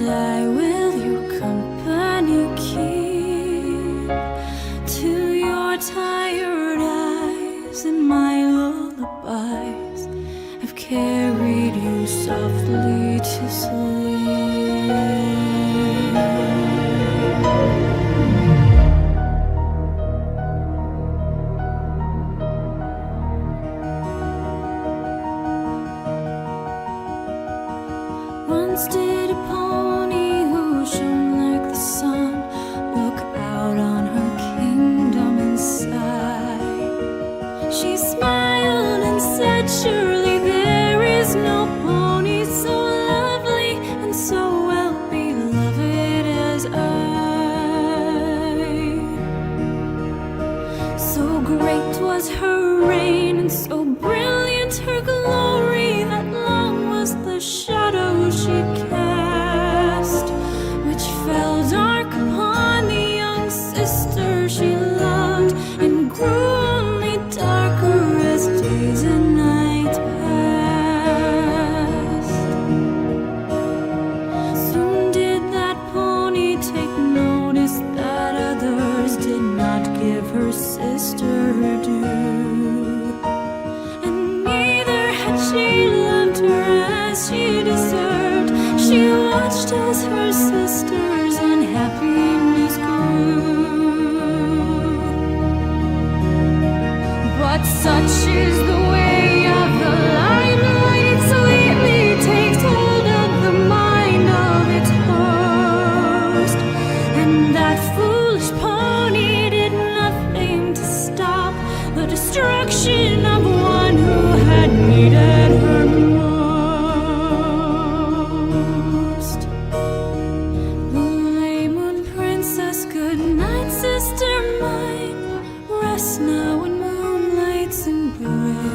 I will your company keep to your tired eyes, and my lullabies have carried you softly to sleep. Once did a pony who shone like the sun look out on her kingdom and sigh. She smiled and said, surely there is no pony so lovely and so well beloved as I. So great was her reign and so brilliant her glory that long was the shadow she cast, which fell dark upon the young sister she loved, and grew only darker as days and night passed. Soon did that pony take notice that others did not give her sister her due, and neither had she loved her as she deserved. She watched as her sister's unhappiness grew. But such is the way of the limelight, it sweetly takes hold of the mind of its host, and that foolish pony did nothing to stop the destruction of one who had needed her most. Blue moon princess, good night, sister mine. Rest now in moonlight's embrace.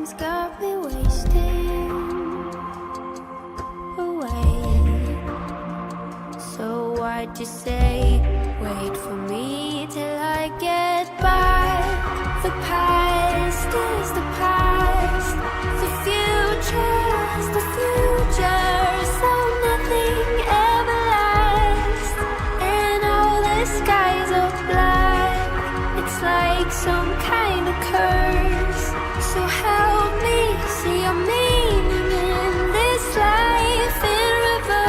time's got me wasting away. So why'd you say, wait for me till I get back? The past is the past, the future's the future. So nothing ever lasts, and all the skies are black. It's like some kind of curse. So help me see your meaning in this life in reverse.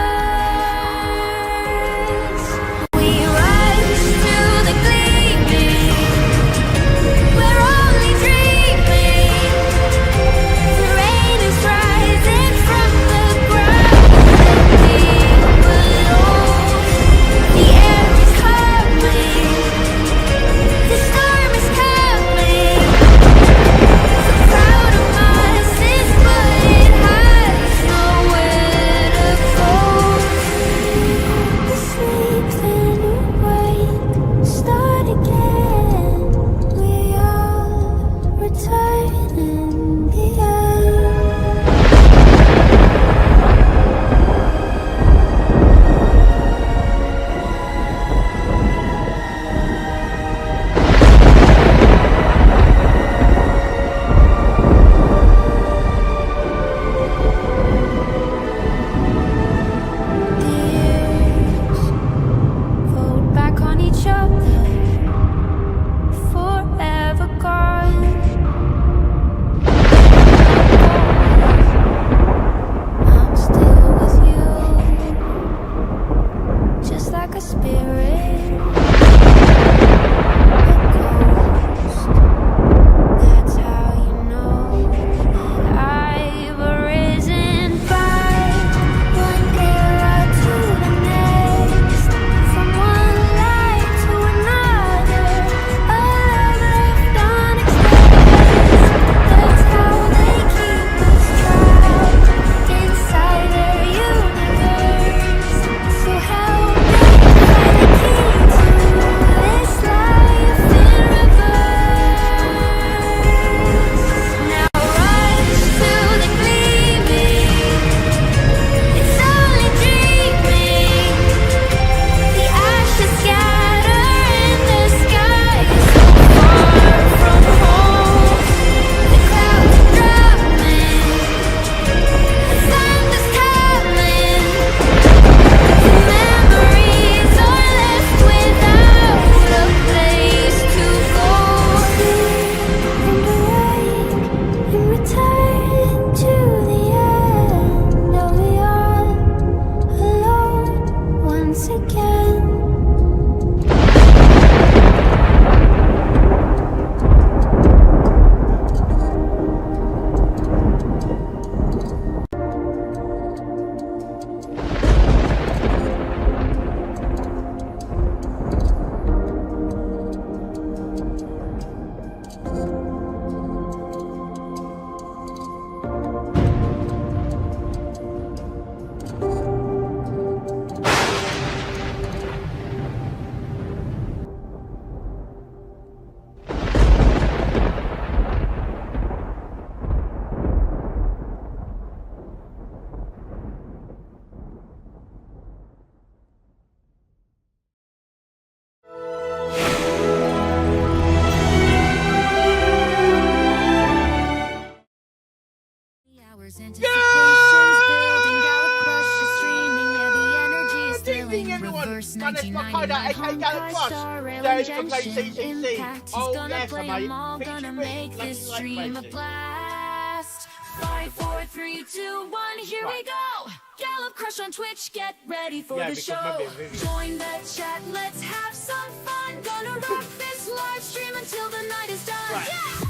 We rush to the gleaming, we're only dreaming. The rain is rising from the ground, deep below. The air is humming, the storm is coming. So proud of us, it's but it has nowhere to go. You sleep, then you wake, start again. We all return in the end. The years fold back on each other, forever gone. I'm still with you, just like a spirit, a ghost. That's how you know that I've arisen back. One era to the next, from one life to another, a love left unexpressed. That's how they keep us trapped inside their universe. So help me find the key to this life in reverse. Now rush to the gleaming, it's only dreaming. The ashes scatter in the sky, so far from home. The clouds are drumming, the thunder's coming. The memories are left without a place to go. And awake and return to the end. Are we all alone once again? Hours anticipations building, Gallup crush is streaming. Yeah, the energy is Good evening, thrilling. everyone. Reverse My name's Mark Hyder, 1999 aka Gallup Honkai Crush. Star Rail Today we're playing Injection CCC. Impact. He's Oh, gonna yes, play mate. 'em all, Feature gonna me. make Lucky this like stream a racing. blast. 5, 4, 3, 2, 1, here we Right. go. Gallup Crush on Twitch, get ready for Yeah, the because show. maybe a video. Join the chat, let's have some fun. Gonna rock this live stream until the night is done. Right. Yeah!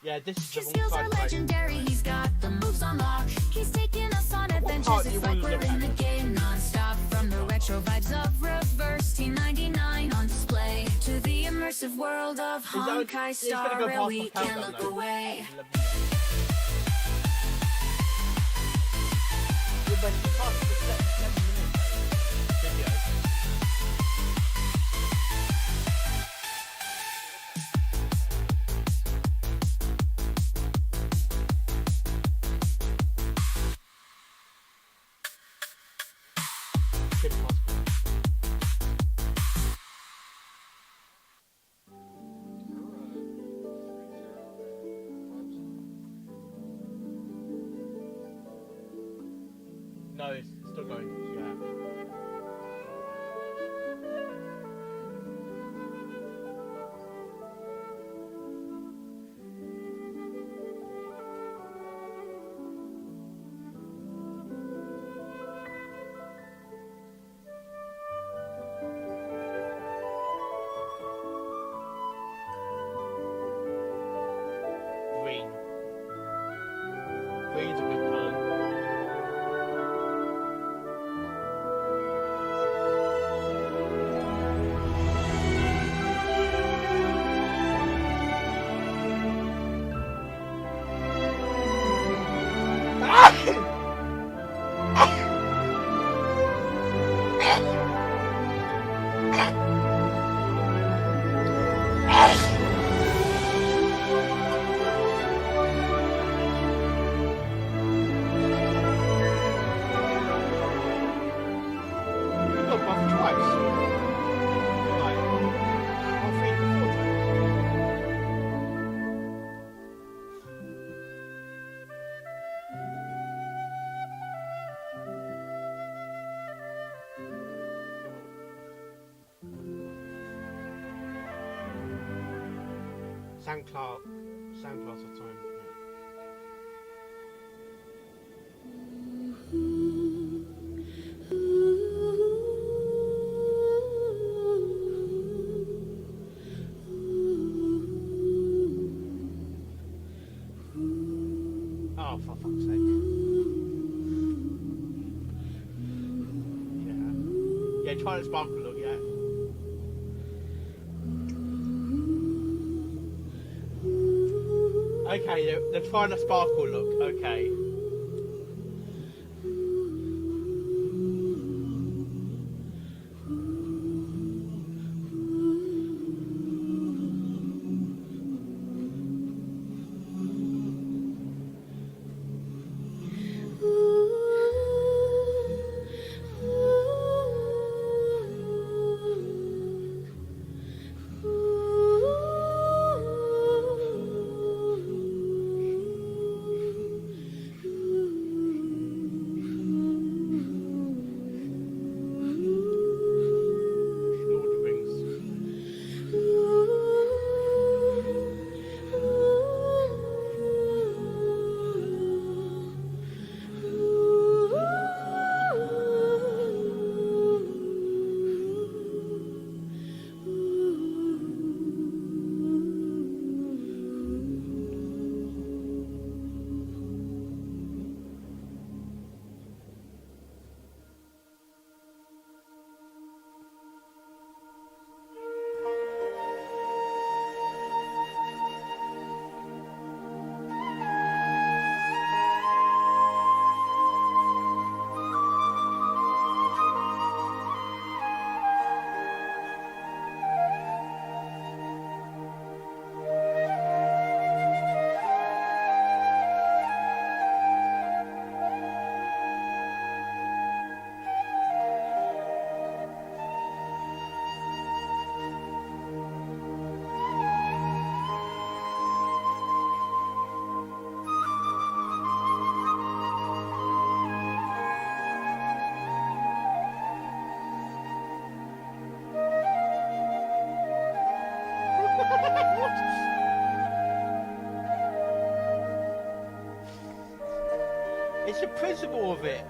Yeah, this is the His wrong skills side, are mate. legendary, he's got the moves on lock. He's taking us on adventures, part do it's you like wanna we're look in at? the game non-stop. From the retro vibes of Reverse T99 on display to the immersive world of It's Honkai it's Star gonna go Rail, past we my can't countdown, look though. away. We've been past the 7 minutes video. Kim Possible. No, it's still going. Yeah. Green. Green's a good colour. You got buffed twice. Like, I'll feed you 4 times. Sam Clark of time. Oh, for fuck's sake. Yeah. Yeah, try the sparkle look, yeah. Okay, they're trying a sparkle look, okay. Lord of the Rings. It's the principle of it.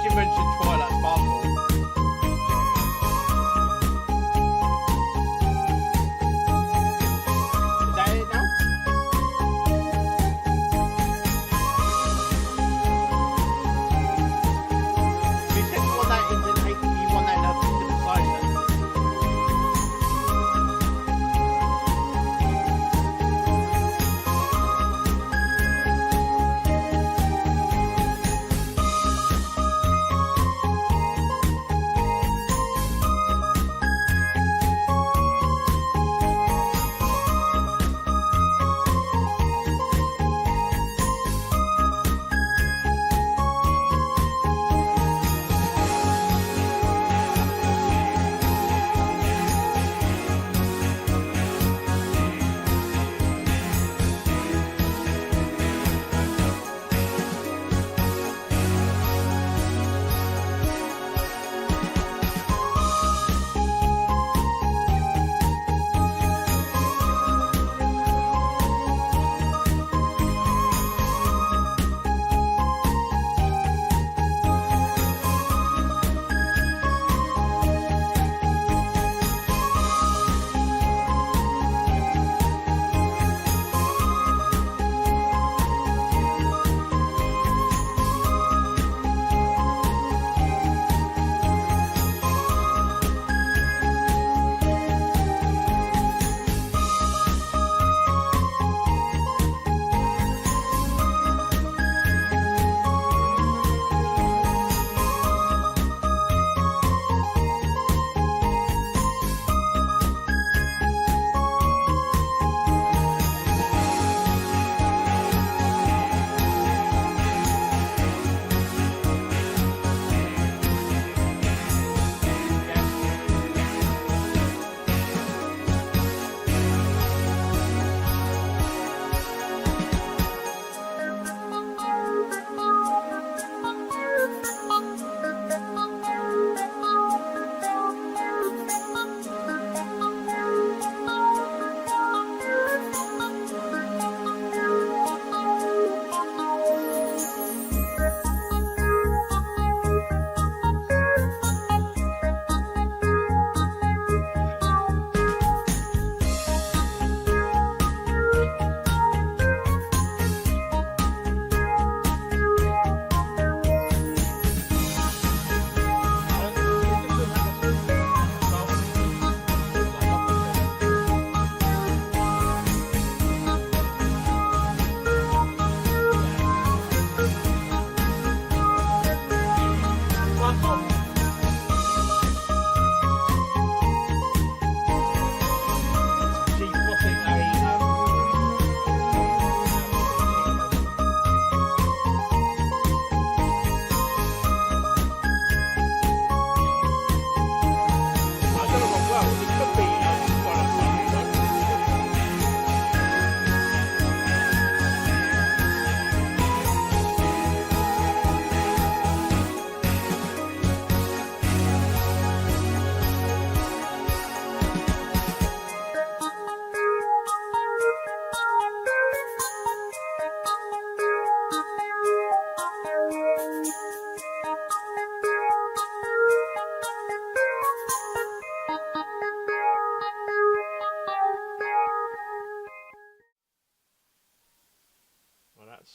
you mentioned Twilight Sparkle. Is that it now? You said you want that in the side then.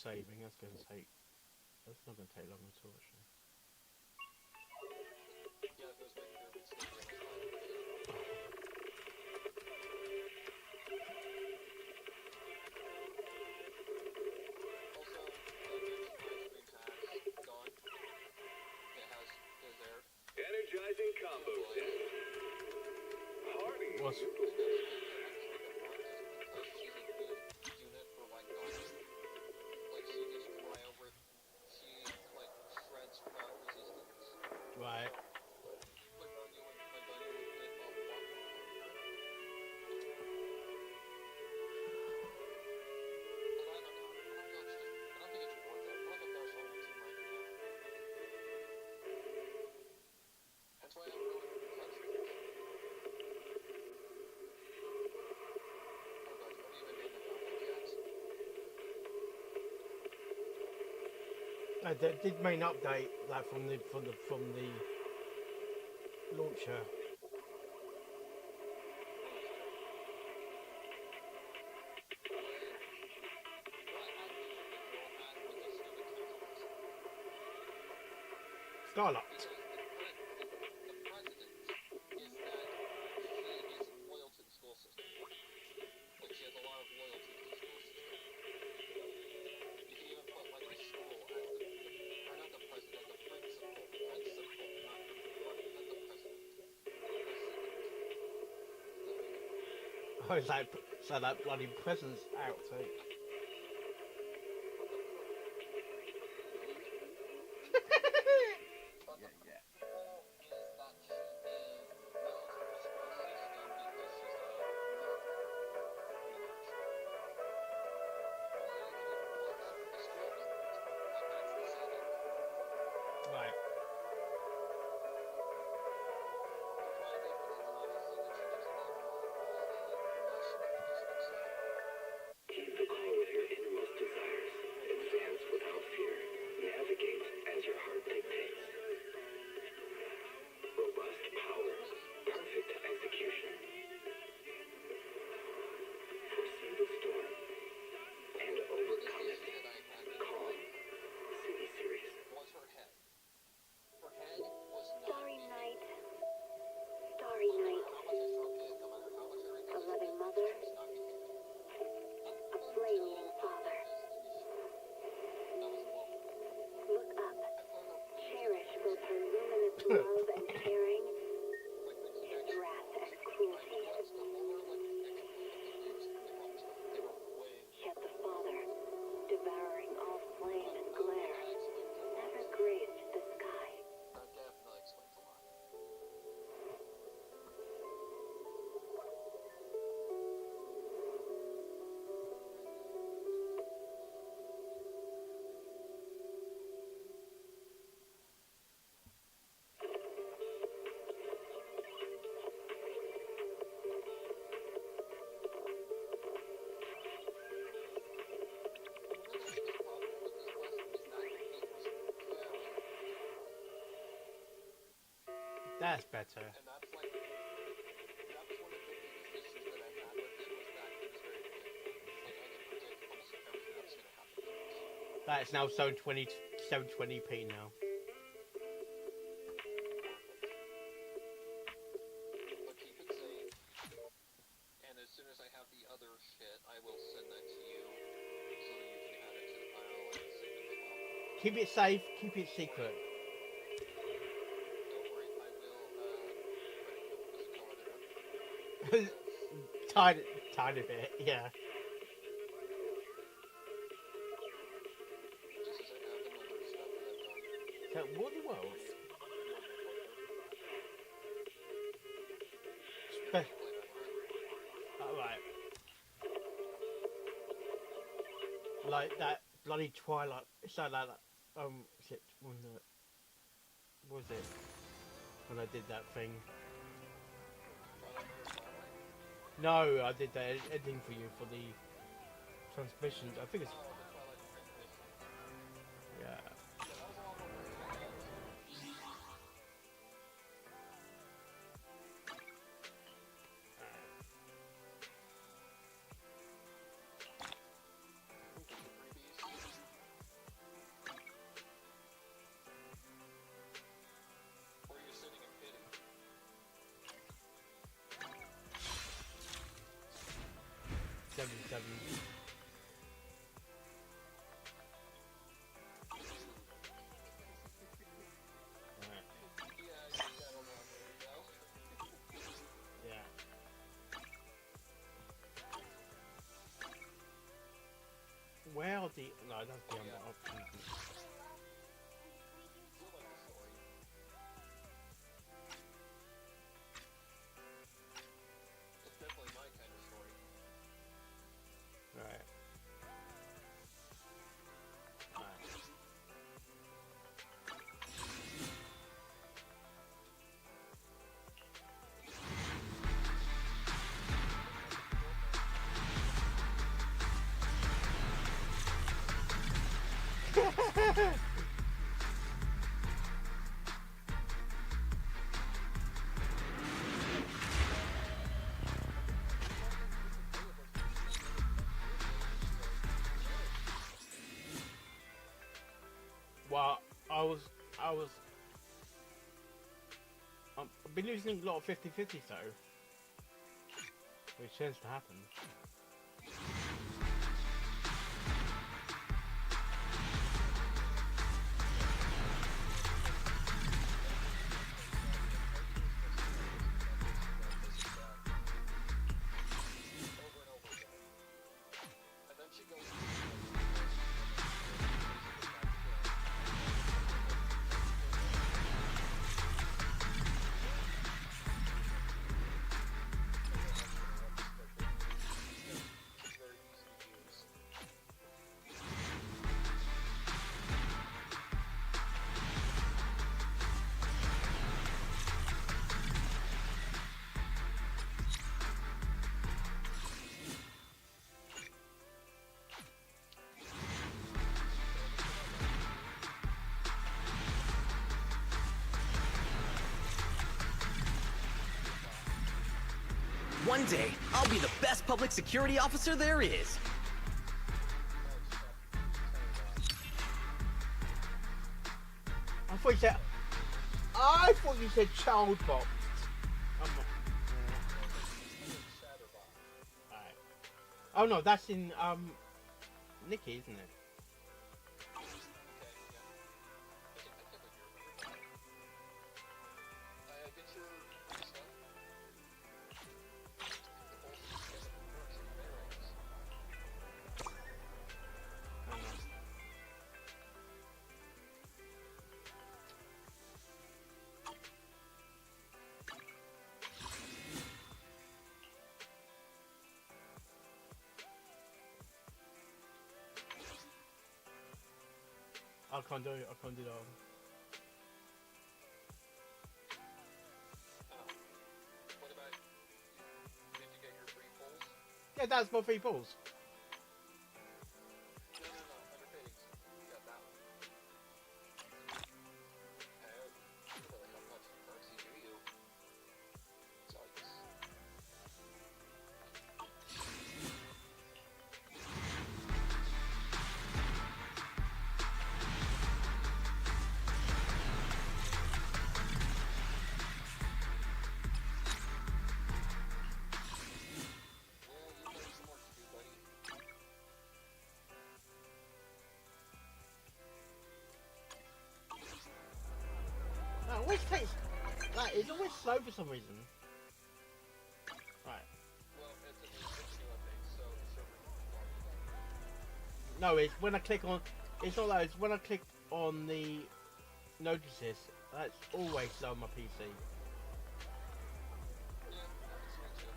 Saving, that's going to take. That's not going to take long at all, actually. Energizing combo set. Hardy. What's right. They did main update like from the launcher. Starlocked. Oh, it's like so that bloody presents out. So. Right. Keep the call with your innermost desires. Advance without fear. Navigate as your heart dictates. Robust powers. Perfect execution. Foresee the storm and overcome it. Calm. City series. Starry night, starry night, a loving mother, a flaming father. Look up, cherish both her luminous love and caring, wrath and cruelty. Yet the father, devouring all flame and glare, never graced the sky. That's better. And that's like, that was one of the biggest issues that I had with it, was that it was very quick. Like, I could predict almost everything that was going to happen next. That's now 720p now. But keep it safe, and as soon as I have the other shit, I will send that to you, so that you can add it to the file and save it as well. Keep it safe. Keep it secret. Don't worry, I will, put a color there. Tiny bit, yeah. Just as I have the other stuff that I've done. So, what the world? Alright. Like that bloody Twilight. So like that. Shit. What was it? When I did that thing. No, I did that editing for you for the transmissions. I think it's. Yeah. Where you're sitting in pity. 77. Yeah. Where are the... No, that's the other option. It's definitely my kind of story. Right. Right. Well, I was. I've been losing a lot of 50-50s though, which tends to happen. Over and over again. And then she goes. Very easy to use. One day, I'll be the best public security officer there is. I thought you said child box. Alright. Oh no, that's in Nikki, isn't it? I can't do it. I can't do that. What about, did you get your free pulls? Yeah, that's my 3 balls. No, underpinnings. You got that one. You don't really have much mercy, do you? Yikes. Well, you've got some work to do, buddy. No, it always takes. Like, it's always slow for some reason. Right. Well, it's a new update, so the server can No, it's when I click on. It's not that. It's when I click on the notices. That's always slow on my PC. Yeah, that's me too.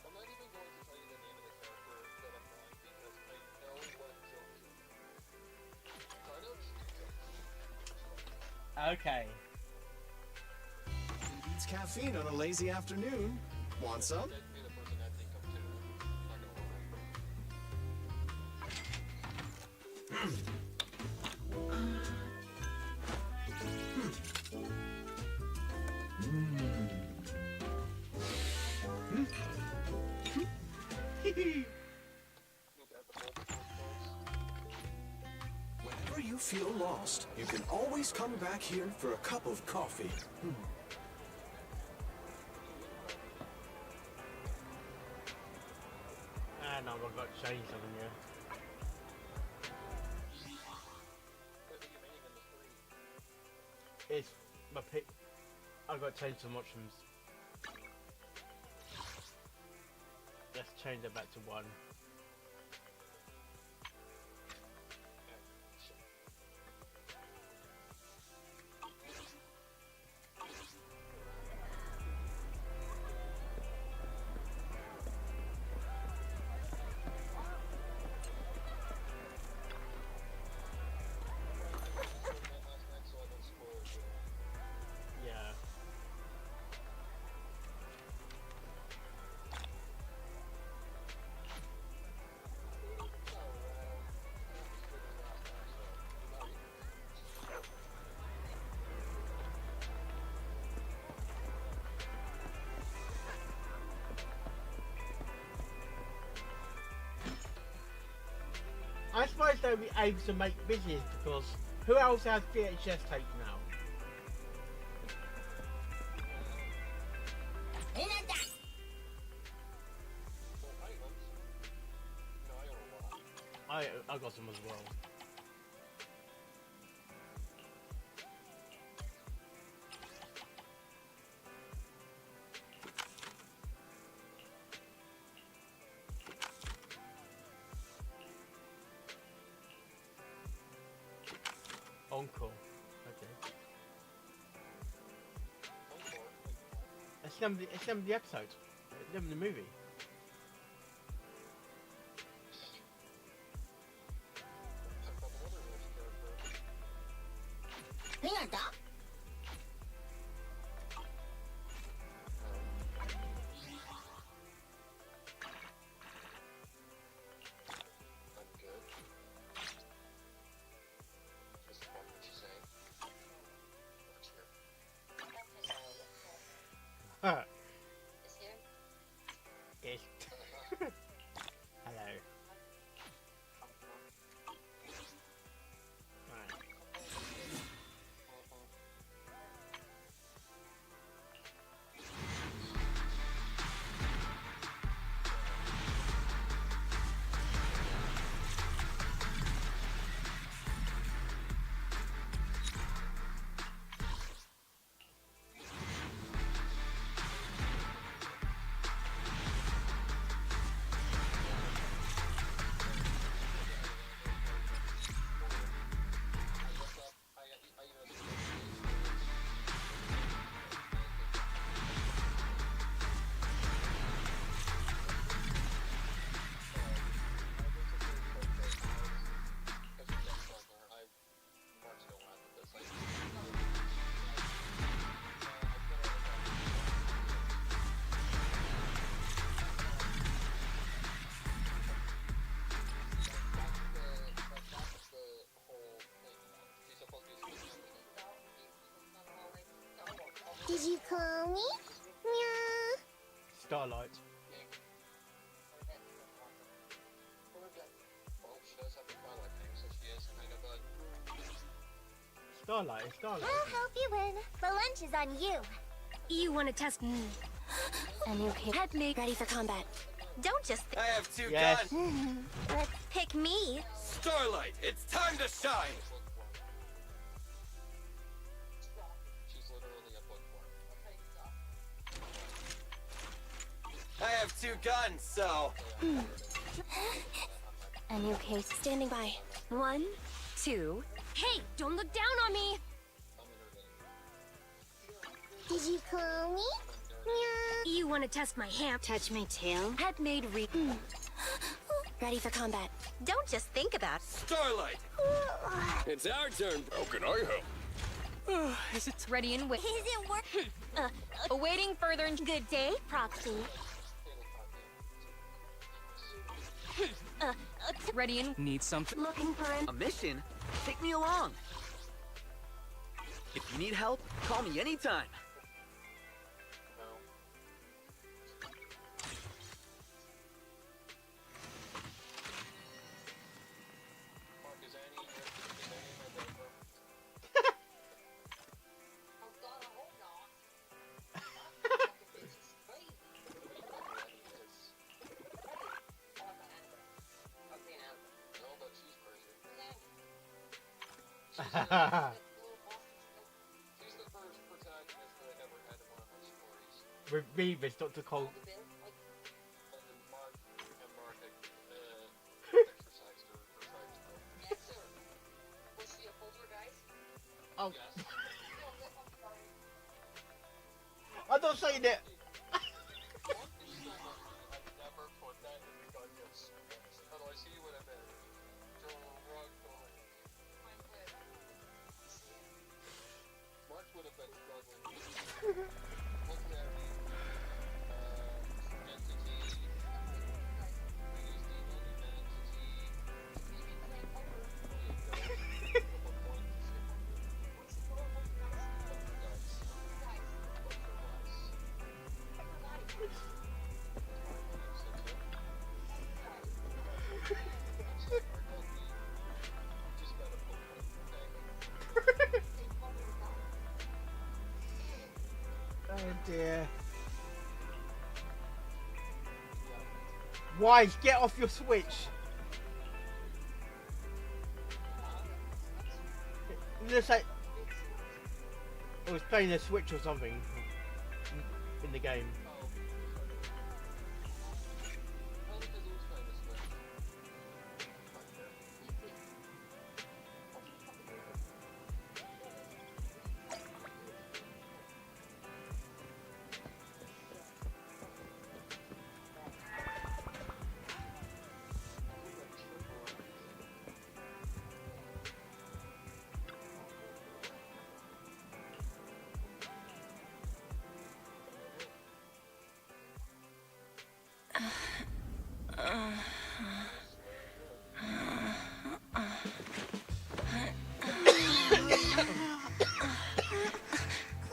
I'm not even going to tell you the name of the character that I'm drawing because I know what joke you're doing. So I know it's Okay. Beats caffeine on a lazy afternoon. Want some? that'd be the person I'd think of too. I'm not gonna lie. Look at the multiple folks. Whenever you feel lost, you can always come back here for a cup of coffee. Ah, no, I've got chains on here. What are you meaning in the three? It's my pick. I got to change some options. Let's change it back to 1. Yeah. I suppose they'll be able to make business because who else has VHS tapes now? I got some as well. Encore. Okay. It's them the episode. Them the movie. Huh. Yes. Hello. Right. Did you call me? Meow. Starlight. Well, she does have the Twilight name, so she is kind of a... Starlight. It's Starlight. I'll help you win. The lunch is on you. You want to test me? And you can Head me. ready for combat. Don't just I have two Yes. guns. Let's pick me. Starlight, it's time to shine. She's literally a bookworm. I have two guns, so a new case standing by. 1, 2. Hey, don't look down on me. Did you call me? Meow. You want to test my ham? Touch my tail. Head made re. Ready for combat. Don't just think about it. Starlight. It's our turn. How can I help? Is it ready and wait? Is it working? Awaiting further. Good day. Proxy. Ready and Need something? Looking for an A mission? Take me along. If you need help, call me anytime. No. Mark, is Annie in my bedroom? No, but she's crazy. She's the first protagonist that I've ever had in one of my stories. With Beavis, Dr. Cole. And then Mark exercised her or tried to. Yes, sir. Was she a poltergeist? Oh, Yes. I'm not saying that. I've never put that in the goddamn script. How do I see you in a bed? Mark would have been struggling. Looking at me. Entity. We use demon, entity. Oh dear. Wise, get off your Switch. It looks like it was playing a Switch or something in the game.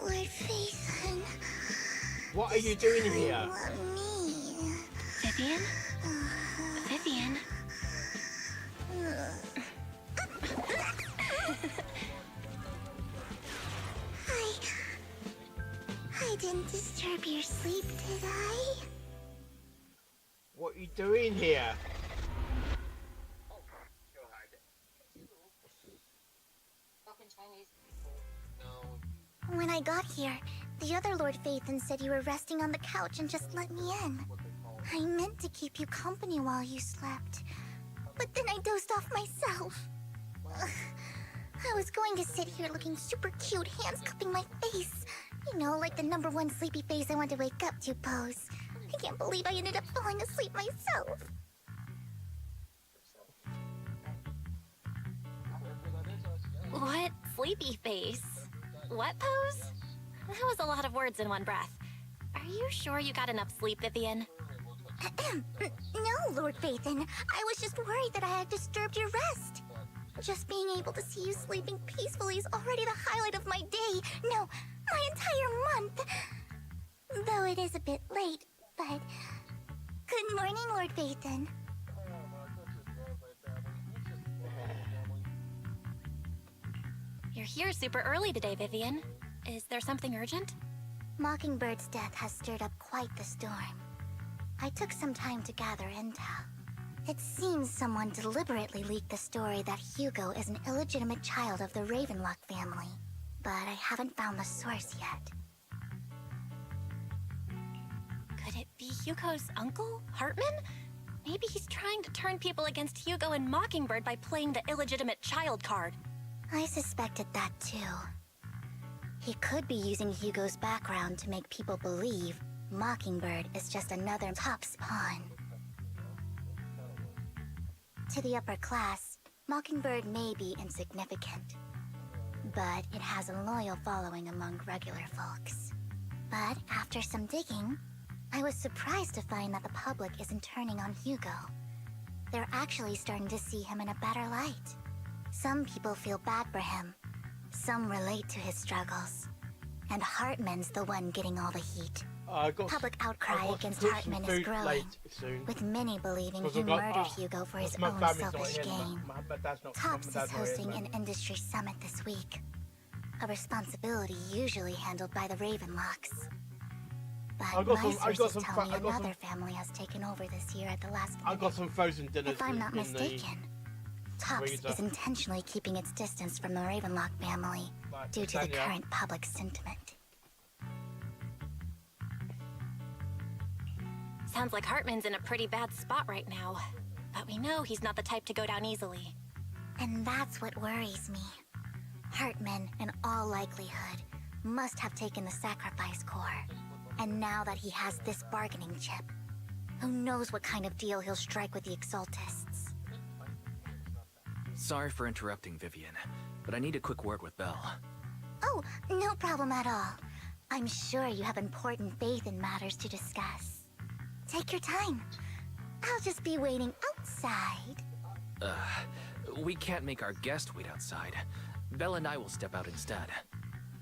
Lord Phaethon, What are you doing here? let me. Vivian? Vivian? I didn't disturb your sleep, did I? What are you doing here? Fucking Chinese. No, When I got here, the other Lord Phaethon said you were resting on the couch and just let me in. what they call I meant to keep you company while you slept, but then I dozed off myself. Ugh. I was going to sit here looking super cute, hands cupping my face. You know, like the #1 sleepy face I want to wake up to pose. I can't believe I ended up falling asleep myself. What? Sleepy face? What pose? That was a lot of words in one breath. Are you sure you got enough sleep, Vivian? No, Lord Phaethon. I was just worried that I had disturbed your rest. Just being able to see you sleeping peacefully is already the highlight of my day. No, my entire month. Though it is a bit late, but... Good morning, Lord Phaethon. You're here super early today, Vivian. Is there something urgent? Mockingbird's death has stirred up quite the storm. I took some time to gather intel. It seems someone deliberately leaked the story that Hugo is an illegitimate child of the Ravenlock family, but I haven't found the source yet. Could it be Hugo's uncle, Hartman? Maybe he's trying to turn people against Hugo and Mockingbird by playing the illegitimate child card. I suspected that too. He could be using Hugo's background to make people believe Mockingbird is just another top's pawn. To the upper class, Mockingbird may be insignificant, but it has a loyal following among regular folks. But after some digging, I was surprised to find that the public isn't turning on Hugo. They're actually starting to see him in a better light. Some people feel bad for him. Some relate to his struggles. And Hartman's the one getting all the heat. I got Public outcry I've got against some Hartman is food growing, late soon. with many believing Because he I've got- murdered Hugo for his my own family's not selfish here, gain. my dad's not- Tops my is dad's not here, hosting so- an industry summit this week. A responsibility usually handled by the Ravenlocks. I But got my some- I got sources some tell fa- me I got some- another family has taken over this year at the last I minute. got some frozen dinners If I'm not in the mistaken, Tops freezer. is intentionally keeping its distance from the Ravenlock family Right, due to the Tanya. current public sentiment. Sounds like Hartman's in a pretty bad spot right now. But we know he's not the type to go down easily. And that's what worries me. Hartman, in all likelihood, must have taken the sacrifice core. And now that he has this bargaining chip, who knows what kind of deal he'll strike with the Exaltists. Sorry for interrupting, Vivian, but I need a quick word with Belle. Oh, no problem at all. I'm sure you have important faith in matters to discuss. Take your time. I'll just be waiting outside. We can't make our guest wait outside. Belle and I will step out instead.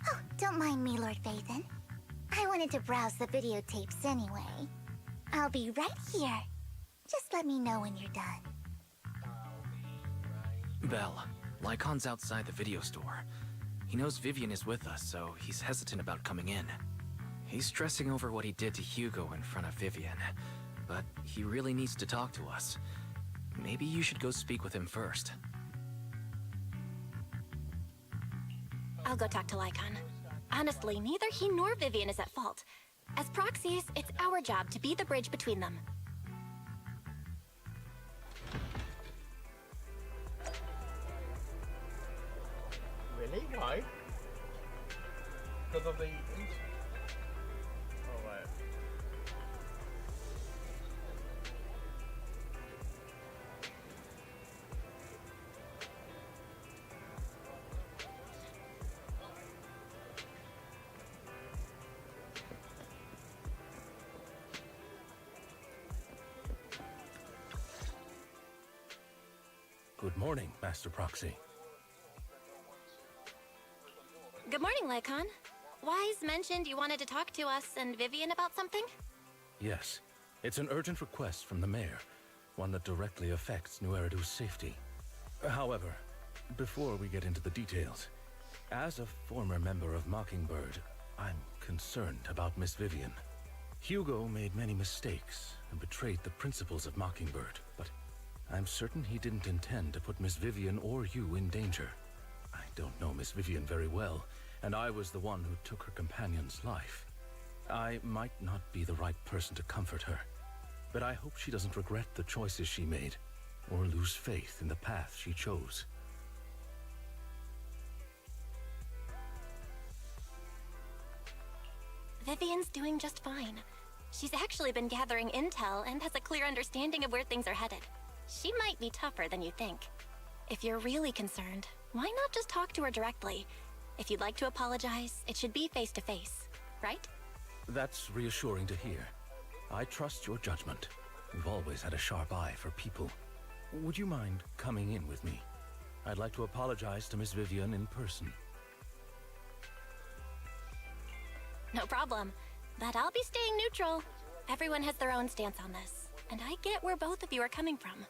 Oh, don't mind me, Lord Phaethon. I wanted to browse the videotapes anyway. I'll be right here. Just let me know when you're done. Belle, Lycon's outside the video store. He knows Vivian is with us, so he's hesitant about coming in. He's stressing over what he did to Hugo in front of Vivian, but he really needs to talk to us. Maybe you should go speak with him first. I'll go talk to Lycon. Honestly, neither he nor Vivian is at fault. As proxies, it's our job to be the bridge between them. Really? Why? Because of the... Oh, right. Good morning, Master Proxy. Good morning, Lycon. Wise mentioned you wanted to talk to us and Vivian about something? Yes, it's an urgent request from the mayor, one that directly affects New Eridu's safety. However, before we get into the details, as a former member of Mockingbird, I'm concerned about Miss Vivian. Hugo made many mistakes and betrayed the principles of Mockingbird, but I'm certain he didn't intend to put Miss Vivian or you in danger. I don't know Miss Vivian very well, and I was the one who took her companion's life. I might not be the right person to comfort her, but I hope she doesn't regret the choices she made, or lose faith in the path she chose. Vivian's doing just fine. She's actually been gathering intel and has a clear understanding of where things are headed. She might be tougher than you think. If you're really concerned, why not just talk to her directly? If you'd like to apologize, it should be face to face, right? That's reassuring to hear. I trust your judgment. You've always had a sharp eye for people. Would you mind coming in with me? I'd like to apologize to Miss Vivian in person. No problem. But I'll be staying neutral. Everyone has their own stance on this, and I get where both of you are coming from.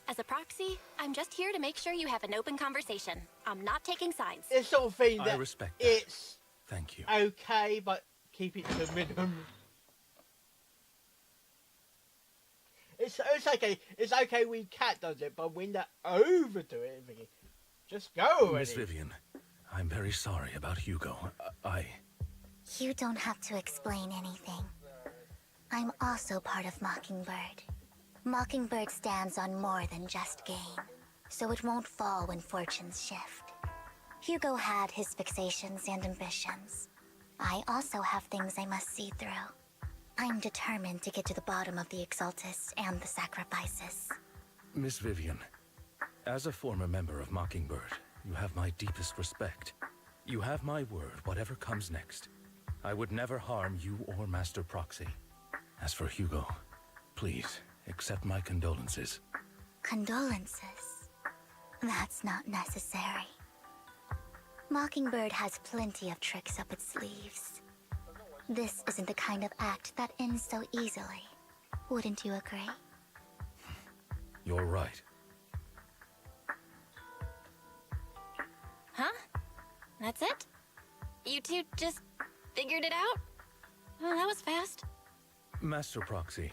As a proxy, I'm just here to make sure you have an open conversation. I'm not taking sides. It's sort of thing that I respect that. it's Thank you. okay, but keep it to a minimum. It's okay. It's okay when Cat does it, but when they overdo it, just go already. Miss Vivian, I'm very sorry about Hugo. You don't have to explain anything. I'm also part of Mockingbird. Mockingbird stands on more than just gain, so it won't fall when fortunes shift. Hugo had his fixations and ambitions. I also have things I must see through. I'm determined to get to the bottom of the Exaltists and the sacrifices. Miss Vivian, as a former member of Mockingbird, you have my deepest respect. You have my word, whatever comes next. I would never harm you or Master Proxy. As for Hugo, please accept my condolences. Condolences? That's not necessary. Mockingbird has plenty of tricks up its sleeves. This isn't the kind of act that ends so easily. Wouldn't you agree? You're right. Huh? That's it? You two just figured it out? Well, that was fast. Master Proxy,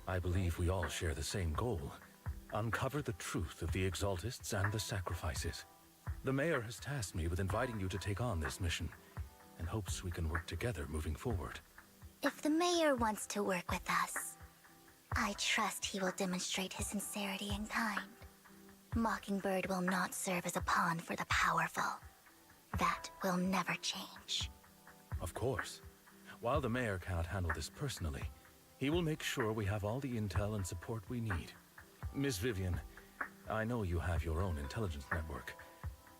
I believe we all share the same goal. Uncover the truth of the Exaltists and the sacrifices. The mayor has tasked me with inviting you to take on this mission, and hopes we can work together moving forward. If the mayor wants to work with us, I trust he will demonstrate his sincerity and kind. Mockingbird will not serve as a pawn for the powerful. That will never change. Of course. While the mayor cannot handle this personally, he will make sure we have all the intel and support we need. Miss Vivian, I know you have your own intelligence network,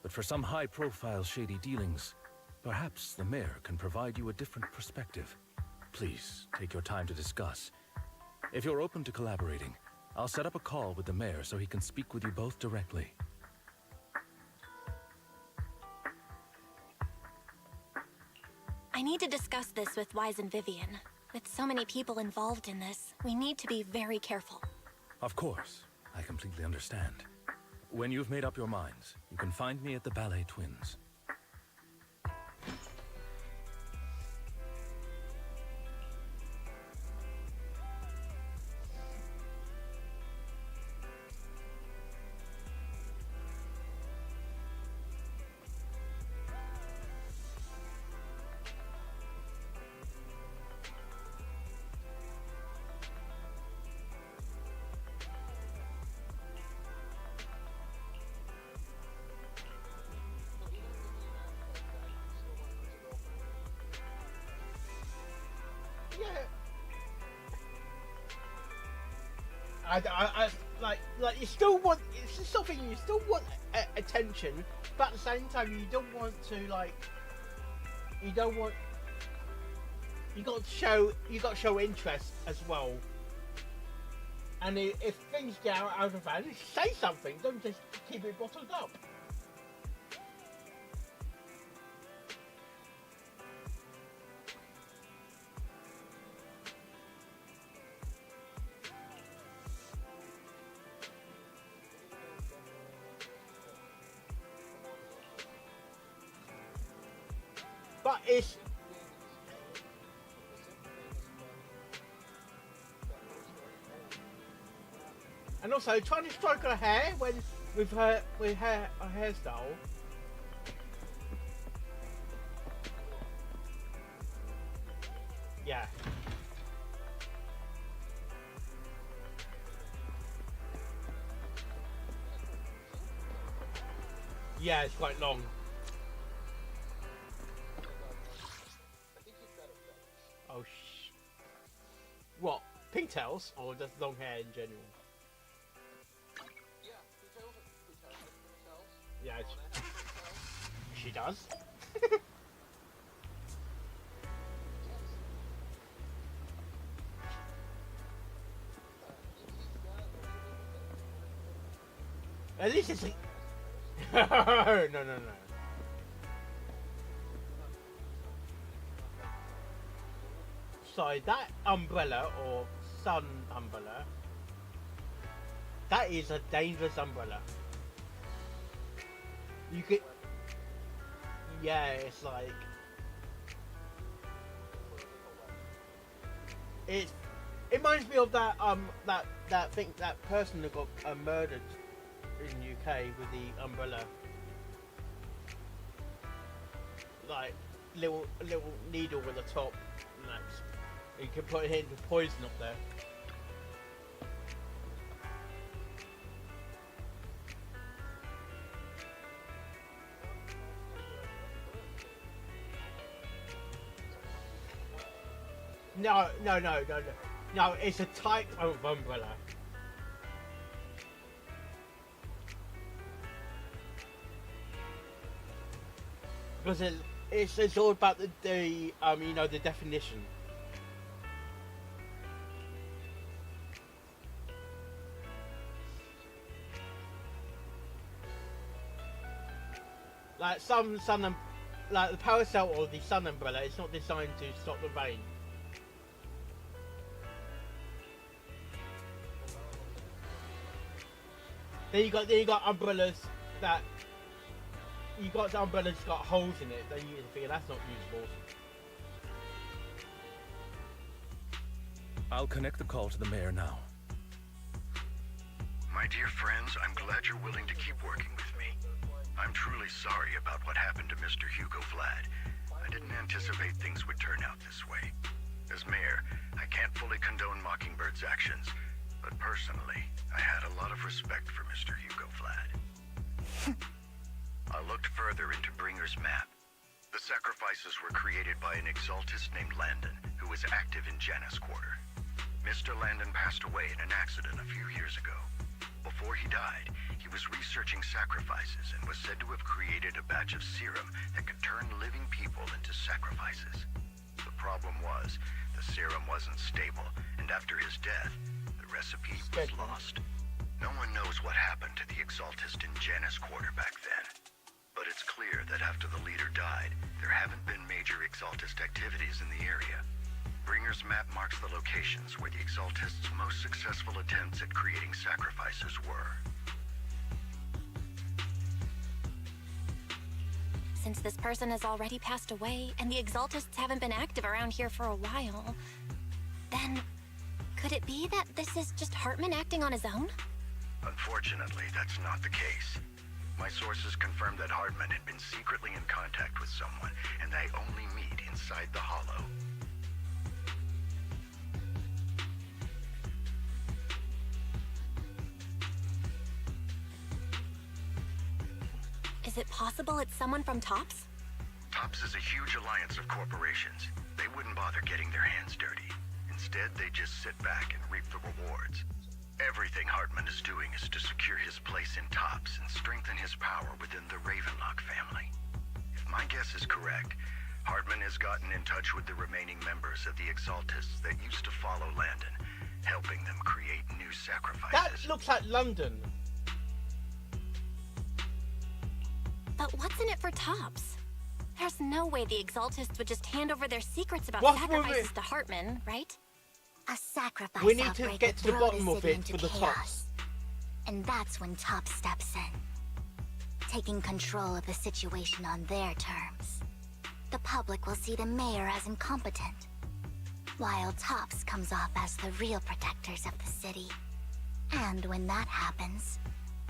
but for some high-profile shady dealings, perhaps the mayor can provide you a different perspective. Please, take your time to discuss. If you're open to collaborating, I'll set up a call with the mayor so he can speak with you both directly. I need to discuss this with Wise and Vivian. With so many people involved in this, we need to be very careful. Of course, I completely understand. When you've made up your minds, you can find me at the Ballet Twins. yeah. I like you still want, it's just something you still want attention, but at the same time you don't want to you got to show interest as well. And if things get out of hand, say something. Don't just keep it bottled up. But it's and also trying to stroke her hair with her hairstyle. Yeah. Yeah, it's quite long. Oh what? Pigtails or just long hair in general? Yeah, she does. At least it's no. Sorry, that umbrella or sun umbrella, that is a dangerous umbrella. You could, yeah, it's like, it reminds me of that that person that got murdered in the UK with the umbrella, like little needle with the top, and that's, you can put a hint of poison up there. No, it's a type of umbrella. Because it's all about the you know, the definition. Like like the Paracel or the sun umbrella, it's not designed to stop the rain. Then you got umbrellas that umbrellas got holes in it. Then you figure that's not usable. I'll connect the call to the mayor now. My dear friends, I'm glad you're willing to keep working with me. I'm truly sorry about what happened to Mr. Hugo Vlad. I didn't anticipate things would turn out this way. As mayor, I can't fully condone Mockingbird's actions, but personally, I had a lot of respect for Mr. Hugo Vlad. I looked further into Bringer's map. The sacrifices were created by an exaltist named Landon, who was active in Janus Quarter. Mr. Landon passed away in an accident a few years ago. Before he died, he was researching sacrifices and was said to have created a batch of serum that could turn living people into sacrifices. The problem was, the serum wasn't stable, and after his death, the recipe was lost. No one knows what happened to the exaltist in Janus Quarter back then. But it's clear that after the leader died, there haven't been major exaltist activities in the area. Bringer's map marks the locations where the exaltists' most successful attempts at creating sacrifices were. Since this person has already passed away, and the exaltists haven't been active around here for a while, then could it be that this is just Hartman acting on his own? Unfortunately, that's not the case. My sources confirmed that Hartman had been secretly in contact with someone, and they only meet inside the Hollow. Is it possible it's someone from TOPS? TOPS TOPS is a huge alliance of corporations. They wouldn't bother getting their hands dirty. Instead, they just sit back and reap the rewards. Everything Hartman is doing is to secure his place in TOPS and strengthen his power within the Ravenlock family. If my guess is correct, Hartman has gotten in touch with the remaining members of the Exaltists that used to follow Landon, helping them create new sacrifices. That looks like London. But what's in it for TOPS? There's no way the Exaltists would just hand over their secrets about What's sacrifices with to Hartman, right? A sacrifice We need to outbreak get would to the throw bottom of city it into for the chaos. TOPS. And that's when TOPS steps in, taking control of the situation on their terms. The public will see the mayor as incompetent, while TOPS comes off as the real protectors of the city. And when that happens,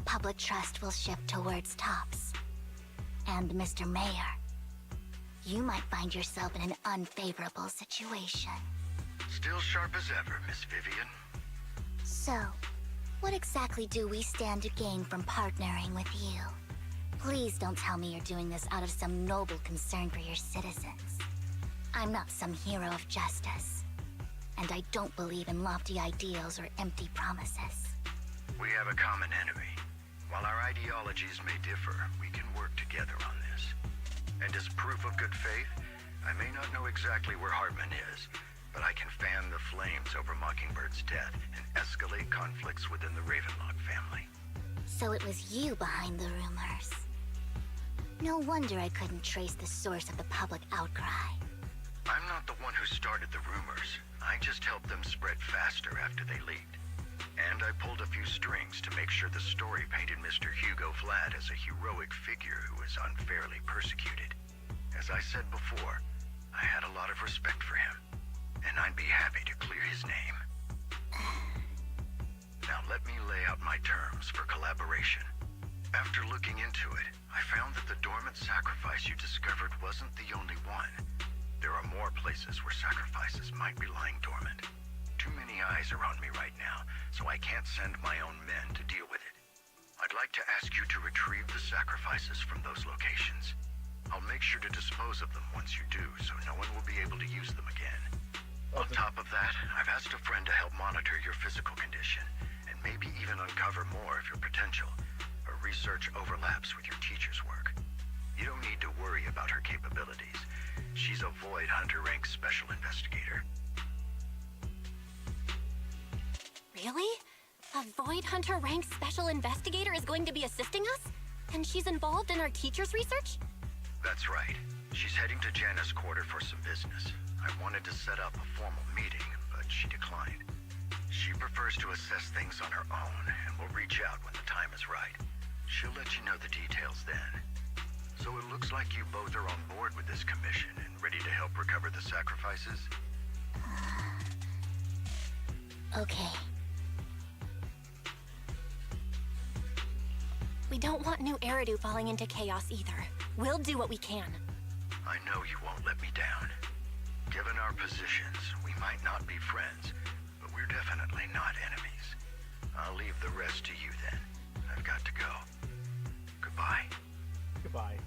public trust will shift towards TOPS. And Mr. Mayor, you might find yourself in an unfavorable situation. Still sharp as ever, Miss Vivian. So, what exactly do we stand to gain from partnering with you? Please don't tell me you're doing this out of some noble concern for your citizens. I'm not some hero of justice, and I don't believe in lofty ideals or empty promises. We have a common enemy. While our ideologies may differ, we can work together on this. And as proof of good faith, I may not know exactly where Hartman is, but I can fan the flames over Mockingbird's death and escalate conflicts within the Ravenlock family. So it was you behind the rumors. No wonder I couldn't trace the source of the public outcry. I'm not the one who started the rumors. I just helped them spread faster after they leaked. And I pulled a few strings to make sure the story painted Mr. Hugo Vlad as a heroic figure who was unfairly persecuted. As I said before, I had a lot of respect for him, and I'd be happy to clear his name. Now let me lay out my terms for collaboration. After looking into it, I found that the dormant sacrifice you discovered wasn't the only one. There are more places where sacrifices might be lying dormant. Too many eyes are on me right now, so I can't send my own men to deal with it. I'd like to ask you to retrieve the sacrifices from those locations. I'll make sure to dispose of them once you do, so no one will be able to use them again. On top of that, I've asked a friend to help monitor your physical condition, and maybe even uncover more of your potential. Her research overlaps with your teacher's work. You don't need to worry about her capabilities. She's a Void Hunter rank special investigator. Really? A Void Hunter rank special investigator is going to be assisting us? And she's involved in our teacher's research? That's right. She's heading to Janus Quarter for some business. I wanted to set up a formal meeting, but she declined. She prefers to assess things on her own, and will reach out when the time is right. She'll let you know the details then. So it looks like you both are on board with this commission and ready to help recover the sacrifices? Okay. We don't want New Eridu falling into chaos either. We'll do what we can. I know you won't let me down. Given our positions, we might not be friends, but we're definitely not enemies. I'll leave the rest to you then. I've got to go. Goodbye. Goodbye.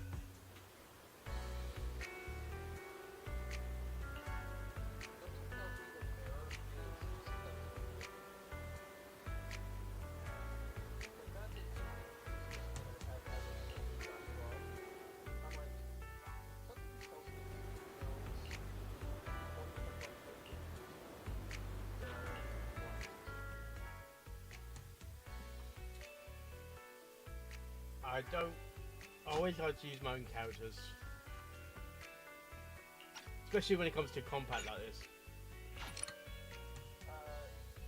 I always like to use my own characters. Especially when it comes to combat like this.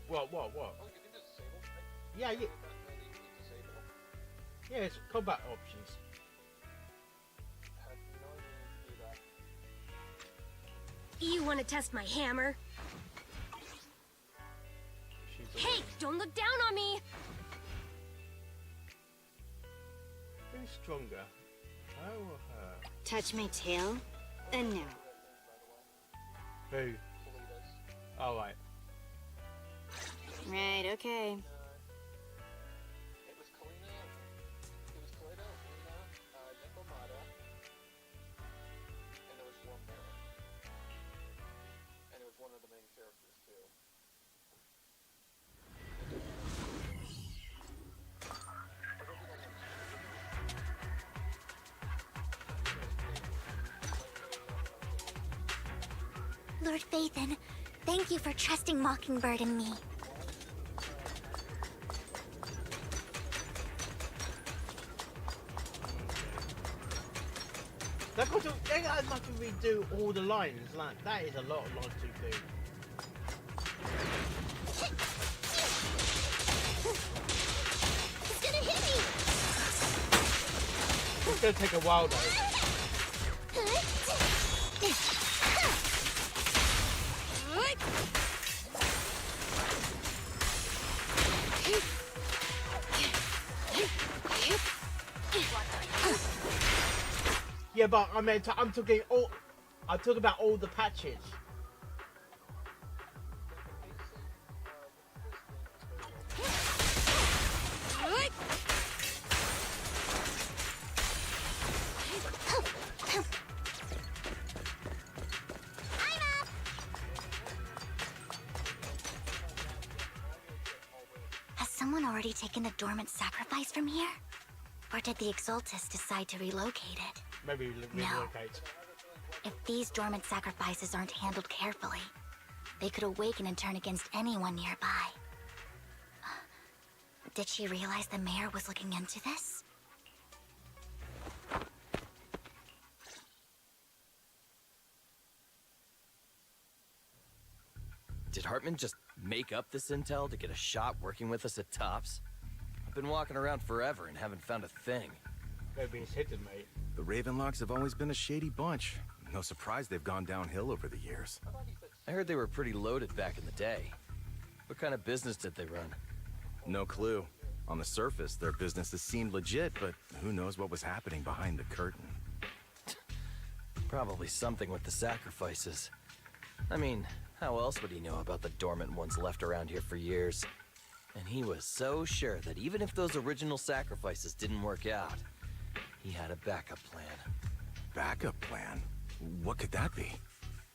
What? Oh, you can just disable, right? Yeah, yeah. Not really disable. Yeah, it's combat options. I have no idea to do that. You want to test my hammer? She's Hey, don't look down on me! who's stronger? Her or her? Touch my tail? And no. Who? Oh, right. Right, okay. It was Kalina, Kalina, Nekomata. Lord Phaethon, thank you for trusting Mockingbird and me. They gotta fucking redo all the lines. Like that is a lot of lines to do. It's gonna hit me! It's gonna take a while though. Yeah, but I mean, I'm talking about all the patches. Has someone already taken the dormant sacrifice from here? Or did the Exaltus decide to relocate it? Maybe relocate. If these dormant sacrifices aren't handled carefully, they could awaken and turn against anyone nearby. Did she realize the mayor was looking into this? Did Hartman just make up this intel to get a shot working with us at Tops? I've been walking around forever and haven't found a thing. Maybe it's hidden, mate. The Ravenlocks have always been a shady bunch. No surprise they've gone downhill over the years. I heard they were pretty loaded back in the day. What kind of business did they run? No clue. On the surface, their businesses seemed legit, but who knows what was happening behind the curtain. Probably something with the sacrifices. I mean, how else would he know about the dormant ones left around here for years? And he was so sure that even if those original sacrifices didn't work out, he had a backup plan. Backup plan? What could that be?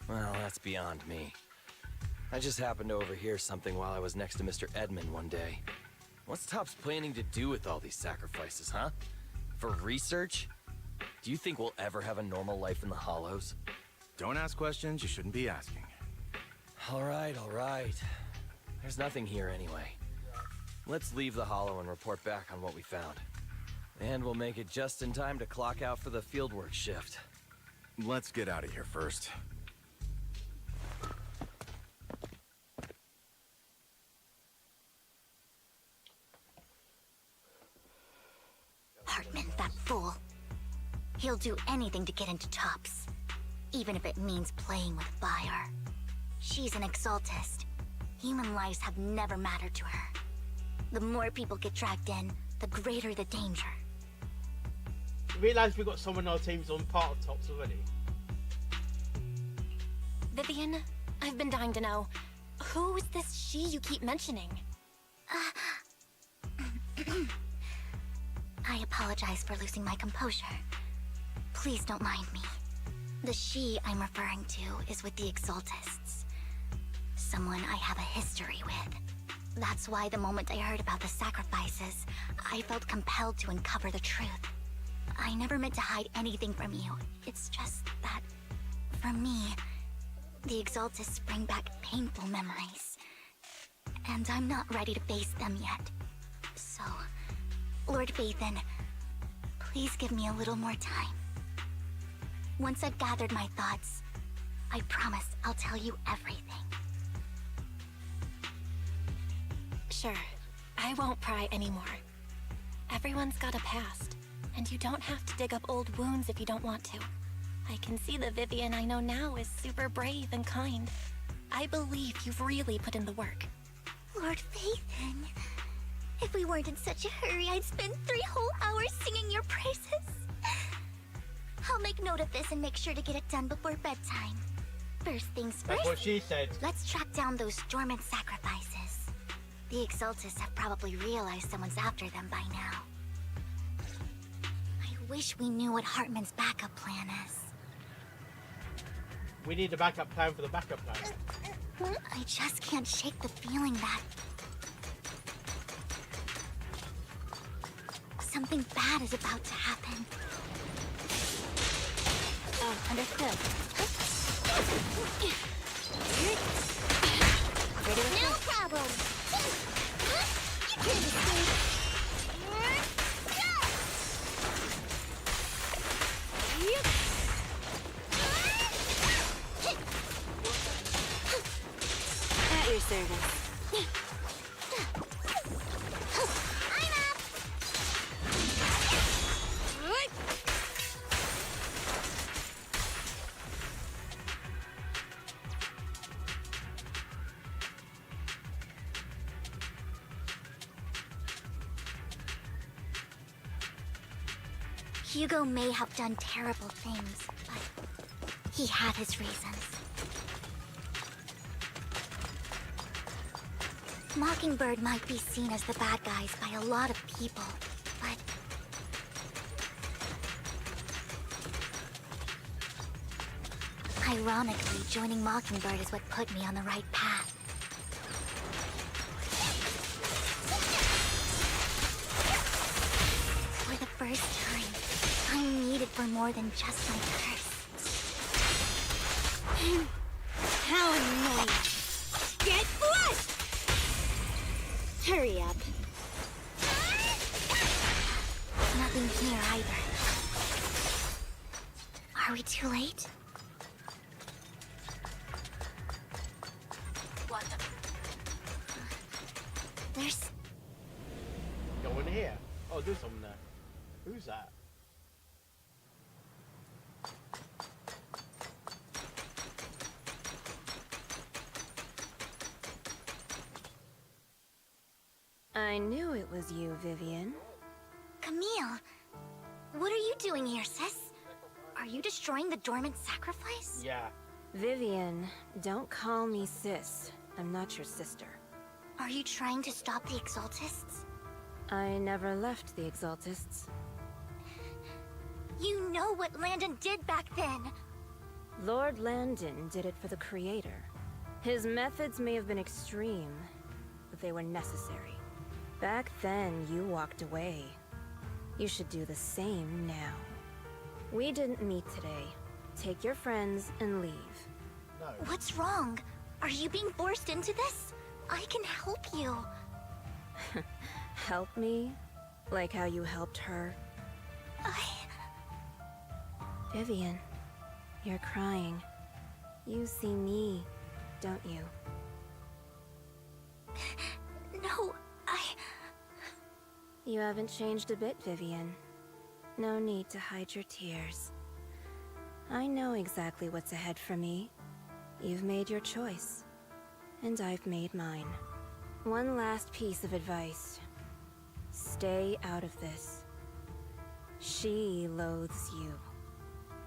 Well, that's beyond me. I just happened to overhear something while I was next to Mr. Edmund one day. What's Tops planning to do with all these sacrifices, huh? For research? Do you think we'll ever have a normal life in the Hollows? Don't ask questions you shouldn't be asking. All right. There's nothing here anyway. Let's leave the Hollow and report back on what we found. And we'll make it just in time to clock out for the fieldwork shift. Let's get out of here first. Hartman, that fool. He'll do anything to get into Tops, even if it means playing with fire. She's an Exaltist. Human lives have never mattered to her. The more people get dragged in, the greater the danger. Realize we got someone on our teams on part of Tops already. Vivian, I've been dying to know. Who is this she you keep mentioning? I apologize for losing my composure. Please don't mind me. The she I'm referring to is with the Exaltists. Someone I have a history with. That's why the moment I heard about the sacrifices, I felt compelled to uncover the truth. I never meant to hide anything from you. It's just that, for me, the Exaltists bring back painful memories. And I'm not ready to face them yet. So, Lord Phaethon, please give me a little more time. Once I've gathered my thoughts, I promise I'll tell you everything. Sure. I won't pry anymore. Everyone's got a past, and you don't have to dig up old wounds if you don't want to. I can see the Vivian I know now is super brave and kind. I believe you've really put in the work. Lord Phaethon, if we weren't in such a hurry, I'd spend 3 whole hours singing your praises. I'll make note of this and make sure to get it done before bedtime. First things first. That's what she said. Let's track down those dormant sacrifices. The Exaltists have probably realized someone's after them by now. I wish we knew what Hartman's backup plan is. We need a backup plan for the backup plan. I just can't shake the feeling that something bad is about to happen. Oh, understood. At your service. Hugo may have done terrible things, but he had his reasons. Mockingbird might be seen as the bad guys by a lot of people, but ironically, joining Mockingbird is what put me on the right path. For the first time, I'm needed for more than just my curse. How annoying! Get flushed! Hurry up. Nothing here either. Are we too late? What the? There's... Go in here. Oh, there's someone there. Who's that? I knew it was you, Vivian. Camille! What are you doing here, sis? Are you destroying the dormant sacrifice? Yeah. Vivian, don't call me sis. I'm not your sister. Are you trying to stop the Exaltists? I never left the Exaltists. You know what Landon did back then! Lord Landon did it for the Creator. His methods may have been extreme, but they were necessary. Back then, you walked away. You should do the same now. We didn't meet today. Take your friends and leave. No. What's wrong? Are you being forced into this? I can help you. Help me? Like how you helped her? Vivian, you're crying. You see me, don't you? No, You haven't changed a bit, Vivian. No need to hide your tears. I know exactly what's ahead for me. You've made your choice, and I've made mine. One last piece of advice. Stay out of this. She loathes you.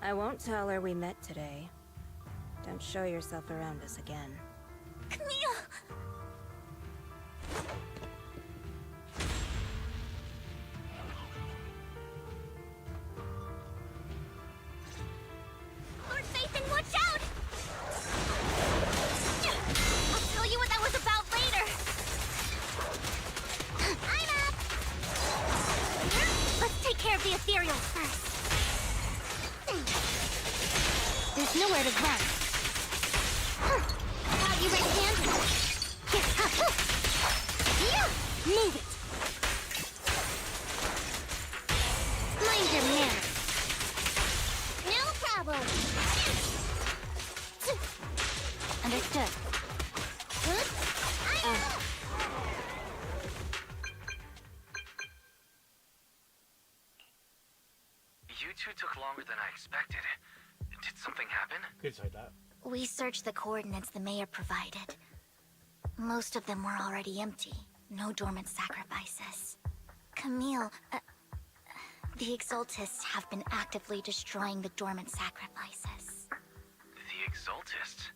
I won't tell her we met today. Don't show yourself around us again. Camille! Lord Nathan, watch out! I'll tell you what that was about later. I'm up! Let's take care of the ethereals first. There's nowhere to run. Got you right hand. Yeah, move it. Mind your manners. No problem. Understood. You two took longer than I expected. Did something happen? Could say that. We searched the coordinates the mayor provided. Most of them were already empty. No dormant sacrifices. Camille, the Exaltists have been actively destroying the dormant sacrifices. The Exaltists?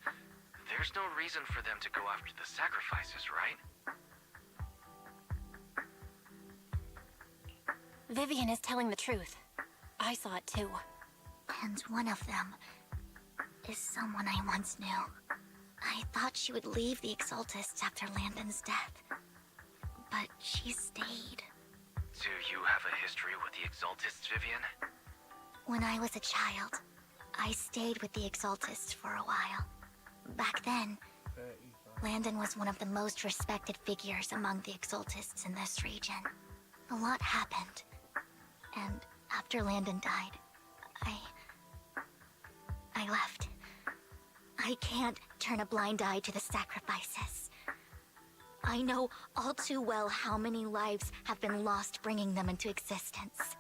There's no reason for them to go after the sacrifices, right? Vivian is telling the truth. I saw it too. And one of them is someone I once knew. I thought she would leave the Exaltists after Landon's death. But she stayed. Do you have a history with the Exaltists, Vivian? When I was a child, I stayed with the Exaltists for a while. Back then, Landon was one of the most respected figures among the Exaltists in this region. A lot happened. And after Landon died, I left. I can't turn a blind eye to the sacrifices. I know all too well how many lives have been lost bringing them into existence.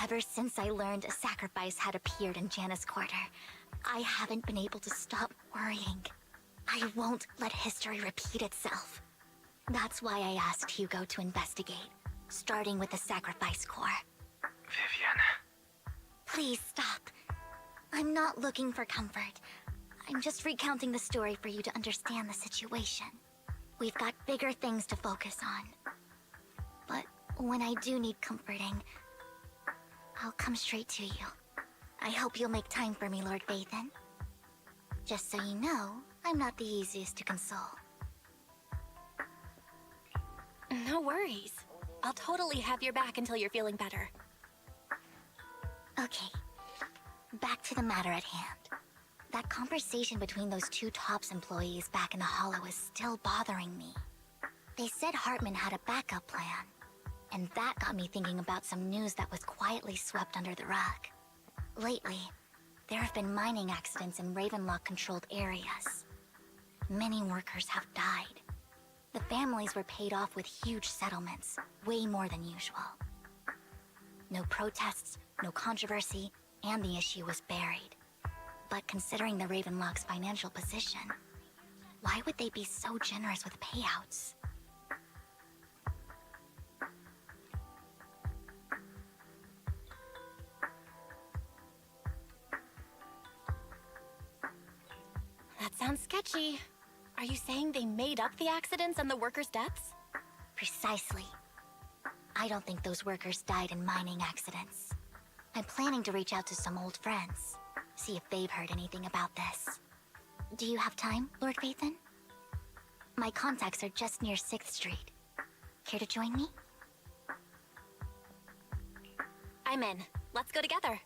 Ever since I learned a sacrifice had appeared in Janus Quarter, I haven't been able to stop worrying. I won't let history repeat itself. That's why I asked Hugo to investigate, starting with the Sacrifice Corps. Vivian. Please stop. I'm not looking for comfort. I'm just recounting the story for you to understand the situation. We've got bigger things to focus on. But when I do need comforting, I'll come straight to you. I hope you'll make time for me, Lord Vathan. Just so you know, I'm not the easiest to console. No worries. I'll totally have your back until you're feeling better. Okay, back to the matter at hand. That conversation between those two TOPS employees back in the Hollow is still bothering me. They said Hartman had a backup plan, and that got me thinking about some news that was quietly swept under the rug. Lately, there have been mining accidents in Ravenlock-controlled areas. Many workers have died. The families were paid off with huge settlements, way more than usual. No protests, no controversy, and the issue was buried. But considering the Ravenlock's financial position, why would they be so generous with payouts? That sounds sketchy. Are you saying they made up the accidents and the workers' deaths? Precisely. I don't think those workers died in mining accidents. I'm planning to reach out to some old friends, see if they've heard anything about this. Do you have time, Lord Vathan? My contacts are just near 6th Street. Care to join me? I'm in. Let's go together.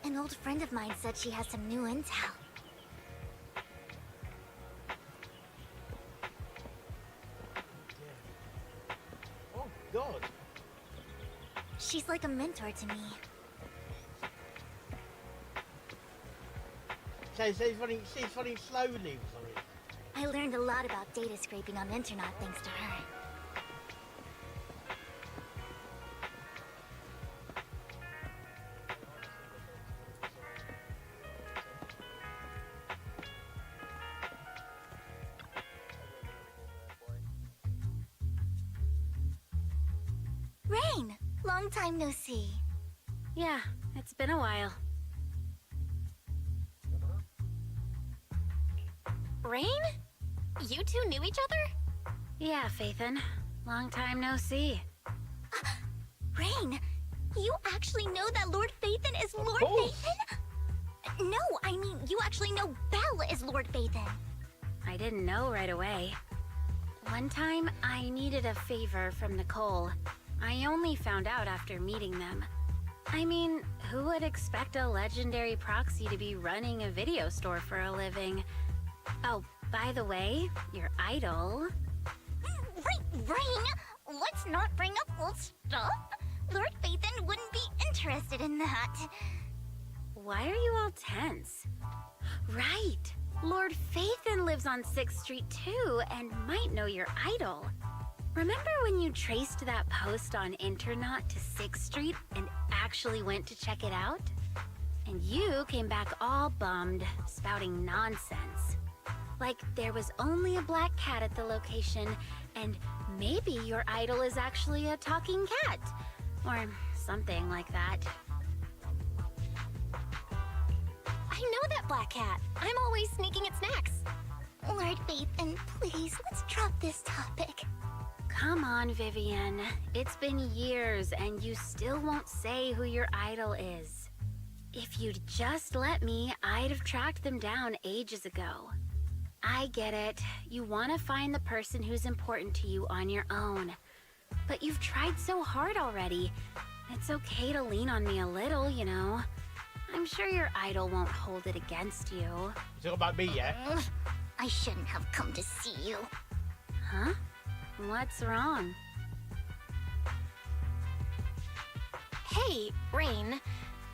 An old friend of mine said she has some new intel. Oh, God. She's like a mentor to me. So she's running slowly or something. I learned a lot about data scraping on the internet thanks to her. Rain! Long time no see. Yeah, it's been a while. Rain? You two knew each other? Yeah, Phaethon. Long time no see. Rain! You actually know that Lord Phaethon is Lord Phaethon? No, I mean, you actually know Belle is Lord Phaethon. I didn't know right away. One time, I needed a favor from Nicole. I only found out after meeting them. I mean, who would expect a legendary proxy to be running a video store for a living? Oh, by the way, your idol... Rain! Let's not bring up old stuff. Lord Phaethon wouldn't be interested in that. Why are you all tense? Right! Lord Phaethon lives on 6th Street too, and might know your idol. Remember when you traced that post on Internet to 6th Street and actually went to check it out? And you came back all bummed, spouting nonsense. Like there was only a black cat at the location, and maybe your idol is actually a talking cat. Or something like that. I know that black cat. I'm always sneaking at snacks. Lord Phaethon, please, let's drop this topic. Come on, Vivian. It's been years, and you still won't say who your idol is. If you'd just let me, I'd have tracked them down ages ago. I get it. You want to find the person who's important to you on your own. But you've tried so hard already. It's okay to lean on me a little, you know. I'm sure your idol won't hold it against you. It's all about me, yeah? I shouldn't have come to see you. Huh? What's wrong? Hey, Rain.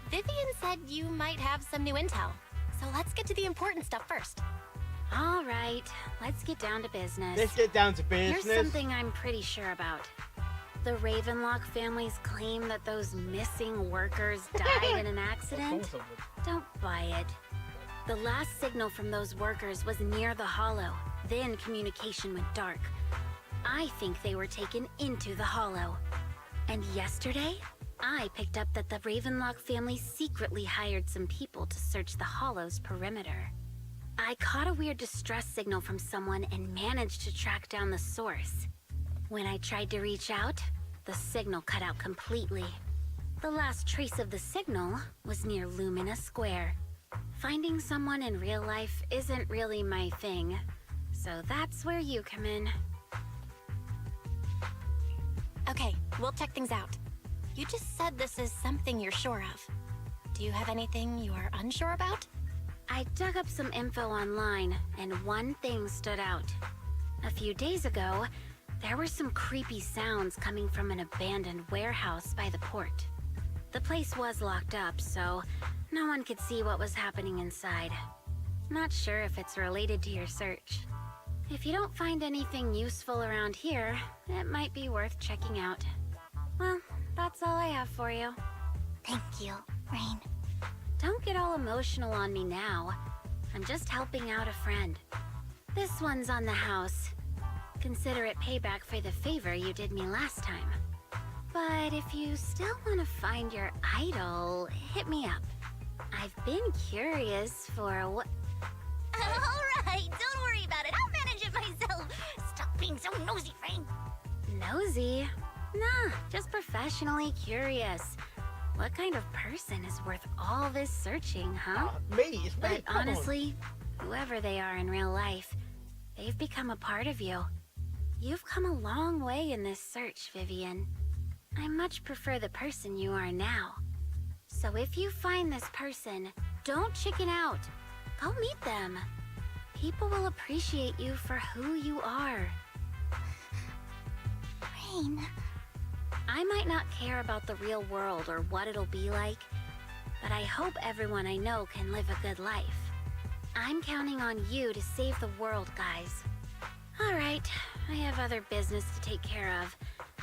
Vivian said you might have some new intel. So let's get to the important stuff first. All right, let's get down to business. Let's get down to business. Here's something I'm pretty sure about. The Ravenlock family's claim that those missing workers died in an accident? Don't buy it. The last signal from those workers was near the Hollow. Then communication went dark. I think they were taken into the Hollow. And yesterday, I picked up that the Ravenlock family secretly hired some people to search the Hollow's perimeter. I caught a weird distress signal from someone and managed to track down the source. When I tried to reach out, the signal cut out completely. The last trace of the signal was near Lumina Square. Finding someone in real life isn't really my thing, so that's where you come in. Okay, we'll check things out. You just said this is something you're sure of. Do you have anything you are unsure about? I dug up some info online, and one thing stood out. A few days ago, there were some creepy sounds coming from an abandoned warehouse by the port. The place was locked up, so no one could see what was happening inside. Not sure if it's related to your search. If you don't find anything useful around here, it might be worth checking out. Well, that's all I have for you. Thank you, Rain. Don't get all emotional on me now. I'm just helping out a friend. This one's on the house. Consider it payback for the favor you did me last time. But if you still want to find your idol, hit me up. I've been curious for what... Alright, don't worry about it. I'll manage it myself. Stop being so nosy, Rain. Nosy? Nah, just professionally curious. What kind of person is worth all this searching, huh? Me, it's me. But Come on. honestly, whoever they are in real life, they've become a part of you. You've come a long way in this search, Vivian. I much prefer the person you are now. So if you find this person, don't chicken out. Go meet them. People will appreciate you for who you are. Rain. I might not care about the real world or what it'll be like, but I hope everyone I know can live a good life. I'm counting on you to save the world, guys. All right, I have other business to take care of,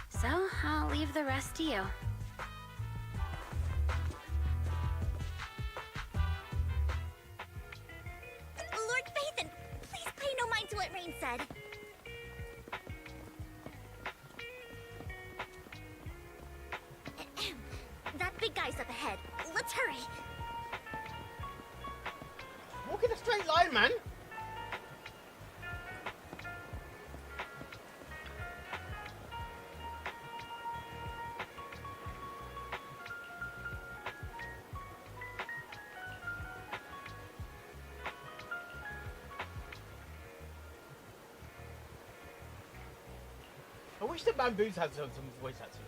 so I'll leave the rest to you. Lord Phaethon, please pay no mind to what Rain said. That big guy's up ahead. Let's hurry. Walk in a straight line, man. I wish the Bamboos had some voice acting.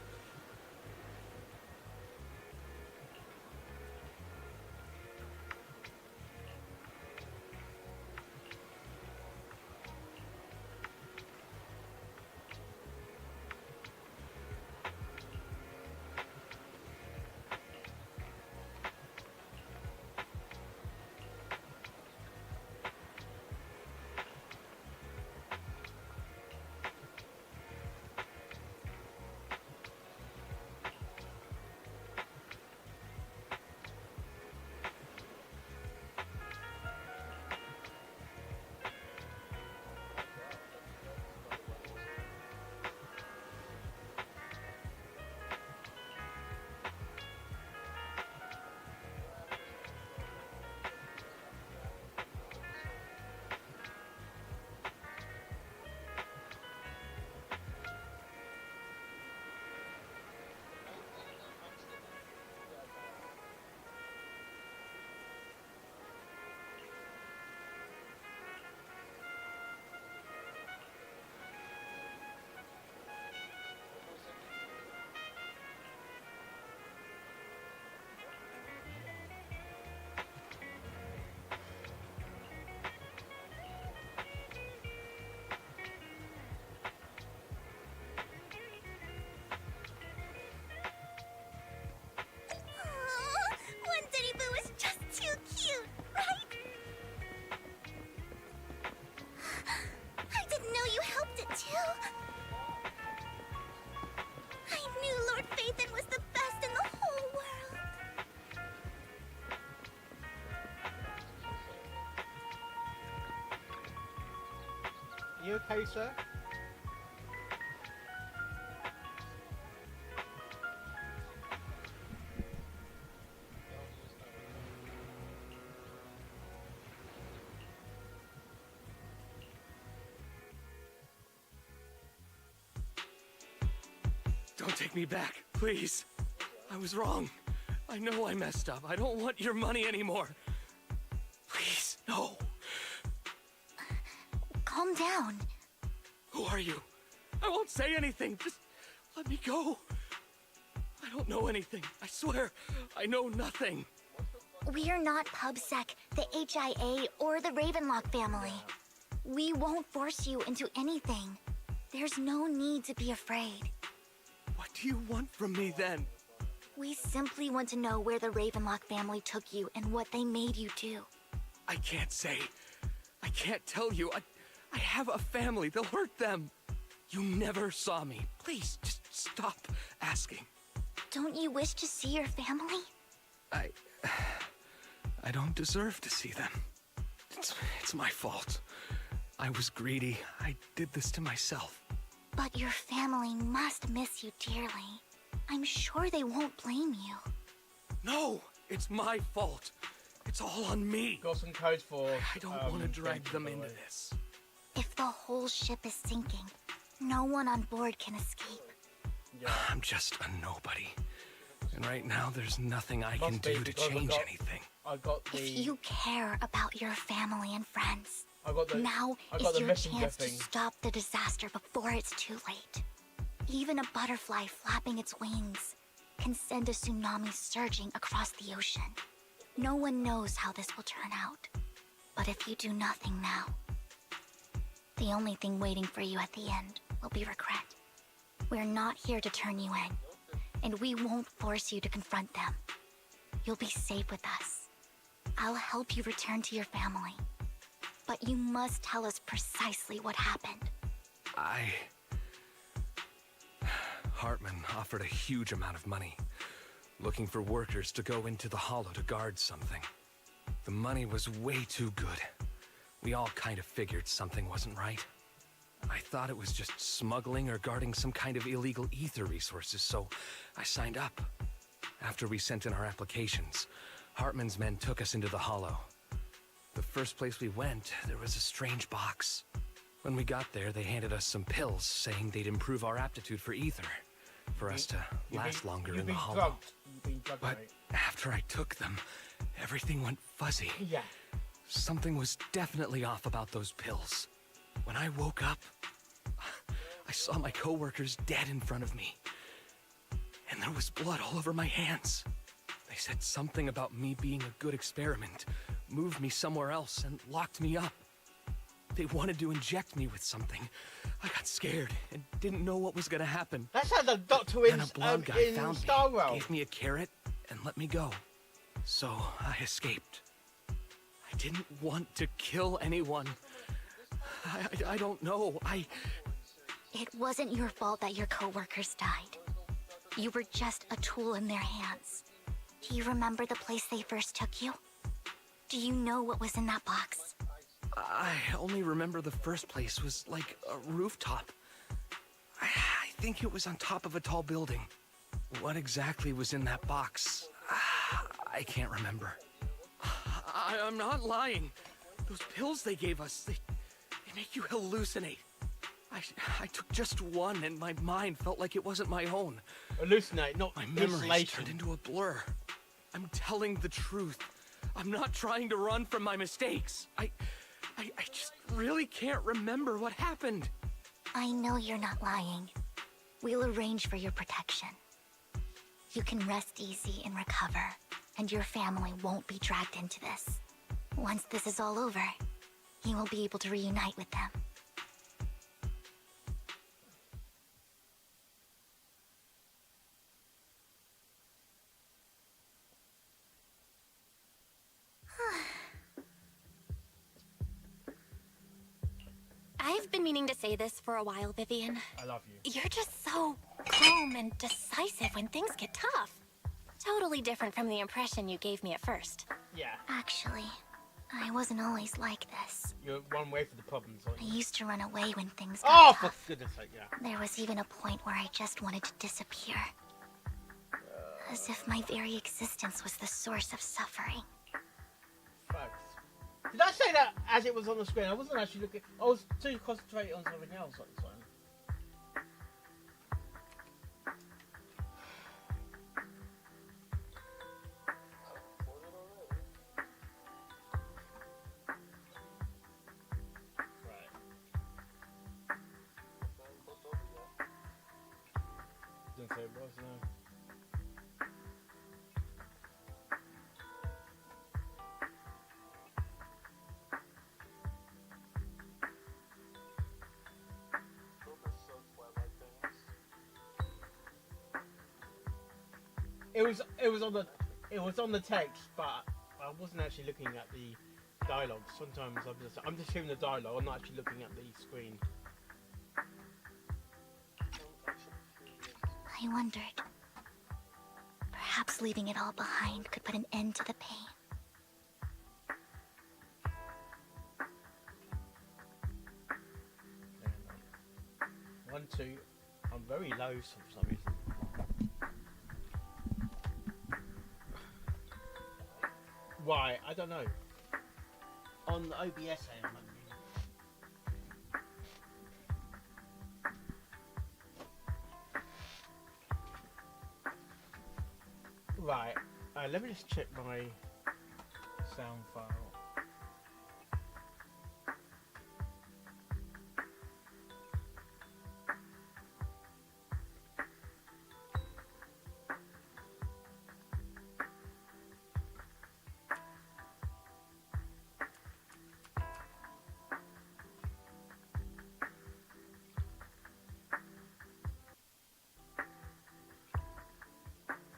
pay, sir? Don't take me back, please. I was wrong. I know I messed up. I don't want your money anymore. Please, no. Calm down. Who are you? I won't say anything. Just let me go. I don't know anything. I swear, I know nothing. We're not PubSec, the HIA, or the Ravenlock family. We won't force you into anything. There's no need to be afraid. What do you want from me then? We simply want to know where the Ravenlock family took you and what they made you do. I can't say. I can't tell you. I have a family. They'll hurt them. You never saw me. Please, just stop asking. Don't you wish to see your family? I don't deserve to see them. It's my fault. I was greedy. I did this to myself. But your family must miss you dearly. I'm sure they won't blame you. No, it's my fault. It's all on me. Got some code for. I don't want to drag them into this. If the whole ship is sinking, no one on board can escape. Yeah. I'm just a nobody. And right now, there's nothing I can do to change anything. I got the. If you care about your family and friends, now is your chance to stop the disaster before it's too late. Even a butterfly flapping its wings can send a tsunami surging across the ocean. No one knows how this will turn out. But if you do nothing now, the only thing waiting for you at the end will be regret. We're not here to turn you in, and we won't force you to confront them. You'll be safe with us. I'll help you return to your family. But you must tell us precisely what happened. Hartman offered a huge amount of money, looking for workers to go into the Hollow to guard something. The money was way too good. We all kind of figured something wasn't right. I thought it was just smuggling or guarding some kind of illegal ether resources, so I signed up. After we sent in our applications, Hartman's men took us into the Hollow. The first place we went, there was a strange box. When we got there, they handed us some pills, saying they'd improve our aptitude for ether, for us to last longer in the Hollow. But after I took them, everything went fuzzy. Yeah. Something was definitely off about those pills. When I woke up, I saw my coworkers dead in front of me. And there was blood all over my hands. They said something about me being a good experiment, moved me somewhere else, and locked me up. They wanted to inject me with something. I got scared and didn't know what was gonna happen. That's how the Doctor in a blonde guy in found Starworld. me, gave me a carrot, and let me go. So I escaped. I didn't want to kill anyone. I don't know. It wasn't your fault that your coworkers died. You were just a tool in their hands. Do you remember the place they first took you? Do you know what was in that box? I only remember the first place was like a rooftop. I think it was on top of a tall building. What exactly was in that box? I can't remember. I'm not lying. Those pills they gave us, they make you hallucinate. I took just one and my mind felt like it wasn't my own. Hallucinate, not my memories hallucination. turned into a blur. I'm telling the truth. I'm not trying to run from my mistakes. I just really can't remember what happened. I know you're not lying. We'll arrange for your protection. You can rest easy and recover, and your family won't be dragged into this. Once this is all over, you will be able to reunite with them. I've been meaning to say this for a while, Vivian. I love you. You're just so calm and decisive when things get tough. Totally different from the impression you gave me at first. Yeah. Actually, I wasn't always like this. You're one way for the problems, aren't I you? used to run away when things Oh, got for tough. goodness sake, yeah. There was even a point where I just wanted to disappear. As if my very existence was the source of suffering. Facts. Did I say that as it was on the screen? I wasn't actually looking. I was too concentrated on something else at the time. Right. Didn't say it was, no. It was on the text, but I wasn't actually looking at the dialogue. Sometimes I'm just hearing the dialogue. I'm not actually looking at the screen. I wondered. Perhaps leaving it all behind could put an end to the pain. And, 1, 2. I'm very low for some reason. Why? I don't know. On the OBS, I am. Right. Let me just check my sound file.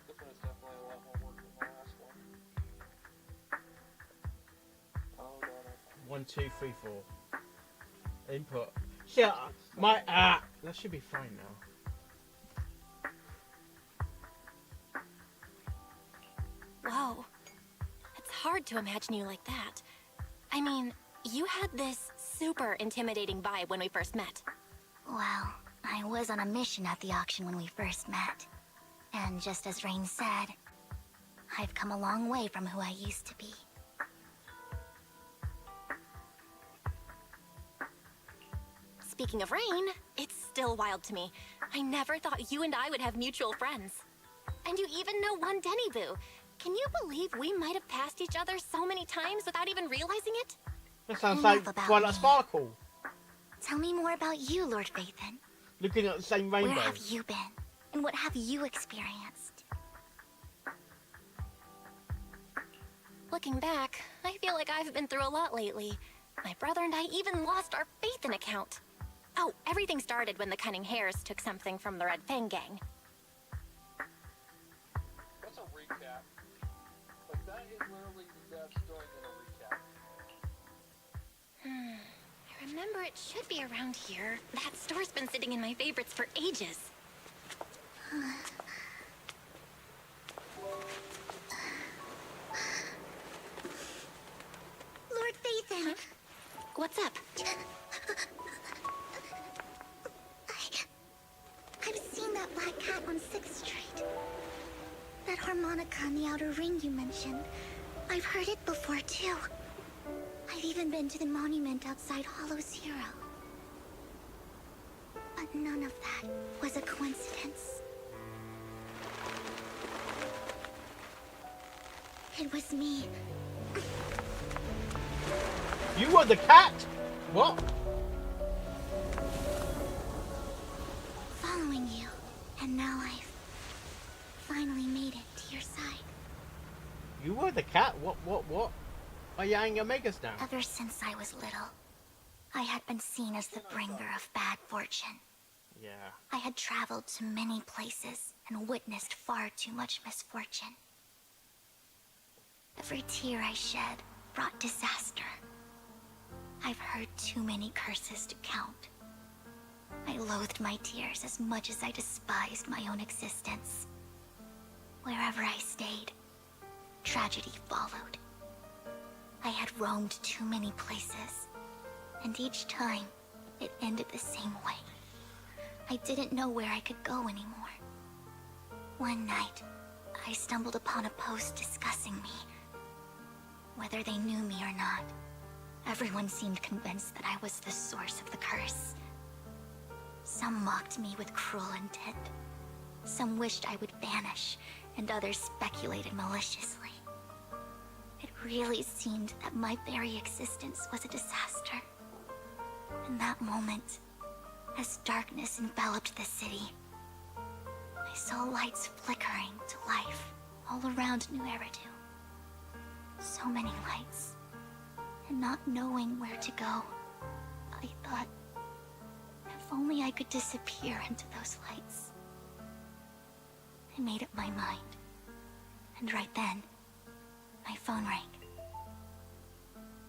This one is definitely a lot more work than the last one. Oh god. 1, 2, 3, 4. Input. Yeah, my that should be fine now. Whoa. It's hard to imagine you like that. I mean, you had this super intimidating vibe when we first met. Well, I was on a mission at the auction when we first met. And just as Rain said, I've come a long way from who I used to be. Speaking of Rain, it's still wild to me. I never thought you and I would have mutual friends. And you even know one Denny Boo. Can you believe we might have passed each other so many times without even realizing it? That sounds Enough like about Twilight me. Sparkle. Tell me more about you, Lord Phaethon. Looking at the same rainbow. Where have you been? And what have you experienced? Looking back, I feel like I've been through a lot lately. My brother and I even lost our Phaethon account. Oh, everything started when the Cunning Hares took something from the Red Fang gang. That's a recap. Like, that is literally the dev story in a recap. I remember it should be around here. That store's been sitting in my favorites for ages. Lord Phaethon! What's up? I've seen that black cat on 6th Street. That harmonica in the outer ring you mentioned. I've heard it before, too. I've even been to the monument outside Hollow Zero. But none of that was a coincidence. It was me. You were the cat? What? Following you. And now I've finally made it to your side. You were the cat? What? Are you Yang Omegas now? Ever since I was little, I had been seen as the bringer of bad fortune. Yeah. I had traveled to many places and witnessed far too much misfortune. Every tear I shed brought disaster. I've heard too many curses to count. I loathed my tears as much as I despised my own existence. Wherever I stayed, tragedy followed. I had roamed too many places, and each time, it ended the same way. I didn't know where I could go anymore. One night, I stumbled upon a post discussing me. Whether they knew me or not, everyone seemed convinced that I was the source of the curse. Some mocked me with cruel intent. Some wished I would vanish, and others speculated maliciously. It really seemed that my very existence was a disaster. In that moment, as darkness enveloped the city, I saw lights flickering to life all around New Eridu. So many lights, and not knowing where to go, I thought, if only I could disappear into those lights. I made up my mind, and right then, my phone rang.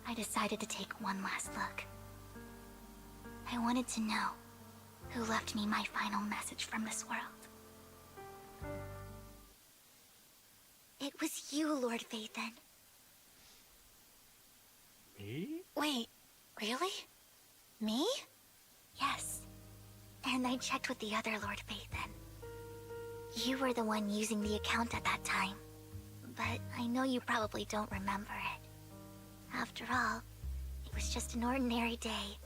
I decided to take one last look. I wanted to know who left me my final message from this world. It was you, Lord Vathan. Me? Wait, really? Me? Yes. And I checked with the other Lord Vathan. You were the one using the account at that time. But I know you probably don't remember it. After all, it was just an ordinary day,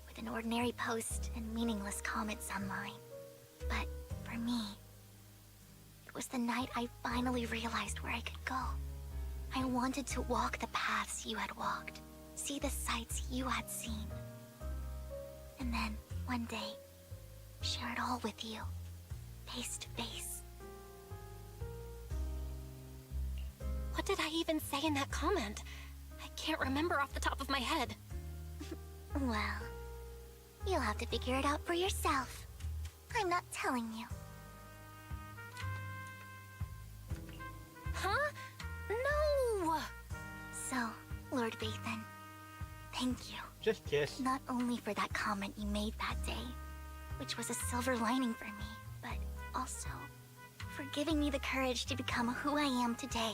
with an ordinary post and meaningless comments online. But for me, it was the night I finally realized where I could go. I wanted to walk the paths you had walked, see the sights you had seen. And then, one day, share it all with you, face to face. What did I even say in that comment? I can't remember off the top of my head. Well, you'll have to figure it out for yourself. I'm not telling you. Huh? No! So, Lord Vathan, thank you. Just kiss. Not only for that comment you made that day, which was a silver lining for me, but also for giving me the courage to become who I am today.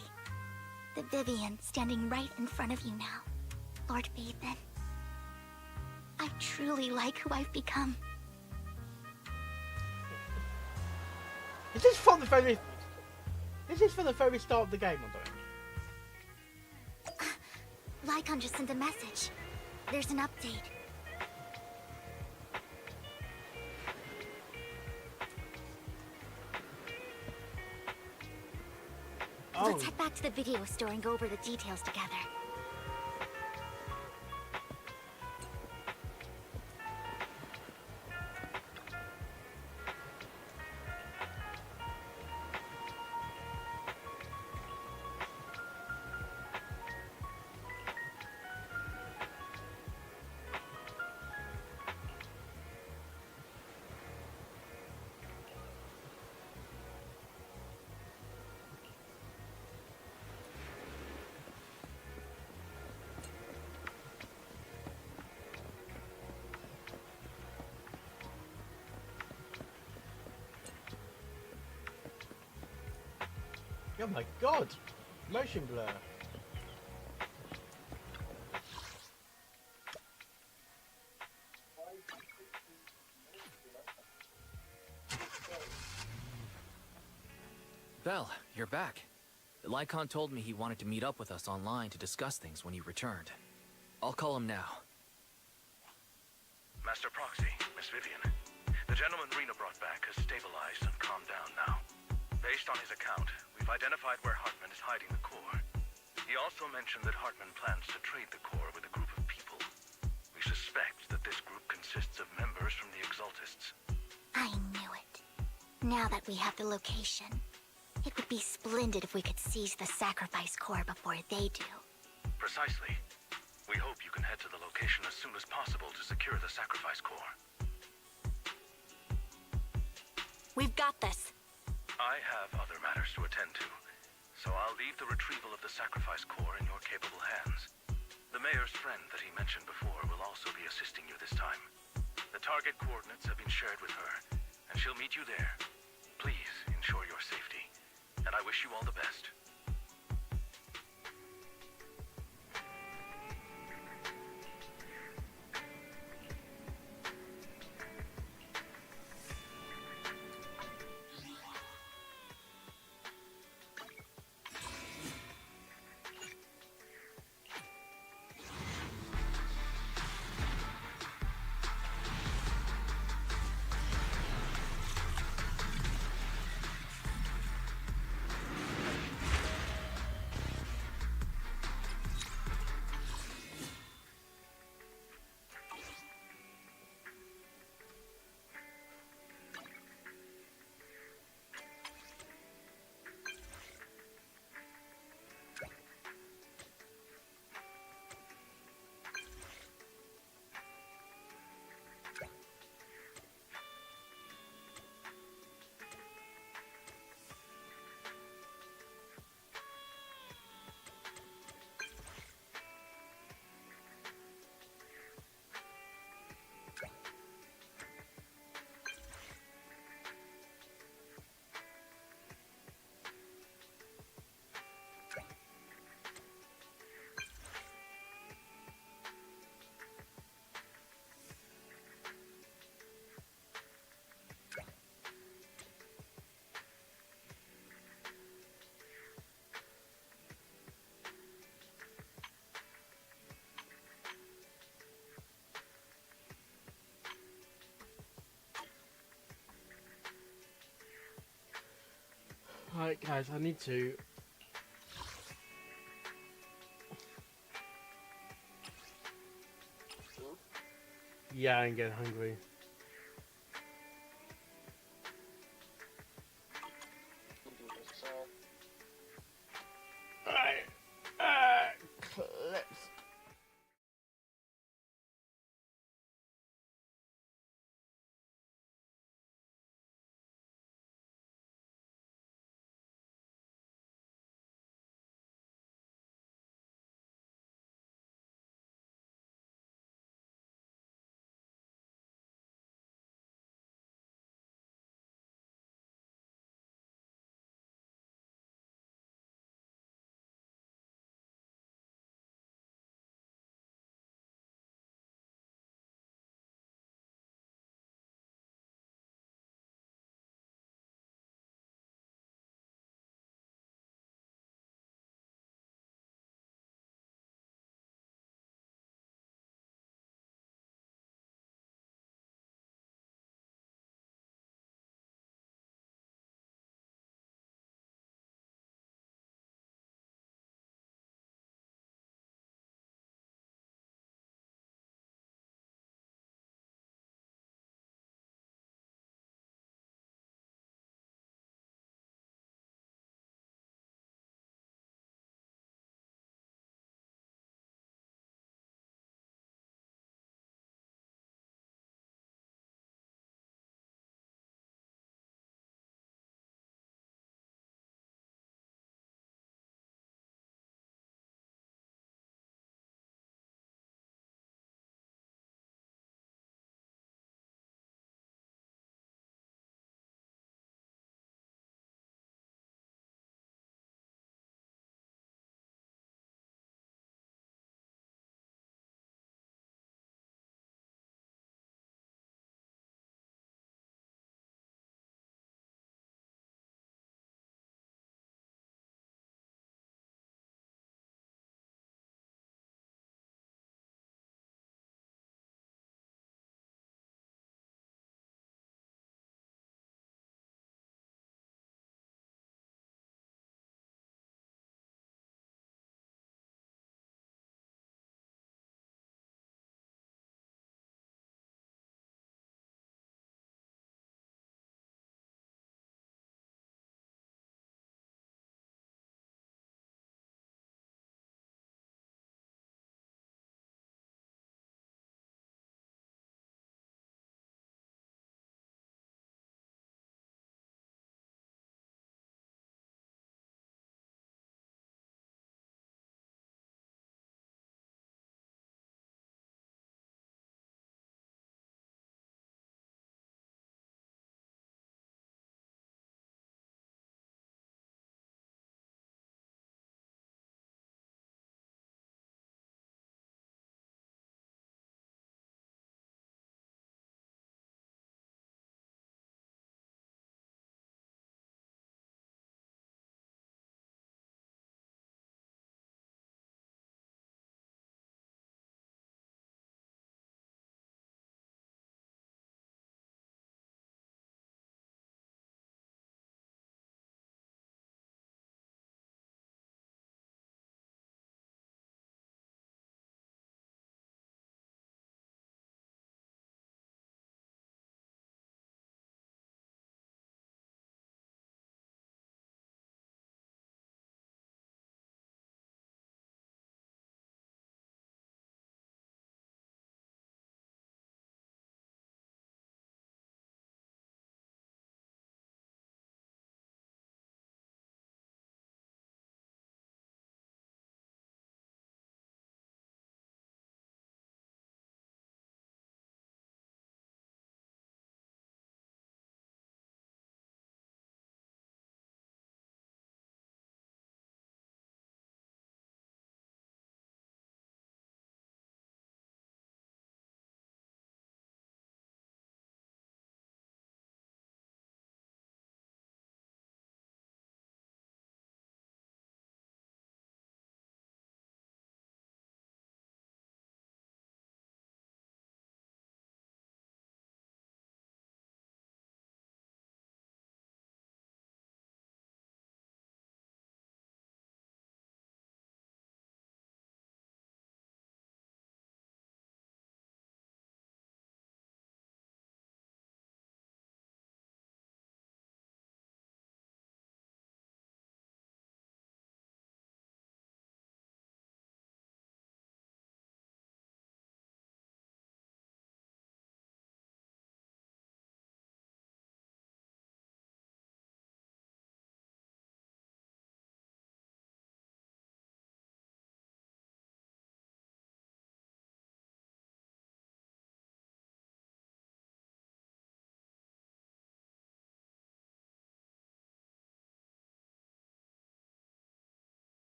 The Vivian standing right in front of you now, Lord Vathan. I truly like who I've become. Is this from the very... Is this for the very start of the game or something? Lycon just sent a message. There's an update. Oh. Let's head back to the video store and go over the details together. Oh my god! Motion blur. Belle, you're back. Lycon told me he wanted to meet up with us online to discuss things when he returned. I'll call him now. Master Proxy, Miss Vivian. The gentleman Rena brought back has stabilized and calmed down now. Based on his account, we've identified where Hartman is hiding the core. He also mentioned that Hartman plans to trade the core with a group of people. We suspect that this group consists of members from the Exaltists. I knew it. Now that we have the location, it would be splendid if we could seize the sacrifice core before they do. Precisely. We hope you can head to the location as soon as possible to secure the sacrifice core. We've got this. I have other matters to attend to, so I'll leave the retrieval of the sacrifice core in your capable hands. The mayor's friend that he mentioned before will also be assisting you this time. The target coordinates have been shared with her, and she'll meet you there. Please ensure your safety, and I wish you all the best. Alright, guys, I need to. Yeah, I'm getting hungry.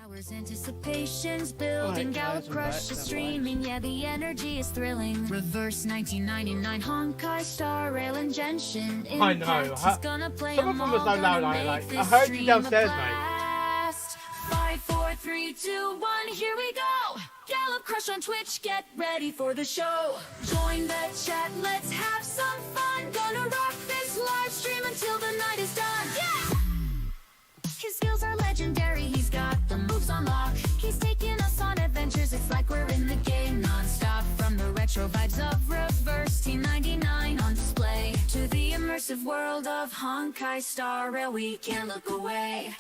hours, anticipation's building. Alright, Gallop guys, I'm Crush back, is that streaming. Yeah, the energy is thrilling. Reverse 1999 Honkai Star Rail and Genshin Impact. I know. He's gonna play Some of them are so all, loud. gonna I make like. I this heard you stream downstairs, a mate. blast. 5, 4, 3, 2, 1, here we go. Gallop Crush on Twitch, get ready for the show. Join the chat, let's have some fun. Gonna rock this live stream until the night is done. Yeah! His skills are legendary, he's got the moves on lock. He's taking us on adventures, it's like we're in the game non-stop. From the retro vibes of Reverse T99 on display to the immersive world of Honkai Star Rail, we can't look away.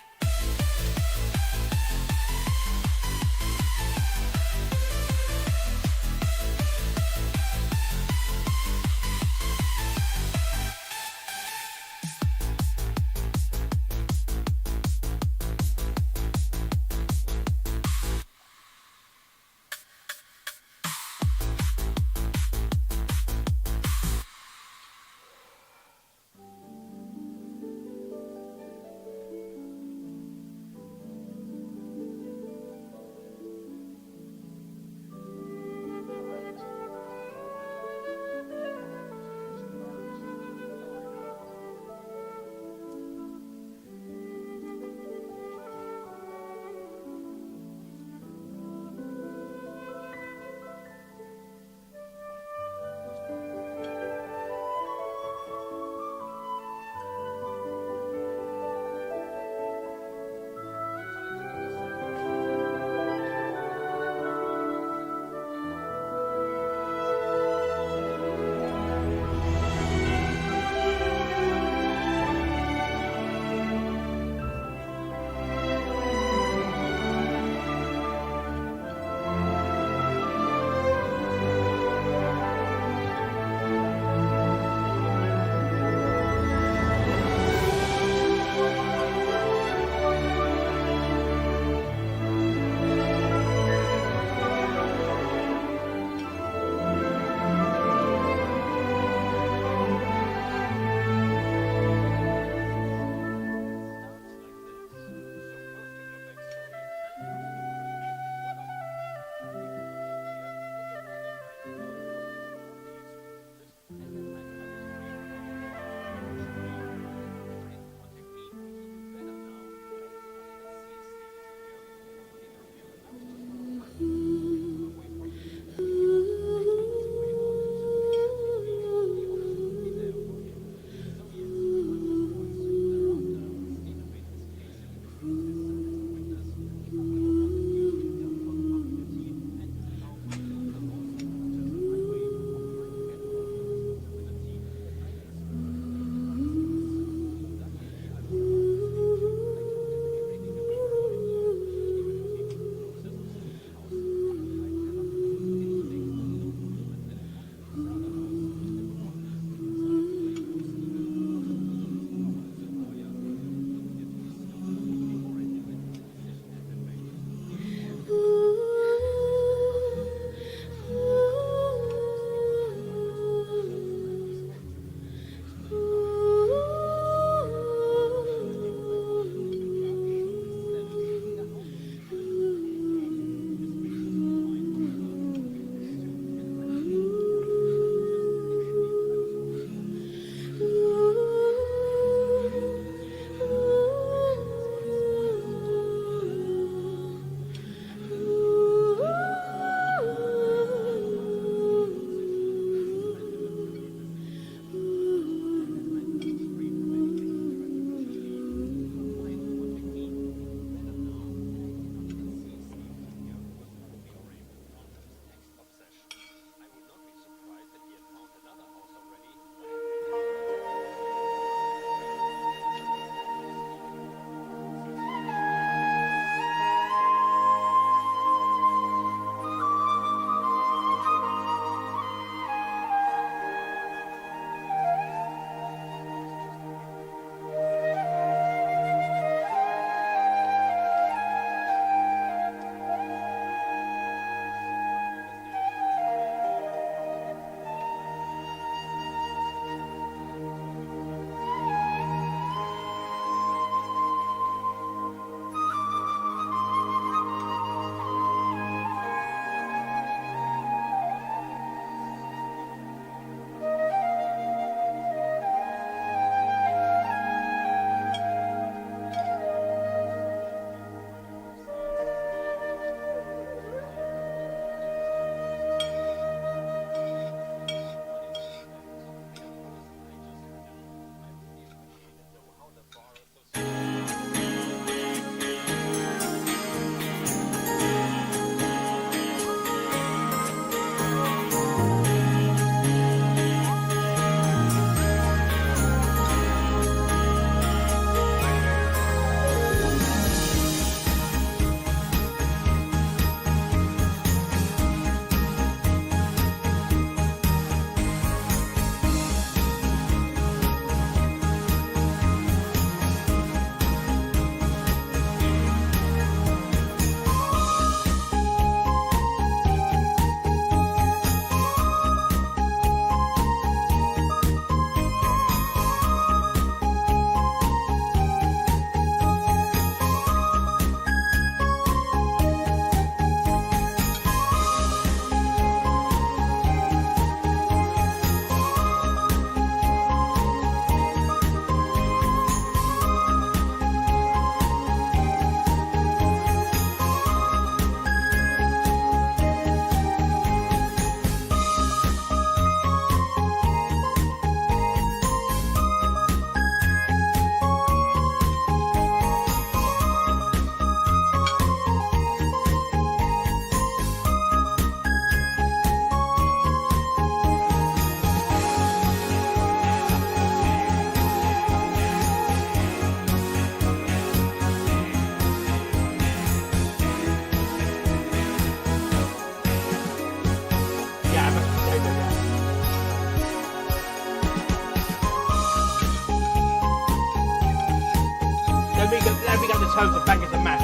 Let me get the total bangers and mash.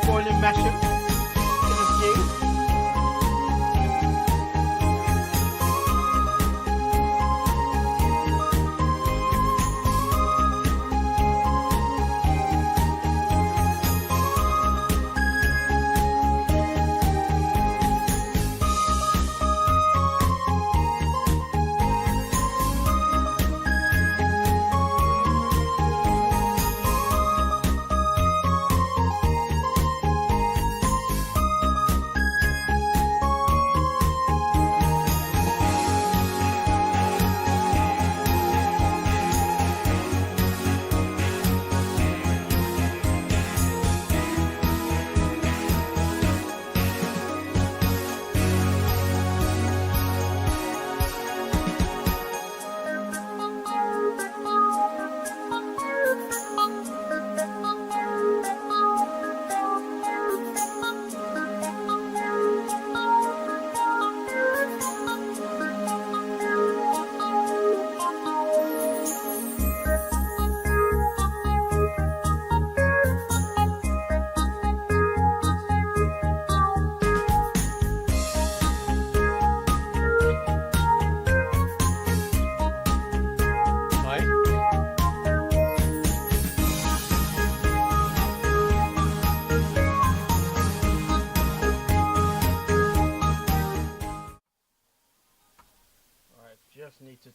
Boil and mash them in a few. Just need to.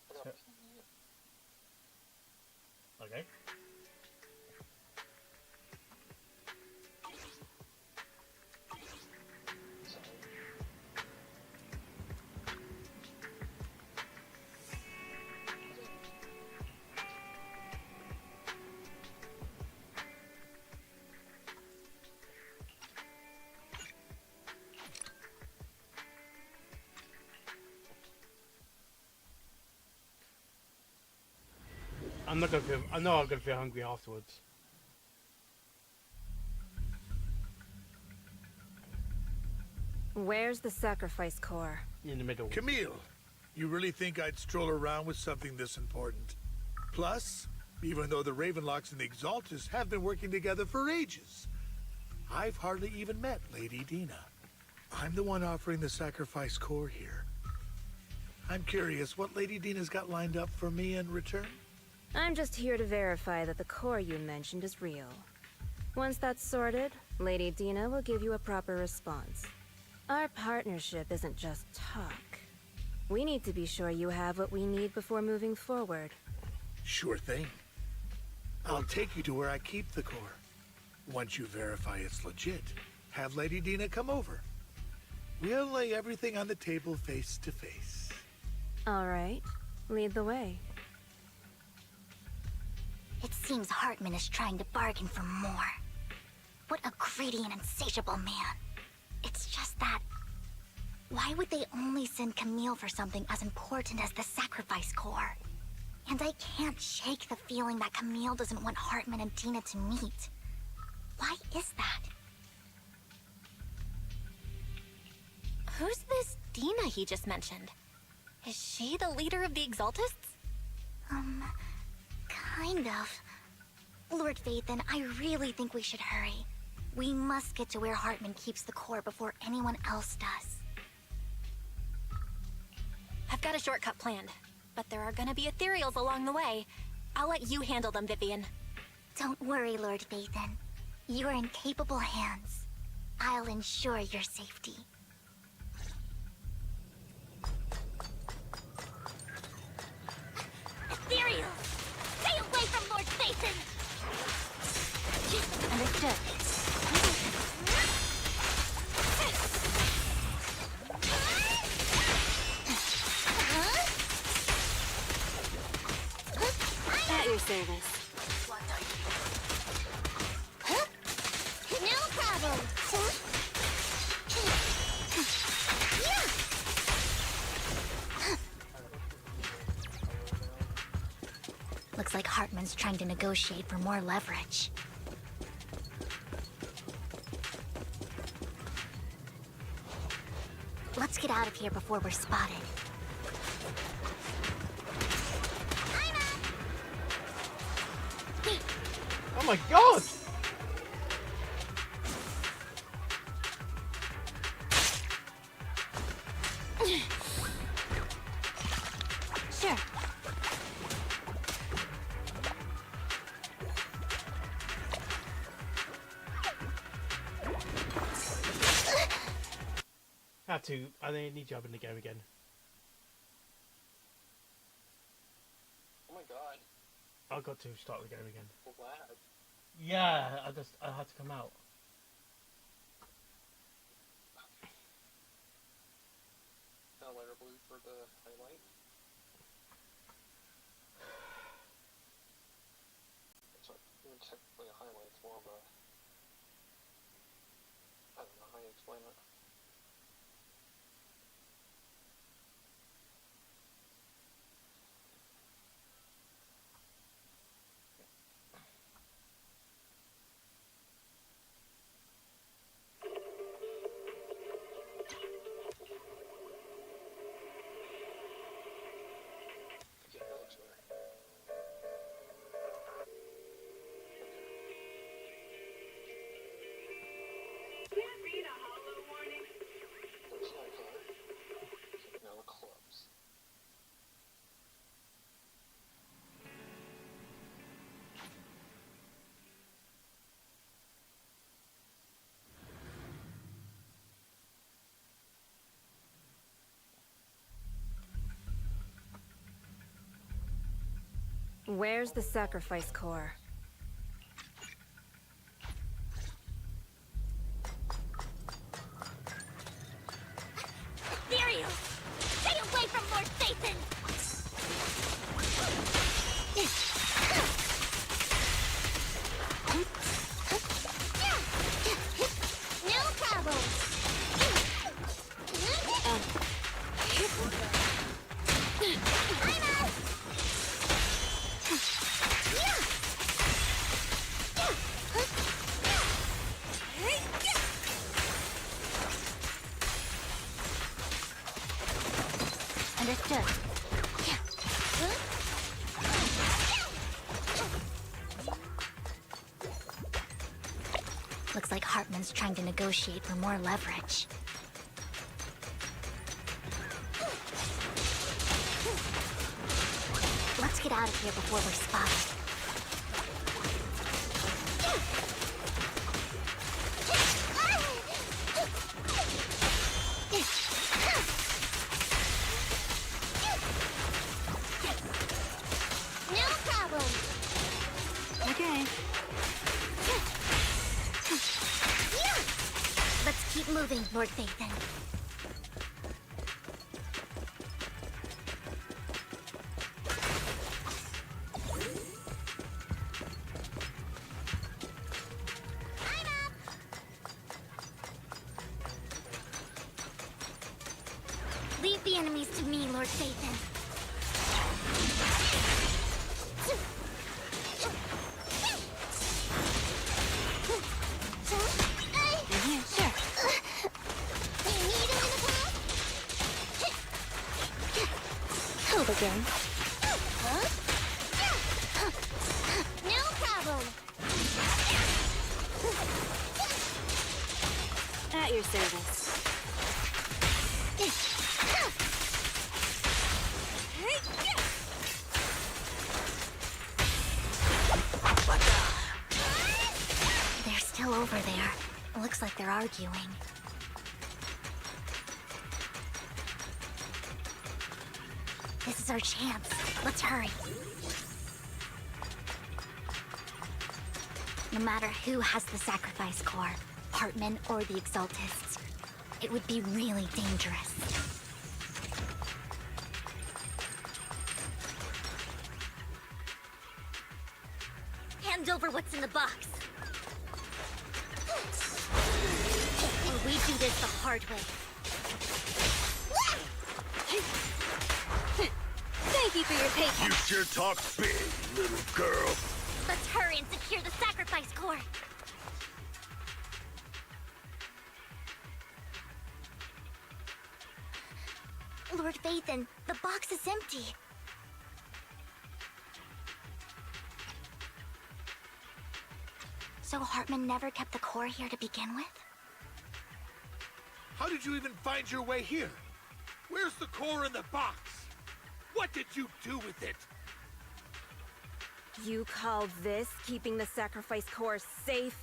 Okay. I'm not gonna feel. I know I'm gonna feel hungry afterwards. Where's the sacrifice core? In the middle. Camille, you really think I'd stroll around with something this important? Plus, even though the Ravenlocks and the Exaltus have been working together for ages, I've hardly even met Lady Dina. I'm the one offering the sacrifice core here. I'm curious what Lady Dina's got lined up for me in return? I'm just here to verify that the core you mentioned is real. Once that's sorted, Lady Dina will give you a proper response. Our partnership isn't just talk. We need to be sure you have what we need before moving forward. Sure thing. I'll take you to where I keep the core. Once you verify it's legit, have Lady Dina come over. We'll lay everything on the table face to face. All right. Lead the way. It seems Hartman is trying to bargain for more. What a greedy and insatiable man. It's just that... why would they only send Camille for something as important as the sacrifice core? And I can't shake the feeling that Camille doesn't want Hartman and Dina to meet. Why is that? Who's this Dina he just mentioned? Is she the leader of the Exaltists? Kind of. Lord Vathan, I really think we should hurry. We must get to where Hartman keeps the core before anyone else does. I've got a shortcut planned, but there are gonna be ethereals along the way. I'll let you handle them, Vivian. Don't worry, Lord Vathan. You're in capable hands. I'll ensure your safety. Ethereal! Stay away from Lord Vathan! Understood. At your service. No problem! Looks like Hartman's trying to negotiate for more leverage. Let's get out of here before we're spotted. Oh my god! Sure. Had to. I need to open the game again. Oh my god. I got to start the game again. Glad. Yeah, I had to come out. Lighter blue for the highlight. It's not even technically a highlight, it's more of a... I don't know how you explain it. Yeah, that looks better. Looks like vanilla clubs. Where's the sacrifice core? Ethereal! Stay away from Lord Satan! No problem! I'm out! Understood. Looks like Hartman's trying to negotiate for more leverage. Let's get out of here before we're spotted. No problem. Okay. Let's keep moving, Lord Phaethon. Leave the enemies to me, Lord Phaethon. Yeah, sure. Hold again. No problem. At your service. They're still over there. Looks like they're arguing. This is our chance. Let's hurry. No matter who has the sacrifice core, Hartman or the Exaltists, it would be really dangerous. Hand over what's in the box. Or we do this the hard way. Thank you for your patience. You sure talk big, little girl. Let's hurry and secure the sacrifice core. Lord Vathan, the box is empty. So Hartman never kept the core here to begin with? How did you even find your way here? Where's the core in the box? What did you do with it? You call this keeping the sacrifice core safe?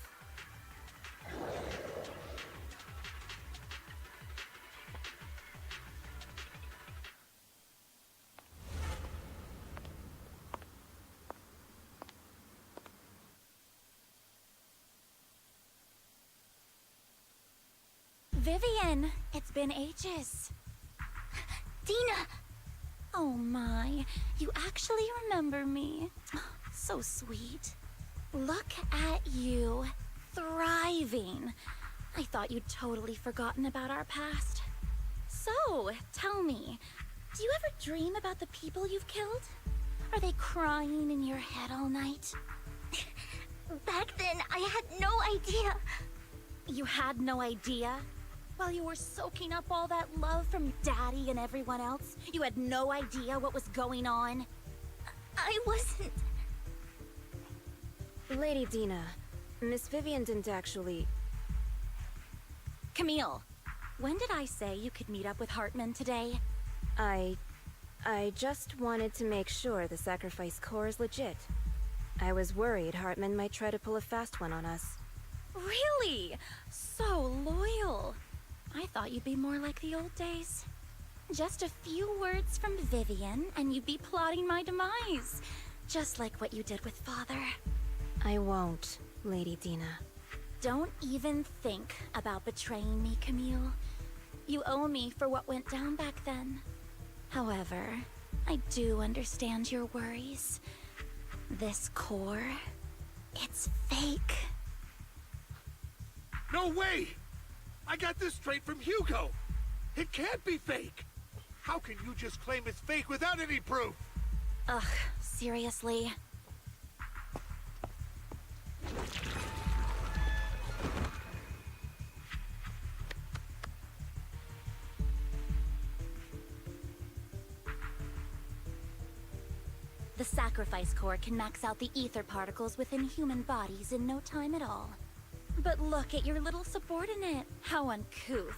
Vivian, it's been ages. Dina! Oh my, you actually remember me. So sweet. Look at you, thriving. I thought you'd totally forgotten about our past. So, tell me, do you ever dream about the people you've killed? Are they crying in your head all night? Back then, I had no idea. You had no idea? While you were soaking up all that love from Daddy and everyone else, you had no idea what was going on? I wasn't... Lady Dina, Miss Vivian didn't actually... Camille, when did I say you could meet up with Hartman today? I just wanted to make sure the sacrifice core is legit. I was worried Hartman might try to pull a fast one on us. Really? So loyal. I thought you'd be more like the old days. Just a few words from Vivian, and you'd be plotting my demise. Just like what you did with Father. I won't, Lady Dina. Don't even think about betraying me, Camille. You owe me for what went down back then. However, I do understand your worries. This core, it's fake. No way! I got this straight from Hugo! It can't be fake! How can you just claim it's fake without any proof? Ugh, seriously? The sacrifice core can max out the ether particles within human bodies in no time at all. But look at your little subordinate. How uncouth.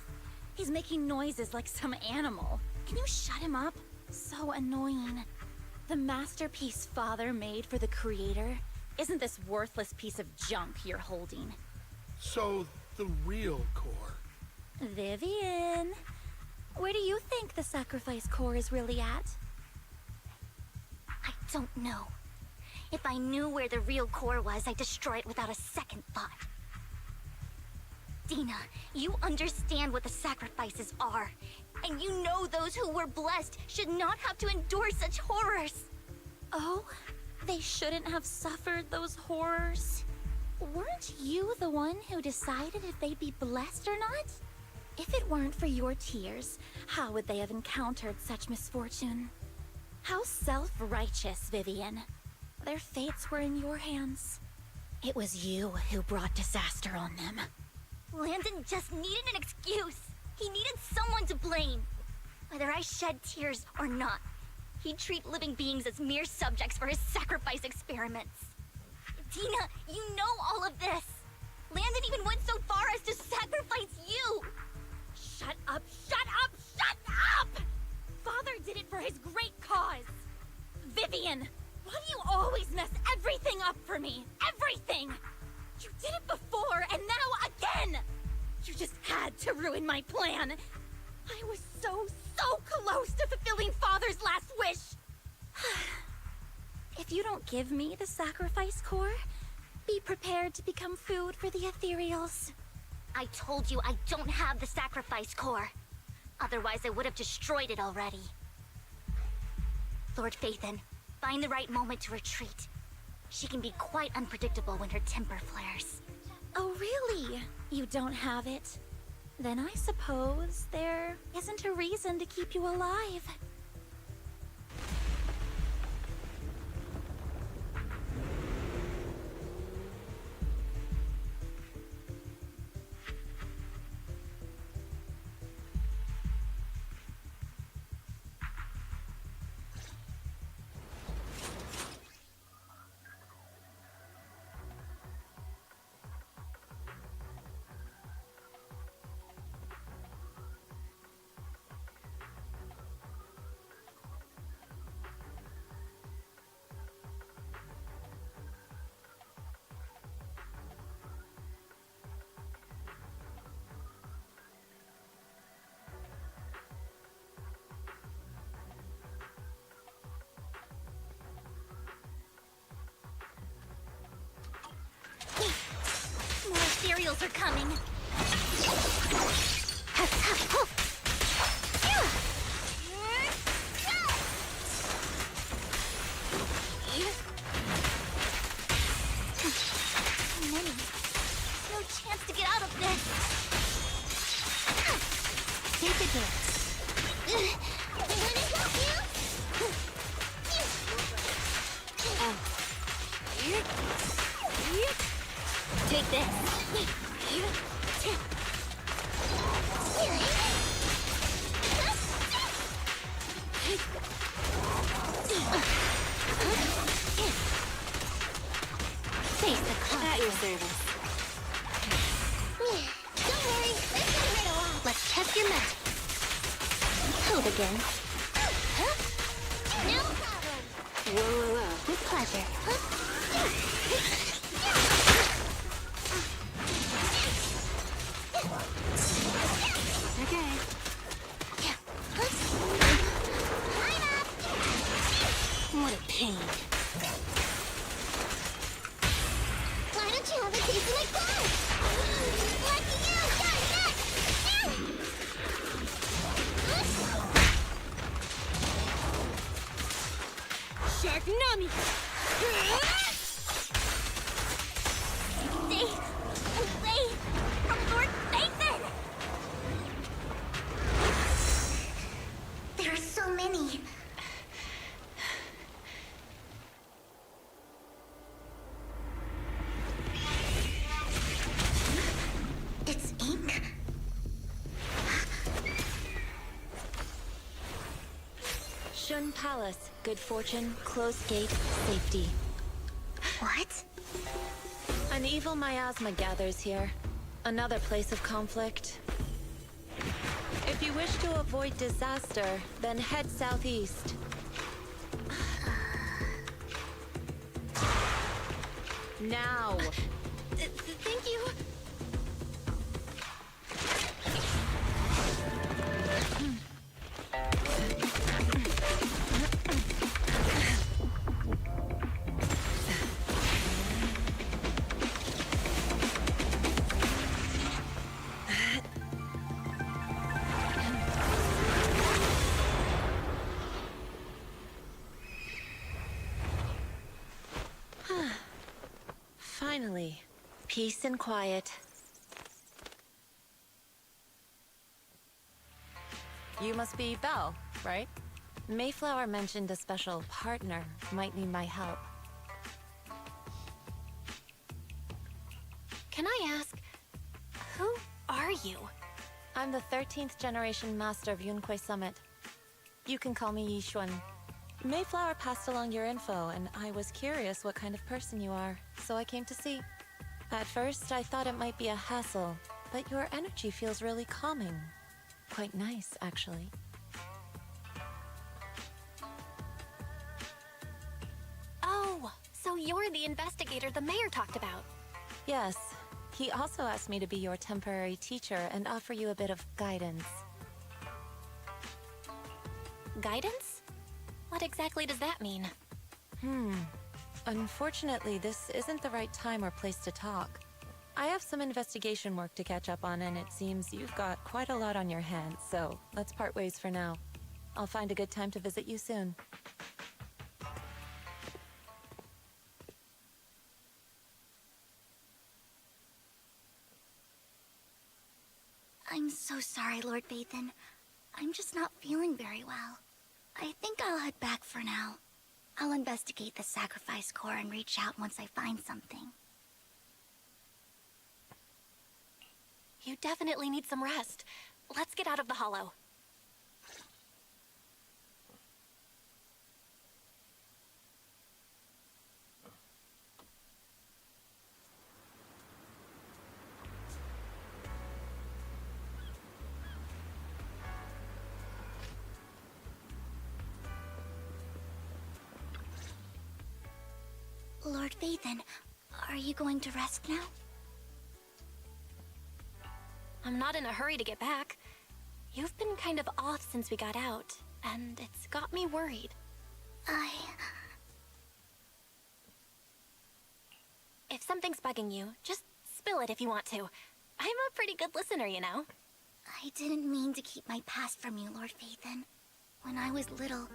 He's making noises like some animal. Can you shut him up? So annoying. The masterpiece Father made for the Creator isn't this worthless piece of junk you're holding. So, the real core. Vivian, where do you think the sacrifice core is really at? I don't know. If I knew where the real core was, I'd destroy it without a second thought. Dina, you understand what the sacrifices are. And you know those who were blessed should not have to endure such horrors. Oh, they shouldn't have suffered those horrors. Weren't you the one who decided if they'd be blessed or not? If it weren't for your tears, how would they have encountered such misfortune? How self-righteous, Vivian. Their fates were in your hands. It was you who brought disaster on them. Landon just needed an excuse. He needed someone to blame. Whether I shed tears or not, he'd treat living beings as mere subjects for his sacrifice experiments. Dina, you know all of this. Landon even went so far as to sacrifice you. Shut up, shut up, shut up! Father did it for his great cause. Vivian, why do you always mess everything up for me? Everything! You did it before, and now again! You just had to ruin my plan. I was so close to fulfilling Father's last wish. If you don't give me the sacrifice core, be prepared to become food for the ethereals. I told you I don't have the sacrifice core. Otherwise, I would have destroyed it already. Lord Vathan, find the right moment to retreat. She can be quite unpredictable when her temper flares. Oh, really? You don't have it? Then I suppose there isn't a reason to keep you alive. Heroes are coming! Many. No chance to get out of this! Take a dance. Take this. Face the clock. At your service. Don't worry, this will right along. Let's test your magic. Hold again. No problem. Whoa. With pleasure. Okay. What a pain. Why don't you have a taste of my blood? Lucky you! Got it! Shark Nami! Stay away from Lord Nathan! There are so many. It's ink. Shun Palace. Good fortune, closed gate, safety. What? An evil miasma gathers here. Another place of conflict. If you wish to avoid disaster, then head southeast. Now! Thank you. Finally, peace and quiet. You must be Belle, right? Mayflower mentioned a special partner might need my help. Can I ask, who are you? I'm the 13th generation master of Yunque Summit. You can call me Yishuan. Mayflower passed along your info, and I was curious what kind of person you are, so I came to see. At first, I thought it might be a hassle, but your energy feels really calming. Quite nice, actually. Oh, so you're the investigator the mayor talked about. Yes. He also asked me to be your temporary teacher and offer you a bit of guidance. Guidance? What exactly does that mean? Unfortunately, this isn't the right time or place to talk. I have some investigation work to catch up on, and it seems you've got quite a lot on your hands, so let's part ways for now. I'll find a good time to visit you soon. I'm so sorry, Lord Vathan. I'm just not feeling very well. I think I'll head back for now. I'll investigate the sacrifice core and reach out once I find something. You definitely need some rest. Let's get out of the hollow. Lord Vathan, are you going to rest now? I'm not in a hurry to get back. You've been kind of off since we got out, and it's got me worried. If something's bugging you, just spill it if you want to. I'm a pretty good listener, you know. I didn't mean to keep my past from you, Lord Phaethon. When I was little,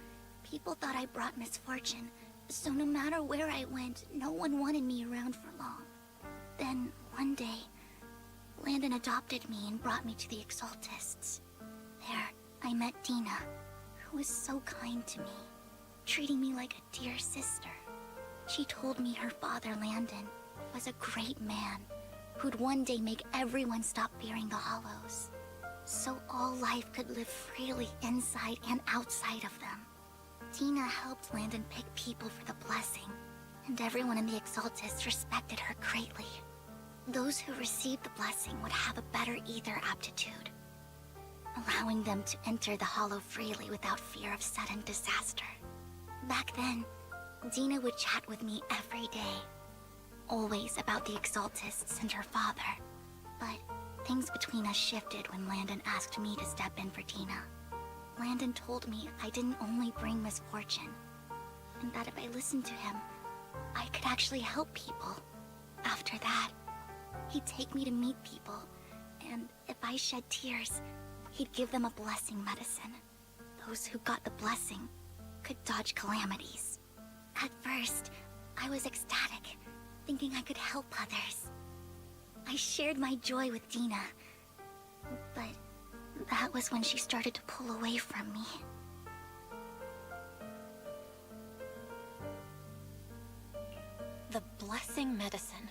people thought I brought misfortune, so no matter where I went, no one wanted me around for long. Then, one day, Landon adopted me and brought me to the Exaltists. There, I met Dina, who was so kind to me, treating me like a dear sister. She told me her father, Landon, was a great man who'd one day make everyone stop fearing the Hollows, so all life could live freely inside and outside of them. Dina helped Landon pick people for the blessing, and everyone in the Exaltists respected her greatly. Those who received the blessing would have a better ether aptitude, allowing them to enter the Hollow freely without fear of sudden disaster. Back then, Dina would chat with me every day, always about the Exaltists and her father. But things between us shifted when Landon asked me to step in for Dina. Landon told me I didn't only bring misfortune, and that if I listened to him, I could actually help people. After that, he'd take me to meet people, and if I shed tears, he'd give them a blessing medicine. Those who got the blessing could dodge calamities. At first, I was ecstatic, thinking I could help others. I shared my joy with Dina, but that was when she started to pull away from me. The blessing medicine.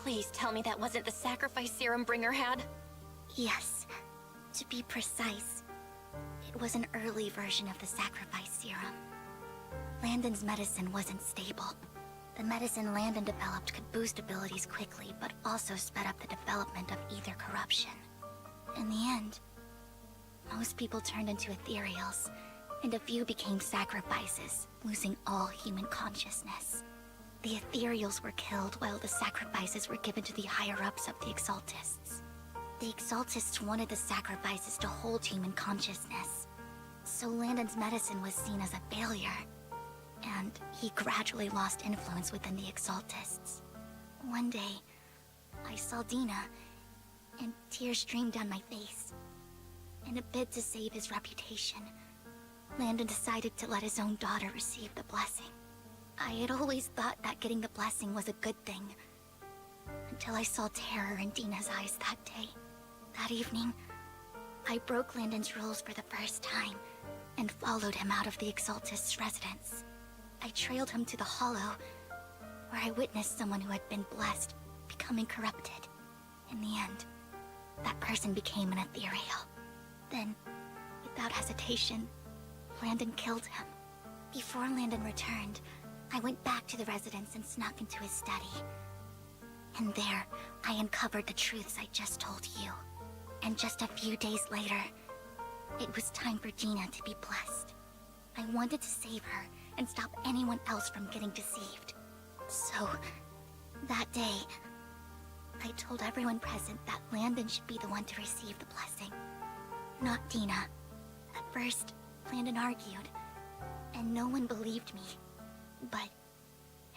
Please tell me that wasn't the sacrifice serum Bringer had? Yes. To be precise, it was an early version of the sacrifice serum. Landon's medicine wasn't stable. The medicine Landon developed could boost abilities quickly, but also sped up the development of ether corruption. In the end, most people turned into ethereals, and a few became sacrifices, losing all human consciousness. The ethereals were killed while the sacrifices were given to the higher-ups of the Exaltists. The Exaltists wanted the sacrifices to hold human consciousness, so Landon's medicine was seen as a failure, and he gradually lost influence within the Exaltists. One day, I saw Dina, and tears streamed down my face. In a bid to save his reputation, Landon decided to let his own daughter receive the blessing. I had always thought that getting the blessing was a good thing, until I saw terror in Dina's eyes that day. That evening, I broke Landon's rules for the first time, and followed him out of the Exaltist's residence. I trailed him to the Hollow, where I witnessed someone who had been blessed becoming corrupted. In the end, that person became an ethereal. Then, without hesitation, Landon killed him. Before Landon returned, I went back to the residence and snuck into his study. And there, I uncovered the truths I just told you. And just a few days later, it was time for Dina to be blessed. I wanted to save her and stop anyone else from getting deceived. So, that day, I told everyone present that Landon should be the one to receive the blessing, not Dina. At first, Landon argued, and no one believed me. But,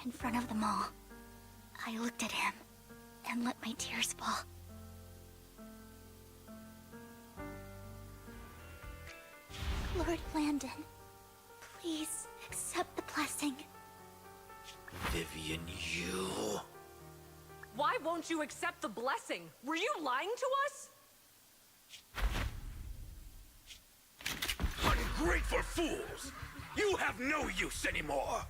in front of them all, I looked at him and let my tears fall. Lord Landon, please accept the blessing. Vivian, you... Why won't you accept the blessing? Were you lying to us? Ungrateful fools! You have no use anymore!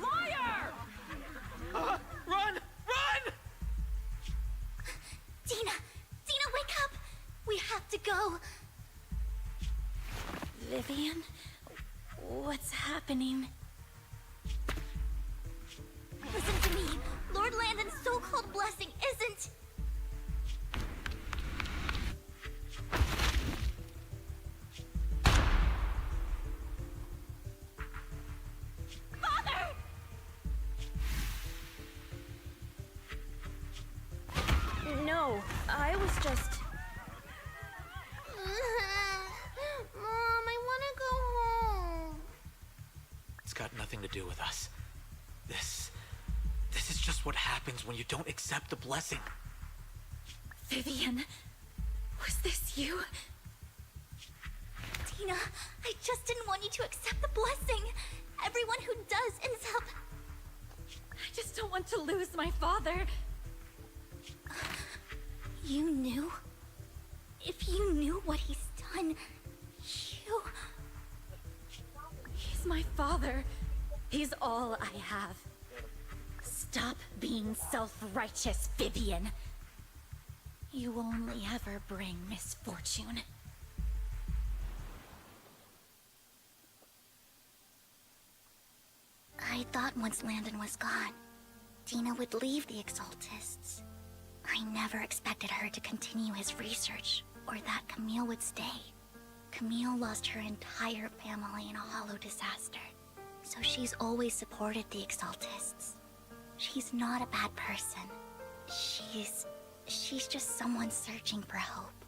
Liar! Run! Run! Dina! Dina, wake up! We have to go! Vivian? What's happening? Listen to me! Lord Landon's so-called blessing isn't... Father! No, I was just... Mom, I want to go home. It's got nothing to do with us. This That's what happens when you don't accept the blessing. Vivian, was this you? Tina, I just didn't want you to accept the blessing. Everyone who does ends up... I just don't want to lose my father. You knew? If you knew what he's done, you... He's my father. He's all I have. Stop being self-righteous, Vivian. You only ever bring misfortune. I thought once Landon was gone, Tina would leave the Exaltists. I never expected her to continue his research, or that Camille would stay. Camille lost her entire family in a hollow disaster, so she's always supported the Exaltists. She's not a bad person. She's just someone searching for hope.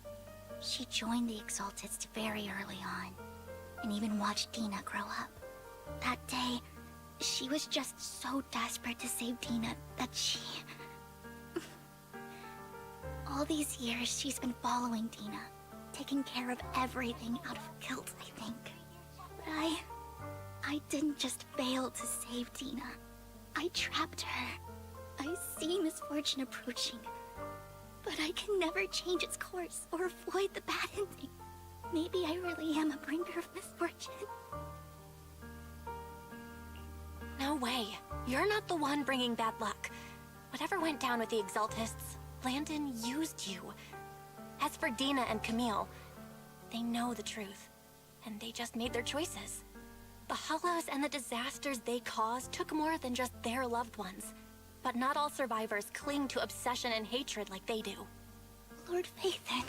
She joined the Exaltists very early on, and even watched Dina grow up. That day, she was just so desperate to save Dina that she... All these years, she's been following Dina, taking care of everything out of guilt, I think. But I didn't just fail to save Dina. I trapped her. I see misfortune approaching, but I can never change its course or avoid the bad ending. Maybe I really am a bringer of misfortune. No way. You're not the one bringing bad luck. Whatever went down with the Exaltists, Landon used you. As for Dina and Camille, they know the truth, and they just made their choices. The Hollows and the disasters they caused took more than just their loved ones. But not all survivors cling to obsession and hatred like they do. Lord Phaethon.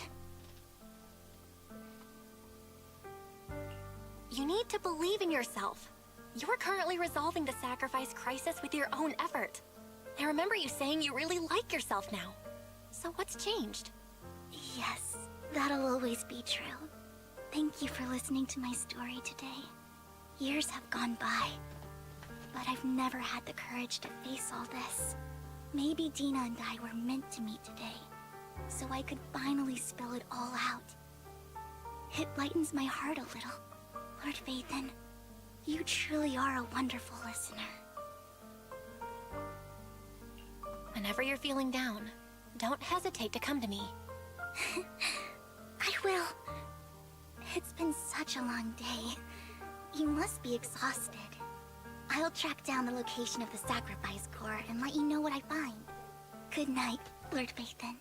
You need to believe in yourself. You're currently resolving the sacrifice crisis with your own effort. I remember you saying you really like yourself now. So what's changed? Yes, that'll always be true. Thank you for listening to my story today. Years have gone by, but I've never had the courage to face all this. Maybe Dina and I were meant to meet today, so I could finally spill it all out. It lightens my heart a little. Lord Phaethon, you truly are a wonderful listener. Whenever you're feeling down, don't hesitate to come to me. I will. It's been such a long day. You must be exhausted. I'll track down the location of the sacrifice core and let you know what I find. Good night, Lord Phaethon.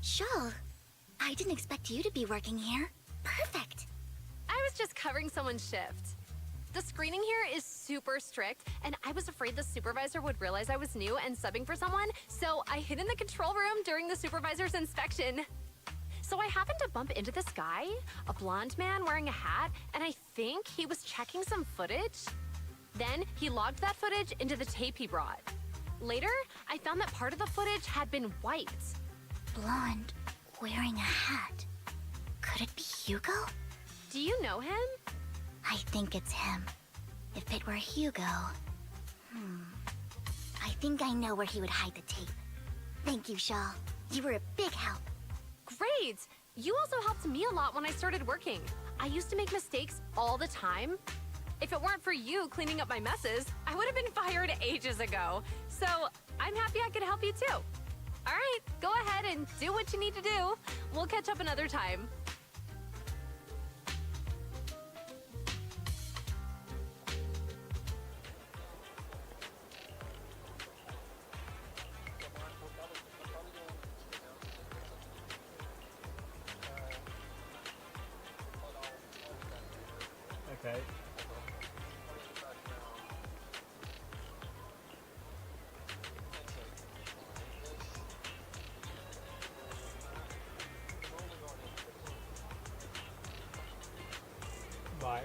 Shaw, I didn't expect you to be working here. Perfect. I was just covering someone's shift. The screening here is super strict, and I was afraid the supervisor would realize I was new and subbing for someone, so I hid in the control room during the supervisor's inspection. So I happened to bump into this guy, a blonde man wearing a hat, and I think he was checking some footage. Then he logged that footage into the tape he brought. Later, I found that part of the footage had been wiped. Blonde, wearing a hat. Could it be Hugo? Do you know him? I think it's him. If it were Hugo... I think I know where he would hide the tape. Thank you, Shaw. You were a big help. Great! You also helped me a lot when I started working. I used to make mistakes all the time. If it weren't for you cleaning up my messes, I would have been fired ages ago. So, I'm happy I could help you too. All right, go ahead and do what you need to do. We'll catch up another time. Okay. Right.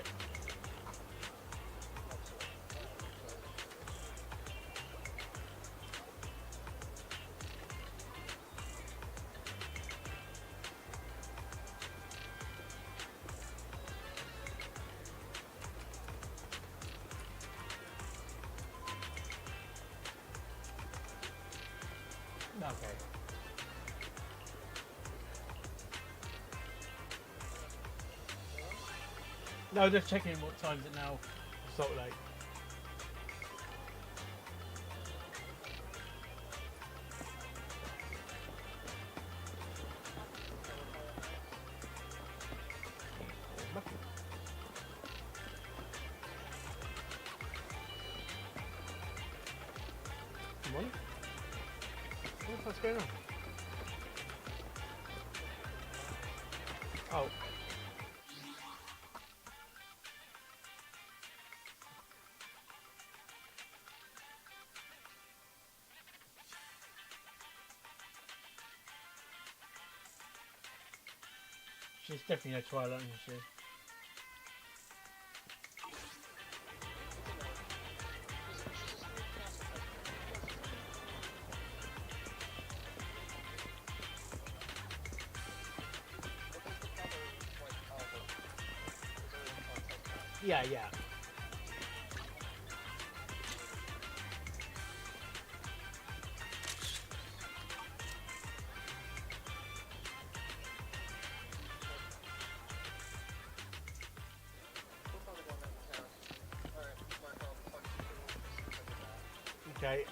Okay. No, just checking what time is it now. Salt Lake. Come on. What the fuck's going on? Oh. She's definitely a Twilight, isn't she? Yeah, yeah. Okay.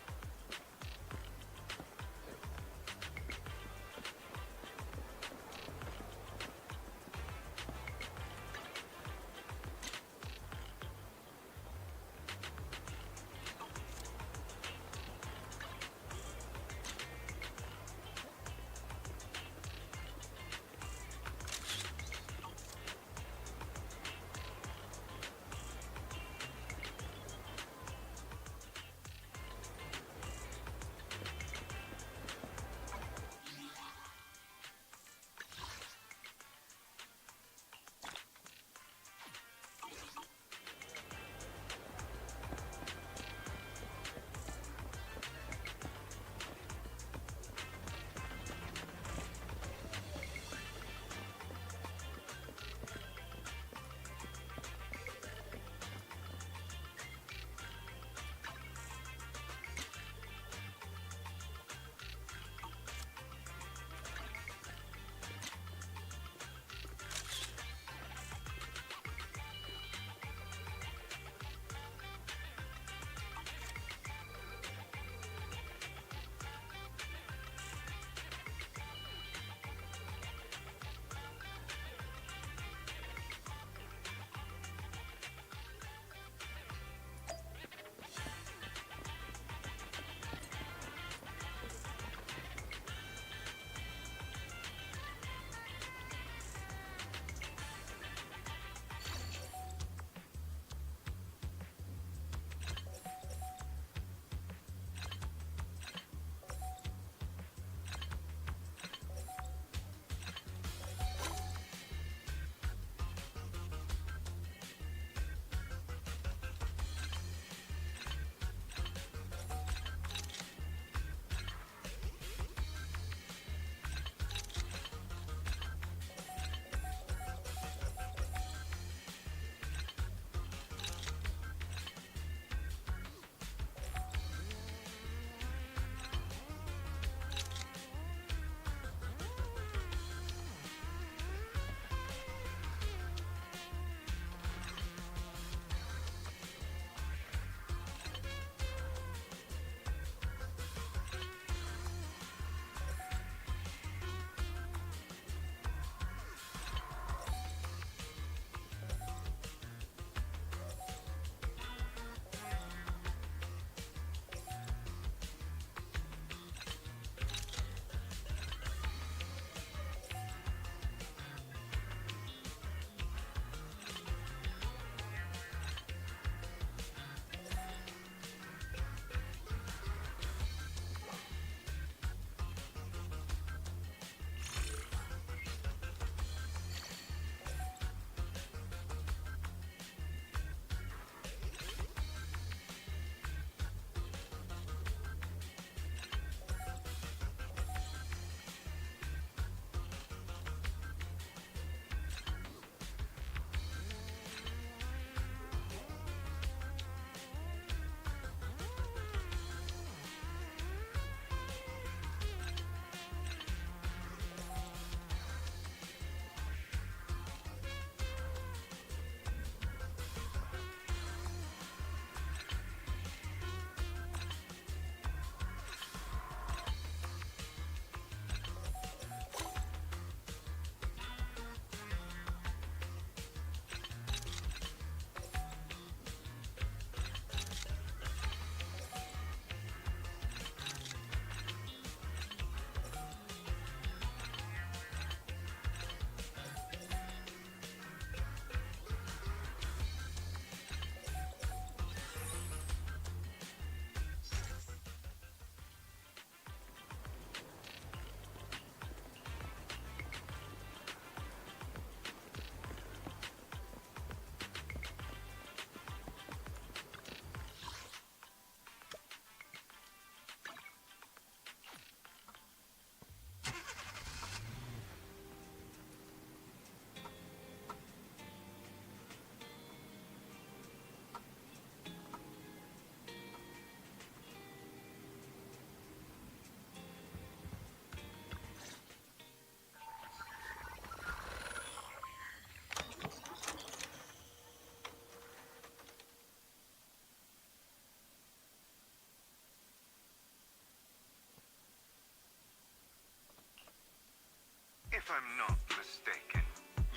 If I'm not mistaken,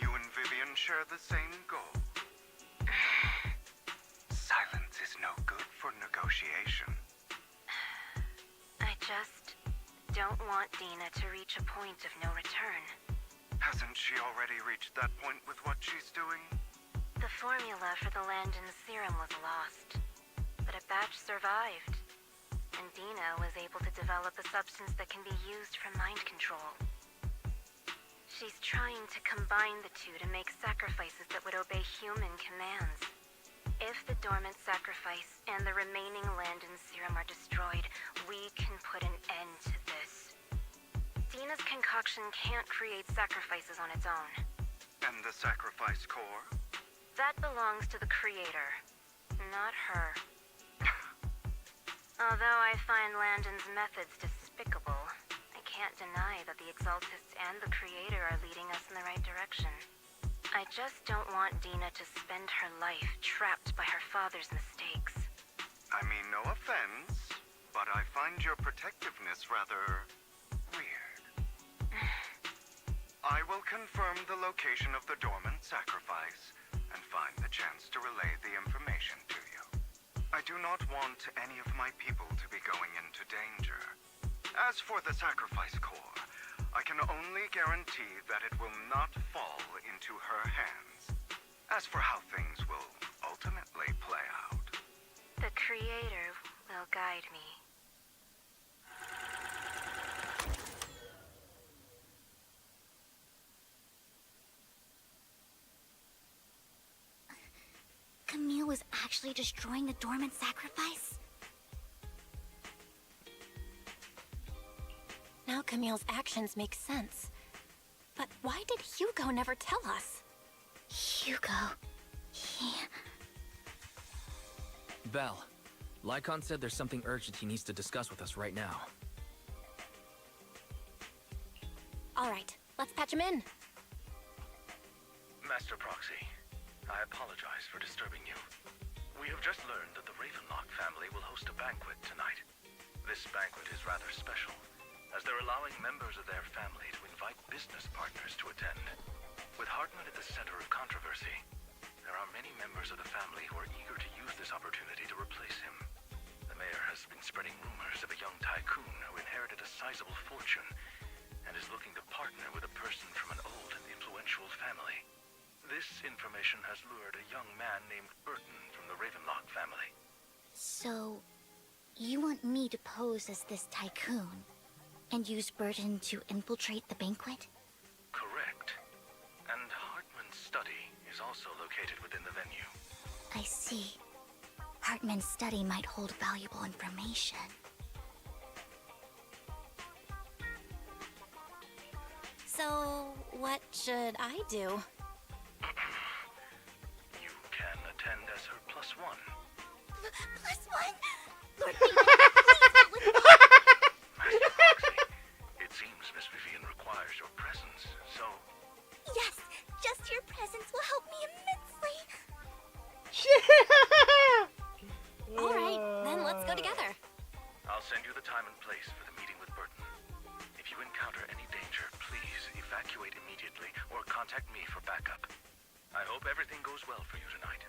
you and Vivian share the same goal. Silence is no good for negotiation. I just don't want Dina to reach a point of no return. Hasn't she already reached that point with what she's doing? The formula for the Landon serum was lost, but a batch survived, and Dina was able to develop a substance that can be used for mind control. She's trying to combine the two to make sacrifices that would obey human commands. If the dormant sacrifice and the remaining Landon serum are destroyed, we can put an end to this. Dina's concoction can't create sacrifices on its own. And the sacrifice core? That belongs to the creator, not her. Although I find Landon's methods despicable, I can't deny that the Exaltists and the creator are leading us in the right direction. I just don't want Dina to spend her life trapped by her father's mistakes. I mean, no offense, but I find your protectiveness rather weird. I will confirm the location of the dormant sacrifice and find the chance to relay the information to you. I do not want any of my people to be going into danger. As for the sacrifice core, I can only guarantee that it will not fall into her hands. As for how things will ultimately play out, The creator will guide me. Camille was actually destroying the dormant sacrifice? Now Camille's actions make sense. But why did Hugo never tell us? Hugo... he... Belle, Lycon said there's something urgent he needs to discuss with us right now. All right, let's patch him in. Master Proxy, I apologize for disturbing you. We have just learned that the Ravenlock family will host a banquet tonight. This banquet is rather special, as they're allowing members of their family to invite business partners to attend. With Hartman at the center of controversy, there are many members of the family who are eager to use this opportunity to replace him. The mayor has been spreading rumors of a young tycoon who inherited a sizable fortune and is looking to partner with a person from an old and influential family. This information has lured a young man named Burton from the Ravenlock family. So, you want me to pose as this tycoon and use Burton to infiltrate the banquet? Correct. And Hartman's study is also located within the venue. I see. Hartman's study might hold valuable information. So, what should I do? You can attend as her +1. +1? Lord, please not with me! Master Proxy, it seems Miss Vivian requires your presence, so... Yes, just your presence will help me immensely. All right, then let's go together. I'll send you the time and place for the meeting with Burton. If you encounter any danger, please evacuate immediately or contact me for backup. I hope everything goes well for you tonight.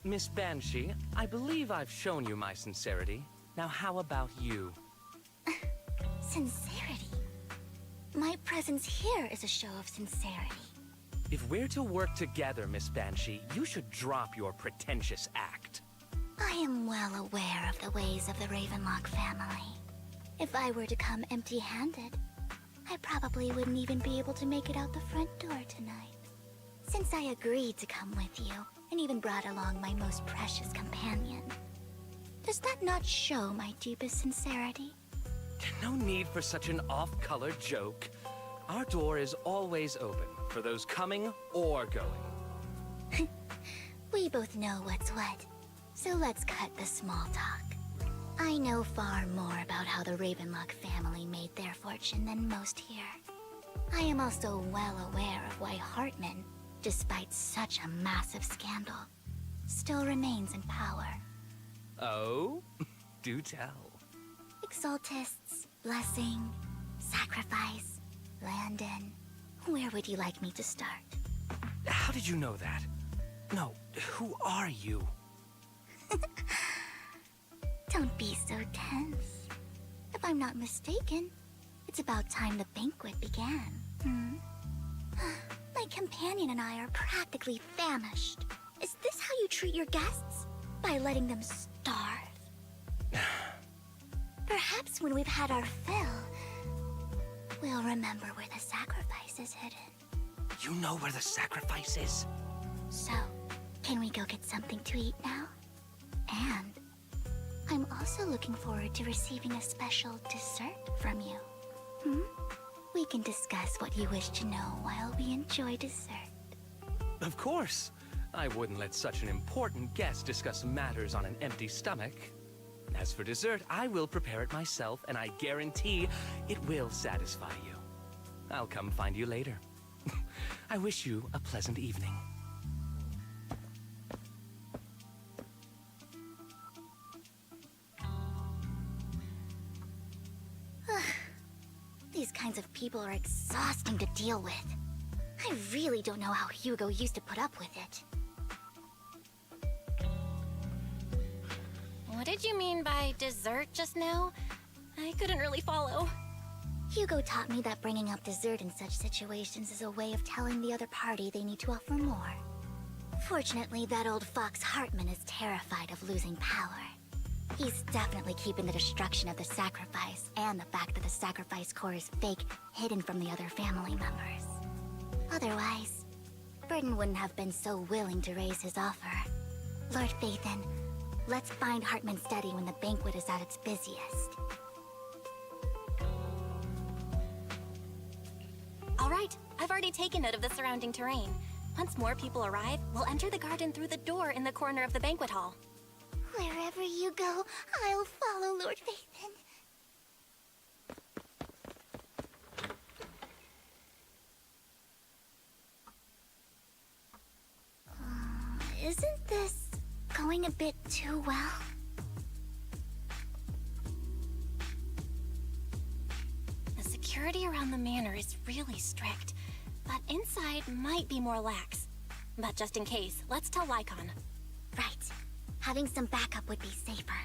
Miss Banshee, I believe I've shown you my sincerity. Now how about you? Sincerity? My presence here is a show of sincerity. If we're to work together, Miss Banshee, you should drop your pretentious act. I am well aware of the ways of the Ravenlock family. If I were to come empty-handed, I probably wouldn't even be able to make it out the front door tonight. Since I agreed to come with you, and even brought along my most precious companion, does that not show my deepest sincerity? No need for such an off-color joke. Our door is always open for those coming or going. We both know what's what, so let's cut the small talk. I know far more about how the Ravenlock family made their fortune than most here. I am also well aware of why Hartman, despite such a massive scandal, still remains in power. Oh? Do tell. Exaltists, Blessing, Sacrifice, Landon. Where would you like me to start? How did you know that? No, who are you? Don't be so tense. If I'm not mistaken, it's about time the banquet began. My companion and I are practically famished. Is this how you treat your guests? By letting them starve? Perhaps when we've had our fill, we'll remember where the sacrifice is hidden. You know where the sacrifice is? So, can we go get something to eat now? And I'm also looking forward to receiving a special dessert from you. We can discuss what you wish to know while we enjoy dessert. Of course. I wouldn't let such an important guest discuss matters on an empty stomach. As for dessert, I will prepare it myself, and I guarantee it will satisfy you. I'll come find you later. I wish you a pleasant evening. These kinds of people are exhausting to deal with. I really don't know how Hugo used to put up with it. What did you mean by dessert just now? I couldn't really follow. Hugo taught me that bringing up dessert in such situations is a way of telling the other party they need to offer more. Fortunately, that old fox Hartman is terrified of losing power. He's definitely keeping the destruction of the sacrifice and the fact that the sacrifice core is fake hidden from the other family members. Otherwise, Burden wouldn't have been so willing to raise his offer. Lord Phaethon, let's find Hartman's study when the banquet is at its busiest. All right, I've already taken note of the surrounding terrain. Once more people arrive, we'll enter the garden through the door in the corner of the banquet hall. Wherever you go, I'll follow, Lord Phaethon. Isn't this going a bit too well? The security around the manor is really strict, but inside might be more lax. But just in case, let's tell Lycon. Right. Having some backup would be safer.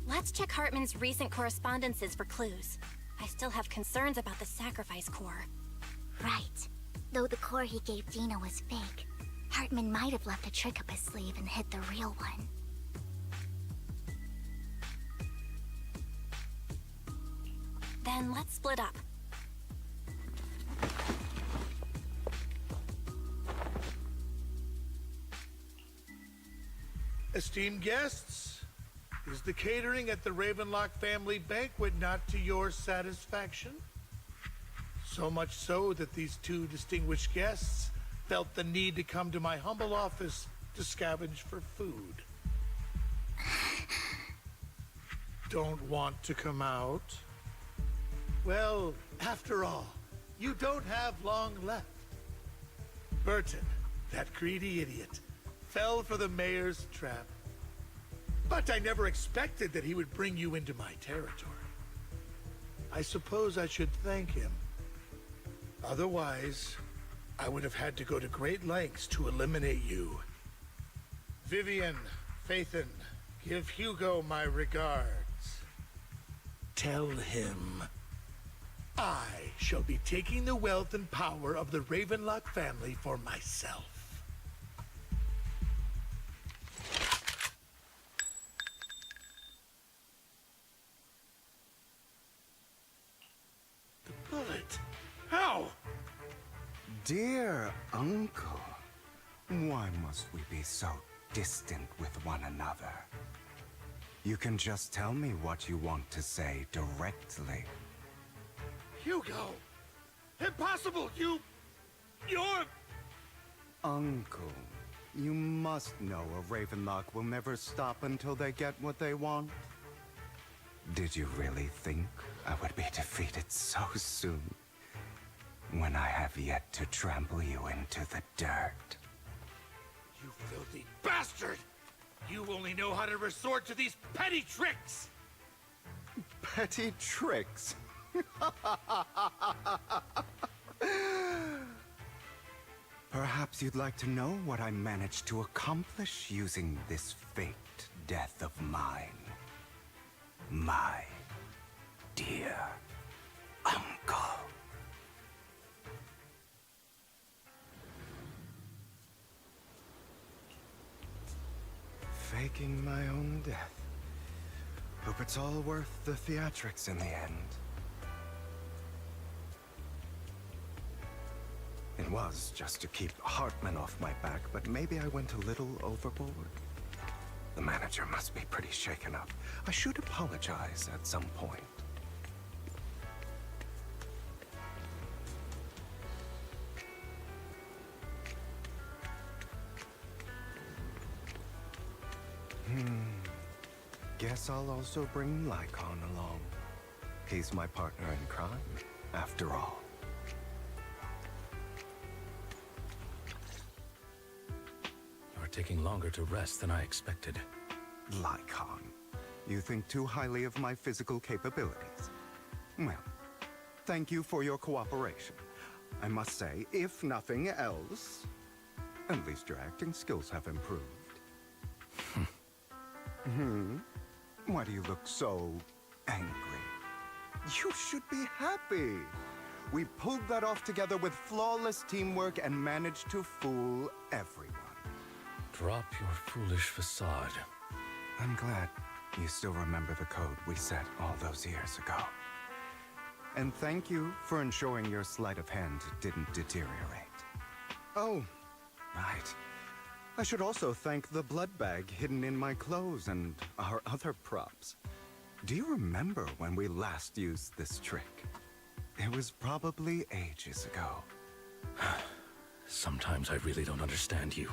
Let's check Hartman's recent correspondences for clues. I still have concerns about the sacrifice core. Right. Though the core he gave Dina was fake, Hartman might have left a trick up his sleeve and hid the real one. Then let's split up. Esteemed guests, is the catering at the Ravenlock family banquet not to your satisfaction? So much so that these two distinguished guests felt the need to come to my humble office to scavenge for food. Don't want to come out? Well, after all, you don't have long left. Burton, that greedy idiot, fell for the mayor's trap. But I never expected that he would bring you into my territory. I suppose I should thank him. Otherwise, I would have had to go to great lengths to eliminate you. Vivian, Phaethon, give Hugo my regards. Tell him I shall be taking the wealth and power of the Ravenlock family for myself. The bullet. How? Dear Uncle, why must we be so distant with one another? You can just tell me what you want to say directly. Hugo! Impossible! You're... Uncle, you must know a Ravenlock will never stop until they get what they want. Did you really think I would be defeated so soon? When I have yet to trample you into the dirt. You filthy bastard! You only know how to resort to these petty tricks! Petty tricks? Perhaps you'd like to know what I managed to accomplish using this faked death of mine. My dear uncle. Faking my own death. Hope it's all worth the theatrics in the end. It was just to keep Hartman off my back, but maybe I went a little overboard. The manager must be pretty shaken up. I should apologize at some point. Guess I'll also bring Lycon along. He's my partner in crime, after all. You're taking longer to rest than I expected. Lycon, you think too highly of my physical capabilities. Well, thank you for your cooperation. I must say, if nothing else, at least your acting skills have improved. Why do you look so angry? You should be happy. We pulled that off together with flawless teamwork and managed to fool everyone. Drop your foolish facade. I'm glad you still remember the code we set all those years ago. And thank you for ensuring your sleight of hand didn't deteriorate. Oh, right. I should also thank the blood bag hidden in my clothes and our other props. Do you remember when we last used this trick? It was probably ages ago. Sometimes I really don't understand you.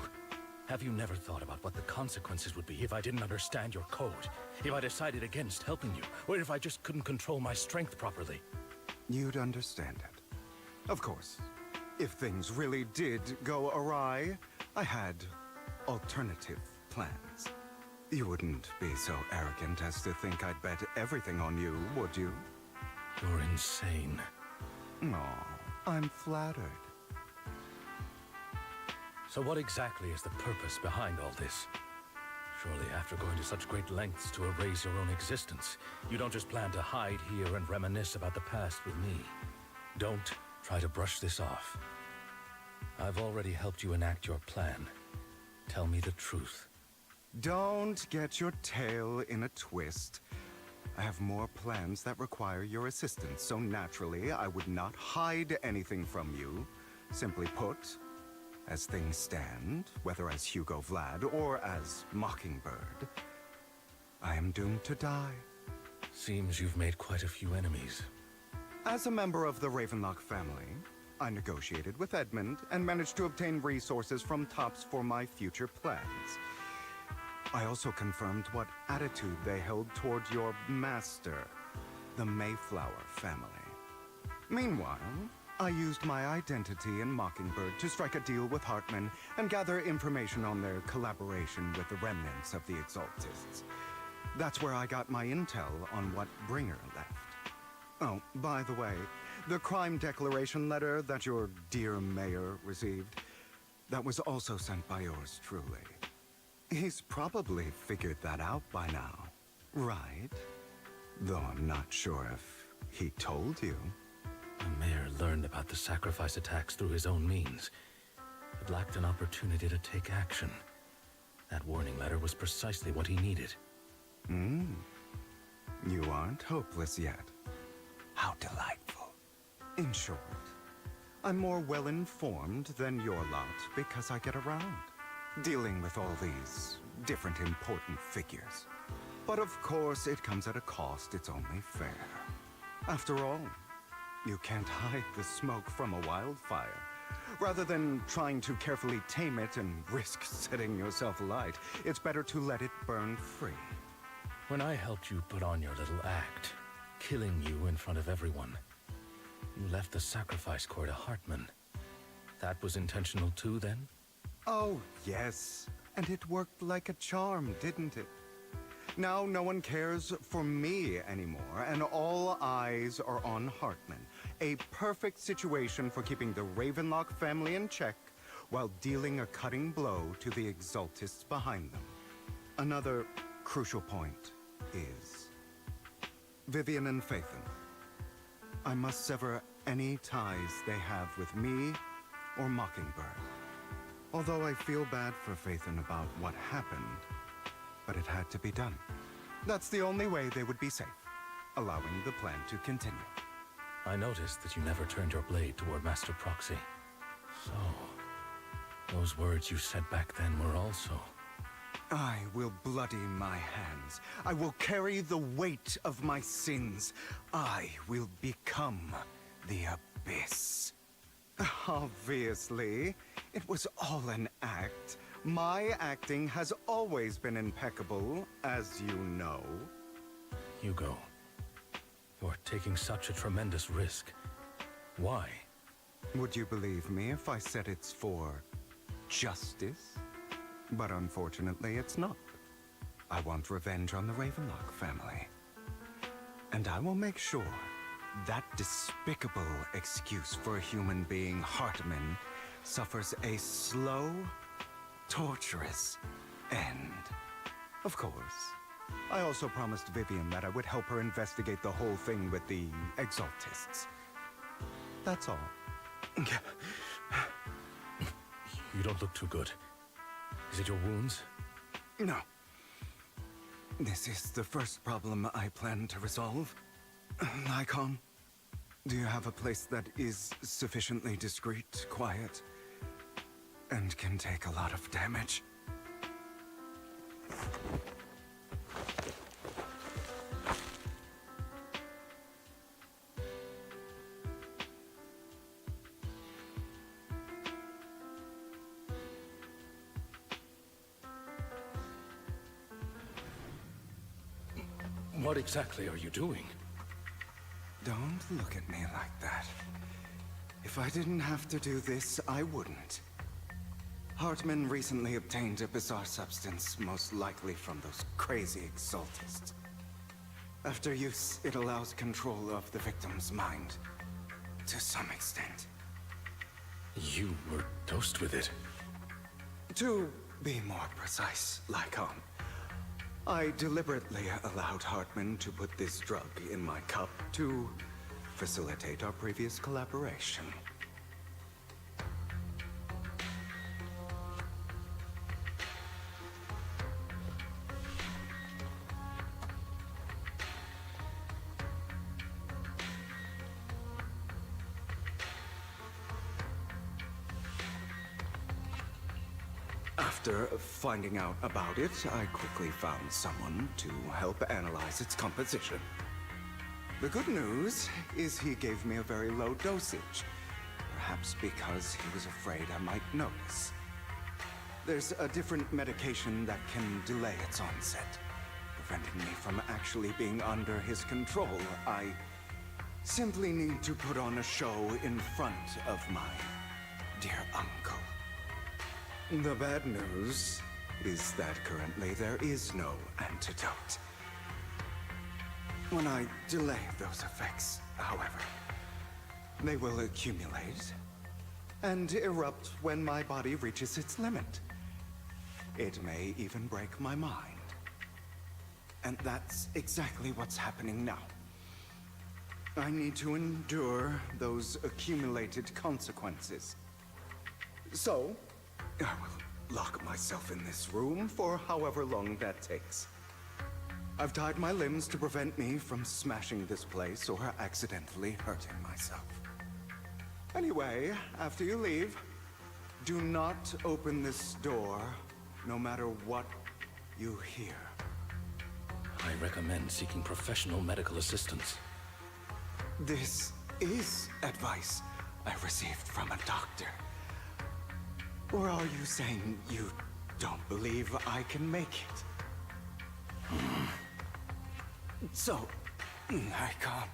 Have you never thought about what the consequences would be if I didn't understand your code? If I decided against helping you? Or if I just couldn't control my strength properly? You'd understand it. Of course, if things really did go awry, I had alternative plans. You wouldn't be so arrogant as to think I'd bet everything on you, would you? You're insane. Aw, I'm flattered. So what exactly is the purpose behind all this? Surely after going to such great lengths to erase your own existence, you don't just plan to hide here and reminisce about the past with me. Don't try to brush this off. I've already helped you enact your plan. Tell me the truth. Don't get your tail in a twist. I have more plans that require your assistance, so naturally I would not hide anything from you. Simply put, as things stand, whether as Hugo Vlad or as Mockingbird, I am doomed to die. Seems you've made quite a few enemies. As a member of the Ravenlock family, I negotiated with Edmund and managed to obtain resources from Tops for my future plans. I also confirmed what attitude they held toward your master, the Mayflower family. Meanwhile, I used my identity in Mockingbird to strike a deal with Hartman and gather information on their collaboration with the remnants of the Exaltists. That's where I got my intel on what Bringer left. Oh, by the way, The crime declaration letter that your dear mayor received, that was also sent by yours truly. He's probably figured that out by now, right? Though I'm not sure if he told you. The mayor learned about the sacrifice attacks through his own means, but lacked an opportunity to take action. That warning letter was precisely what he needed. You aren't hopeless yet. How delightful. In short, I'm more well-informed than your lot because I get around, dealing with all these different important figures. But of course, it comes at a cost. It's only fair. After all, you can't hide the smoke from a wildfire. Rather than trying to carefully tame it and risk setting yourself alight, it's better to let it burn free. When I helped you put on your little act, killing you in front of everyone, you left the sacrifice core to Hartman. That was intentional too, then? Oh, yes. And it worked like a charm, didn't it? Now no one cares for me anymore, and all eyes are on Hartman. A perfect situation for keeping the Ravenlock family in check while dealing a cutting blow to the Exaltists behind them. Another crucial point is Vivian and Phaethon. I must sever any ties they have with me or Mockingbird. Although I feel bad for Phaethon about what happened, but it had to be done. That's the only way they would be safe, allowing the plan to continue. I noticed that you never turned your blade toward Master Proxy. So, those words you said back then were also... I will bloody my hands. I will carry the weight of my sins. I will become the Abyss. Obviously, it was all an act. My acting has always been impeccable, as you know. Hugo, you're taking such a tremendous risk. Why? Would you believe me if I said it's for justice? But unfortunately, it's not. I want revenge on the Ravenlock family. And I will make sure that despicable excuse for a human being, Hartman, suffers a slow, torturous end. Of course. I also promised Vivian that I would help her investigate the whole thing with the Exaltists. That's all. You don't look too good. Is it your wounds? No. This is the first problem I plan to resolve. Lycon, do you have a place that is sufficiently discreet, quiet, and can take a lot of damage? What exactly are you doing? Don't look at me like that. If I didn't have to do this, I wouldn't. Hartman recently obtained a bizarre substance, most likely from those crazy Exaltists. After use, it allows control of the victim's mind, to some extent. You were dosed with it? To be more precise, Lycon, I deliberately allowed Hartman to put this drug in my cup to facilitate our previous collaboration. After finding out about it, I quickly found someone to help analyze its composition. The good news is he gave me a very low dosage, perhaps because he was afraid I might notice. There's a different medication that can delay its onset, preventing me from actually being under his control. I simply need to put on a show in front of my dear uncle. The bad news is that currently there is no antidote. When I delay those effects, however, They will accumulate and erupt when my body reaches its limit. It may even break my mind. And that's exactly what's happening now. I need to endure those accumulated consequences. So, I will lock myself in this room for however long that takes. I've tied my limbs to prevent me from smashing this place or accidentally hurting myself. Anyway, after you leave, do not open this door, no matter what you hear. I recommend seeking professional medical assistance. This is advice I received from a doctor. Or are you saying you don't believe I can make it? So, I can't.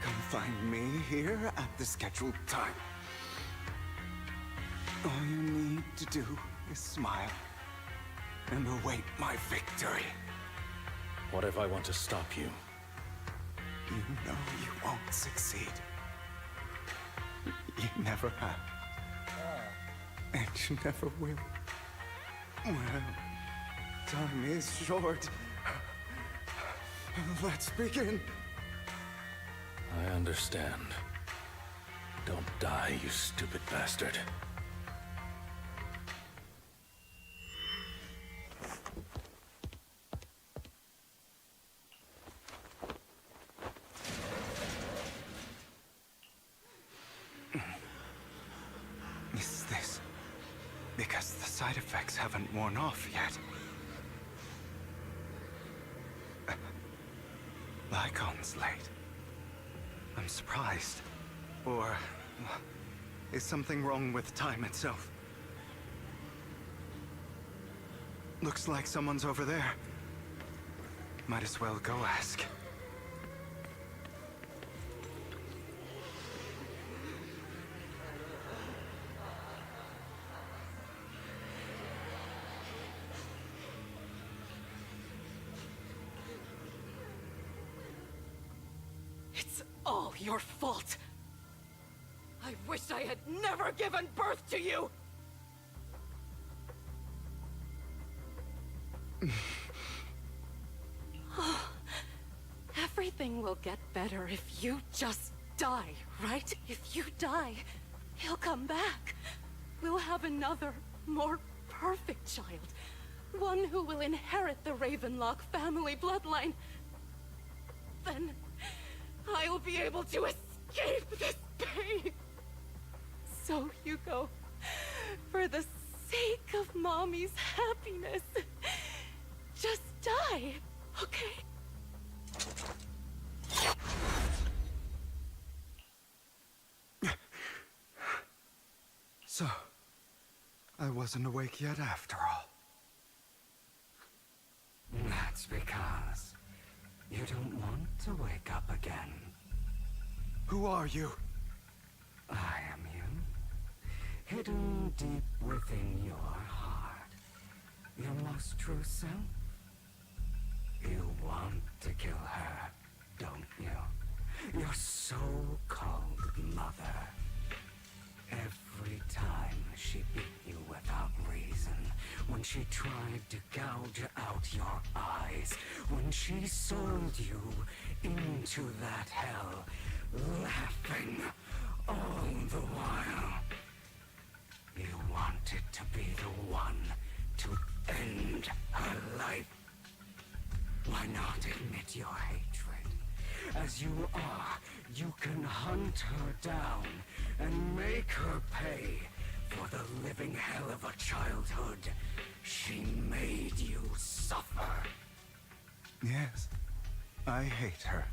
Come find me here at the scheduled time. All you need to do is smile and await my victory. What if I want to stop you? You know you won't succeed. You never have. And you never will. Well, time is short. Let's begin. I understand. Don't die, you stupid bastard. Is this because the side effects haven't worn off yet? Lycon's late. I'm surprised. Or is something wrong with time itself? Looks like someone's over there. Might as well go ask. It's all your fault. I wish I had never given birth to you! Everything will get better if you just die, right? If you die, he'll come back. We'll have another, more perfect child. One who will inherit the Ravenlock family bloodline. Then I will be able to escape this pain. So, Hugo, for the sake of Mommy's happiness, just die, okay? So, I wasn't awake yet after all. That's because you don't want to wake up again. Who are you? I am you. Hidden deep within your heart. Your most true self. You want to kill her, don't you? Your so-called mother. Every time she beat you without reason, when she tried to gouge out your eyes, when she sold you into that hell, laughing all the while. You wanted to be the one to end her life. Why not admit your hatred? As you are, you can hunt her down and make her pay for the living hell of a childhood she made you suffer. Yes, I hate her.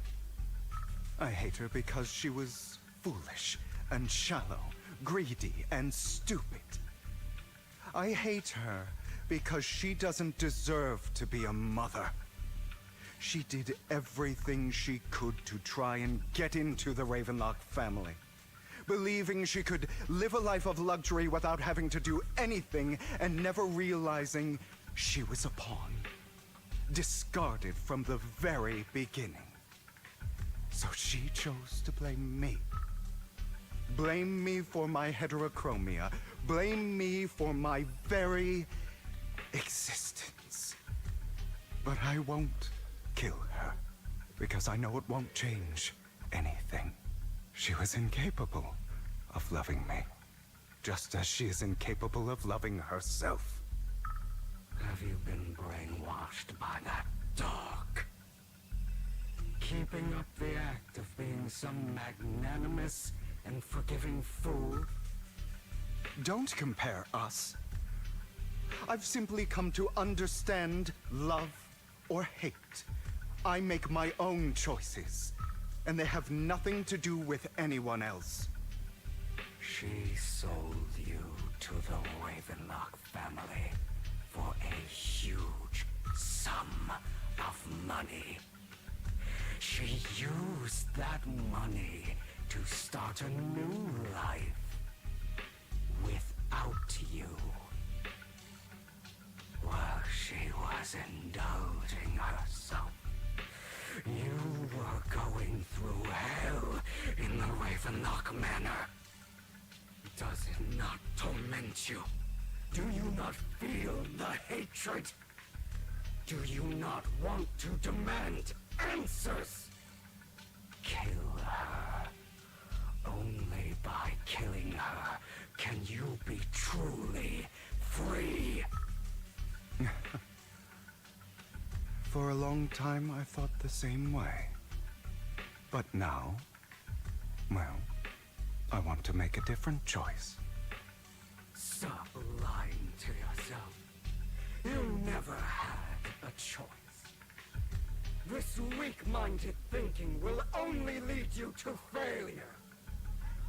I hate her because she was foolish and shallow, greedy and stupid. I hate her because she doesn't deserve to be a mother. She did everything she could to try and get into the Ravenlock family, believing she could live a life of luxury without having to do anything and never realizing she was a pawn, discarded from the very beginning. So she chose to blame me Blame me for my heterochromia. Blame me for my very existence. But I won't kill her, because I know it won't change anything. She was incapable of loving me, just as she is incapable of loving herself. Have you been brainwashed by that dog? Keeping up the act of being some magnanimous and forgiving fool? Don't compare us. I've simply come to understand love or hate. I make my own choices, and they have nothing to do with anyone else. She sold you to the Ravenlock family for a huge sum of money. She used that money to start a new life without you. While she was indulging herself, you were going through hell in the Ravenlock Manor. Does it not torment you? Do you not feel the hatred? Do you not want to demand answers? Kill her. Only by killing her can you be truly free. For a long time, I thought the same way. But now, well, I want to make a different choice. Stop lying to yourself. You never had a choice. This weak-minded thinking will only lead you to failure.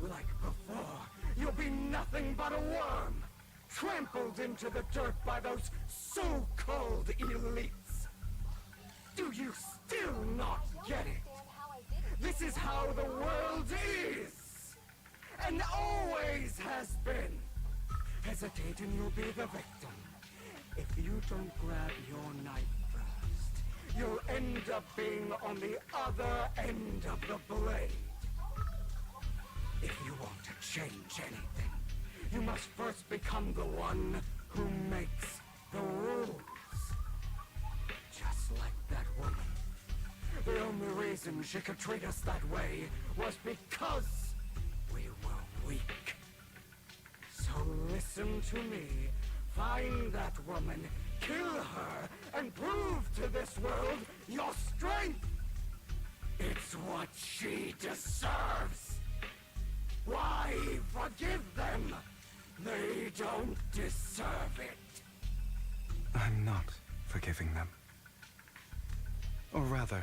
Like before, you'll be nothing but a worm, trampled into the dirt by those so-called elites. Do you still not get it? This is how the world is, and always has been. Hesitate and you'll be the victim. If you don't grab your knife first, you'll end up being on the other end of the blade. If you want to change anything, you must first become the one who makes the rules. Just like that woman. The only reason she could treat us that way was because we were weak. So listen to me. Find that woman, kill her, and prove to this world your strength. It's what she deserves. Why forgive them? They don't deserve it. I'm not forgiving them. Or rather,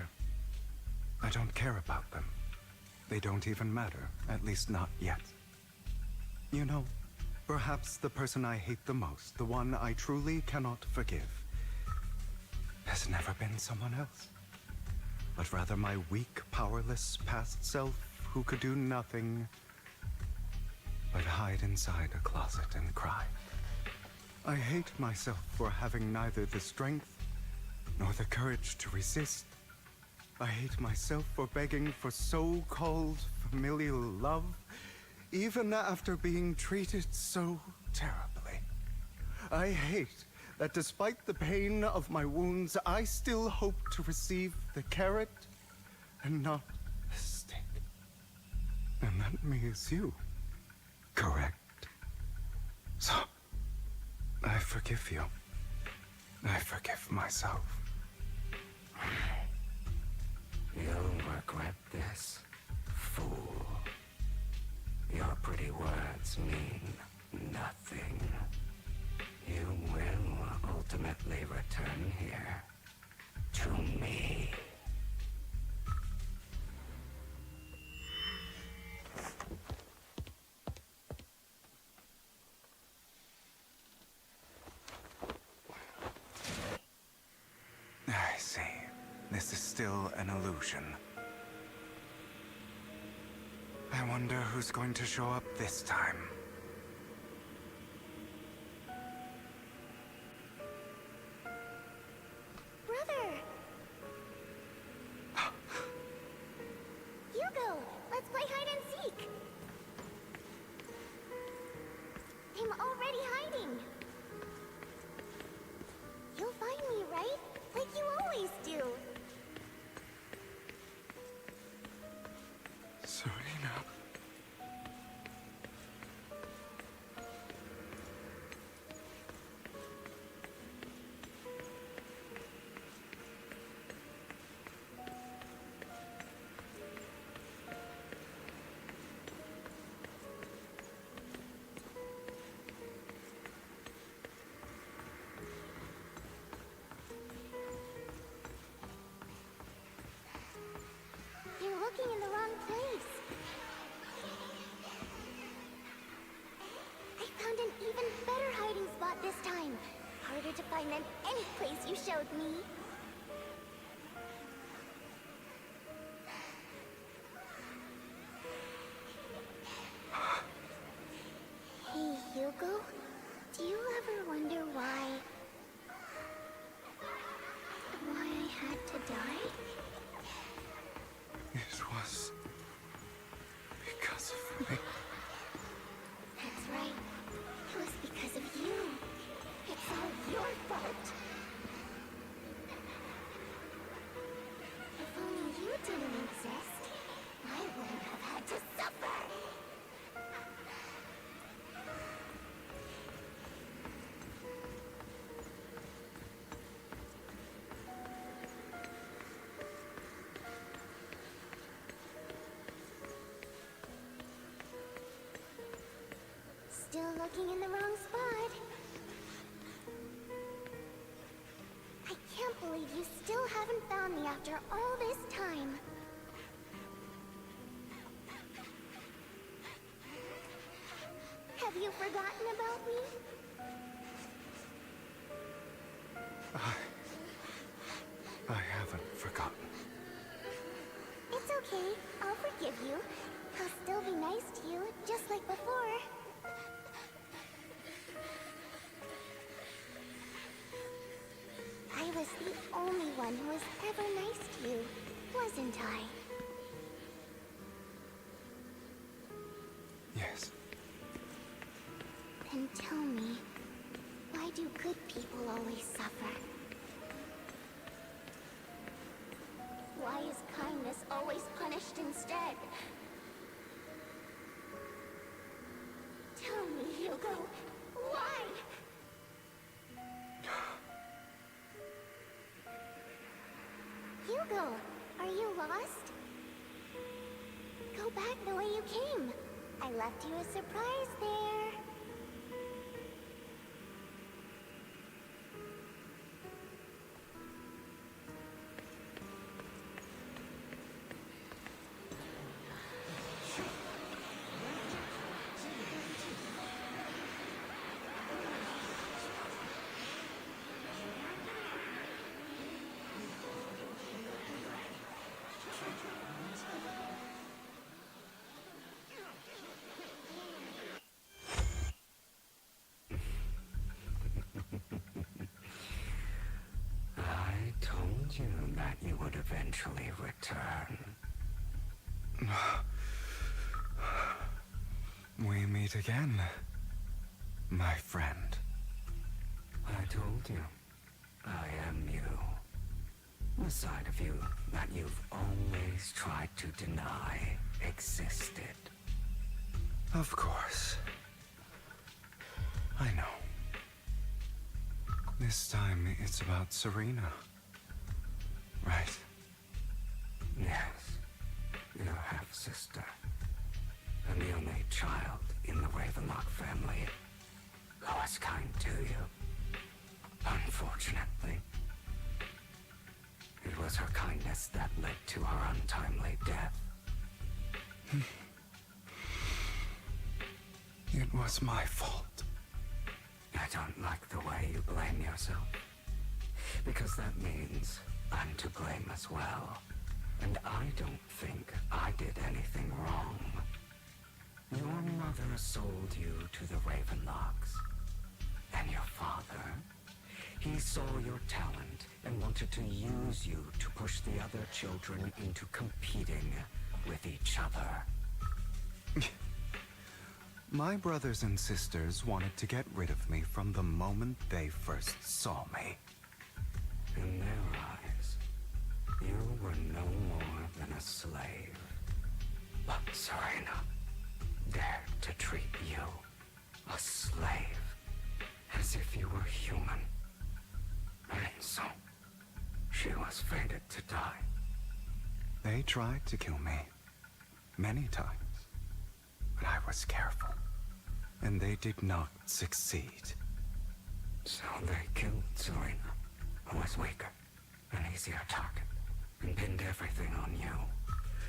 I don't care about them. They don't even matter, at least not yet. You know, perhaps the person I hate the most, the one I truly cannot forgive, has never been someone else, but rather my weak, powerless past self who could do nothing but hide inside a closet and cry. I hate myself for having neither the strength nor the courage to resist. I hate myself for begging for so-called familial love, even after being treated so terribly. I hate that despite the pain of my wounds, I still hope to receive the carrot and not the stick. And that means you. Correct. So, I forgive you. I forgive myself. You'll regret this, fool. Your pretty words mean nothing. You will ultimately return here to me. I see. This is still an illusion. I wonder who's going to show up this time. Brother! Hugo, let's play hide and seek! sure to find them any place you showed me. Hey, Hugo. Do you ever wonder why I had to die? It was because of me. That's right. It was because of you. It's all your fault. If only you didn't exist, I wouldn't have had to suffer. Still looking in the wrong spot. I can't believe you still haven't found me after all this time. Have you forgotten about me? I haven't forgotten. It's okay. I'll forgive you. I'll still be nice to you, just like before. I was the only one who was ever nice to you, wasn't I? Yes. Then tell me, why do good people always suffer? Why is kindness always punished instead? Tell me, Hugo, why? Hugo, are you lost? Go back the way you came. I left you a surprise there. I told you that you would eventually return. We meet again, my friend. I told you, I am you. The side of you that you've always tried to deny existed. Of course. I know. This time it's about Serena. Right? Yes, your half-sister. And the only child in the Ravenlock family who was kind to you. Unfortunately, it was her kindness that led to her untimely death. It was my fault. I don't like the way you blame yourself. Because that means I'm to blame as well. And I don't think I did anything wrong. Your mother sold you to the Ravenlocks. And your father, he saw your talent and wanted to use you to push the other children into competing with each other. My brothers and sisters wanted to get rid of me from the moment they first saw me. In their eyes, you were no more than a slave. But Serena dared to treat you, a slave, as if you were human. And so, she was fated to die. They tried to kill me many times, but I was careful, and they did not succeed. So they killed Serena, who was weaker, an easier target, and pinned everything on you.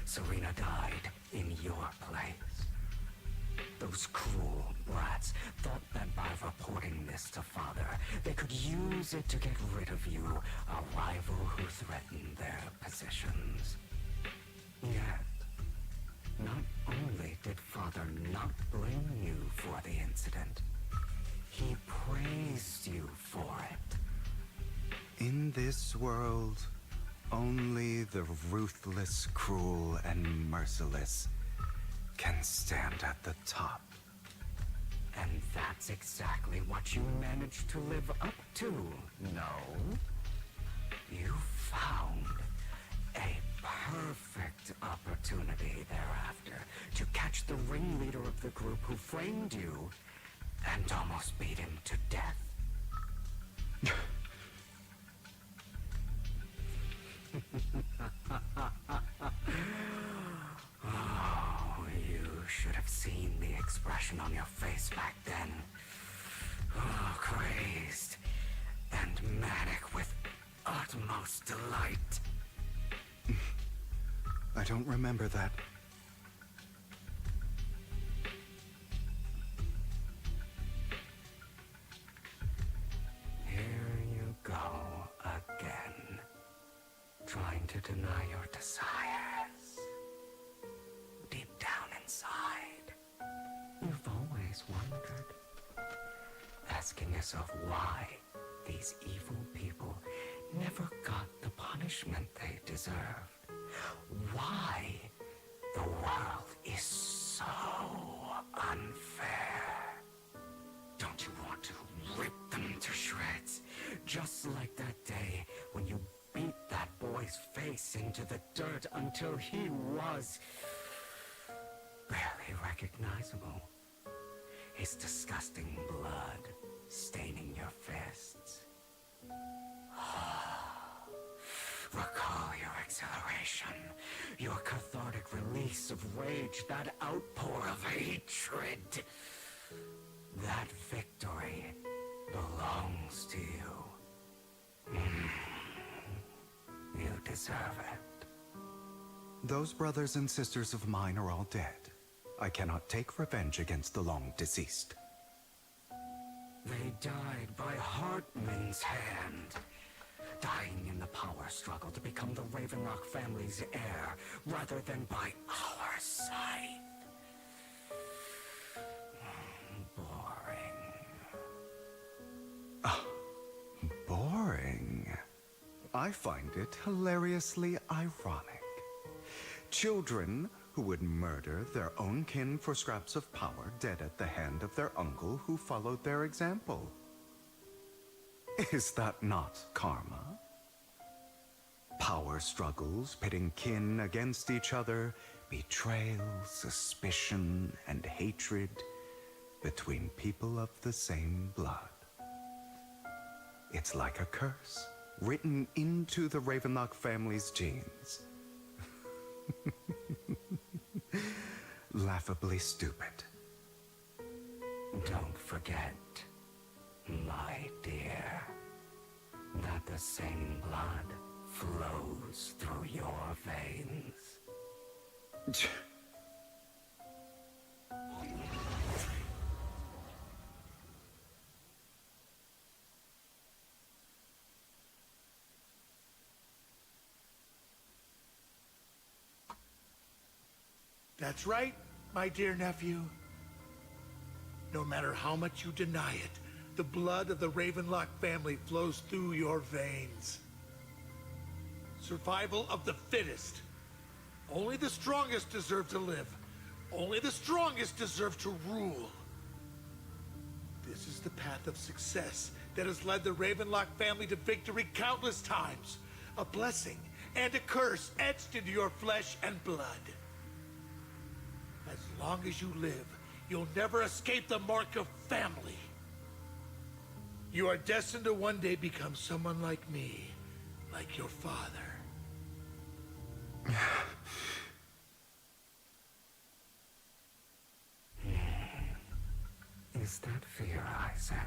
Serena died in your place. Those cruel brats thought that by reporting this to Father, they could use it to get rid of you, a rival who threatened their positions. Yet, not only did Father not blame you for the incident, he praised you for it. In this world, only the ruthless, cruel, and merciless can stand at the top. And that's exactly what you managed to live up to, no? You found a perfect opportunity thereafter to catch the ringleader of the group who framed you and almost beat him to death. Oh, you should have seen the expression on your face back then. Oh, crazed and manic with utmost delight. I don't remember that. Here you go again, trying to deny your desires. Deep down inside, you've always wondered, asking yourself why these evil people never got the punishment they deserved. Why the world is so unfair. Don't you want to rip them to shreds? Just like that day when you beat that boy's face into the dirt until he was barely recognizable. His disgusting blood staining your fists. Recall your exhilaration, your cathartic release of rage, that outpour of hatred. That victory belongs to you. You deserve it. Those brothers and sisters of mine are all dead. I cannot take revenge against the long deceased. They died by Hartman's hand. Dying in the power struggle to become the Ravenlock family's heir, rather than by our side. Boring. I find it hilariously ironic. Children who would murder their own kin for scraps of power dead at the hand of their uncle who followed their example. Is that not karma? Power struggles pitting kin against each other, betrayal, suspicion, and hatred between people of the same blood. It's like a curse written into the Ravenlock family's genes. Laughably stupid. Don't forget, my dear, that the same blood flows through your veins. That's right, my dear nephew. No matter how much you deny it, the blood of the Ravenlock family flows through your veins. Survival of the fittest. Only the strongest deserve to live. Only the strongest deserve to rule. This is the path of success that has led the Ravenlock family to victory countless times. A blessing and a curse etched into your flesh and blood. As long as you live, you'll never escape the mark of family. You are destined to one day become someone like me, like your father. Is that fear I sense?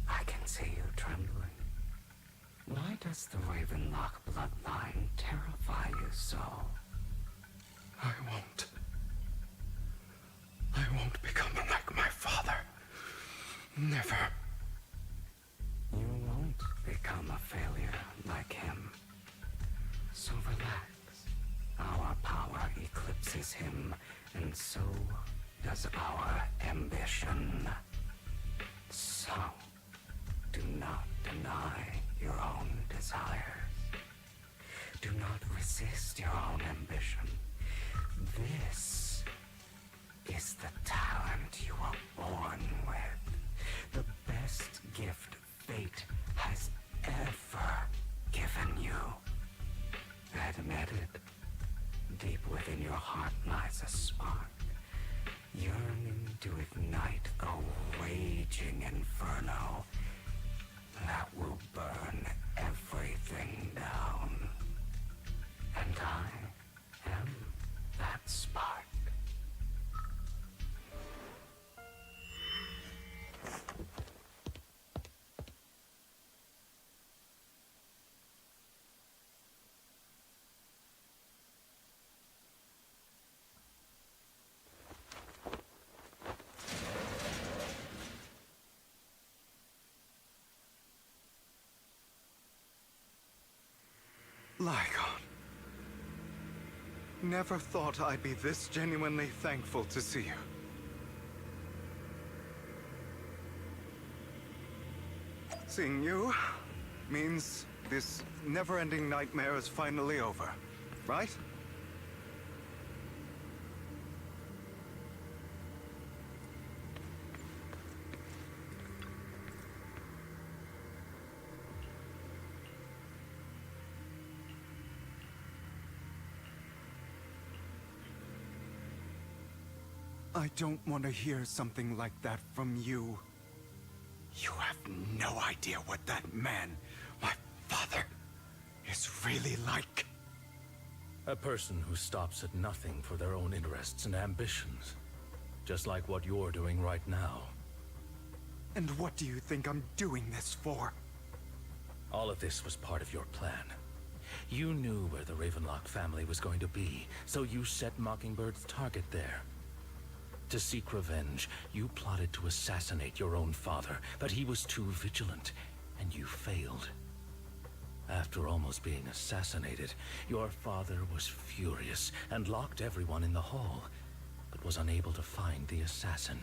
I can see you trembling. Why does the Ravenlock bloodline terrify you so? I won't become like my father. Never. You won't become a failure like him. So relax. Our power eclipses him, and so does our ambition. So, do not deny your own desires. Do not resist your own ambition. This is the talent you were born with. The best gift fate has ever given you. Admit it. Deep within your heart lies a spark, yearning to ignite a raging inferno that will burn everything down. And I am that spark. Lygon. Never thought I'd be this genuinely thankful to see you. Seeing you means this never-ending nightmare is finally over, right? I don't want to hear something like that from you. You have no idea what that man, my father, is really like. A person who stops at nothing for their own interests and ambitions. Just like what you're doing right now. And what do you think I'm doing this for? All of this was part of your plan. You knew where the Ravenlock family was going to be, so you set Mockingbird's target there. To seek revenge, you plotted to assassinate your own father, but he was too vigilant, and you failed. After almost being assassinated, your father was furious and locked everyone in the hall, but was unable to find the assassin.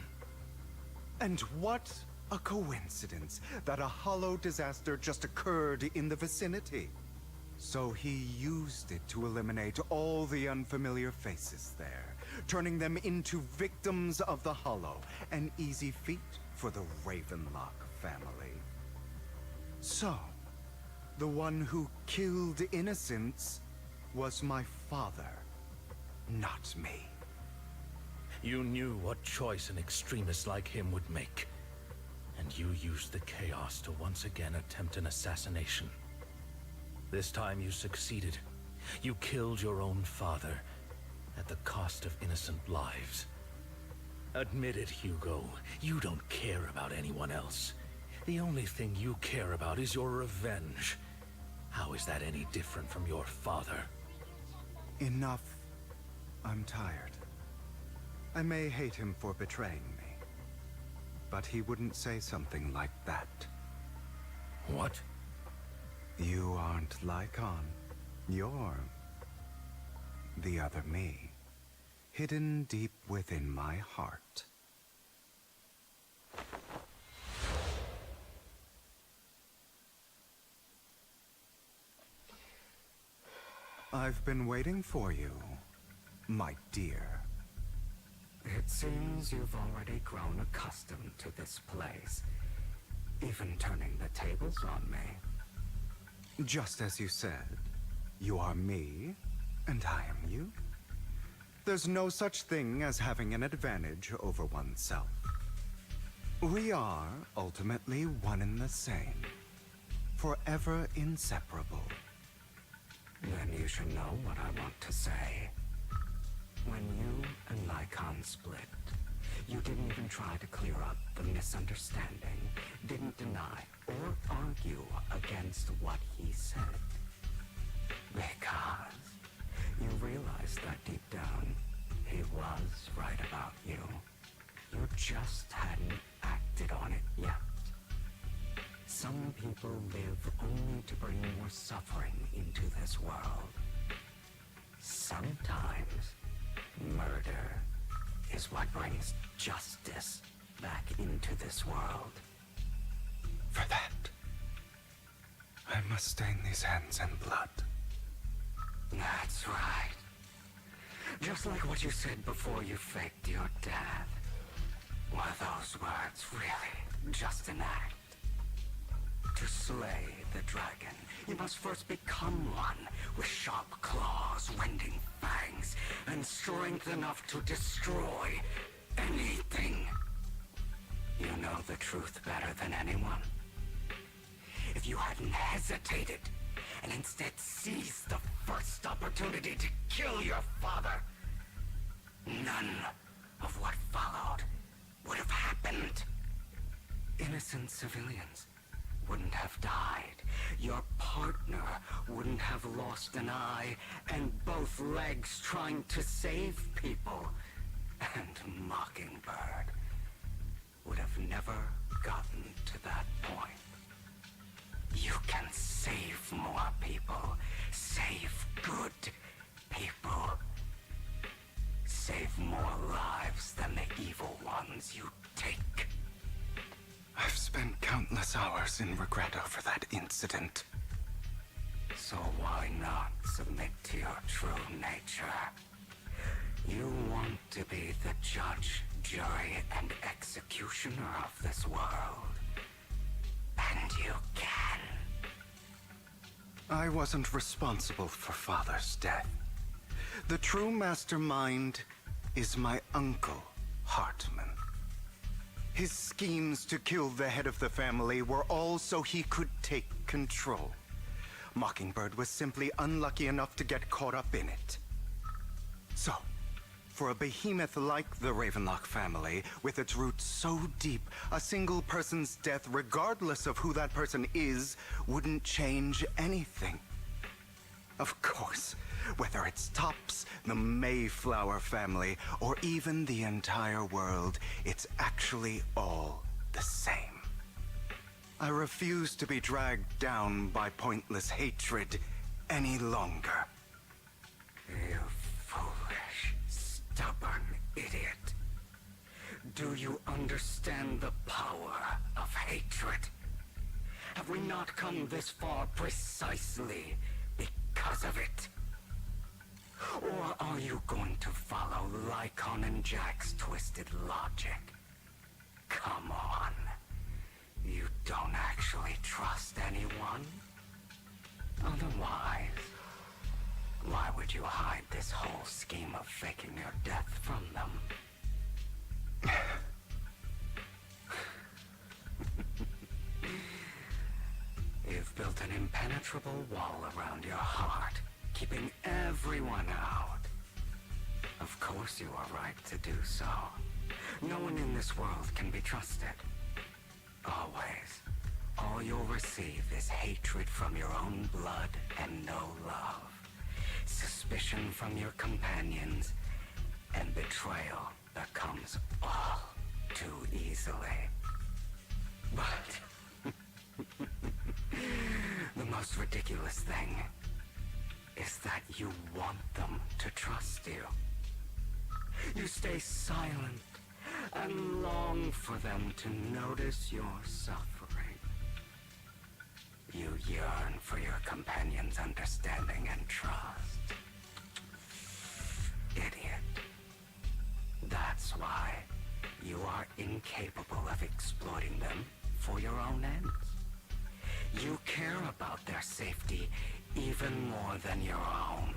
And what a coincidence that a hollow disaster just occurred in the vicinity. So he used it to eliminate all the unfamiliar faces there, turning them into victims of the Hollow, an easy feat for the Ravenlock family. So, the one who killed innocents was my father, not me. You knew what choice an extremist like him would make, and you used the chaos to once again attempt an assassination. This time you succeeded. You killed your own father, at the cost of innocent lives. Admit it, Hugo. You don't care about anyone else. The only thing you care about is your revenge. How is that any different from your father? Enough. I'm tired. I may hate him for betraying me, but he wouldn't say something like that. What? You aren't Lygon. You're the other me, hidden deep within my heart. I've been waiting for you, my dear. It seems you've already grown accustomed to this place, even turning the tables on me. Just as you said, you are me, and I am you. There's no such thing as having an advantage over oneself. We are ultimately one and the same, forever inseparable. Then you should know what I want to say. When you and Lygon split, you didn't even try to clear up the misunderstanding, didn't deny or argue against what he said. Because you realized that deep down, he was right about you. You just hadn't acted on it yet. Some people live only to bring more suffering into this world. Sometimes, murder is what brings justice back into this world. For that, I must stain these hands in blood. That's right. Just like what you said before you faked your death. Were those words really just an act? To slay the dragon, you must first become one with sharp claws, winding fangs, and strength enough to destroy anything. You know the truth better than anyone. If you hadn't hesitated and instead seized the first opportunity to kill your father, none of what followed would have happened. Innocent civilians wouldn't have died. Your partner wouldn't have lost an eye and both legs trying to save people. And Mockingbird would have never gotten to that point. You can save more people. Save good people. Save more lives than the evil ones you take. I've spent countless hours in regret over that incident. So why not submit to your true nature? You want to be the judge, jury, and executioner of this world. And you can. I wasn't responsible for Father's death. The true mastermind is my uncle, Hartman. His schemes to kill the head of the family were all so he could take control. Mockingbird was simply unlucky enough to get caught up in it. So, for a behemoth like the Ravenlock family, with its roots so deep, a single person's death, regardless of who that person is, wouldn't change anything. Of course, whether it's Topps, the Mayflower family, or even the entire world, it's actually all the same. I refuse to be dragged down by pointless hatred any longer. You foolish, stubborn idiot. Do you understand the power of hatred? Have we not come this far precisely because of it? Or are you going to follow Lycon and Jack's twisted logic? Come on. You don't actually trust anyone? Otherwise, why would you hide this whole scheme of faking your death from them? You've built an impenetrable wall around your heart, keeping everyone out. Of course you are right to do so. No one in this world can be trusted. Always. All you'll receive is hatred from your own blood and no love. Suspicion from your companions, and betrayal that comes all too easily. But the most ridiculous thing is that you want them to trust you. You stay silent and long for them to notice your suffering. You yearn for your companion's understanding and trust. Idiot. That's why you are incapable of exploiting them for your own ends. You care about their safety even more than your own.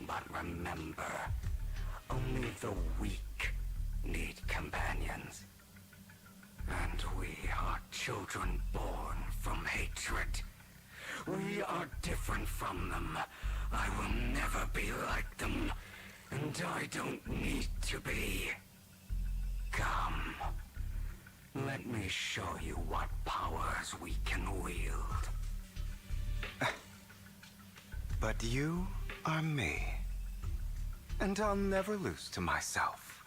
But remember, only the weak need companions. And we are children born from hatred. We are different from them. I will never be like them, and I don't need to be. Come, let me show you what powers we can wield. But you are me, and I'll never lose to myself.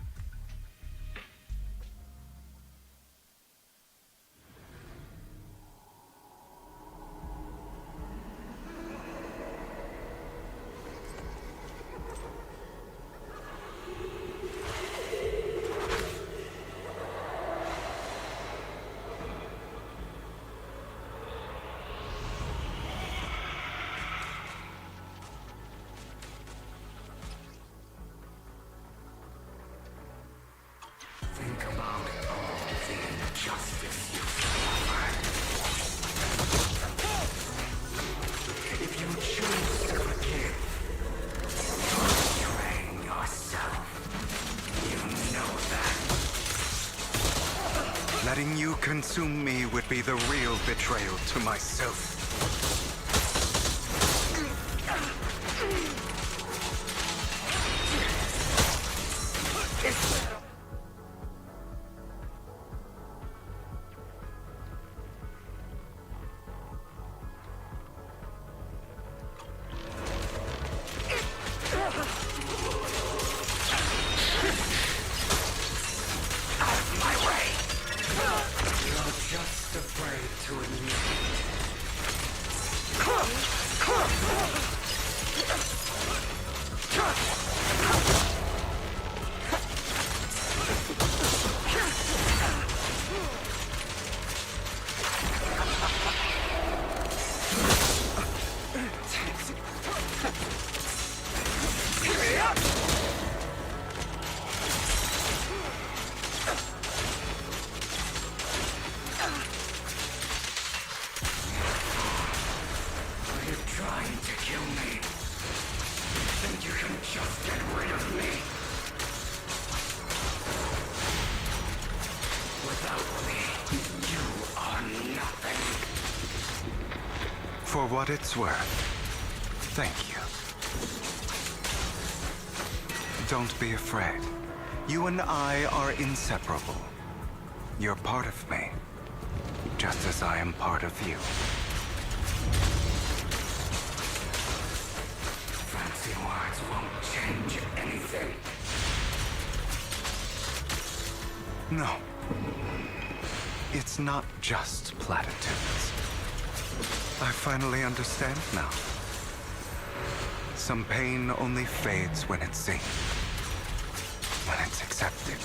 Letting you consume me would be the real betrayal to myself. For what it's worth, thank you. Don't be afraid. You and I are inseparable. You're part of me, just as I am part of you. Fancy words won't change anything. No. It's not just platitudes. I finally understand now. Some pain only fades when it's seen, when it's accepted.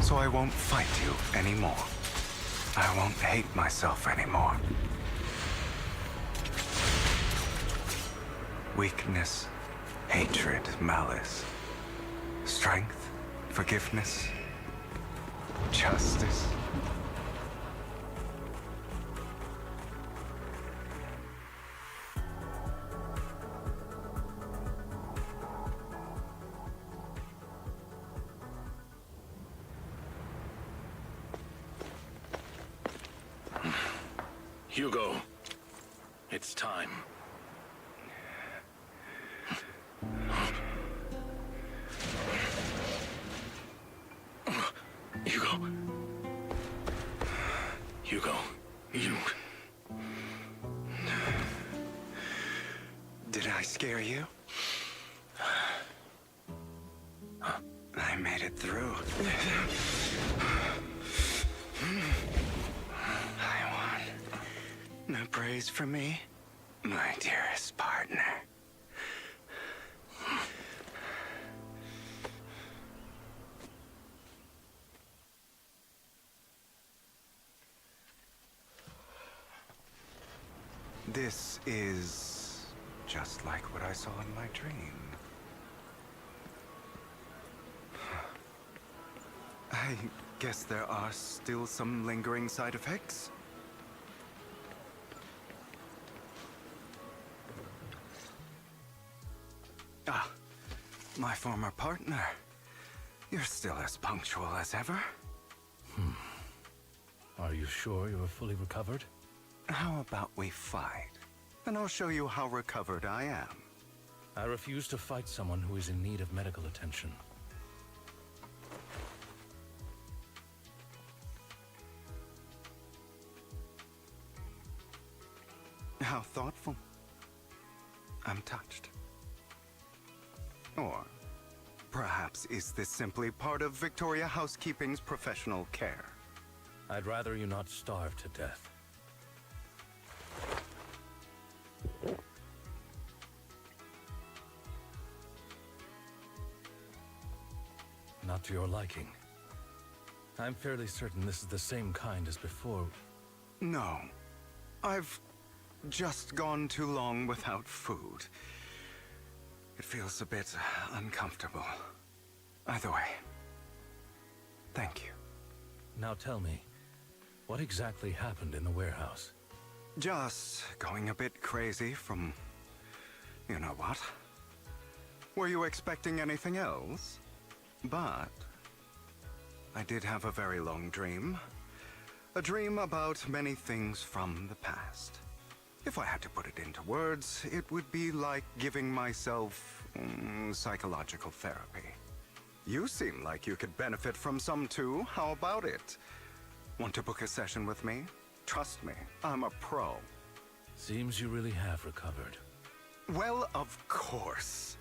So I won't fight you anymore. I won't hate myself anymore. Weakness, hatred, malice, strength, forgiveness, justice. Hugo, it's time. Hugo. Hugo, you... Did I scare you? I made it through. I won. No praise for me, my dearest partner. This is just like what I saw in my dream. I guess there are still some lingering side effects. Ah, my former partner. You're still as punctual as ever. Are you sure you're fully recovered? How about we fight? Then I'll show you how recovered I am. I refuse to fight someone who is in need of medical attention. How thoughtful. I'm touched. Or perhaps is this simply part of Victoria Housekeeping's professional care? I'd rather you not starve to death. Not to your liking. I'm fairly certain this is the same kind as before. No. I've just gone too long without food. It feels a bit uncomfortable. Either way, thank you. Now tell me, what exactly happened in the warehouse? Just going a bit crazy from... you know what? Were you expecting anything else? But I did have a very long dream. A dream about many things from the past. If I had to put it into words, it would be like giving myself psychological therapy. You seem like you could benefit from some too. How about it? Want to book a session with me? Trust me, I'm a pro. Seems you really have recovered. Well, of course.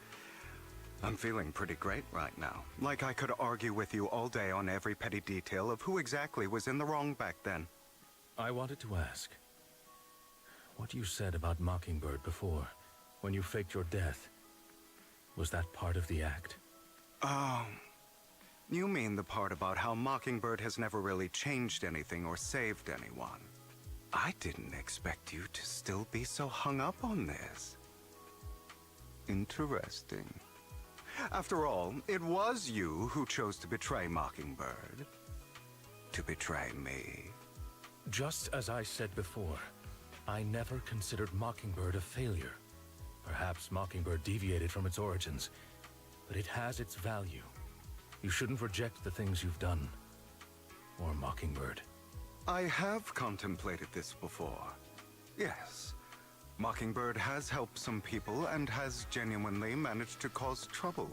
I'm feeling pretty great right now. Like I could argue with you all day on every petty detail of who exactly was in the wrong back then. I wanted to ask, what you said about Mockingbird before, when you faked your death, was that part of the act? Oh, you mean the part about how Mockingbird has never really changed anything or saved anyone. I didn't expect you to still be so hung up on this. Interesting. After all, it was you who chose to betray Mockingbird. To betray me. Just as I said before, I never considered Mockingbird a failure. Perhaps Mockingbird deviated from its origins, but it has its value. You shouldn't reject the things you've done. Or Mockingbird. I have contemplated this before. Yes. Mockingbird has helped some people and has genuinely managed to cause trouble.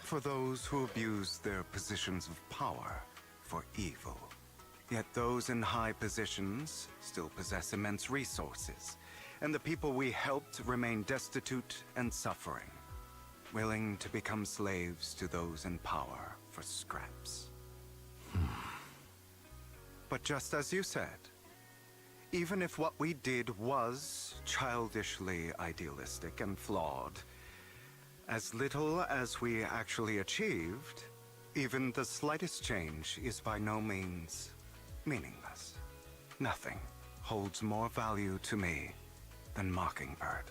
For those who abuse their positions of power for evil. Yet those in high positions still possess immense resources, and the people we helped remain destitute and suffering, willing to become slaves to those in power for scraps. But just as you said, even if what we did was childishly idealistic and flawed, as little as we actually achieved, even the slightest change is by no means meaningless. Nothing holds more value to me than Mockingbird.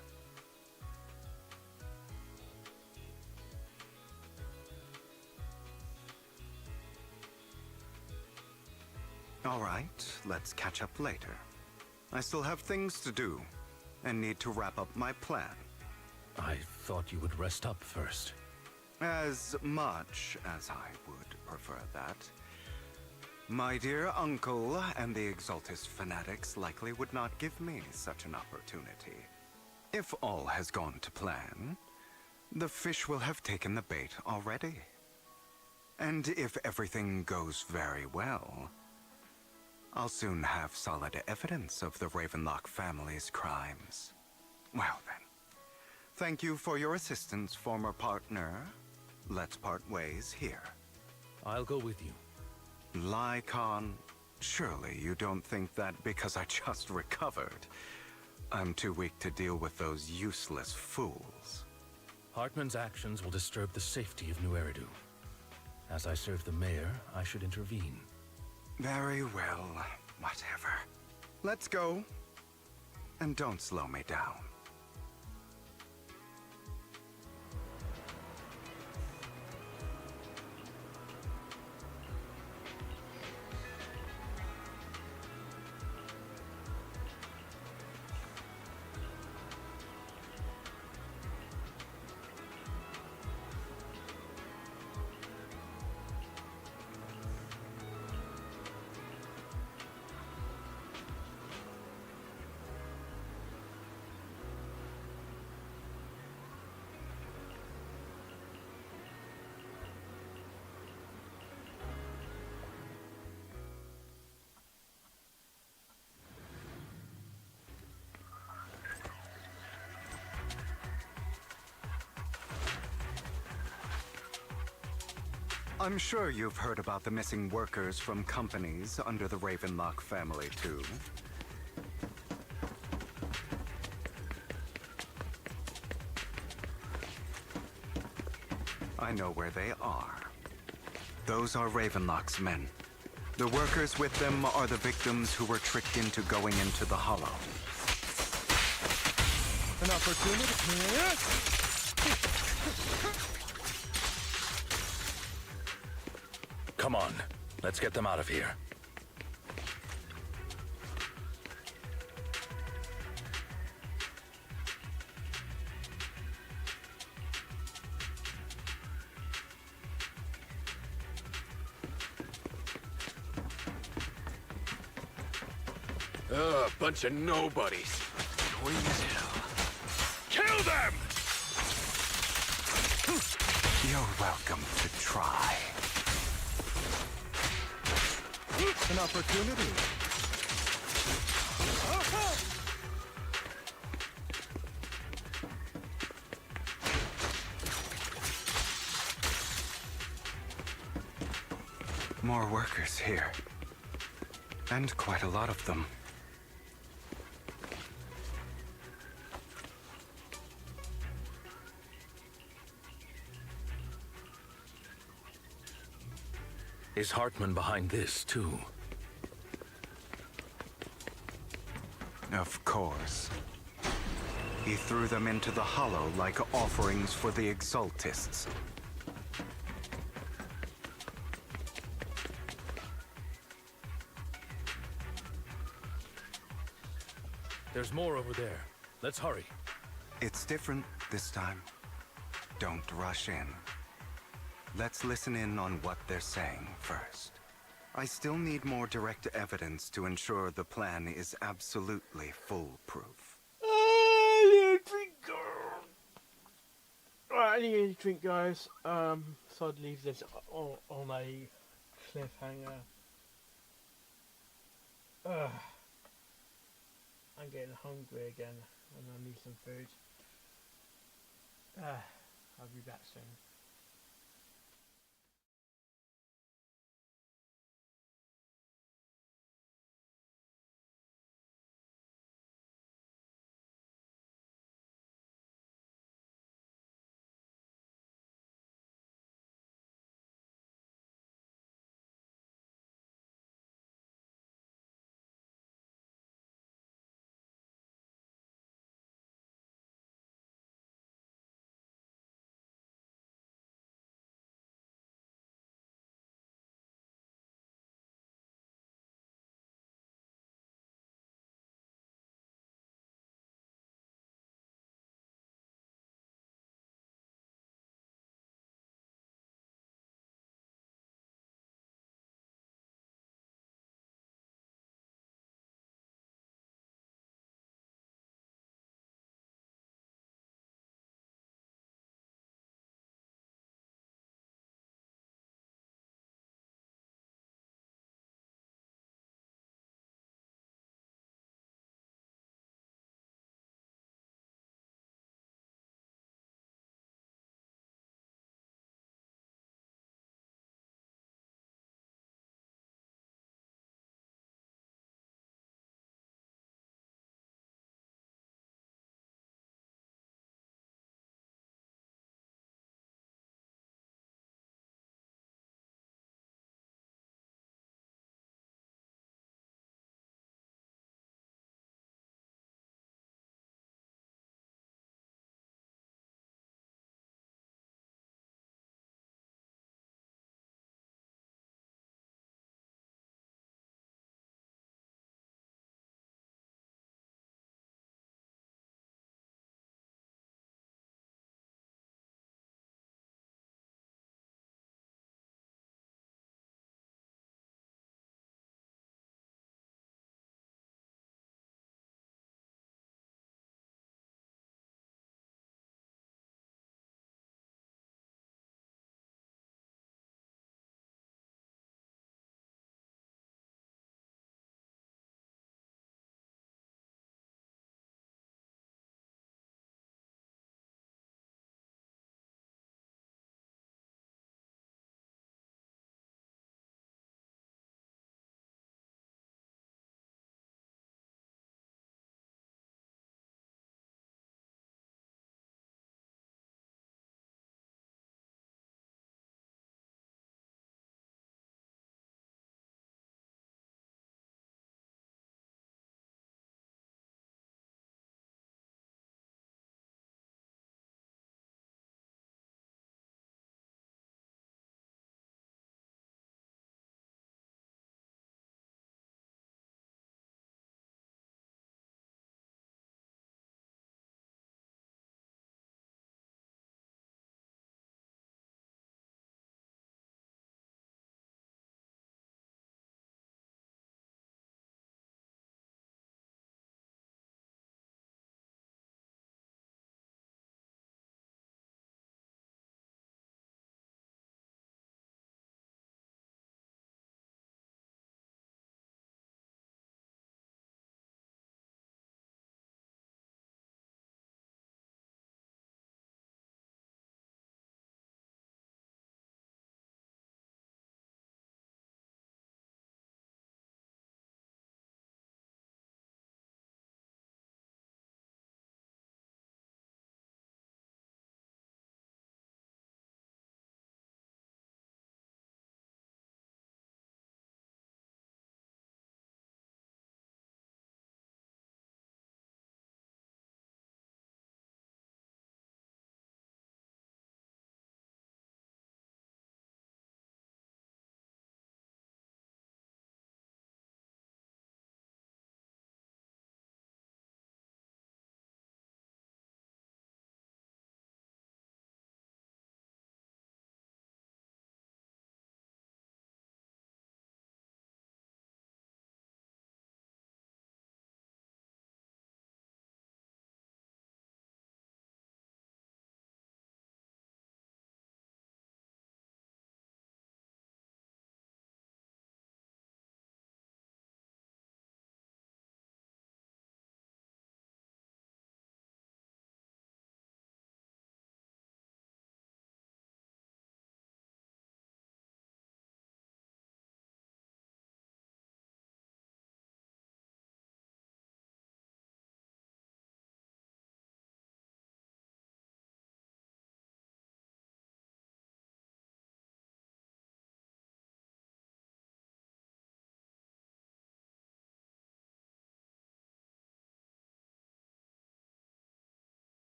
All right, let's catch up later. I still have things to do, and need to wrap up my plan. I thought you would rest up first. As much as I would prefer that. My dear uncle and the Exaltist fanatics likely would not give me such an opportunity. If all has gone to plan, the fish will have taken the bait already. And if everything goes very well, I'll soon have solid evidence of the Ravenlock family's crimes. Well then, thank you for your assistance, former partner. Let's part ways here. I'll go with you. Lycon, surely you don't think that because I just recovered, I'm too weak to deal with those useless fools. Hartman's actions will disturb the safety of New Eridu. As I serve the mayor, I should intervene. Very well, whatever. Let's go. And don't slow me down. I'm sure you've heard about the missing workers from companies under the Ravenlock family, too. I know where they are. Those are Ravenlock's men. The workers with them are the victims who were tricked into going into the Hollow. An opportunity. Come on, let's get them out of here. Ugh, bunch of nobodies. Kill them! You're welcome to try. An opportunity. More workers here. And quite a lot of them. Is Hartman behind this, too? Of course. He threw them into the Hollow like offerings for the Exaltists. There's more over there. Let's hurry. It's different this time. Don't rush in. Let's listen in on what they're saying first. I still need more direct evidence to ensure the plan is absolutely foolproof. I need a drink. Right, I need a drink, guys. So I'd leave this on a cliffhanger. I'm getting hungry again, and I need some food. I'll be back soon.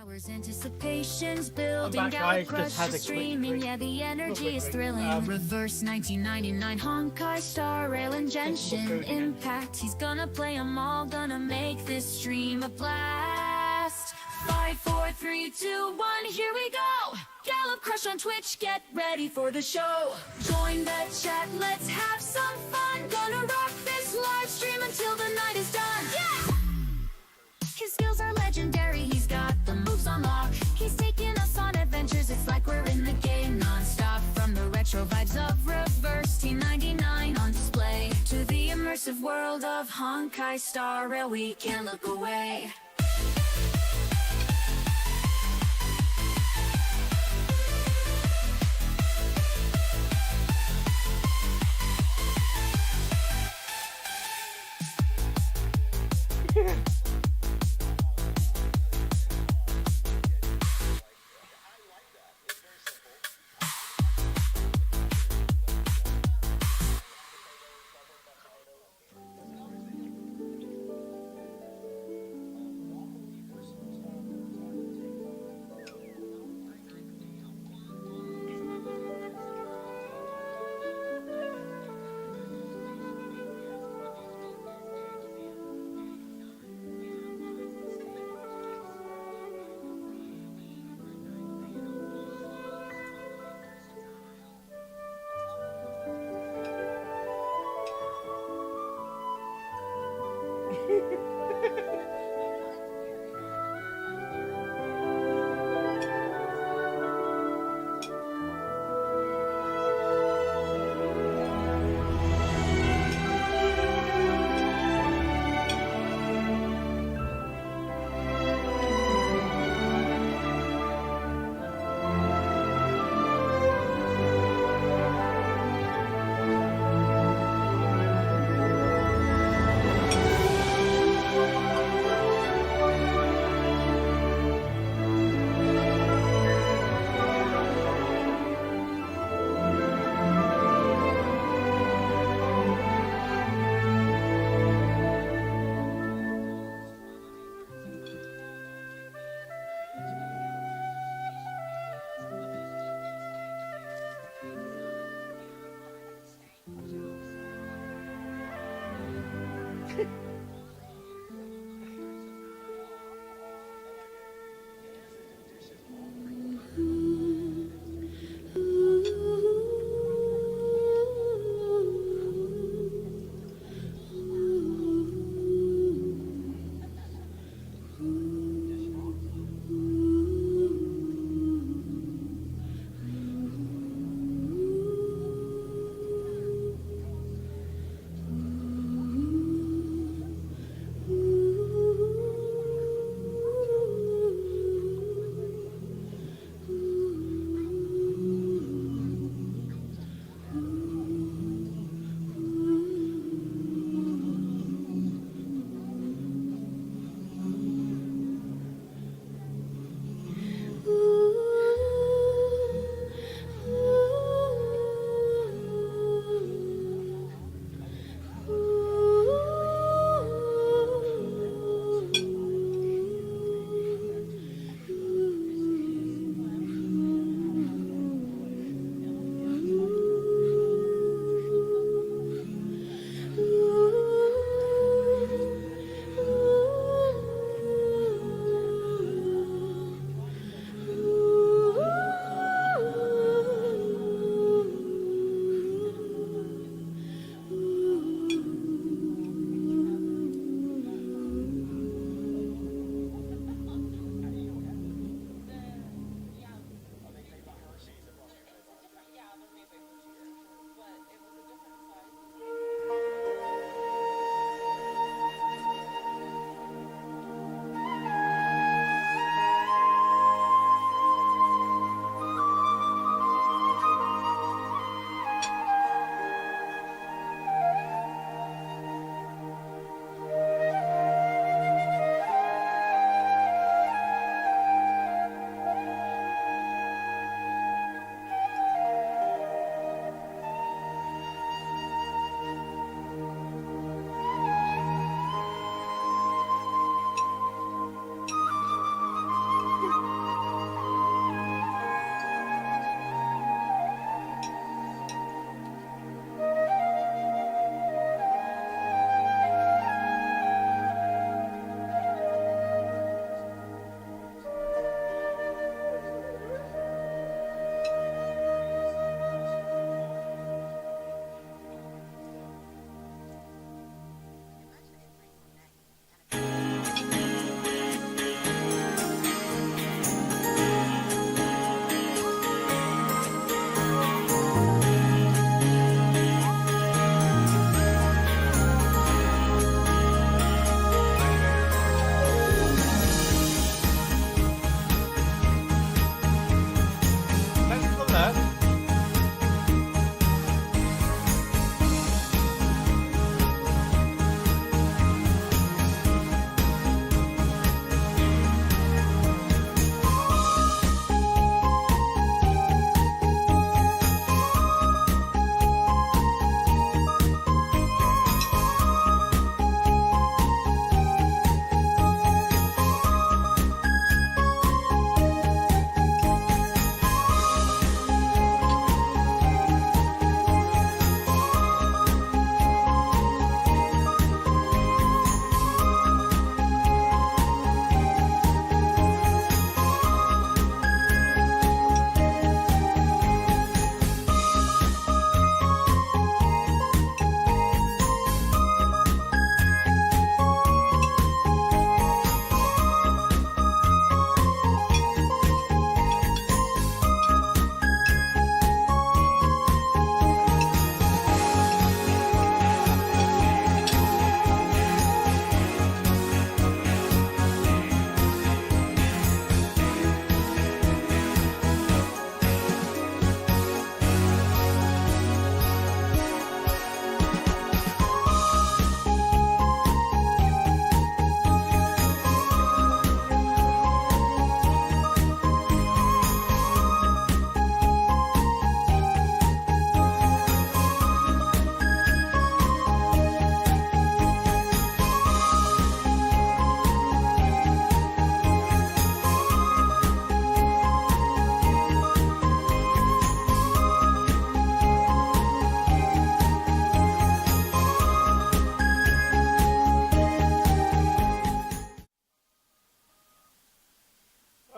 hours, anticipation's building. back, guys. Gallop Just Crush had a is quick streaming. break. Yeah, the energy Quick is break. thrilling. Reverse 1999 Honkai Star Rail and Genshin Impact. He's gonna play 'em all, gonna make this stream a blast. 5, 4, 3, 2, 1, here we go. Gallop Crush on Twitch, get ready for the show. Join the chat, let's have some fun. Gonna rock this live stream until the night is done. Yeah! His skills are legendary, he's got the moves on lock. He's taking us on adventures, it's like we're in the game non-stop. From the retro vibes of Reverse T99 on display to the immersive world of Honkai Star Rail, we can't look away.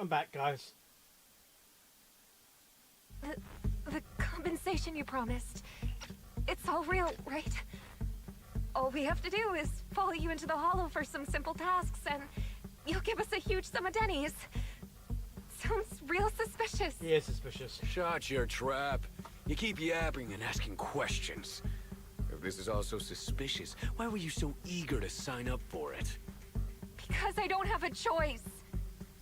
I'm back, guys. The compensation you promised. It's all real, right? All we have to do is follow you into the Hollow for some simple tasks, and you'll give us a huge sum of dennies. Sounds real suspicious. He is suspicious. Shut your trap. You keep yapping and asking questions. If this is all so suspicious, why were you so eager to sign up for it? Because I don't have a choice.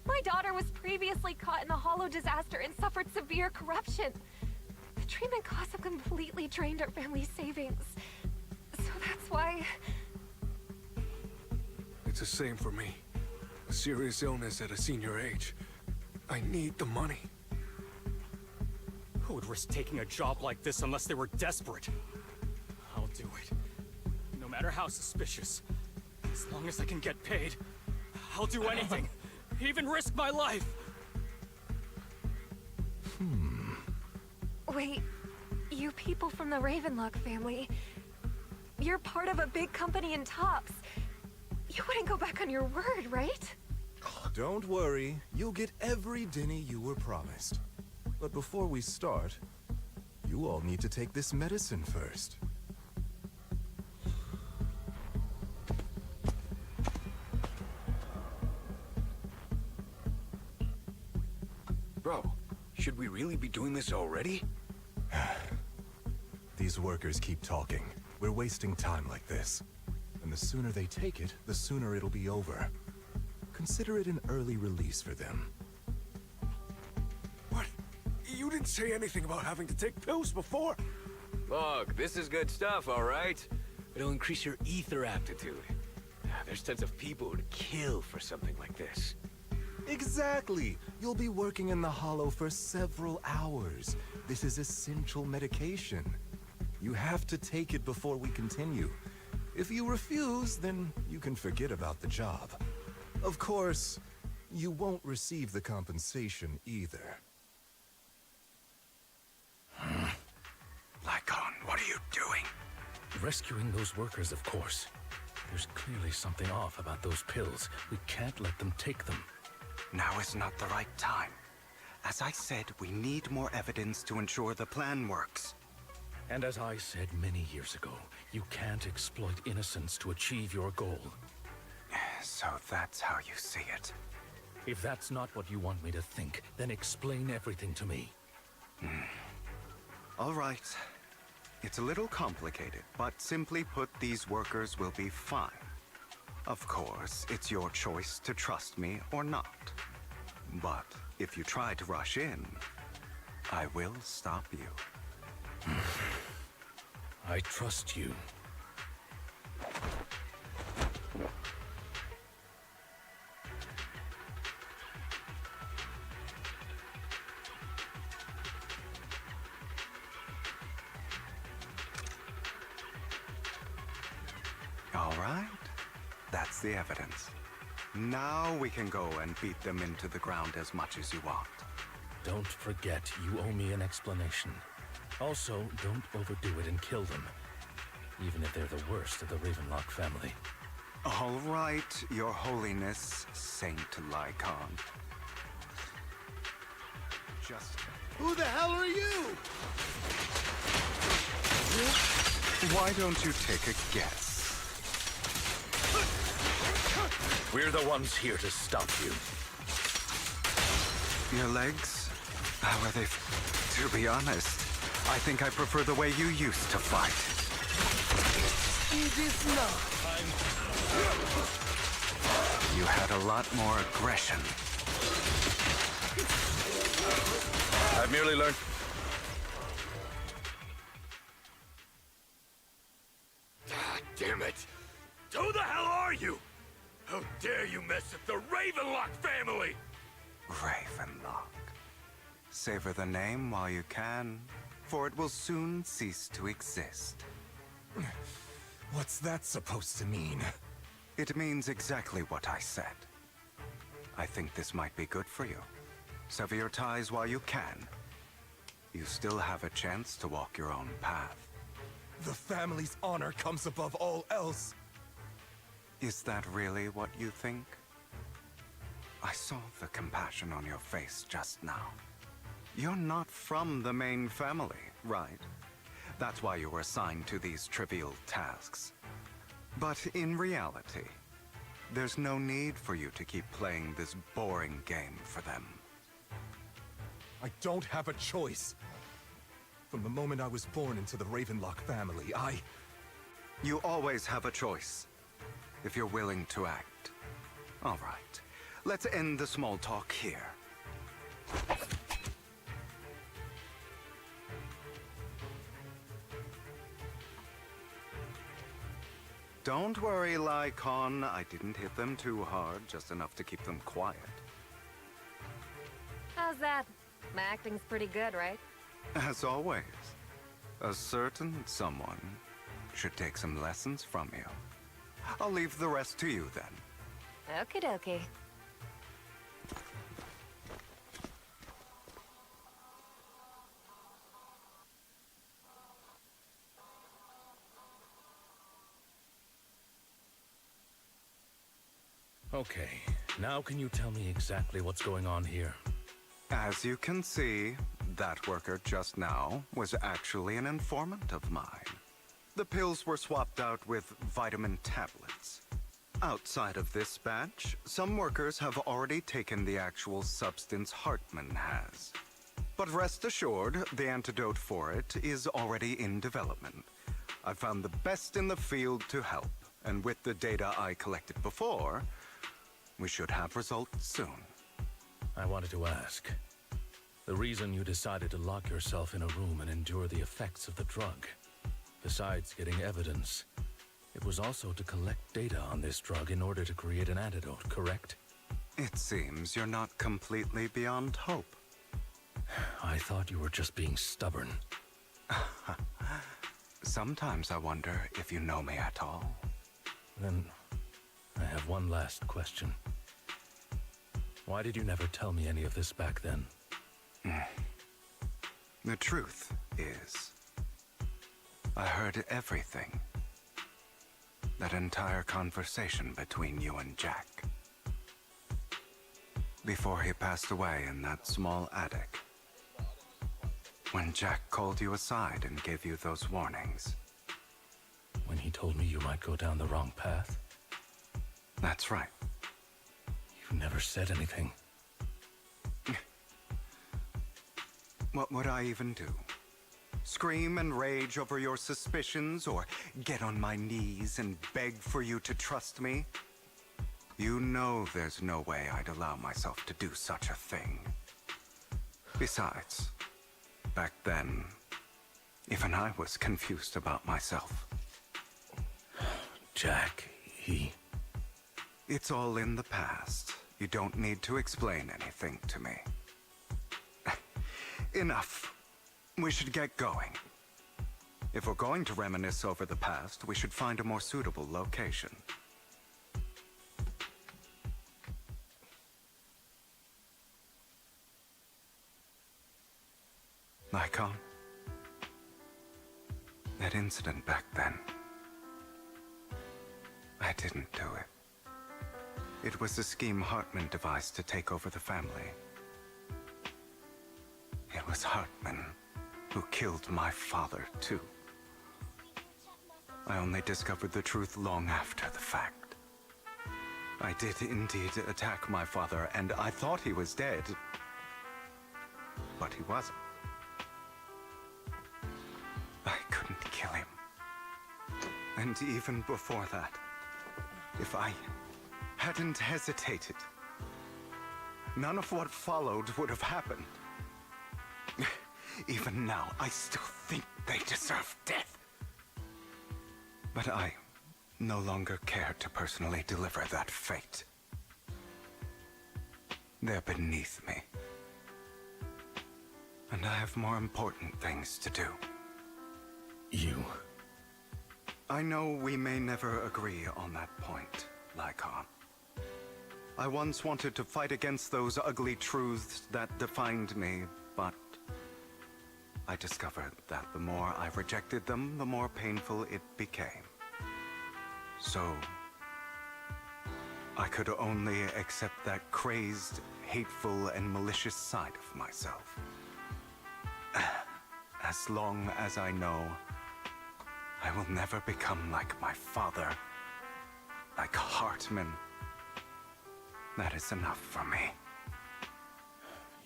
My daughter was previously caught in the Hollow disaster and suffered severe corruption. The treatment costs have completely drained our family's savings. So that's why... It's the same for me. A serious illness at a senior age. I need the money. Who would risk taking a job like this unless they were desperate? I'll do it. No matter how suspicious. As long as I can get paid, I'll do anything. Even risk my life. Wait, you people from the Ravenlock family, you're part of a big company in Tops. You wouldn't go back on your word, right? Don't worry, you'll get every denny you were promised. But before we start, you all need to take this medicine first. Bro, should we really be doing this already? These workers keep talking. We're wasting time like this. And the sooner they take it, the sooner it'll be over. Consider it an early release for them. What? You didn't say anything about having to take pills before. Look, this is good stuff, all right? It'll increase your ether aptitude. There's tons of people who'd kill for something like this. Exactly! You'll be working in the Hollow for several hours. This is essential medication. You have to take it before we continue. If you refuse, then you can forget about the job. Of course, you won't receive the compensation either. Lycon, what are you doing? Rescuing those workers, of course. There's clearly something off about those pills. We can't let them take them. Now is not the right time. As I said, we need more evidence to ensure the plan works. And as I said many years ago, you can't exploit innocence to achieve your goal. So that's how you see it. If that's not what you want me to think, then explain everything to me. All right. It's a little complicated, but simply put, these workers will be fine. Of course, it's your choice to trust me or not. But if you try to rush in, I will stop you. I trust you. All right. That's the evidence. Now we can go and beat them into the ground as much as you want. Don't forget, you owe me an explanation. Also, don't overdo it and kill them. Even if they're the worst of the Ravenlock family. All right, Your Holiness, Saint Lycon. Just... Who the hell are you? Why don't you take a guess? We're the ones here to stop you. Your legs? How are they? To be honest, I think I prefer the way you used to fight. It is not. You had a lot more aggression. I've merely learned... Damn it! Who the hell are you? How dare you mess with the Ravenlock family? Ravenlock. Savor the name while you can, for it will soon cease to exist. What's that supposed to mean? It means exactly what I said. I think this might be good for you. Sever your ties while you can. You still have a chance to walk your own path. The family's honor comes above all else. Is that really what you think? I saw the compassion on your face just now. You're not from the main family, right? That's why you were assigned to these trivial tasks. But in reality, there's no need for you to keep playing this boring game for them. I don't have a choice. From the moment I was born into the Ravenlock family, You always have a choice, if you're willing to act. All right, let's end the small talk here. Don't worry, Lycon. I didn't hit them too hard, just enough to keep them quiet. How's that? My acting's pretty good, right? As always, a certain someone should take some lessons from you. I'll leave the rest to you then. Okie dokie. Okay, now can you tell me exactly what's going on here? As you can see, that worker just now was actually an informant of mine. The pills were swapped out with vitamin tablets. Outside of this batch, some workers have already taken the actual substance Hartman has. But rest assured, the antidote for it is already in development. I found the best in the field to help, and with the data I collected before, we should have results soon. I wanted to ask. The reason you decided to lock yourself in a room and endure the effects of the drug, besides getting evidence, it was also to collect data on this drug in order to create an antidote, correct? It seems you're not completely beyond hope. I thought you were just being stubborn. Sometimes I wonder if you know me at all. Then, I have one last question. Why did you never tell me any of this back then? The truth is, I heard everything. That entire conversation between you and Jack. Before he passed away in that small attic. When Jack called you aside and gave you those warnings. When he told me you might go down the wrong path? That's right. You never said anything. What would I even do? Scream and rage over your suspicions, or get on my knees and beg for you to trust me? You know there's no way I'd allow myself to do such a thing. Besides, back then, even I was confused about myself. Jack, he... It's all in the past. You don't need to explain anything to me. Enough. We should get going. If we're going to reminisce over the past, we should find a more suitable location. Lycon, that incident back then, I didn't do it. It was a scheme Hartman devised to take over the family. It was Hartman who killed my father, too. I only discovered the truth long after the fact. I did indeed attack my father, and I thought he was dead. But he wasn't. I couldn't kill him. And even before that, if I hadn't hesitated, none of what followed would have happened. Even now, I still think they deserve death. But I no longer care to personally deliver that fate. They're beneath me. And I have more important things to do. You... I know we may never agree on that point, Lycon. I once wanted to fight against those ugly truths that defined me, but I discovered that the more I rejected them, the more painful it became. So, I could only accept that crazed, hateful, and malicious side of myself. As long as I know I will never become like my father, like Hartman, that is enough for me.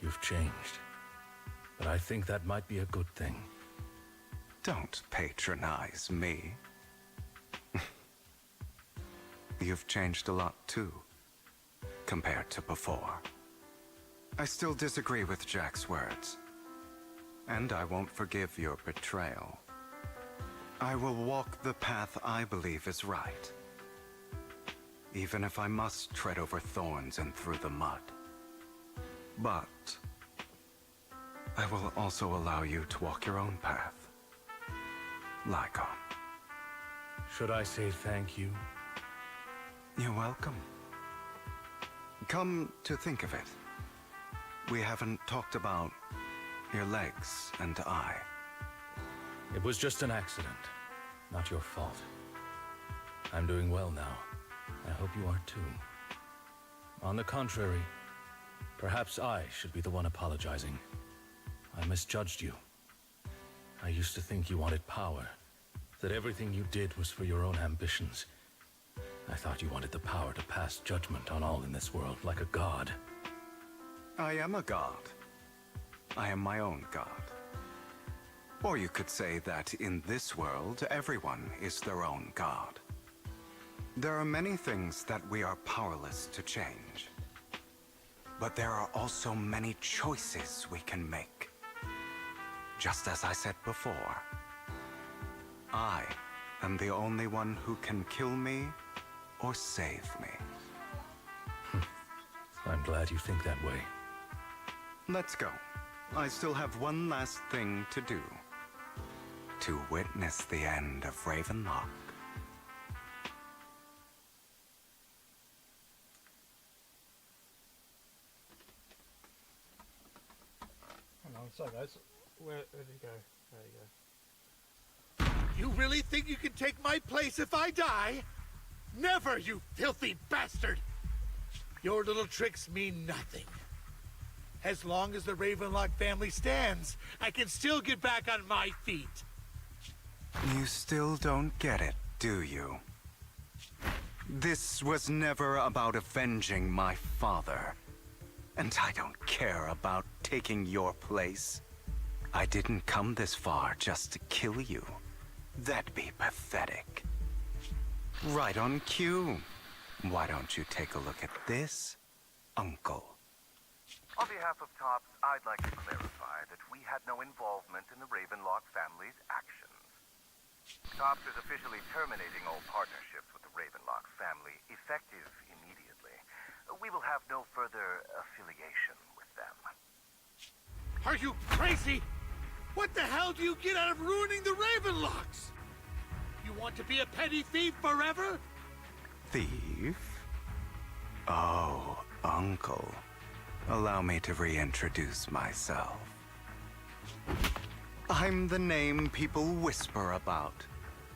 You've changed. But I think that might be a good thing. Don't patronize me. You've changed a lot too, compared to before. I still disagree with Jack's words. And I won't forgive your betrayal. I will walk the path I believe is right. Even if I must tread over thorns and through the mud. But I will also allow you to walk your own path. Lycon. Should I say thank you? You're welcome. Come to think of it, we haven't talked about your legs and eye. It was just an accident, not your fault. I'm doing well now. I hope you are too. On the contrary, perhaps I should be the one apologizing. I misjudged you. I used to think you wanted power, that everything you did was for your own ambitions. I thought you wanted the power to pass judgment on all in this world, like a god. I am a god. I am my own god. Or you could say that in this world, everyone is their own god. There are many things that we are powerless to change. But there are also many choices we can make. Just as I said before, I am the only one who can kill me or save me. I'm glad you think that way. Let's go. I still have one last thing to do. To witness the end of Ravenlock. Hang on, sorry guys. Where did he go? There you go. You really think you can take my place if I die? Never, you filthy bastard! Your little tricks mean nothing. As long as the Ravenlock family stands, I can still get back on my feet. You still don't get it, do you? This was never about avenging my father. And I don't care about taking your place. I didn't come this far just to kill you. That'd be pathetic. Right on cue. Why don't you take a look at this, Uncle? On behalf of TOPS, I'd like to clarify that we had no involvement in the Ravenlock family's actions. TOPS is officially terminating all partnerships with the Ravenlock family, effective immediately. We will have no further affiliation with them. Are you crazy? What the hell do you get out of ruining the Ravenlocks? You want to be a petty thief forever? Thief? Oh, Uncle. Allow me to reintroduce myself. I'm the name people whisper about.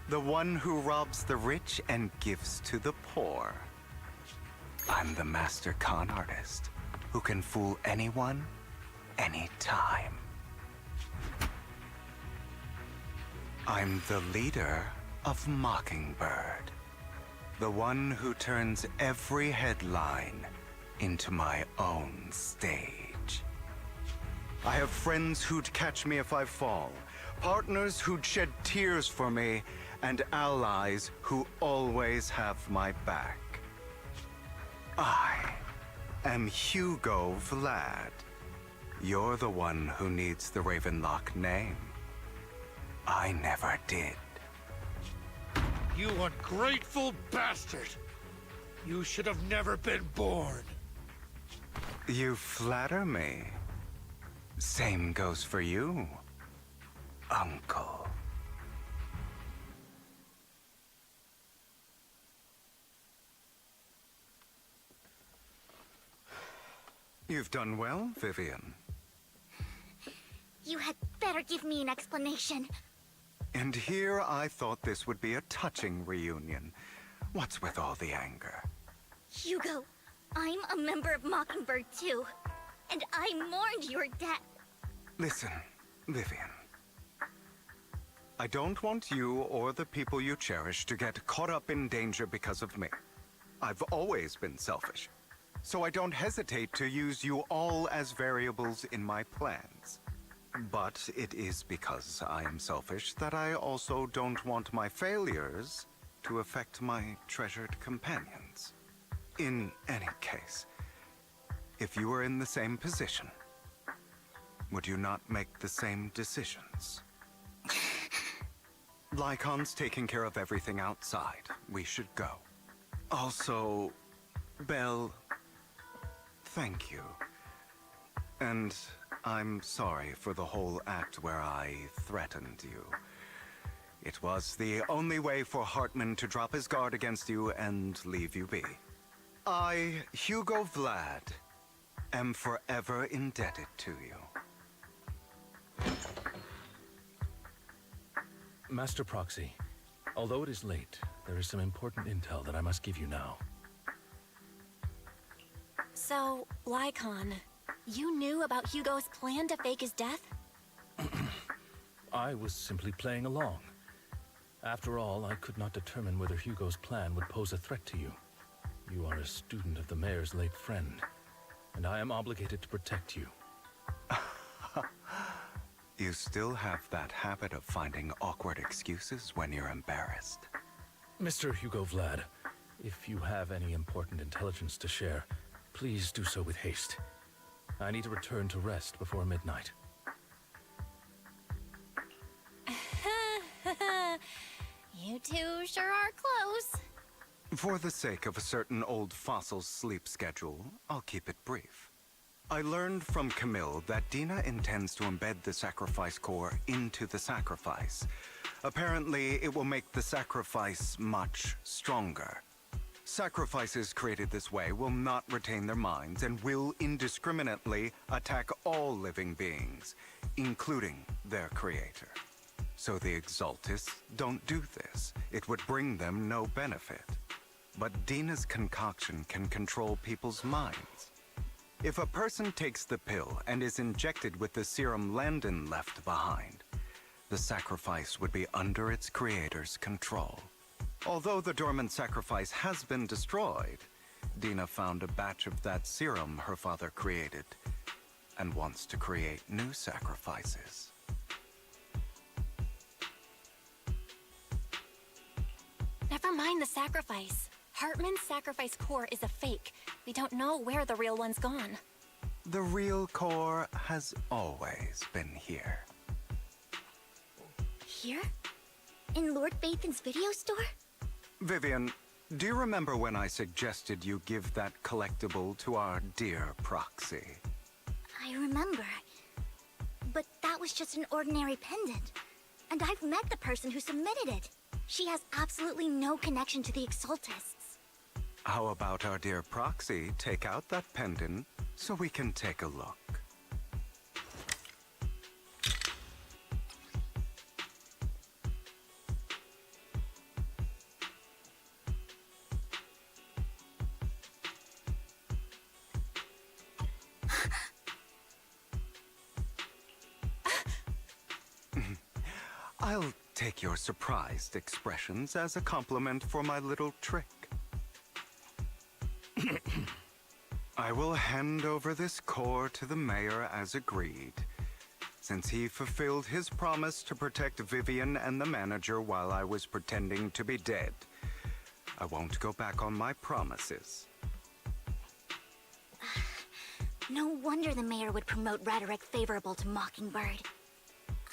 The one who robs the rich and gives to the poor. I'm the master con artist who can fool anyone, anytime. I'm the leader of Mockingbird. The one who turns every headline into my own stage. I have friends who'd catch me if I fall, partners who'd shed tears for me, and allies who always have my back. I am Hugo Vlad. You're the one who needs the Ravenlock name. I never did. You ungrateful bastard! You should have never been born. You flatter me. Same goes for you, Uncle. You've done well, Vivian. You had better give me an explanation. And here I thought this would be a touching reunion. What's with all the anger? Hugo, I'm a member of Mockingbird too, and I mourned your death. Listen, Vivian. I don't want you or the people you cherish to get caught up in danger because of me. I've always been selfish, so I don't hesitate to use you all as variables in my plans. But it is because I am selfish that I also don't want my failures to affect my treasured companions. In any case, if you were in the same position, would you not make the same decisions? Lycon's taking care of everything outside. We should go. Also, Belle, thank you. And I'm sorry for the whole act where I threatened you. It was the only way for Hartman to drop his guard against you and leave you be. I, Hugo Vlad, am forever indebted to you. Master Proxy, although it is late, there is some important intel that I must give you now. So, Lycon, you knew about Hugo's plan to fake his death? I was simply playing along. After all, I could not determine whether Hugo's plan would pose a threat to you. You are a student of the mayor's late friend, and I am obligated to protect you. You still have that habit of finding awkward excuses when you're embarrassed. Mr. Hugo Vlad, if you have any important intelligence to share, please do so with haste. I need to return to rest before midnight. You two sure are close. For the sake of a certain old fossil's sleep schedule, I'll keep it brief. I learned from Camille that Dina intends to embed the sacrifice core into the sacrifice. Apparently, it will make the sacrifice much stronger. Sacrifices created this way will not retain their minds and will indiscriminately attack all living beings, including their creator. So the Exaltists don't do this. It would bring them no benefit. But Dina's concoction can control people's minds. If a person takes the pill and is injected with the serum Landon left behind, the sacrifice would be under its creator's control. Although the dormant sacrifice has been destroyed, Dina found a batch of that serum her father created and wants to create new sacrifices. Never mind the sacrifice. Hartman's sacrifice core is a fake. We don't know where the real one's gone. The real core has always been here. Here? In Lord Bathan's video store? Vivian, do you remember when I suggested you give that collectible to our dear Proxy? I remember. But that was just an ordinary pendant. And I've met the person who submitted it. She has absolutely no connection to the Exaltists. How about our dear Proxy take out that pendant so we can take a look? I'll take your surprised expressions as a compliment for my little trick. I will hand over this core to the mayor as agreed, since he fulfilled his promise to protect Vivian and the manager while I was pretending to be dead. I won't go back on my promises. No wonder the mayor would promote rhetoric favorable to Mockingbird.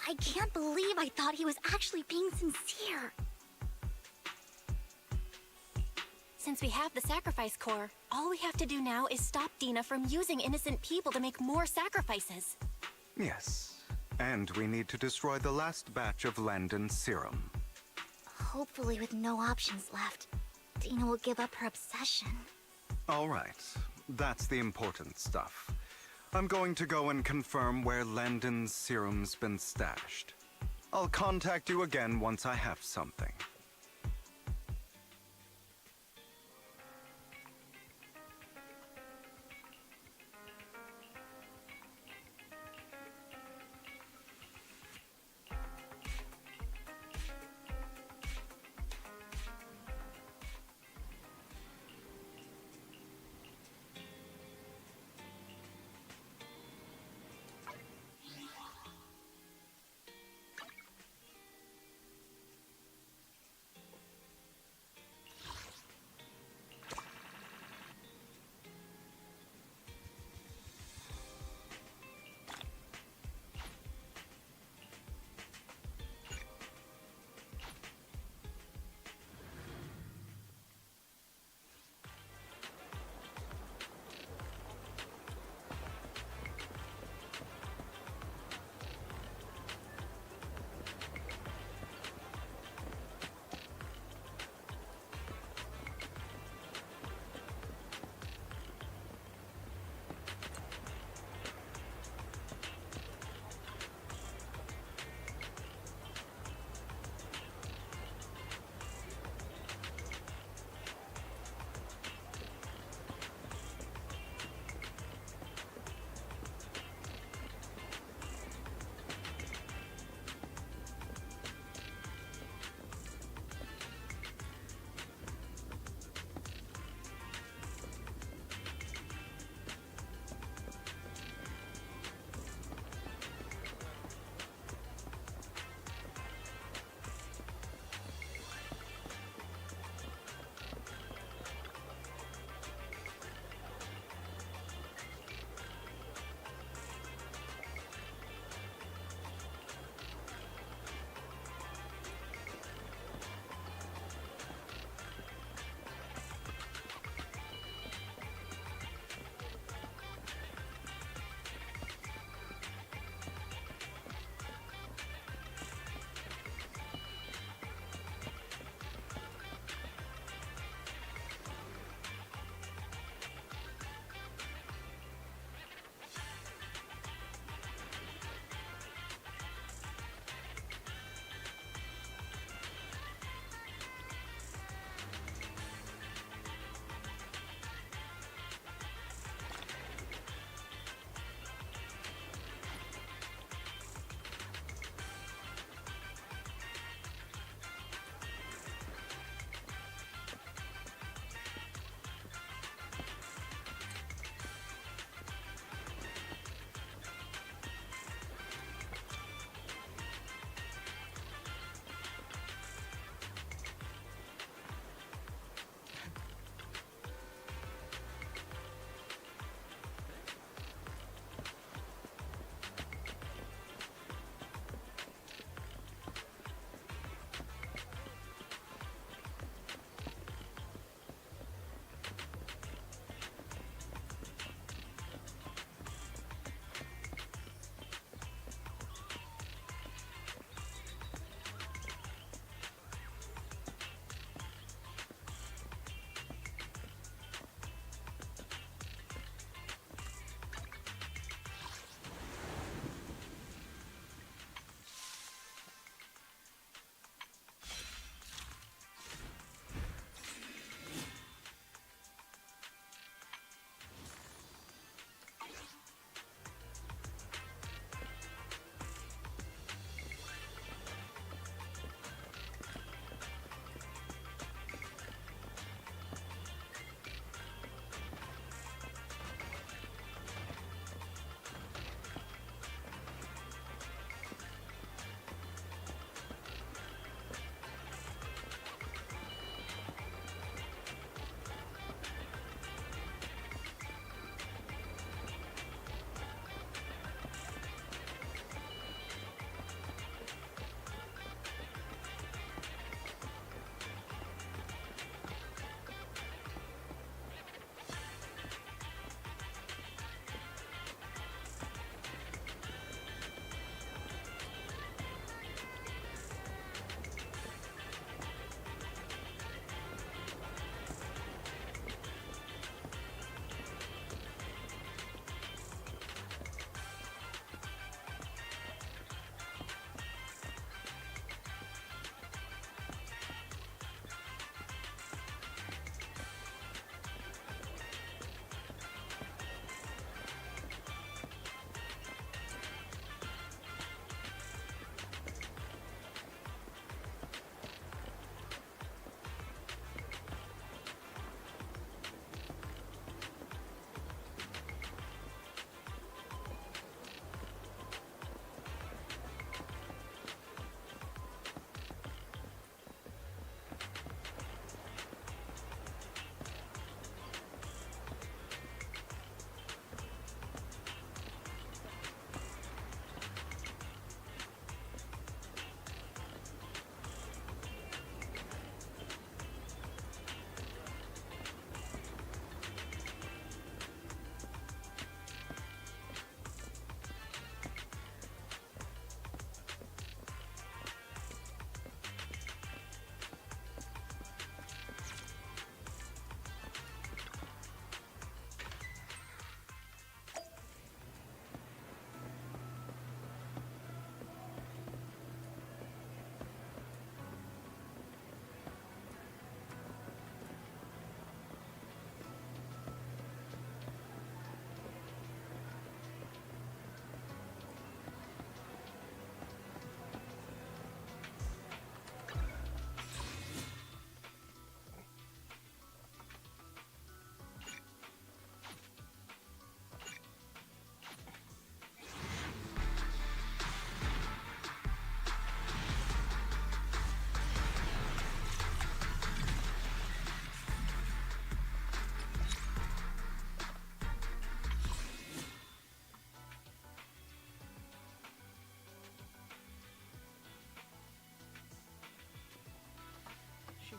I can't believe I thought he was actually being sincere. Since we have the sacrifice core, all we have to do now is stop Dina from using innocent people to make more sacrifices. Yes, and we need to destroy the last batch of Landon's serum. Hopefully with no options left, Dina will give up her obsession. All right, that's the important stuff. I'm going to go and confirm where Landon's serum's been stashed. I'll contact you again once I have something.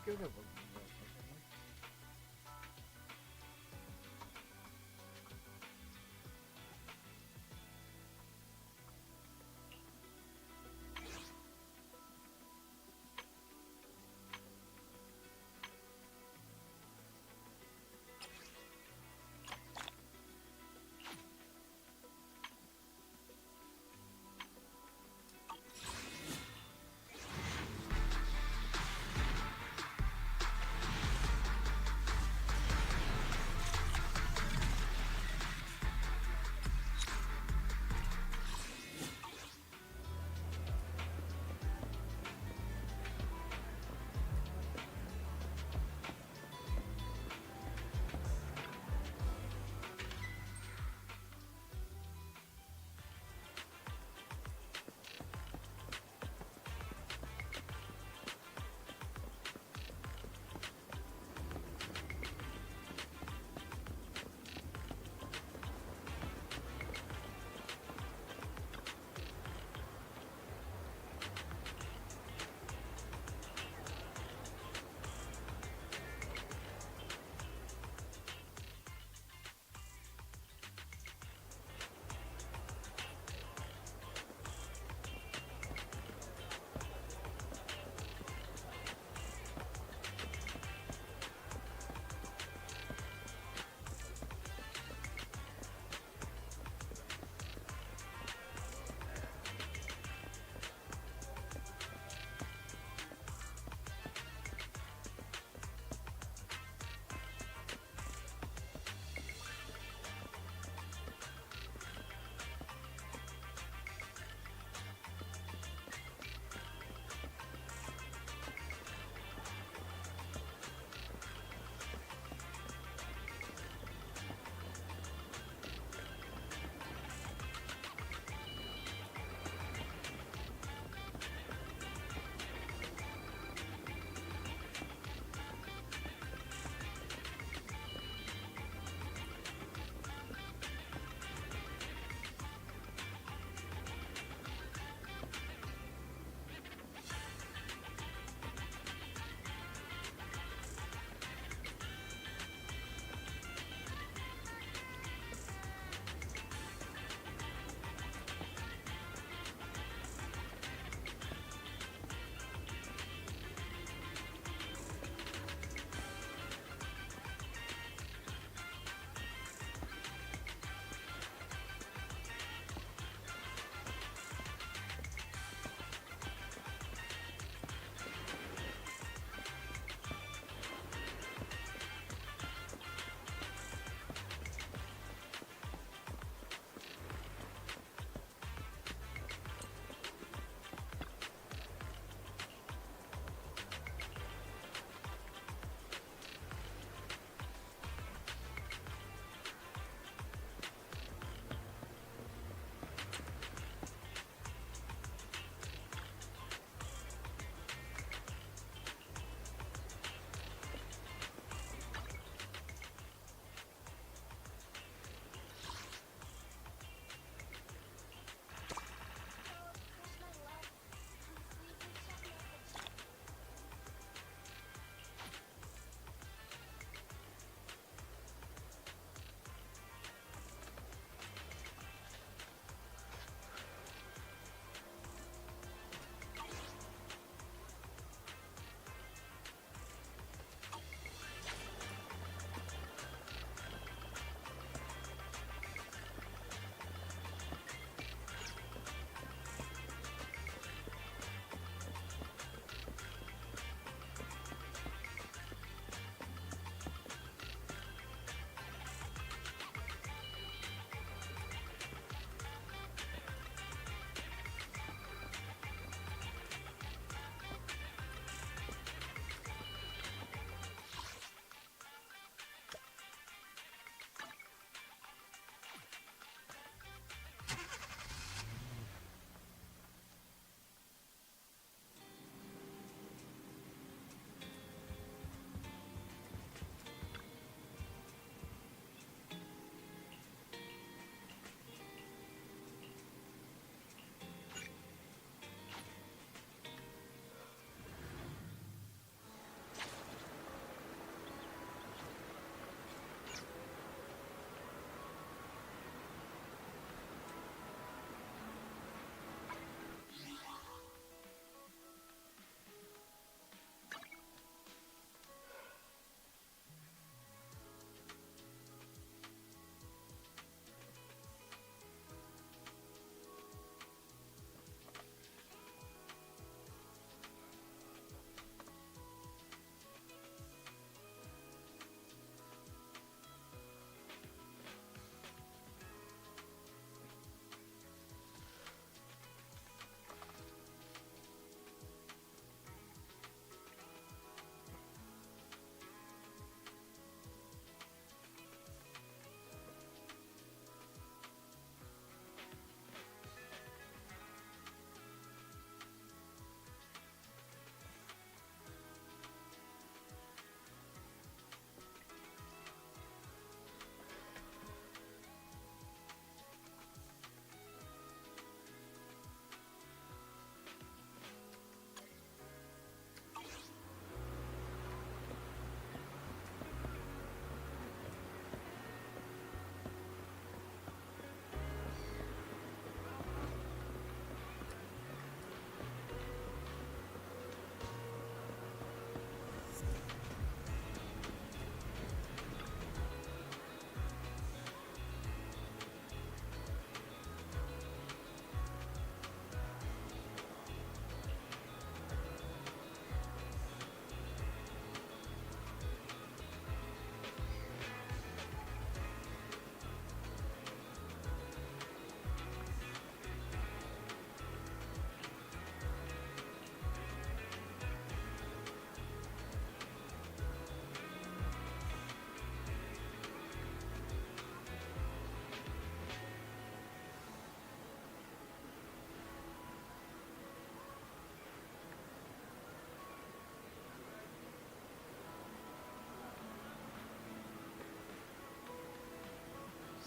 good of them.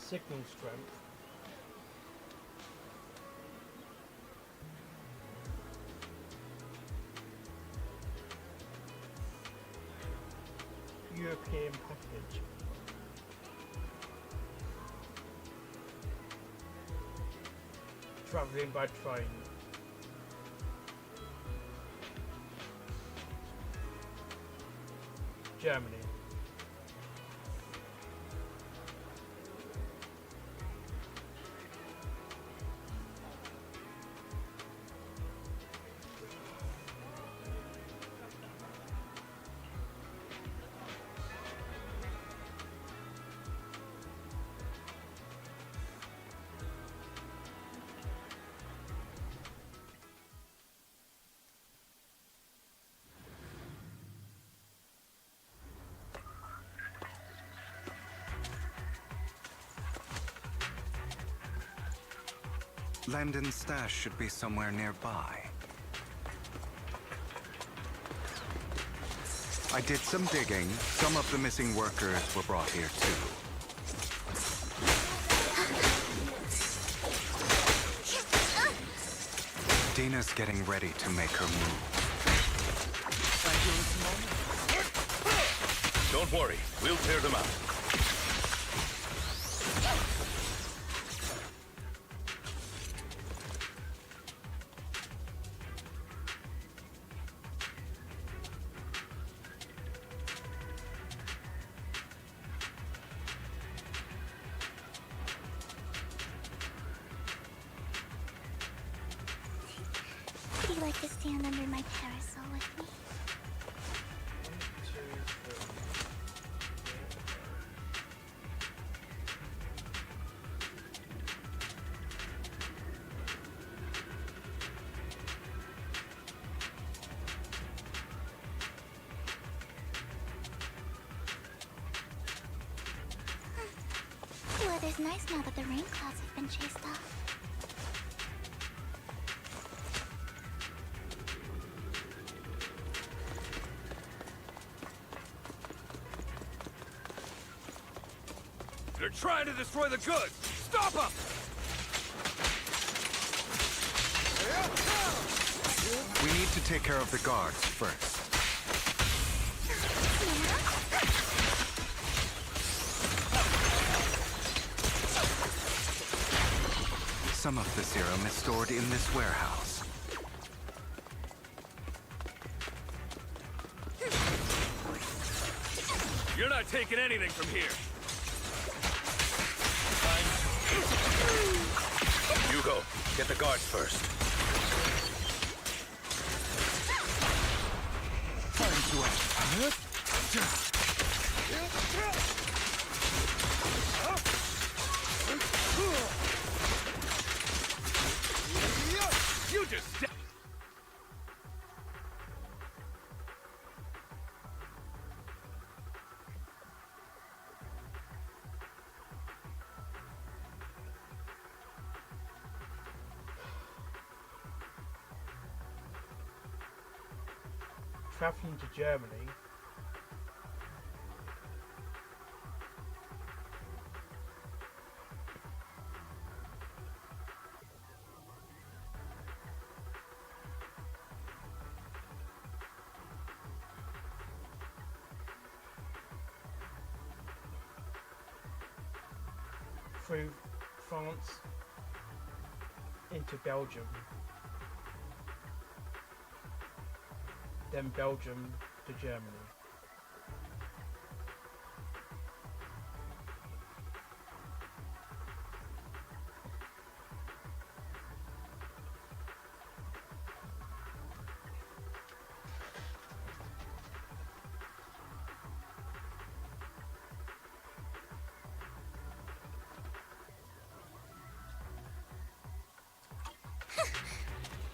signal strength. European package. Travelling by train. Germany. Landon's stash should be somewhere nearby. I did some digging. Some of the missing workers were brought here too. Dina's getting ready to make her move. Don't worry, we'll clear them out. Would you like to stand under my parasol with me? The weather's nice now that the rain clouds have been chased off. They're trying to destroy the goods! Stop them! We need to take care of the guards first. Some of the serum is stored in this warehouse. You're not taking anything from here! Hugo, get the guards first. Time to act. You just... Travelling to Germany. Through France into Belgium. Then Belgium to Germany.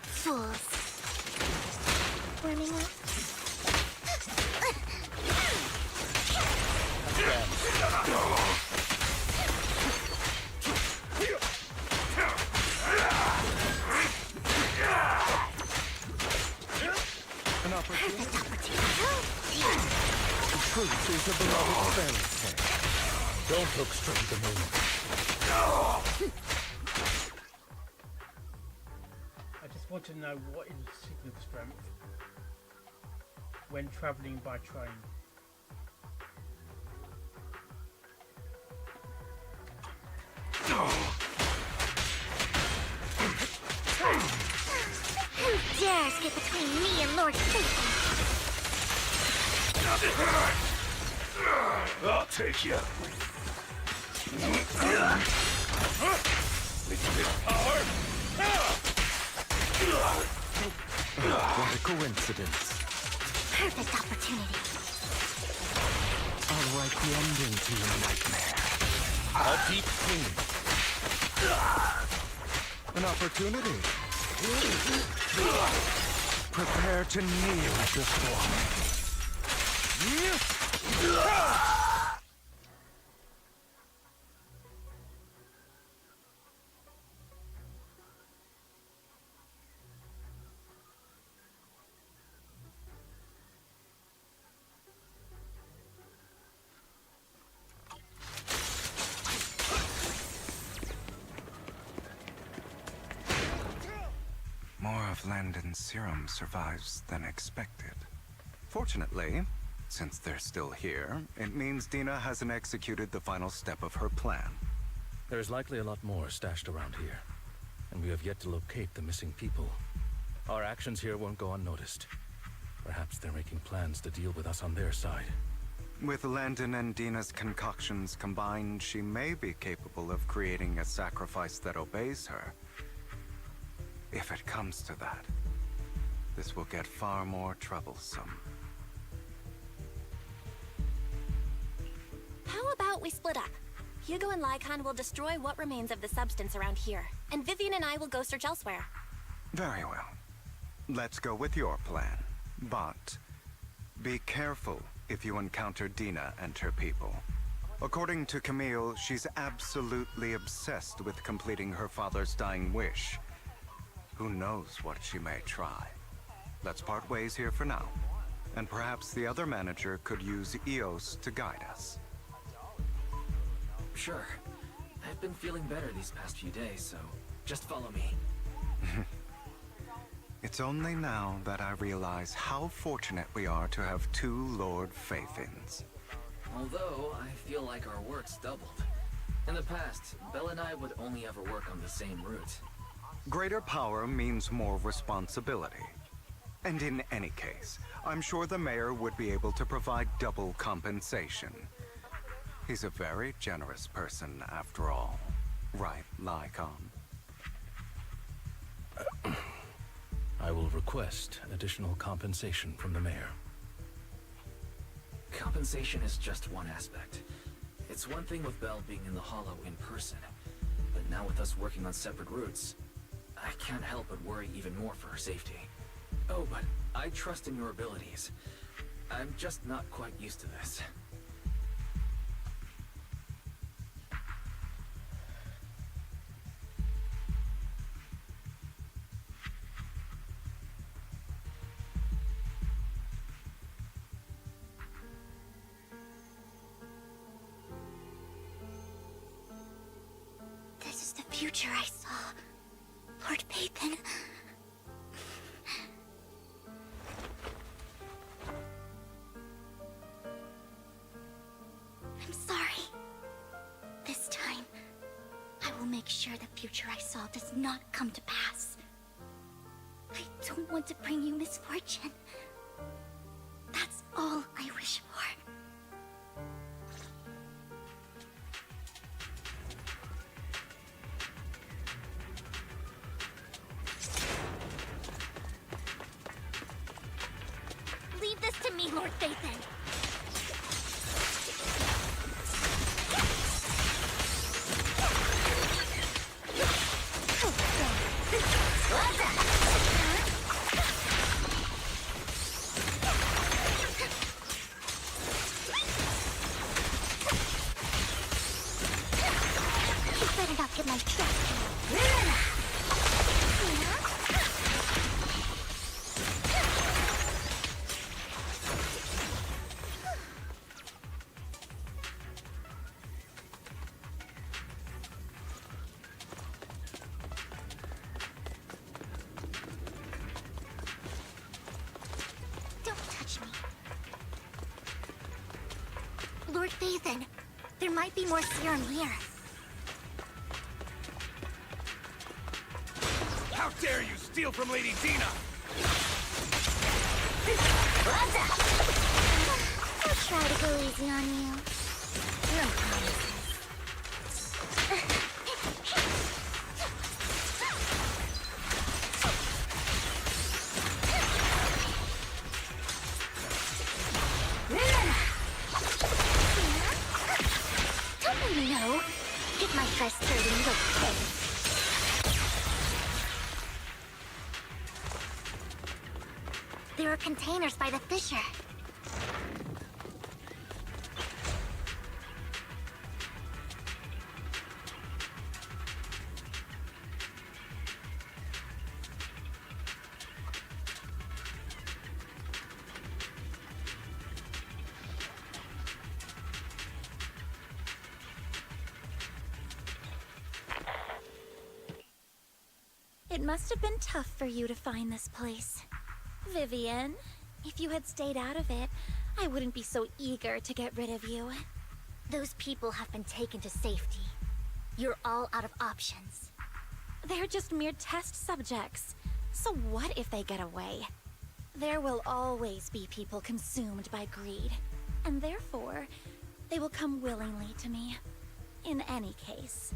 Fools. Warming up? An opportunity. The truth is a beloved fairy tale. Don't look straight at the moon. I just want to know what is signal strength when travelling by train. Who dares get between me and Lord Faithful? I'll take you. Power! What a coincidence. Perfect opportunity. I'll write the ending to your nightmare. A deep clean. An opportunity. Prepare to kneel before me. More of Landon's serum survives than expected. Fortunately, since they're still here, it means Dina hasn't executed the final step of her plan. There's likely a lot more stashed around here, and we have yet to locate the missing people. Our actions here won't go unnoticed. Perhaps they're making plans to deal with us on their side. With Landon and Dina's concoctions combined, she may be capable of creating a sacrifice that obeys her. If it comes to that, this will get far more troublesome. How about we split up? Hugo and Lycon will destroy what remains of the substance around here, and Vivian and I will go search elsewhere. Very well. Let's go with your plan. But be careful if you encounter Dina and her people. According to Camille, she's absolutely obsessed with completing her father's dying wish. Who knows what she may try? Let's part ways here for now. And perhaps the other manager could use Eos to guide us. Sure. I've been feeling better these past few days, so just follow me. It's only now that I realize how fortunate we are to have two Lord Faithins. Although, I feel like our work's doubled. In the past, Belle and I would only ever work on the same route. Greater power means more responsibility. And in any case, I'm sure the mayor would be able to provide double compensation. He's a very generous person, after all. Right, Lycon? I will request additional compensation from the mayor. Compensation is just one aspect. It's one thing with Belle being in the Hollow in person, but now with us working on separate routes, I can't help but worry even more for her safety. Oh, but I trust in your abilities. I'm just not quite used to this. This is the future I saw. Lord Pathan. I'm sorry. This time, I will make sure the future I saw does not come to pass. I don't want to bring you misfortune. That's all I wish for. Leave this to me, Lord Phaethon. Ethan, there might be more serum here. How dare you steal from Lady Dina! I'll try to go easy on you. No promises. Don't let me know. Get my first 30 little pig. There are containers by the fissure. It must have been tough for you to find this place. Vivian, if you had stayed out of it, I wouldn't be so eager to get rid of you. Those people have been taken to safety. You're all out of options. They're just mere test subjects. So what if they get away? There will always be people consumed by greed, and therefore, they will come willingly to me. In any case,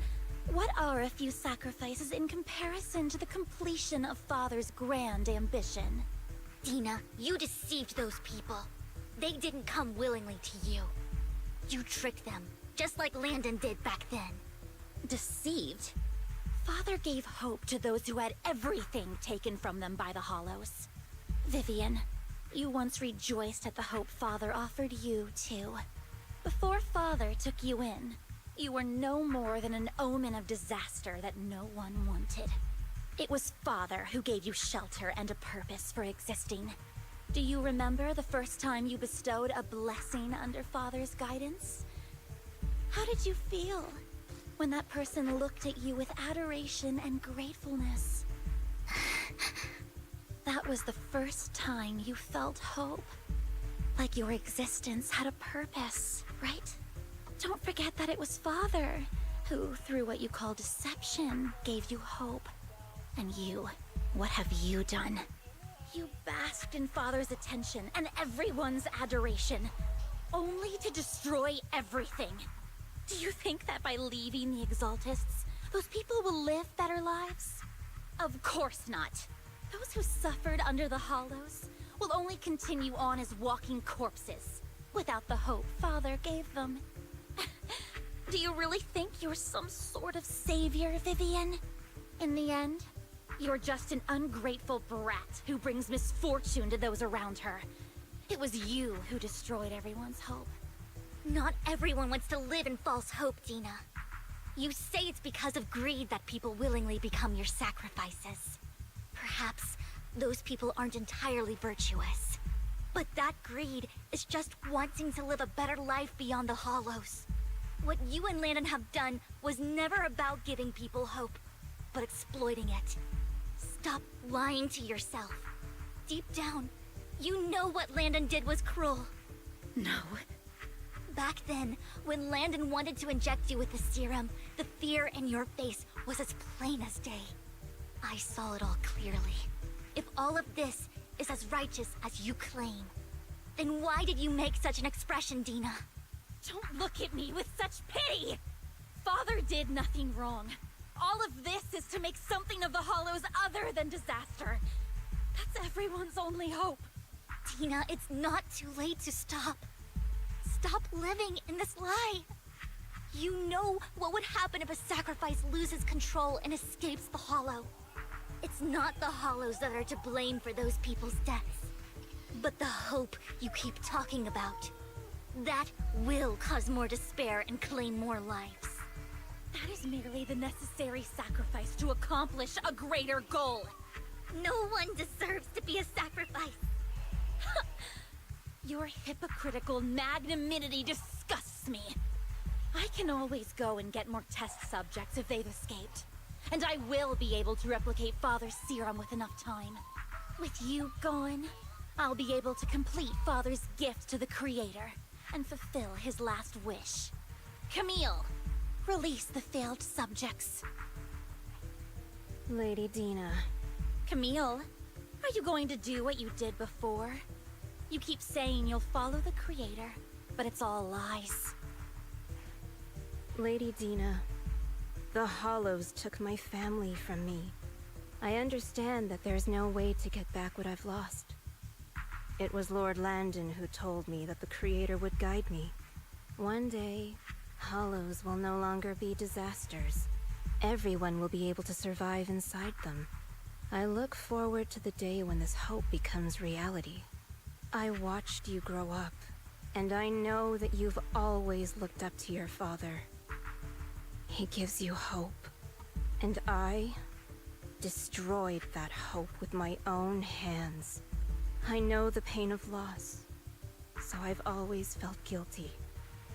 what are a few sacrifices in comparison to the completion of Father's grand ambition? Dina, you deceived those people. They didn't come willingly to you. You tricked them, just like Landon did back then. Deceived? Father gave hope to those who had everything taken from them by the Hollows. Vivian, you once rejoiced at the hope Father offered you, too. Before Father took you in, you were no more than an omen of disaster that no one wanted. It was Father who gave you shelter and a purpose for existing. Do you remember the first time you bestowed a blessing under Father's guidance? How did you feel when that person looked at you with adoration and gratefulness? That was the first time you felt hope. Like your existence had a purpose, right? Don't forget that it was Father who, through what you call deception, gave you hope. And you, what have you done? You basked in Father's attention and everyone's adoration, only to destroy everything. Do you think that by leaving the Exaltists, those people will live better lives? Of course not. Those who suffered under the Hollows will only continue on as walking corpses, without the hope Father gave them. Do you really think you're some sort of savior, Vivian? In the end, you're just an ungrateful brat who brings misfortune to those around her. It was you who destroyed everyone's hope. Not everyone wants to live in false hope, Dina. You say it's because of greed that people willingly become your sacrifices. Perhaps those people aren't entirely virtuous. But that greed is just wanting to live a better life beyond the Hollows. What you and Landon have done was never about giving people hope, but exploiting it. Stop lying to yourself. Deep down, you know what Landon did was cruel. No. Back then, when Landon wanted to inject you with the serum, the fear in your face was as plain as day. I saw it all clearly. If all of this is as righteous as you claim, then why did you make such an expression, Dina? Don't look at me with such pity! Father did nothing wrong. All of this is to make something of the Hollows other than disaster. That's everyone's only hope. Dina, it's not too late to stop. Stop living in this lie. You know what would happen if a sacrifice loses control and escapes the Hollow. It's not the Hollows that are to blame for those people's deaths, but the hope you keep talking about. That will cause more despair and claim more lives. That is merely the necessary sacrifice to accomplish a greater goal. No one deserves to be a sacrifice. Your hypocritical magnanimity disgusts me. I can always go and get more test subjects if they've escaped. And I will be able to replicate Father's serum with enough time. With you gone, I'll be able to complete Father's gift to the Creator. and fulfill his last wish. Camille, release the failed subjects. Lady Dina. Camille, are you going to do what you did before? You keep saying you'll follow the Creator, but it's all lies. Lady Dina, the Hollows took my family from me. I understand that there's no way to get back what I've lost. It was Lord Landon who told me that the Creator would guide me. One day, Hollows will no longer be disasters. Everyone will be able to survive inside them. I look forward to the day when this hope becomes reality. I watched you grow up, and I know that you've always looked up to your father. He gives you hope, and I destroyed that hope with my own hands. I know the pain of loss, so I've always felt guilty.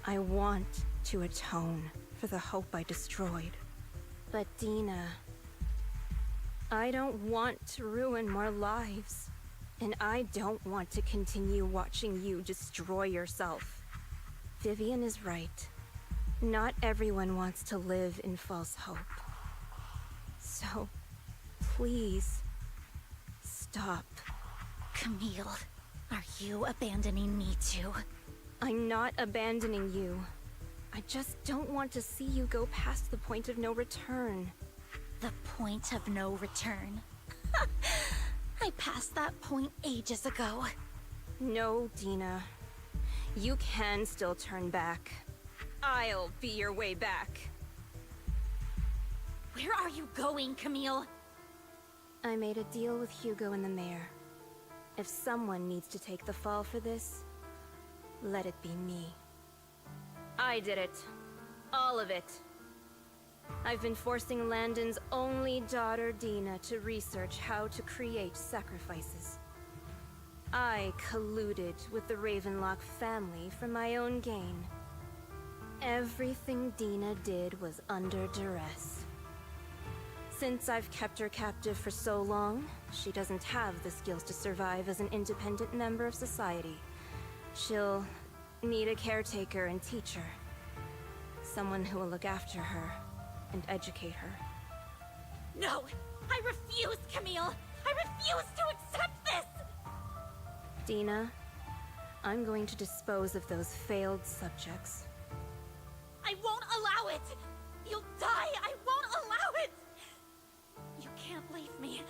I want to atone for the hope I destroyed. But Dina, I don't want to ruin more lives, and I don't want to continue watching you destroy yourself. Vivian is right. Not everyone wants to live in false hope. So, please, stop. Camille, are you abandoning me too? I'm not abandoning you. I just don't want to see you go past the point of no return. The point of no return? I passed that point ages ago. No, Dina. You can still turn back. I'll be your way back. Where are you going, Camille? I made a deal with Hugo and the mayor. If someone needs to take the fall for this, let it be me. I did it. All of it. I've been forcing Landon's only daughter, Dina, to research how to create sacrifices. I colluded with the Ravenlock family for my own gain. Everything Dina did was under duress. Since I've kept her captive for so long, she doesn't have the skills to survive as an independent member of society. She'll need a caretaker and teacher. Someone who will look after her and educate her. No! I refuse, Camille! I refuse to accept this! Dina, I'm going to dispose of those failed subjects. I won't allow it! You'll die! I won't allow it! You can't leave me.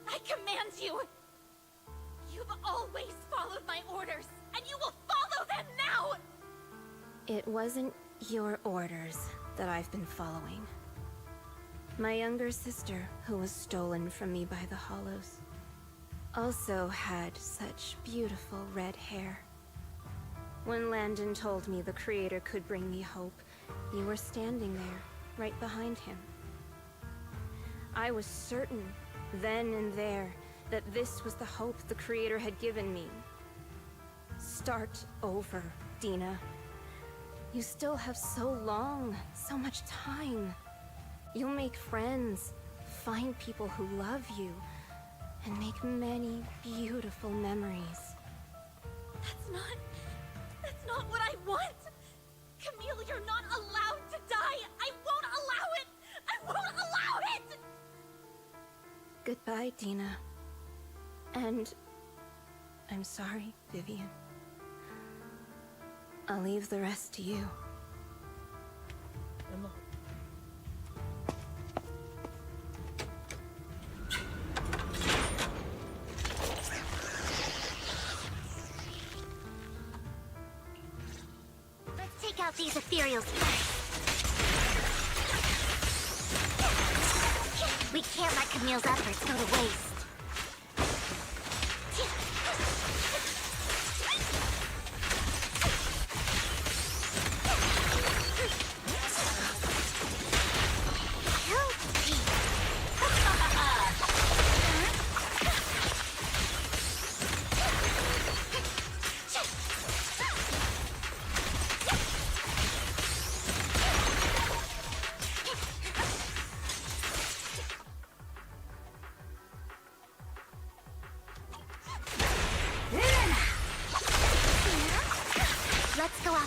I command you! You've always followed my orders, and you will follow them now! It wasn't your orders that I've been following. My younger sister, who was stolen from me by the Hollows, also had such beautiful red hair. When Landon told me the Creator could bring me hope, you were standing there, right behind him. I was certain, then and there, that this was the hope the Creator had given me. Start over, Dina. You still have so long, so much time. You'll make friends, find people who love you, and make many beautiful memories. That's not what I want! Camille, you're not allowed to die! I won't allow it! I won't allow it! Goodbye, Dina. And I'm sorry, Vivian. I'll leave the rest to you. Let's take out these ethereals first. We can't let Camille's efforts go to waste.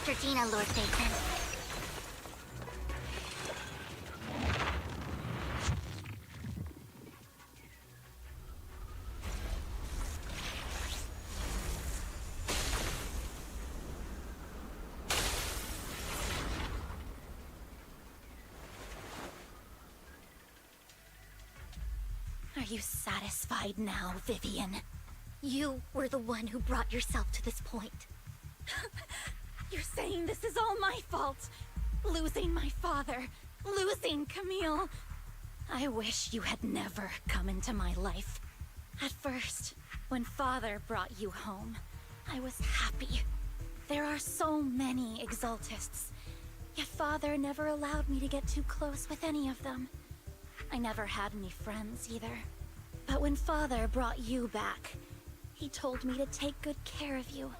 after Dina, Lord Phaethon. Are you satisfied now, Vivian? You were the one who brought yourself to this point. You're saying this is all my fault? Losing my father, losing Camille. I wish you had never come into my life. At first, when Father brought you home, I was happy. There are so many Exaltists, yet Father never allowed me to get too close with any of them. I never had any friends either. But when Father brought you back, he told me to take good care of you.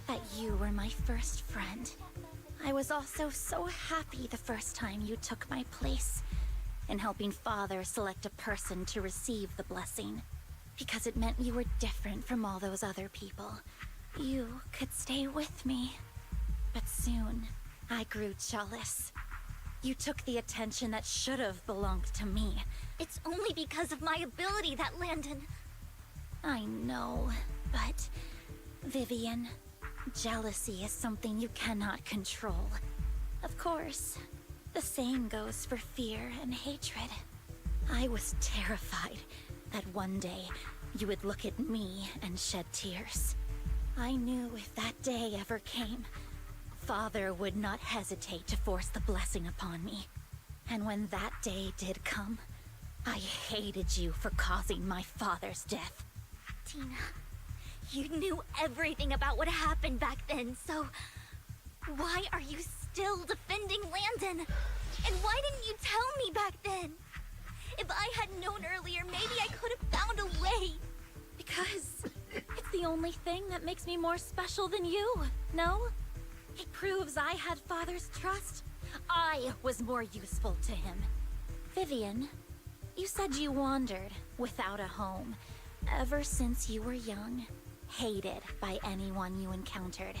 That you were my first friend. I was also so happy the first time you took my place in helping Father select a person to receive the blessing. Because it meant you were different from all those other people. You could stay with me. But soon, I grew jealous. You took the attention that should have belonged to me. It's only because of my ability that Landon... I know, but... Vivian, jealousy is something you cannot control. Of course, the same goes for fear and hatred. I was terrified that one day you would look at me and shed tears. I knew if that day ever came, Father would not hesitate to force the blessing upon me. And when that day did come, I hated you for causing my father's death. Tina, you knew everything about what happened back then, so... why are you still defending Landon? And why didn't you tell me back then? If I had known earlier, maybe I could have found a way. Because it's the only thing that makes me more special than you, no? It proves I had Father's trust. I was more useful to him. Vivian, you said you wandered without a home ever since you were young, hated by anyone you encountered.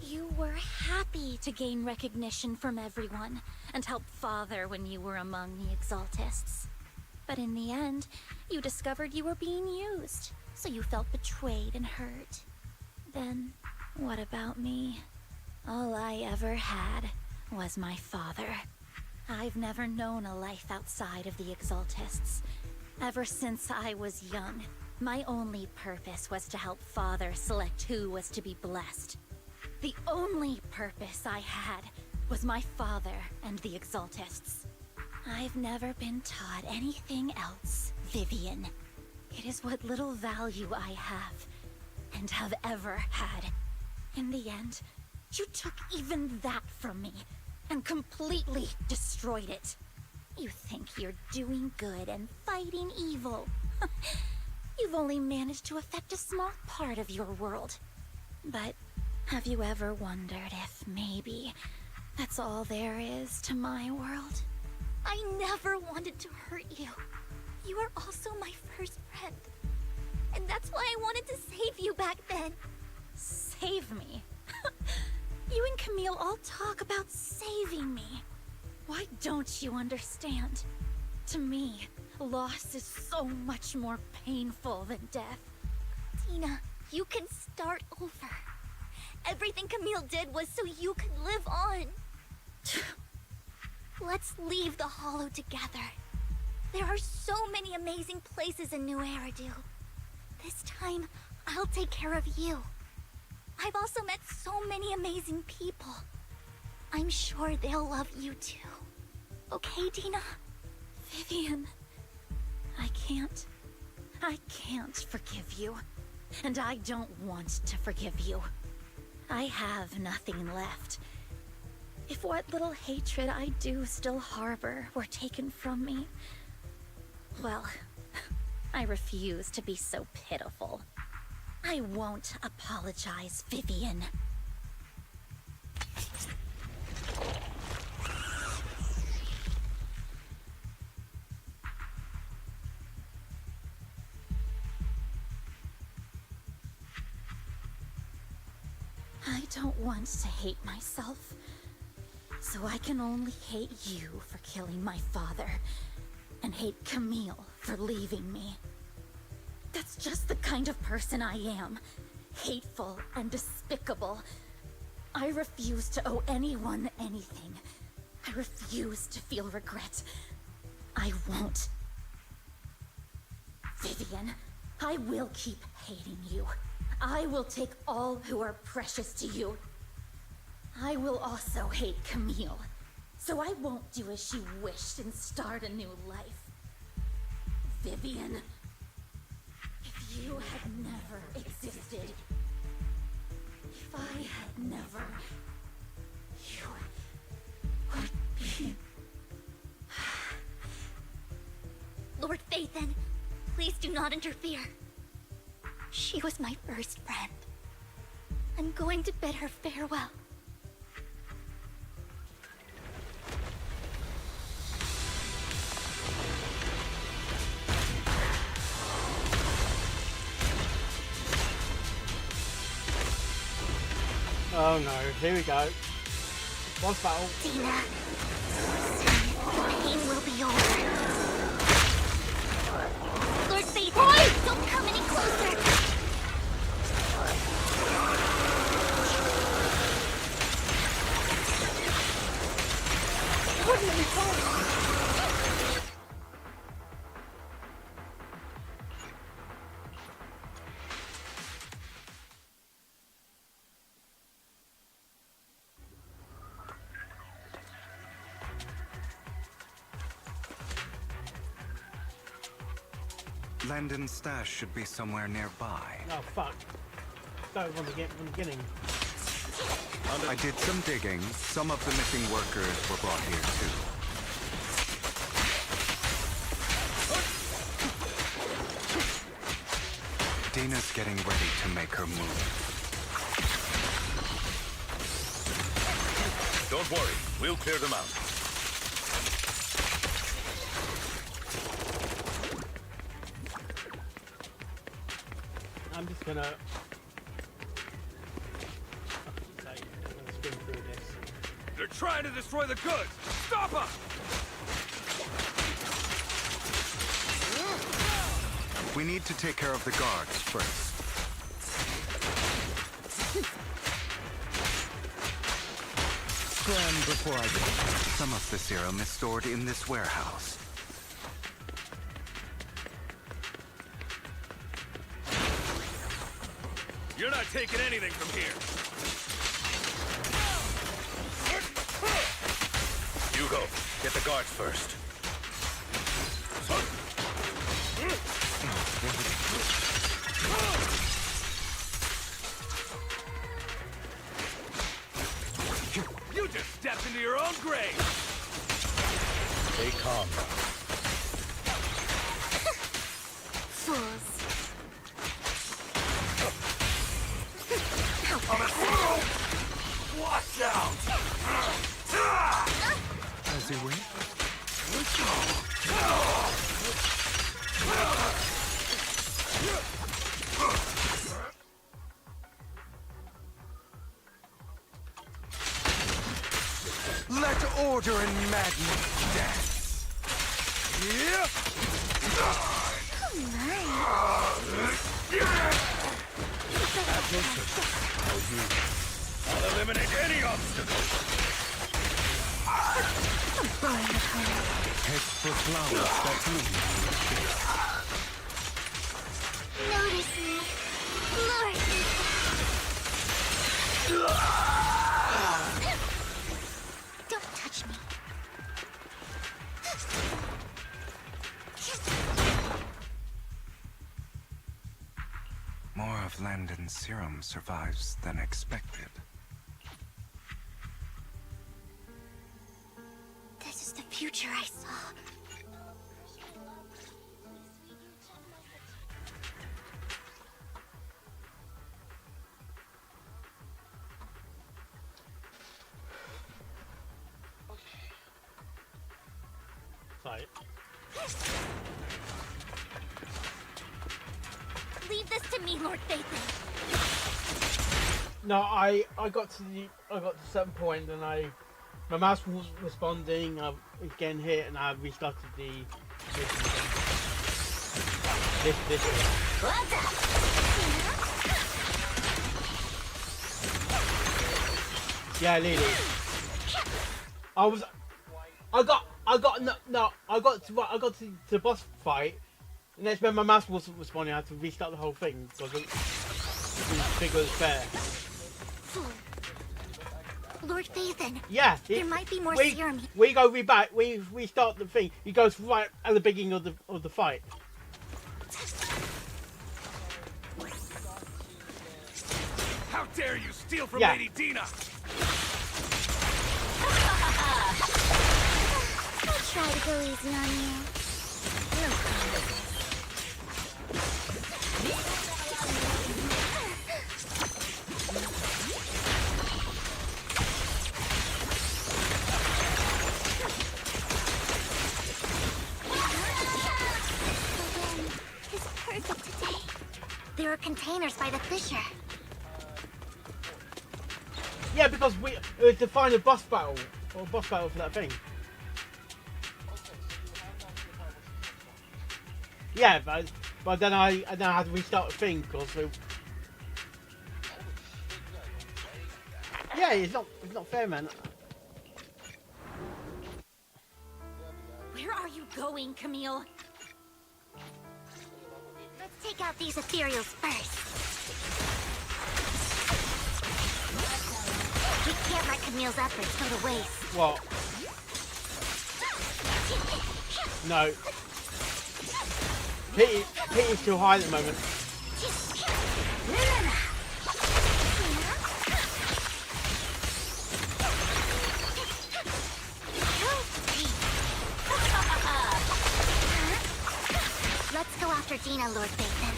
You were happy to gain recognition from everyone and help Father when you were among the Exaltists. But in the end, you discovered you were being used, so you felt betrayed and hurt. Then, what about me? All I ever had was my father. I've never known a life outside of the Exaltists. Ever since I was young, my only purpose was to help Father select who was to be blessed. The only purpose I had was my father and the Exaltists. I've never been taught anything else, Vivian. It is what little value I have, and have ever had. In the end, you took even that from me, and completely destroyed it. You think you're doing good and fighting evil. You've only managed to affect a small part of your world. But have you ever wondered if maybe that's all there is to my world? I never wanted to hurt you. You were also my first friend. And that's why I wanted to save you back then. Save me? You and Camille all talk about saving me. Why don't you understand? To me, loss is so much more painful than death. Tina, you can start over. Everything Camille did was so you could live on. Let's leave the Hollow together. There are so many amazing places in New Eridu. This time, I'll take care of you. I've also met so many amazing people. I'm sure they'll love you too. Okay, Dina? Vivian, I can't forgive you. And I don't want to forgive you. I have nothing left. If what little hatred I do still harbor were taken from me, well, I refuse to be so pitiful. I won't apologize, Vivian. I don't want to hate myself. So I can only hate you for killing my father, and hate Camille for leaving me. That's just the kind of person I am. Hateful and despicable. I refuse to owe anyone anything. I refuse to feel regret. I won't. Vivian, I will keep hating you. I will take all who are precious to you. I will also hate Camille, so I won't do as she wished and start a new life. Vivian, if you had never existed, if I had never, you would be... Lord Phaethon, please do not interfere. She was my first friend. I'm going to bid her farewell. Oh no, here we go. Boss battle. Dina, your pain will be over. Lord Phaethon, don't come any closer! Landon's stash should be somewhere nearby. Oh fuck. Start from the beginning. I did some digging. Some of the missing workers were brought here too. Dina's getting ready to make her move. Don't worry, we'll clear them out. I'm just gonna spin through this. They're trying to destroy the goods! Stop them! We need to take care of the guards first. Scram before I go. Some of the serum is stored in this warehouse. You're not taking anything from here! Hugo, get the guards first. You just stepped into your own grave! Stay calm. Fools. Watch out! As you wish. Let order and madness dance. Yep. I'll eliminate any obstacle. Head for flowers that bloom. Notice me, Lord. Don't touch me. More of Landon's serum survives than expected. This is the future I saw. Fight. Leave this to me, Lord Phaethon. No, I got to a certain point, and my mouse was responding. I was getting hit, and I restarted the this. Yeah, Lily. I got to the boss fight, and that's when my mouse wasn't responding. I had to restart the whole thing because it didn't think it was fair. Lord Phaethon. Yeah, there might be more we serum. We go back. We restart the thing. He goes right at the beginning of the fight. How dare you steal from Yeah. Lady Dina? I'll try to go easy on you. It's perfect today. There are containers by the fissure. Yeah, because it was to find a boss battle for that thing. Yeah, but then I had to restart the thing because yeah, it's not fair, man. Where are you going, Camille? Let's take out these ethereals first. We can't let Camille's efforts go to waste. What? No. Peter's too high at the moment. Let's go after Dina, Lord Phaethon.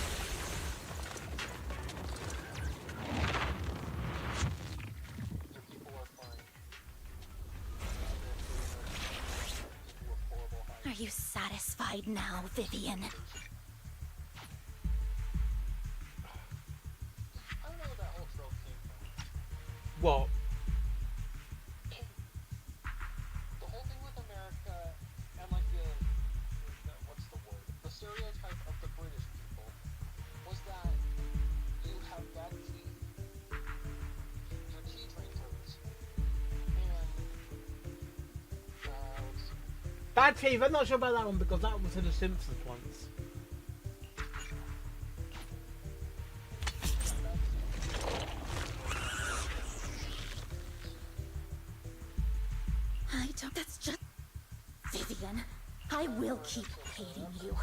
Are you satisfied now, Vivian? What? The whole thing with America and like the what's the word? The stereotype of the British people was that you have bad teeth, your teeth hurts, and Bad Teeth, I'm not sure about that one because that was in The Simpsons once. I don't. That's just. Vivian, I will keep hating you.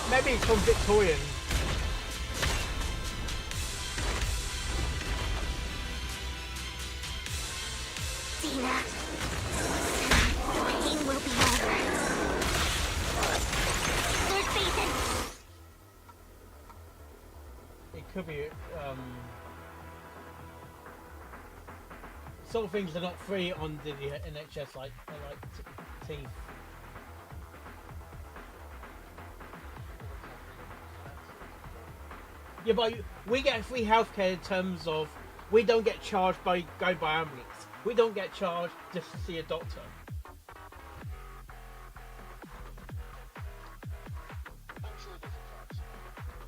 Maybe it's from Victorian. Dina, the pain will be over. Lord Phaethon! It could be, sort of things are not free on the NHS like teeth. Yeah, but we get free healthcare in terms of we don't get charged by going by ambulance. We don't get charged just to see a doctor.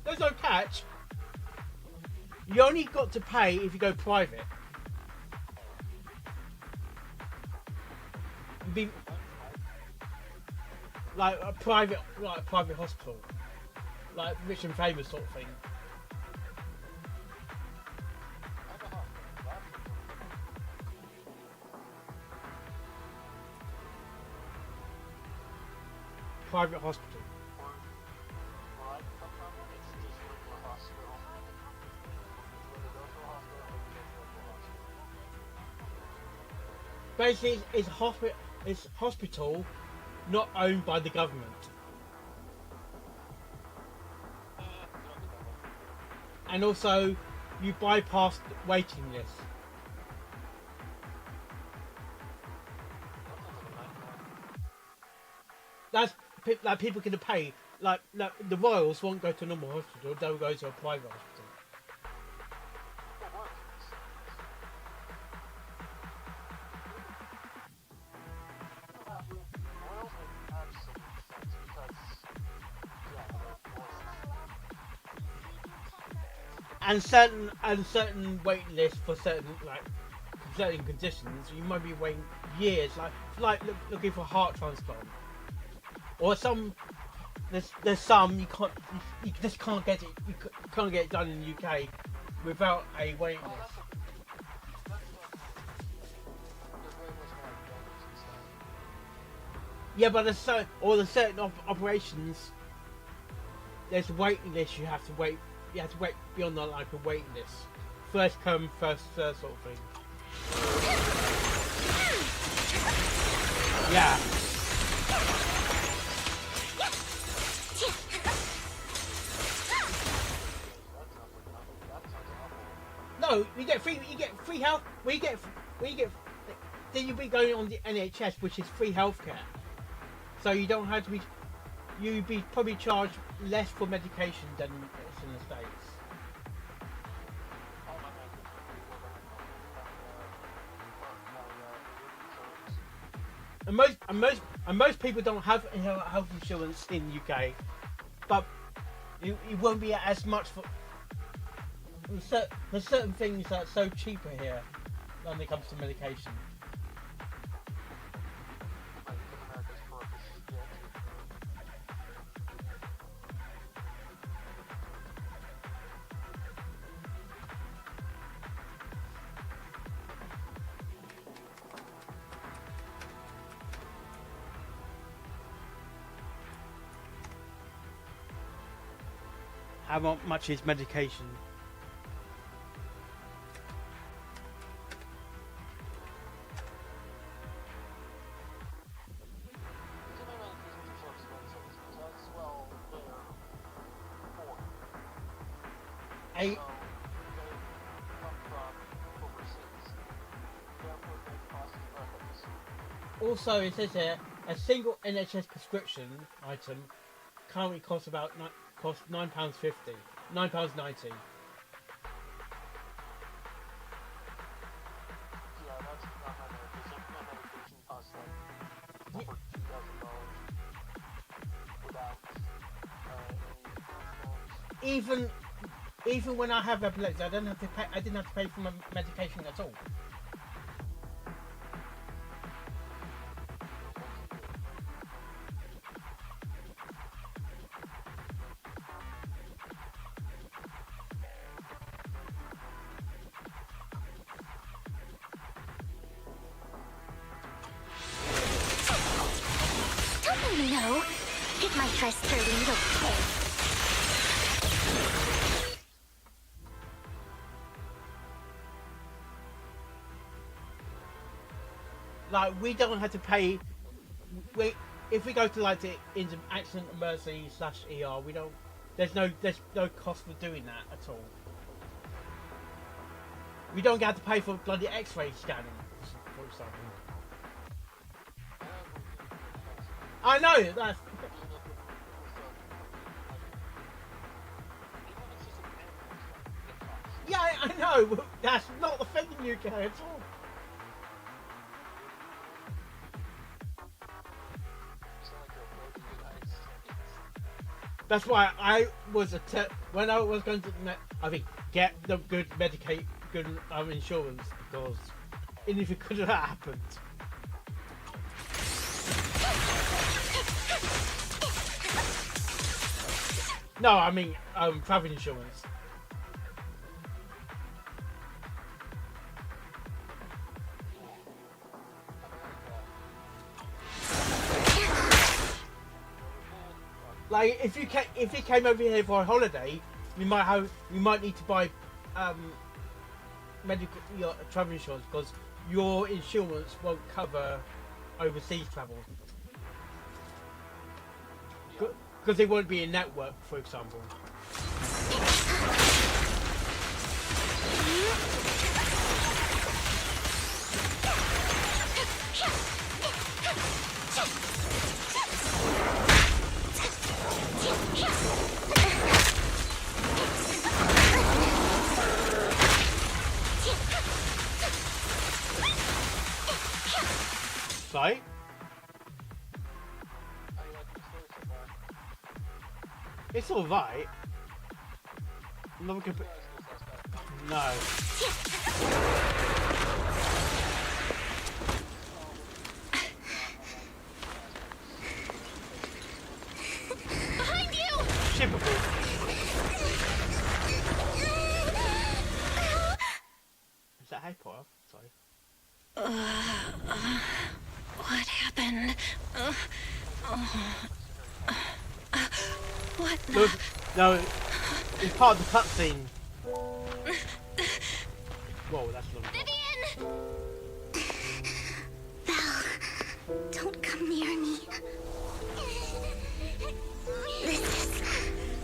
There's no catch. You only got to pay if you go private. Be like a private hospital, like rich and famous sort of thing. Private hospital. Basically, it's hospital not owned by the government. And also, you bypass waiting lists. people can pay. Like the royals won't go to a normal hospital; they'll go to a private hospital. And certain wait lists for certain conditions, you might be waiting years, like looking for heart transplant, or there's some you just can't get it, you can't get it done in the UK without a waiting list. Yeah, but there's certain operations, there's a waiting list. You have to wait beyond that, like a waiting list. First come, first served sort of thing. Yeah. No, you get free health. Then you'll be going on the NHS, which is free healthcare. So you don't have to be. You'd be probably charged less for medication than it's in the States. And most people don't have health insurance in the UK, but it won't be as much for. There's certain things that are so cheaper here when it comes to medication. How much is medication? Also, it says here a single NHS prescription item currently costs £9.50, £9.90. Even when I have epilepsy, I didn't have to pay for my medication at all. No, get my dress dirty and you'll pay. Like, we don't have to pay. If we go to like into accident emergency /ER, we don't. There's no cost for doing that at all. We don't have to pay for bloody X-ray scanning, for example. I know that's. Yeah, I know. That's not the thing in UK at all. That's why I was when I was going to, get the good insurance, because even if it could have happened. No, I mean travel insurance. Like if you came over here for a holiday, you might need to buy your travel insurance, because your insurance won't cover overseas travel. Because they won't be in network, for example. right. It's alright. I'm not gonna. No. Behind you! Typical. Is that Harry Potter? Sorry. What happened? What the? No, it's part of the cutscene. Whoa, that's lovely. Vivian! Belle, don't come near me. This is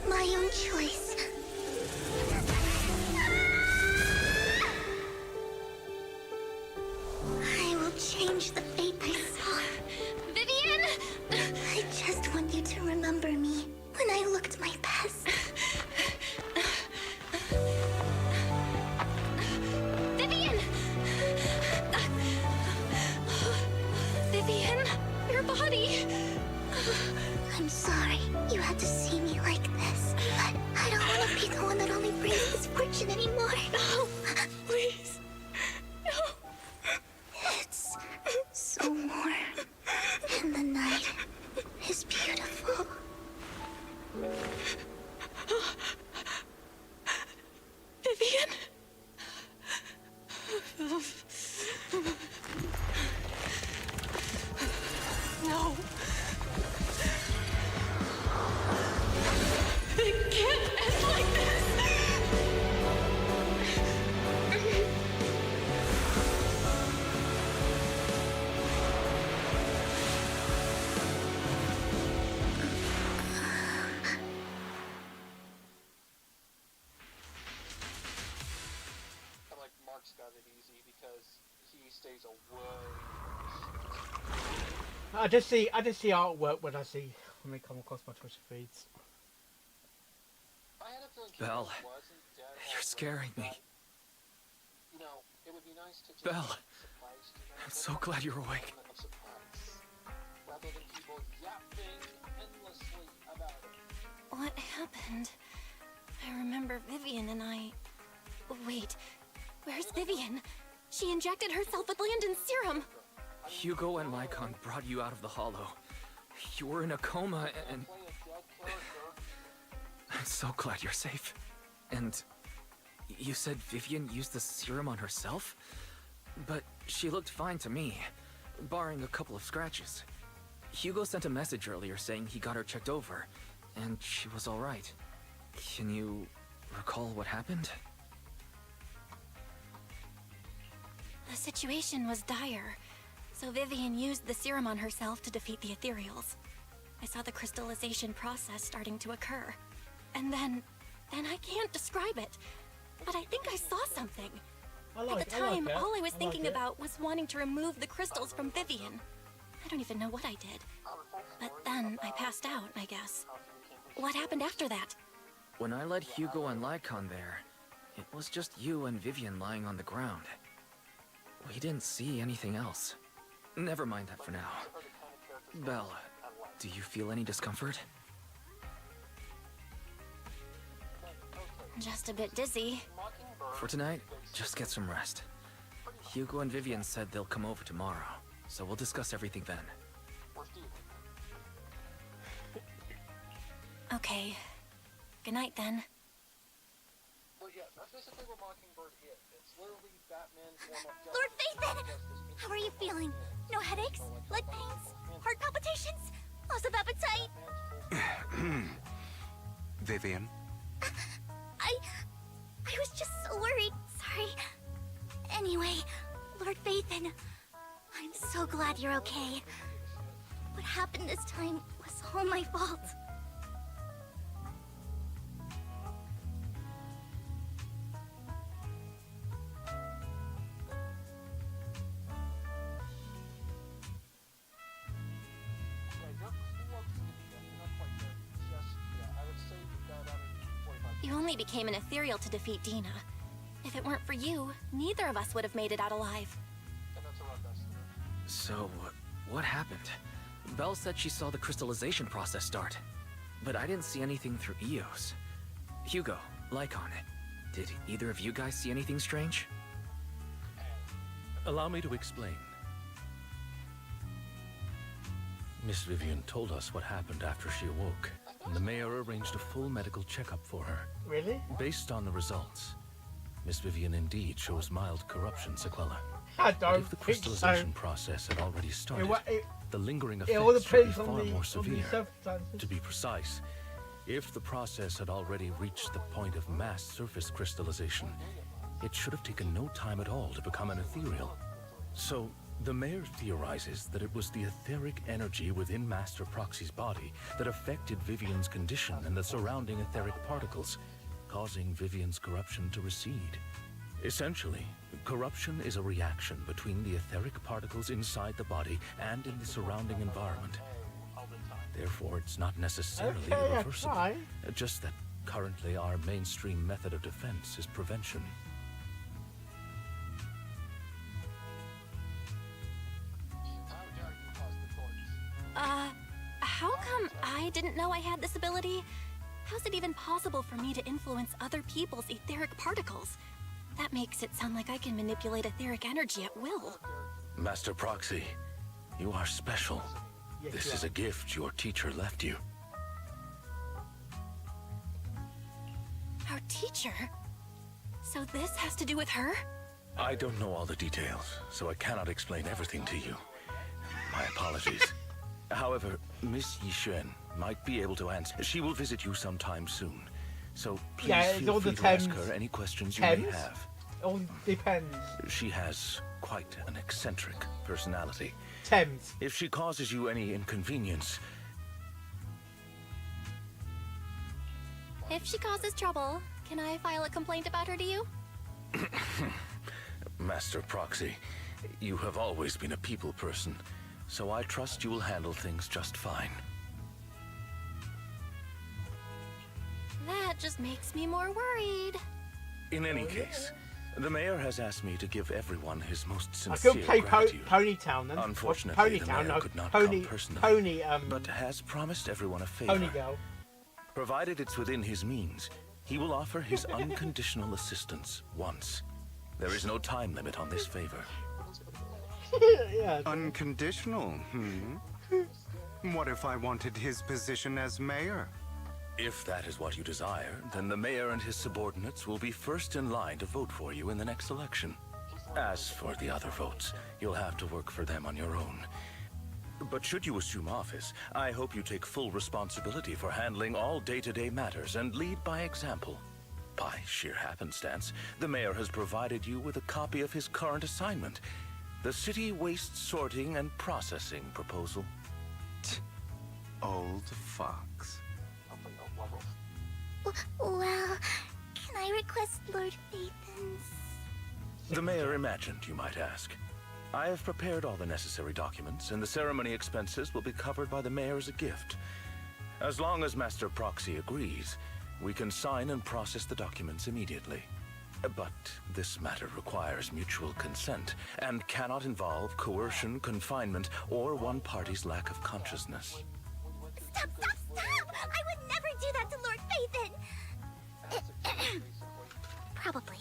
my own choice. I will change the fate I saw. Vivian! I just want you to remember me when I looked my best. Vivian! Vivian, your body. I'm sorry you had to see me like this, but I don't want to be the one that only brings misfortune anymore. No, please. No. It's so warm, and the night is beautiful. Vivian. No. It can't end like this. And like Mark's got it easy because he stays away. I just see artwork when they come across my Twitter feeds. I had a feeling Belle, Kate wasn't dead you're already, scaring me. but, you know, it would be nice to just Belle, surprise you I'm so glad you're awake. of surprise, rather than people yapping endlessly about it. What happened? I remember Vivian and I... Wait, where's Vivian? She injected herself with Landon's serum. Hugo and Lycon brought you out of the Hollow. You were in a coma and... I'm so glad you're safe. And you said Vivian used the serum on herself? But she looked fine to me, barring a couple of scratches. Hugo sent a message earlier saying he got her checked over, and she was alright. Can you recall what happened? The situation was dire, so Vivian used the serum on herself to defeat the Ethereals. I saw the crystallization process starting to occur. And then I can't describe it, but I think I saw something. At the time, all I was thinking about was wanting to remove the crystals from Vivian. I don't even know what I did. But then I passed out, I guess. What happened after that? When I led Hugo and Lycon there, it was just you and Vivian lying on the ground. We didn't see anything else. Never mind that for now. Belle, do you feel any discomfort? Just a bit dizzy. For tonight, just get some rest. Hugo and Vivian said they'll come over tomorrow, so we'll discuss everything then. Okay. Good night then. Well, yeah, that's basically what Mockingbird is. It's literally Batman's form of Lord Phaethon! How are you feeling? No headaches? Leg pains? Heart palpitations? Loss of appetite? Vivian? I was just so worried. Sorry. Anyway, Lord Phaethon, I'm so glad you're okay. What happened this time was all my fault. You only became an ethereal to defeat Dina. If it weren't for you, neither of us would have made it out alive. So, What happened? Belle said she saw the crystallization process start, but I didn't see anything through Eos. Hugo, Lycon, did either of you guys see anything strange? Allow me to explain. Miss Vivian told us what happened after she awoke, and the mayor arranged a full medical checkup for her. Really? Based on the results, Miss Vivian indeed shows mild corruption sequela. I But don't if the think crystallization so. process had already started, the lingering it all effects would be depends on far the- more on the severe. circumstances. To be precise, if the process had already reached the point of mass surface crystallization, it should have taken no time at all to become an ethereal. So, the mayor theorizes that it was the etheric energy within Master Proxy's body that affected Vivian's condition and the surrounding etheric particles, causing Vivian's corruption to recede. Essentially, corruption is a reaction between the etheric particles inside the body and in the surrounding environment. Therefore, it's not necessarily Okay, irreversible. I Just that currently our mainstream method of defense is prevention. How come I didn't know I had this ability? How's it even possible for me to influence other people's etheric particles? That makes it sound like I can manipulate etheric energy at will. Master Proxy, you are special. Yes, This you is are. a gift your teacher left you. Our teacher? So this has to do with her? I don't know all the details, so I cannot explain everything to you. My apologies. However, Miss Yixuan might be able to answer. She will visit you sometime soon. So please Yeah, it's feel all free the to ask Thames- her any questions you may Thames? have. It all depends. She has quite an eccentric personality. Thames. If she causes you any inconvenience, If she causes trouble, can I file a complaint about her to you? Master Proxy, you have always been a people person, so I trust you will handle things just fine. That just makes me more worried. In any case, the mayor has asked me to give everyone his most I sincere could play gratitude. Ponytown then. Unfortunately, the Ponytown, mayor no. could not Pony, come personally, Pony, but has promised everyone a favor. Pony Girl. Provided it's within his means, he will offer his unconditional assistance once. There is no time limit on this favor. Yeah. Unconditional, What if I wanted his position as mayor? If that is what you desire, then the mayor and his subordinates will be first in line to vote for you in the next election. As for the other votes, you'll have to work for them on your own. But should you assume office, I hope you take full responsibility for handling all day-to-day matters and lead by example. By sheer happenstance, the mayor has provided you with a copy of his current assignment, the City Waste Sorting and Processing proposal. Old fox. Well, can I request Lord Phaethon's? The mayor imagined, you might ask. I have prepared all the necessary documents, and the ceremony expenses will be covered by the mayor as a gift. As long as Master Proxy agrees, we can sign and process the documents immediately. But this matter requires mutual consent and cannot involve coercion, confinement, or one party's lack of consciousness. Stop! I would never do that to Lord Phaethon! Probably.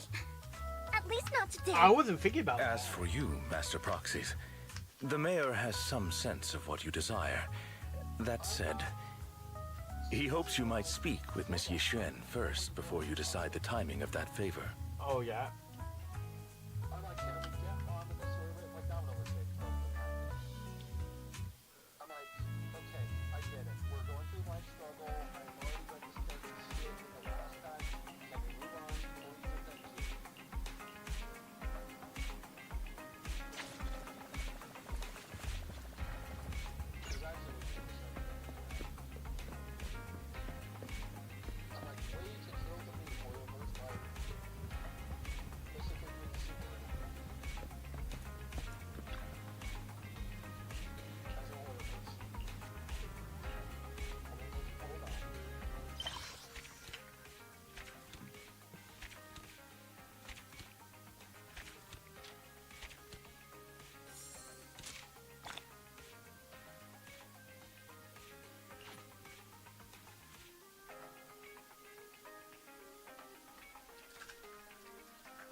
At least not today. I wasn't thinking about that. As for you, Master Proxies, the mayor has some sense of what you desire. That said, he hopes you might speak with Miss Yixuan first before you decide the timing of that favor. Oh, yeah.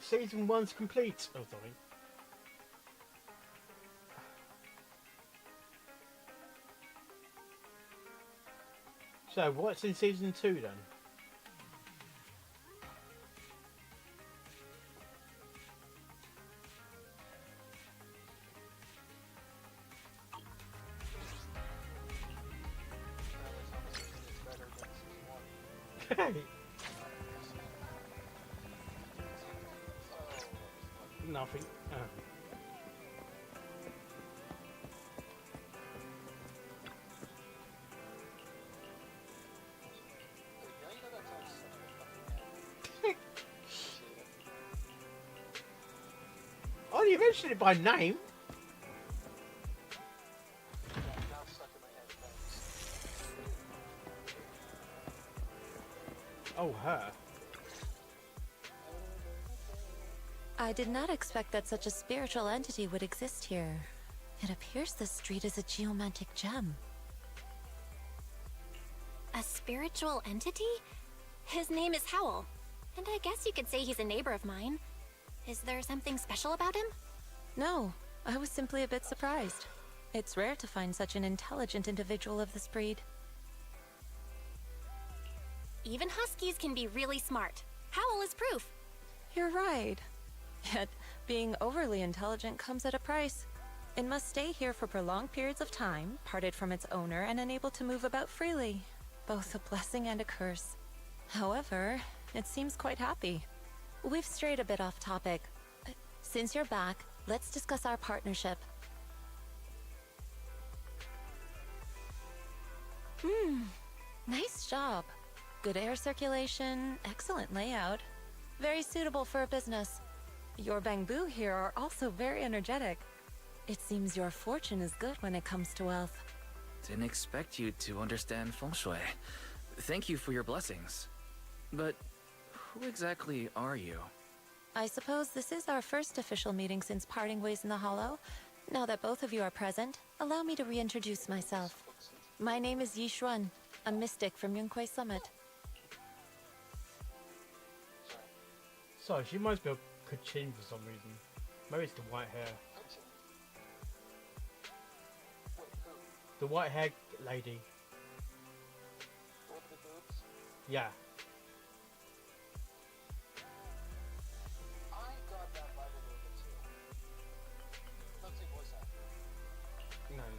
season 1's complete. Oh, sorry. So, what's in season 2 then? Nothing. Oh, you mentioned it by name. Oh, her. I did not expect that such a spiritual entity would exist here. It appears this street is a geomantic gem. A spiritual entity? His name is Howl, and I guess you could say he's a neighbor of mine. Is there something special about him? No, I was simply a bit surprised. It's rare to find such an intelligent individual of this breed. Even huskies can be really smart. Howl is proof. You're right. Yet, being overly intelligent comes at a price. It must stay here for prolonged periods of time, parted from its owner, and unable to move about freely. Both a blessing and a curse. However, it seems quite happy. We've strayed a bit off topic. Since you're back, let's discuss our partnership. Nice job. Good air circulation, excellent layout. Very suitable for a business. Your bamboo here are also very energetic. It seems your fortune is good when it comes to wealth. Didn't expect you to understand feng shui. Thank you for your blessings. But who exactly are you? I suppose this is our first official meeting since parting ways in the Hollow. Now that both of you are present, allow me to reintroduce myself. My name is Yi Xuan, a mystic from Yunquei Summit. Sorry, she reminds me of Kachin for some reason. Maybe it's the white hair. The white hair lady. Yeah.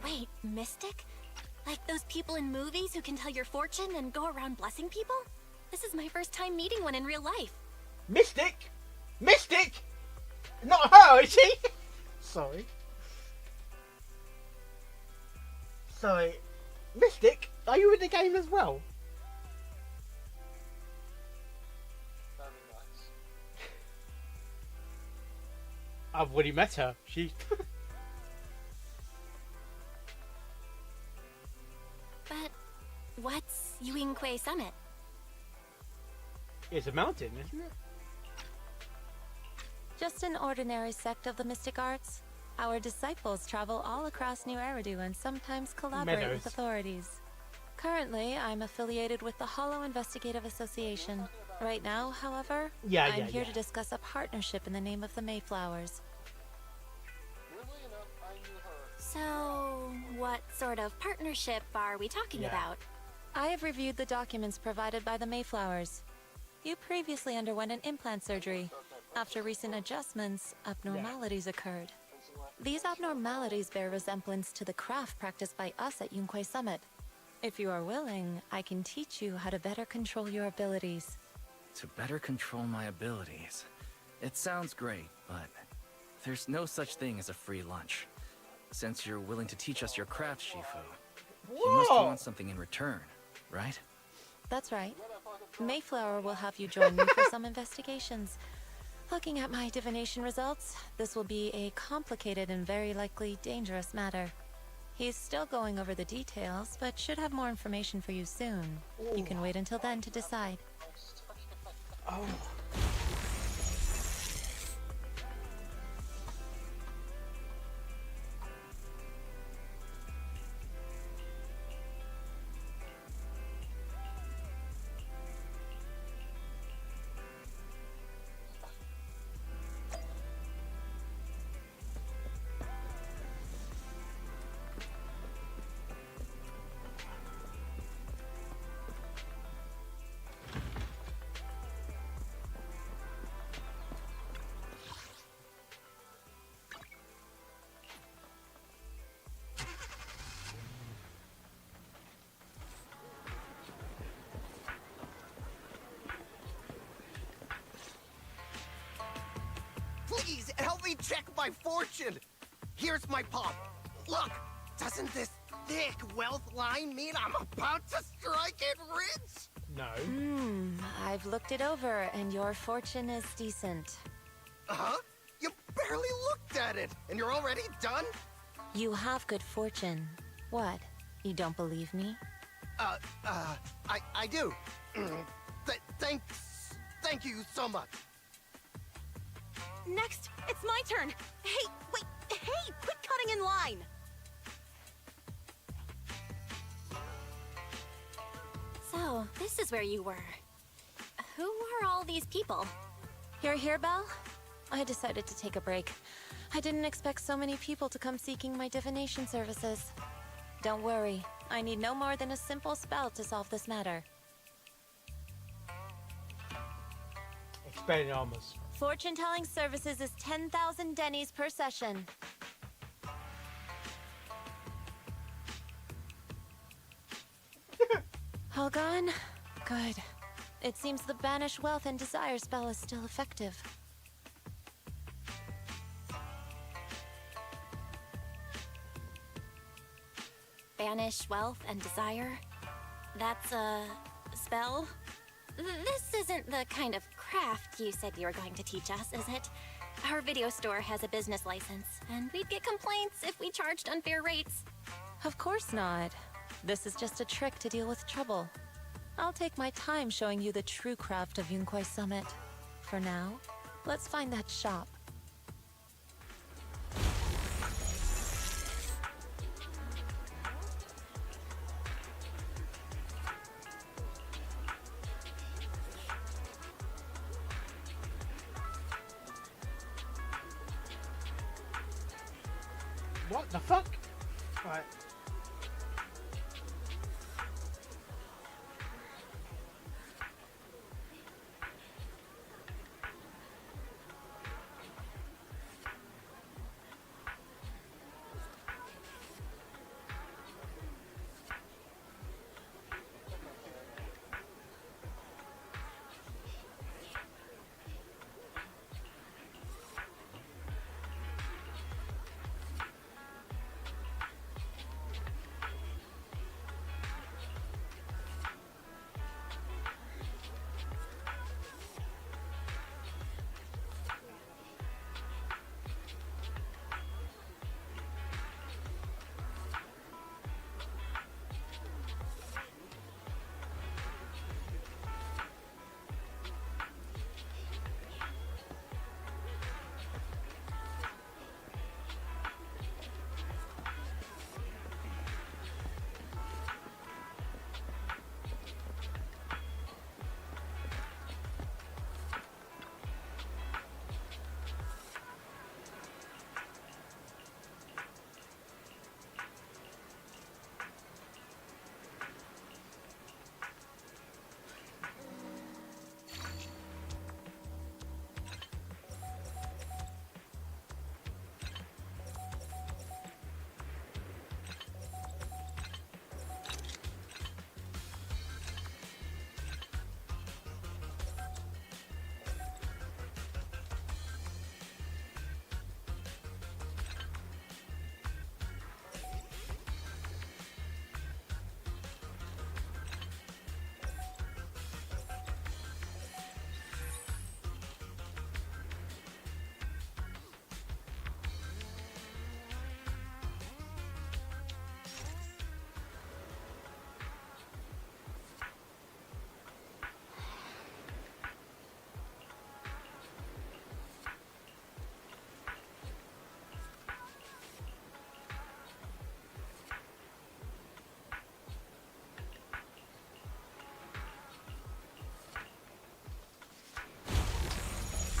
Wait, mystic? Like those people in movies who can tell your fortune and go around blessing people? This is my first time meeting one in real life. Mystic? Mystic? Not her, is she? Sorry. Sorry. Mystic, are you in the game as well? I've already met her. She... But what's Yunquei Summit? It's a mountain, isn't it? Just an ordinary sect of the mystic arts. Our disciples travel all across New Eridu and sometimes collaborate with authorities. Currently, I'm affiliated with the Hollow Investigative Association. Right now, however, I'm here to discuss a partnership in the name of the Mayflowers. So, what sort of partnership are we talking about? I have reviewed the documents provided by the Mayflowers. You previously underwent an implant surgery. After recent adjustments, abnormalities occurred. These abnormalities bear resemblance to the craft practiced by us at Yunquei Summit. If you are willing, I can teach you how to better control your abilities. To better control my abilities. It sounds great, but there's no such thing as a free lunch. Since you're willing to teach us your craft, Shifu, you must want something in return, right? That's right. Mayflower will have you join me for some investigations. Looking at my divination results, this will be a complicated and very likely dangerous matter. He's still going over the details, but should have more information for you soon. You can wait until then to decide. Oh. me check my fortune. Here's my palm. Look, doesn't this thick wealth line mean I'm about to strike it rich? No. I've looked it over, and your fortune is decent. Huh? You barely looked at it, and you're already done? You have good fortune. What? You don't believe me? I do. Thank you so much. Next, it's my turn. Hey, wait, hey, quit cutting in line. So, this is where you were. Who are all these people? You're here, Belle? I decided to take a break. I didn't expect so many people to come seeking my divination services. Don't worry, I need no more than a simple spell to solve this matter. Expelliarmus. Fortune-telling services is 10,000 dennies per session. All gone? Good. It seems the Banish Wealth and Desire spell is still effective. Banish wealth and desire? That's a spell? This isn't the kind of craft you said you were going to teach us, is it? Our video store has a business license, and we'd get complaints if we charged unfair rates. Of course not. This is just a trick to deal with trouble. I'll take my time showing you the true craft of Yunquai Summit. For now, let's find that shop. What the fuck? Right.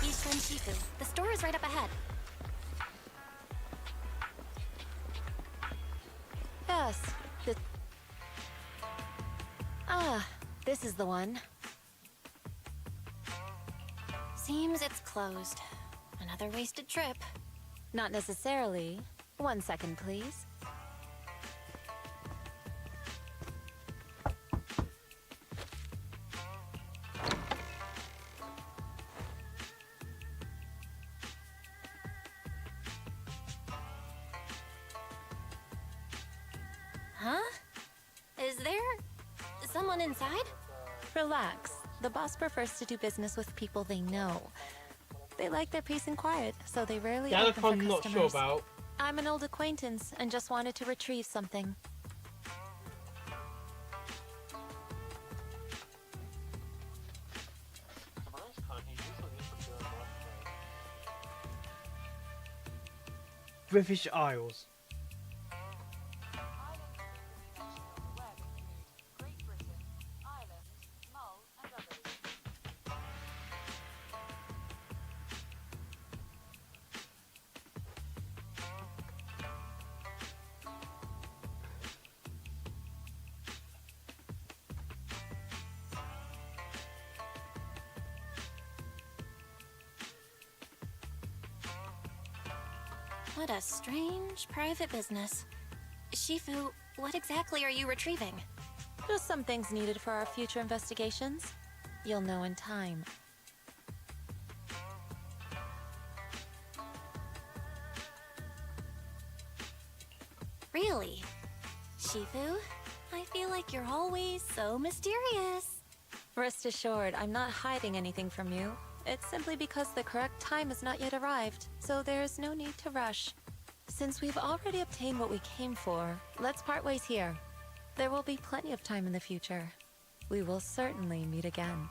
Yishuan Shifu. The store is right up ahead. Yes. This is the one. Seems it's closed. Another wasted trip. Not necessarily. 1 second, please. anyone inside? Relax. The boss prefers to do business with people they know. They like their peace and quiet, so they rarely open for I'm not sure customers. about. I'm an old acquaintance and just wanted to retrieve something. British Isles. What a strange private business. Shifu, what exactly are you retrieving? Just some things needed for our future investigations. You'll know in time. Really? Shifu, I feel like you're always so mysterious. Rest assured, I'm not hiding anything from you. It's simply because the correct time has not yet arrived, so there's no need to rush. Since we've already obtained what we came for, let's part ways here. There will be plenty of time in the future. We will certainly meet again.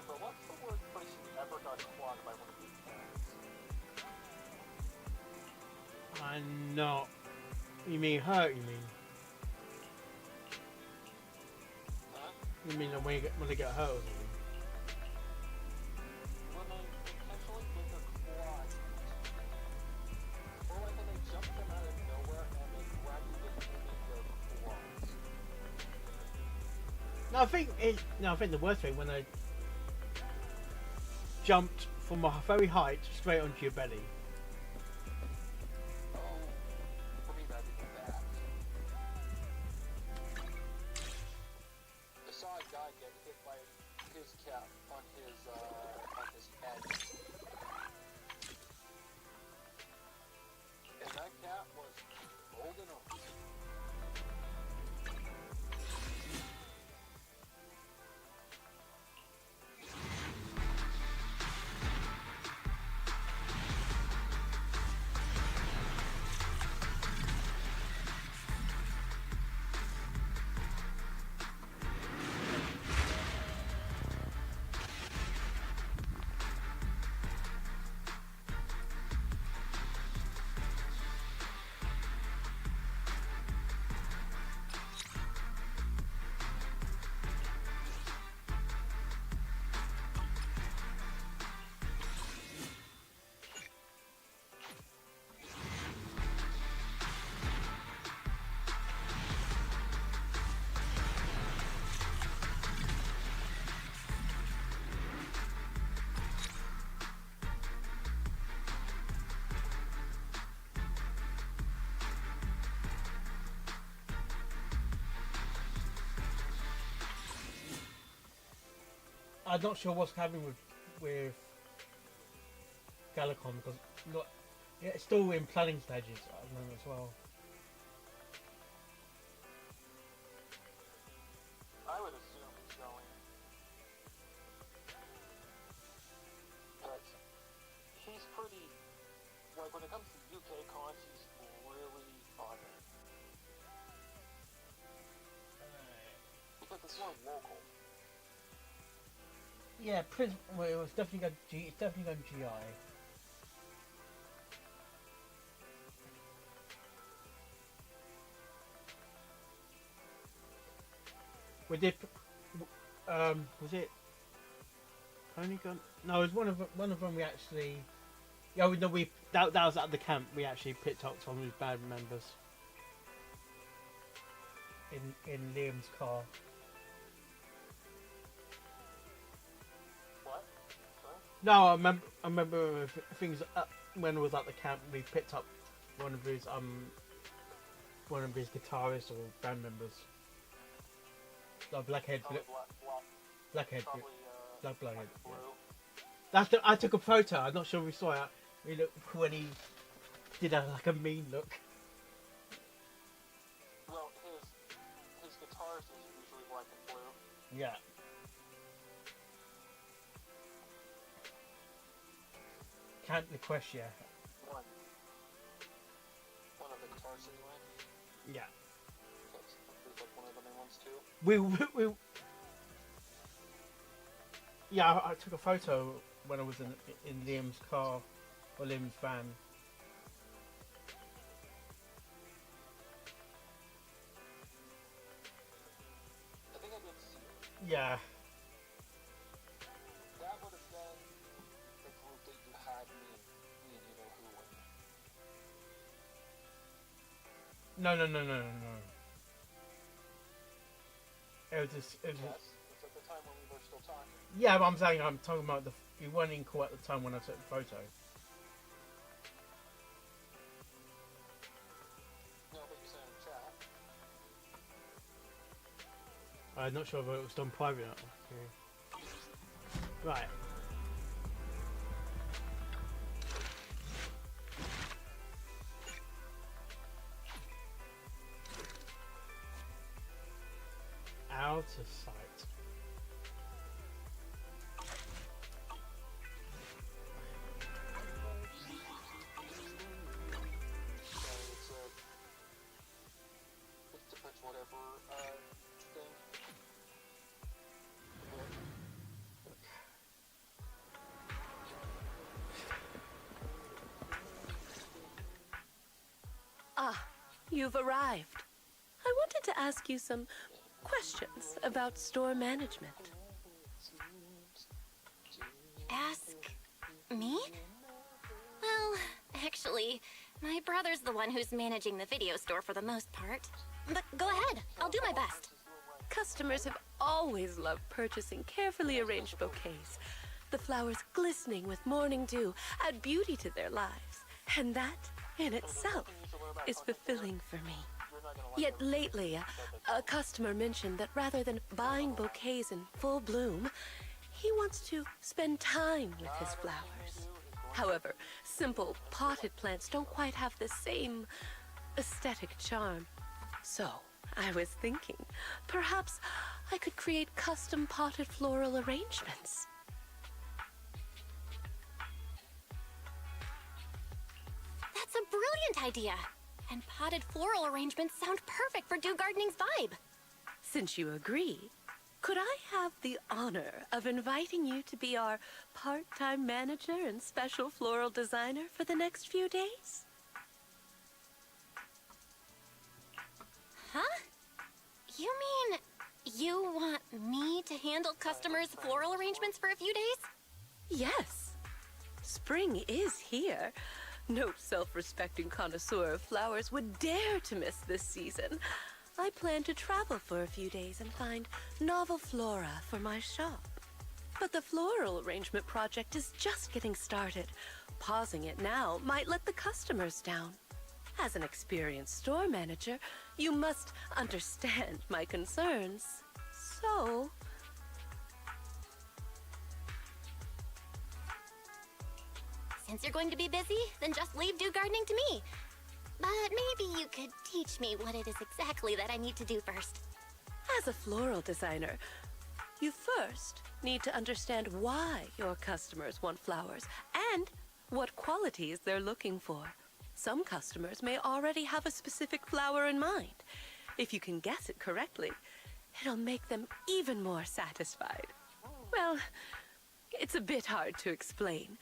But what's the worst place you ever got clogged by one of these cats? I'm not. You mean hurt? You mean? Huh? You mean when they get hurt? Or something? When they intentionally get their claws used. Or like when they jump them out of nowhere and they grab you with their claws. No, I think the worst thing when they jumped from a very height straight onto your belly. Oh, for me that'd be bad. I saw a guy get hit by his cat on his head. And that cat was holding on. I'm not sure what's happening with Galacom because it's still in planning stages at the moment as well. I would assume it's going. But he's pretty, like, like when it comes to UK cons, he's really on it. Because it's more local. Yeah, well, it was definitely going G. It's definitely going GI. We did. Was it Pony Gun? No, it was one of them. We actually. Yeah, no, that was at the camp. We actually picked up some of his band members in Liam's car. What? Sorry? No, I remember things when I was at the camp. We picked up one of his guitarists or band members. Blackhead. Blackhead. Blackhead. Yeah. I took a photo. I'm not sure if we saw it. We looked when he did like a mean look. Well, his guitarist is usually black and blue. Yeah. Can't request, yeah. One of the guitarists anyway. Yeah. There's like one of the main ones too. We yeah, I took a photo when I was in Liam's car, or Liam's van. I think I did see it. Yeah. That would have been the group that you had me and you know who with. No. It was just. Yes, it's at the time when we were still talking. Yeah, but I'm talking about you weren't in court at the time when I took the photo. No, but you said in chat. I'm not sure if it was done private or not. Okay. Right. Out of sight. It's depends whatever thing. Ah, you've arrived. I wanted to ask you some questions about store management. Ask me? Well, actually, my brother's the one who's managing the video store for the most part. But go ahead, I'll do my best. Customers have always loved purchasing carefully arranged bouquets. The flowers glistening with morning dew add beauty to their lives, and that, in itself, is fulfilling for me. Yet lately, a customer mentioned that rather than buying bouquets in full bloom, he wants to spend time with his flowers. However, simple potted plants don't quite have the same aesthetic charm. So, I was thinking, perhaps I could create custom potted floral arrangements. That's a brilliant idea. And potted floral arrangements sound perfect for Dew Gardening's vibe. Since you agree, could I have the honor of inviting you to be our part-time manager and special floral designer for the next few days? Huh? You mean you want me to handle customers' floral arrangements for a few days? Yes. Spring is here. No self-respecting connoisseur of flowers would dare to miss this season. I plan to travel for a few days and find novel flora for my shop. But the floral arrangement project is just getting started. Pausing it now might let the customers down. As an experienced store manager, you must understand my concerns. So... Since you're going to be busy, then just leave Dew Gardening to me. But maybe you could teach me what it is exactly that I need to do first. As a floral designer, you first need to understand why your customers want flowers and what qualities they're looking for. Some customers may already have a specific flower in mind. If you can guess it correctly, it'll make them even more satisfied. Well, it's a bit hard to explain.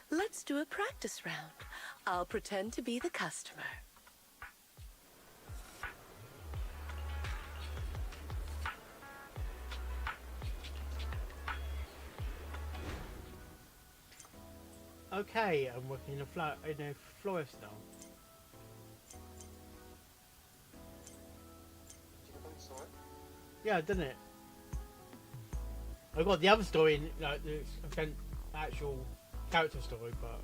Let's do a practice round. I'll pretend to be the customer. Okay, I'm working in a florist now. Yeah, I've done it. I got the other story in like the actual character story, but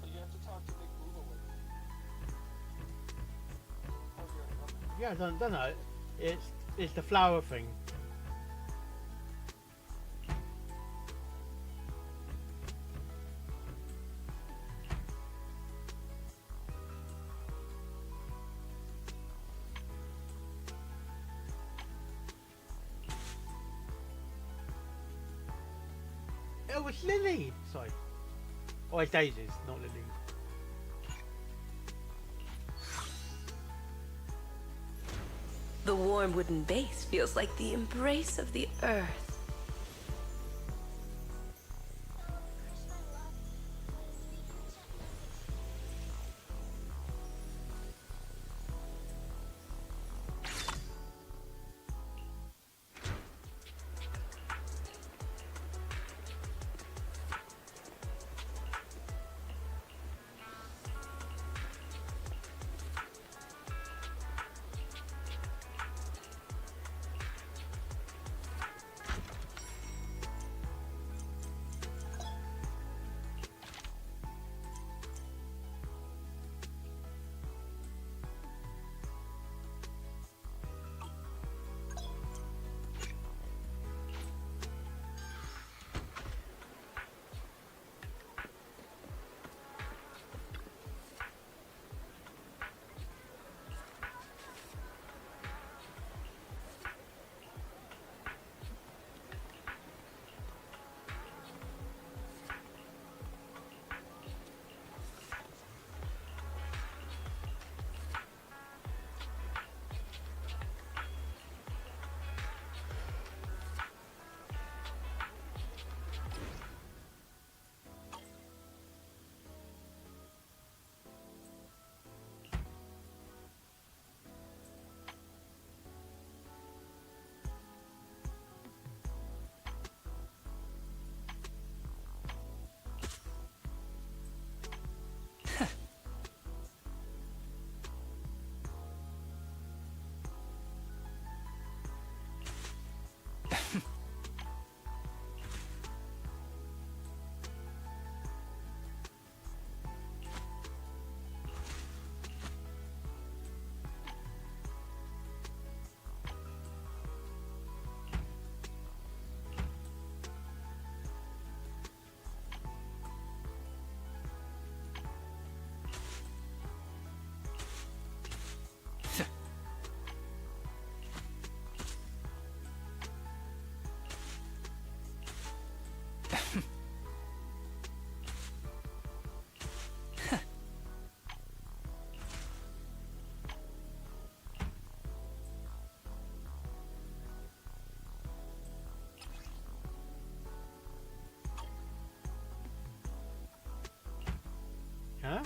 You have to talk to Big Booba with it. yeah, I don't know. It's the flower thing. Oh, it's Lily! Sorry. Oh, it's Daisies, not Lily. The warm wooden base feels like the embrace of the earth. Huh?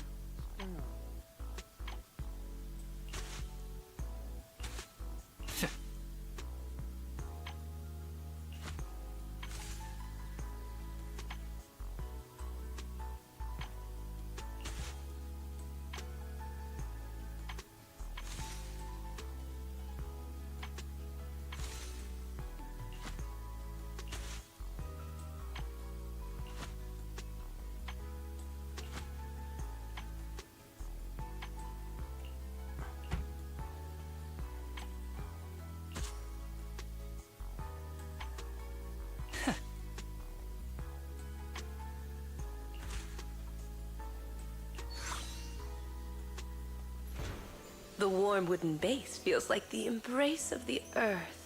The warm wooden base feels like the embrace of the earth.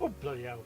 Oh, bloody hell.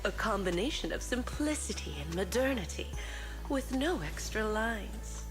A combination of simplicity and modernity, with no extra lines.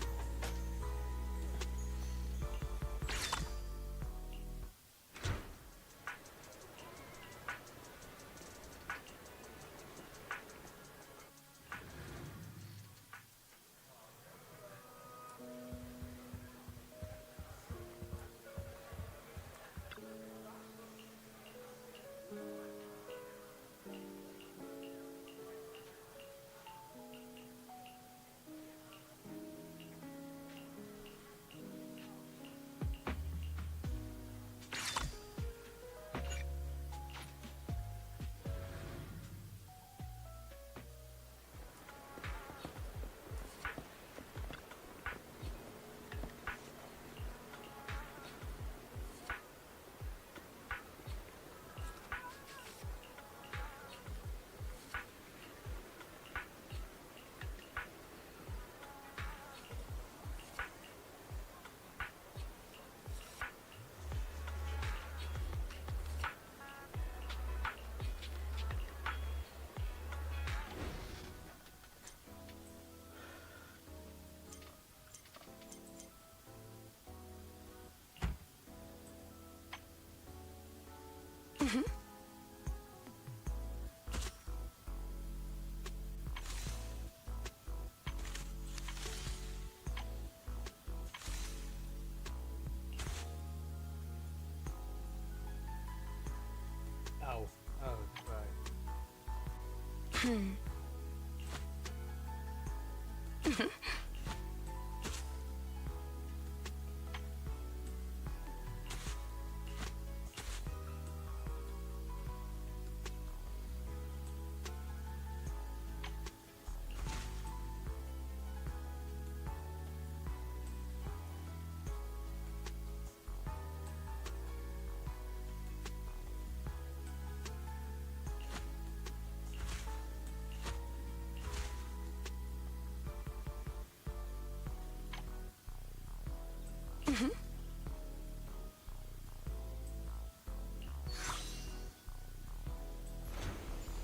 Oh, right.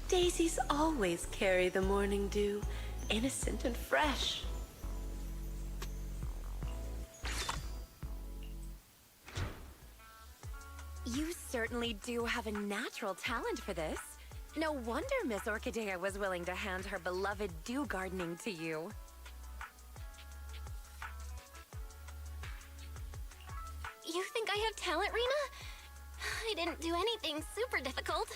Daisies always carry the morning dew, innocent and fresh. You certainly do have a natural talent for this. No wonder Miss Orchidea was willing to hand her beloved dew gardening to you. You think I have talent, Rena? I didn't do anything super difficult.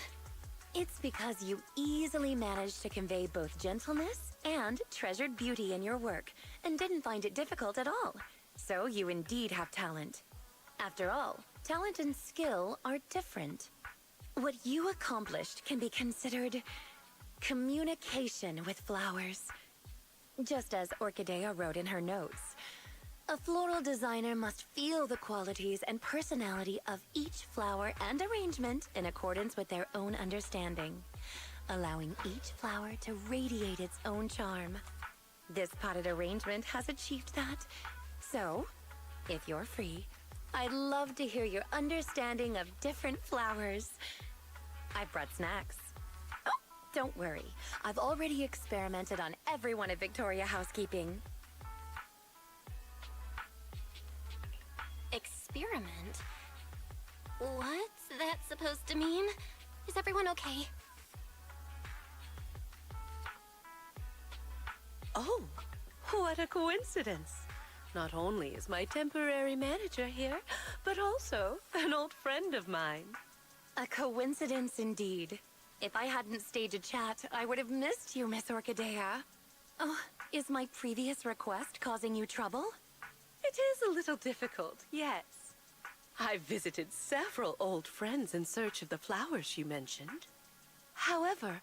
It's because you easily managed to convey both gentleness and treasured beauty in your work, and didn't find it difficult at all. So you indeed have talent. After all, talent and skill are different. What you accomplished can be considered communication with flowers. Just as Orchidea wrote in her notes, a floral designer must feel the qualities and personality of each flower and arrangement in accordance with their own understanding. allowing each flower to radiate its own charm. This potted arrangement has achieved that. So, if you're free, I'd love to hear your understanding of different flowers. I've brought snacks. Oh, don't worry. I've already experimented on everyone at Victoria Housekeeping. Experiment? What's that supposed to mean? Is everyone okay? Oh, what a coincidence. Not only is my temporary manager here, but also an old friend of mine. A coincidence indeed. If I hadn't staged a chat, I would have missed you, Miss Orchidea. Oh, is my previous request causing you trouble? It is a little difficult, yes. I've visited several old friends in search of the flowers you mentioned. However,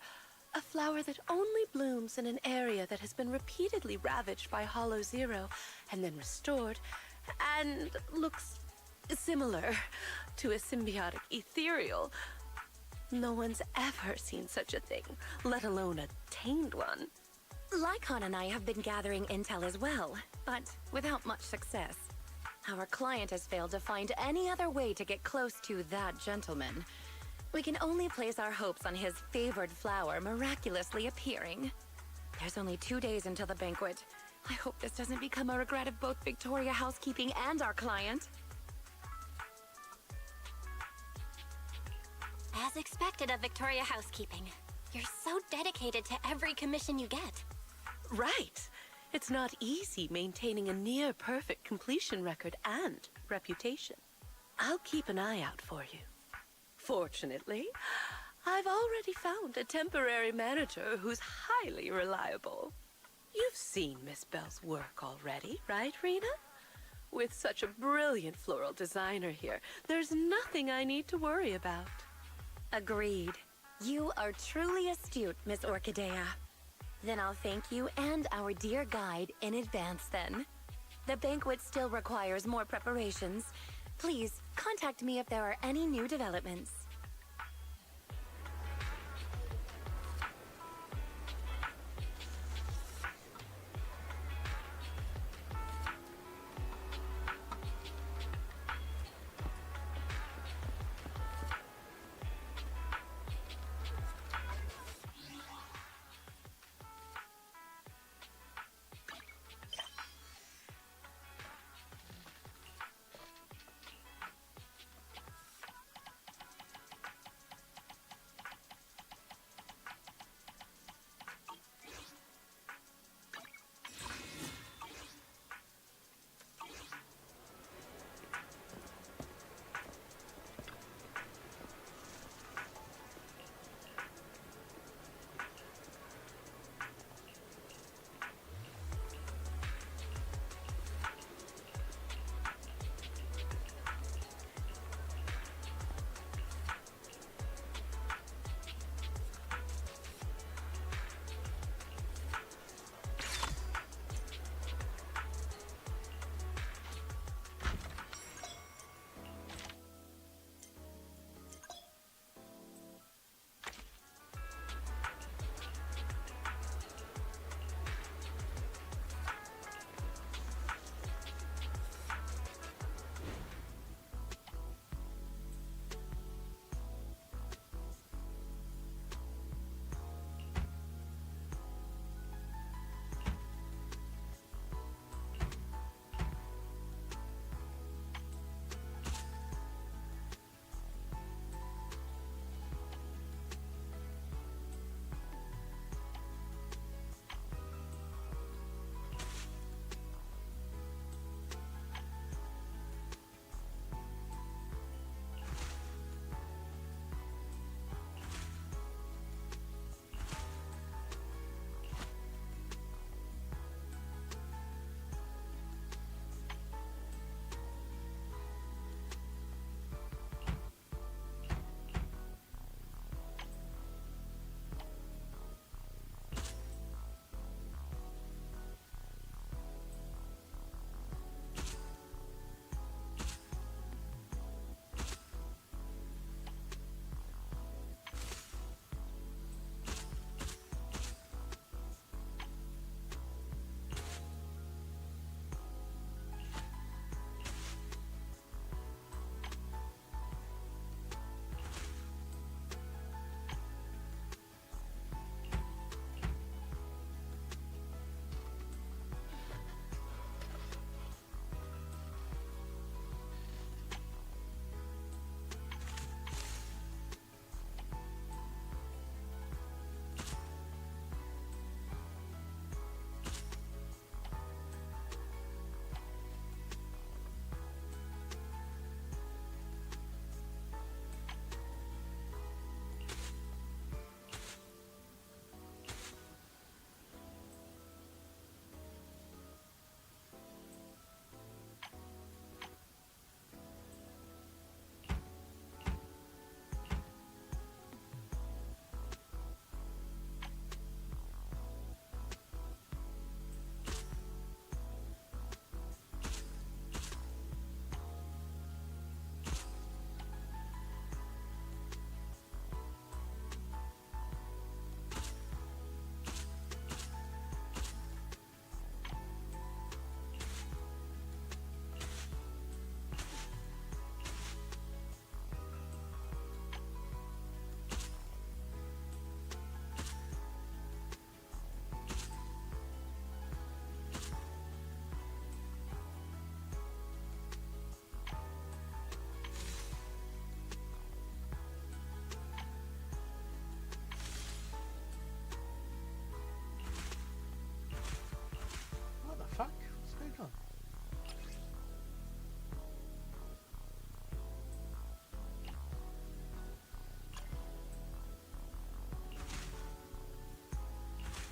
a flower that only blooms in an area that has been repeatedly ravaged by Hollow Zero and then restored, and looks similar to a symbiotic ethereal. No one's ever seen such a thing, let alone a tamed one. Lycon and I have been gathering intel as well, but without much success. Our client has failed to find any other way to get close to that gentleman. We can only place our hopes on his favored flower miraculously appearing. There's only 2 days until the banquet. I hope this doesn't become a regret of both Victoria Housekeeping and our client. As expected of Victoria Housekeeping, you're so dedicated to every commission you get. Right. It's not easy maintaining a near-perfect completion record and reputation. I'll keep an eye out for you. Fortunately, I've already found a temporary manager who's highly reliable. You've seen Miss Bell's work already, right, Rena? With such a brilliant floral designer here, there's nothing I need to worry about. Agreed. You are truly astute, Miss Orchidea. Then I'll thank you and our dear guide in advance then. The banquet still requires more preparations. Please, contact me if there are any new developments.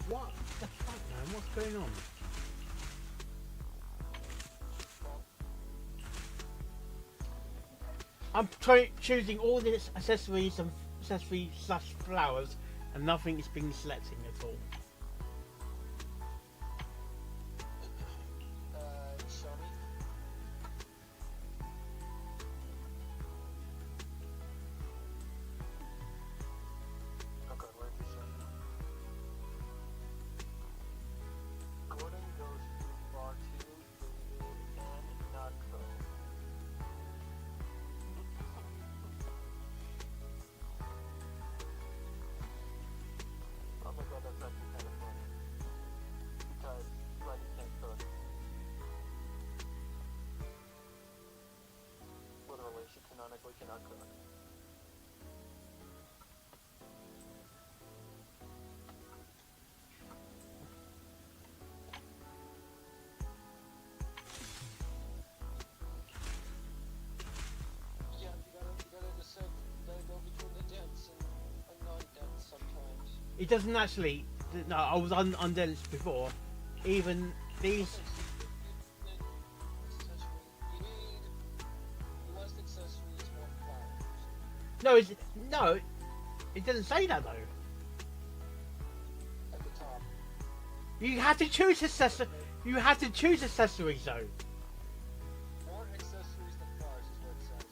What the fuck, man? What's going on? I'm choosing all these accessories and flowers, and nothing is being selected at all. Show me. Okay, where did you show me? Gordon goes to bar 2, David, and Nadko. Oh my god, that's actually kind of funny. Because Freddy can't cook. Literally, she canonically cannot cook. Yeah, you gotta decide, you gotta go between the dense and non-dense sometimes. It doesn't actually. No, I was undense before. Even these. You need less accessories, more flowers. No, it doesn't say that though. At the top. You have to choose accessories. You have to choose accessories though. More accessories than flowers is what it says.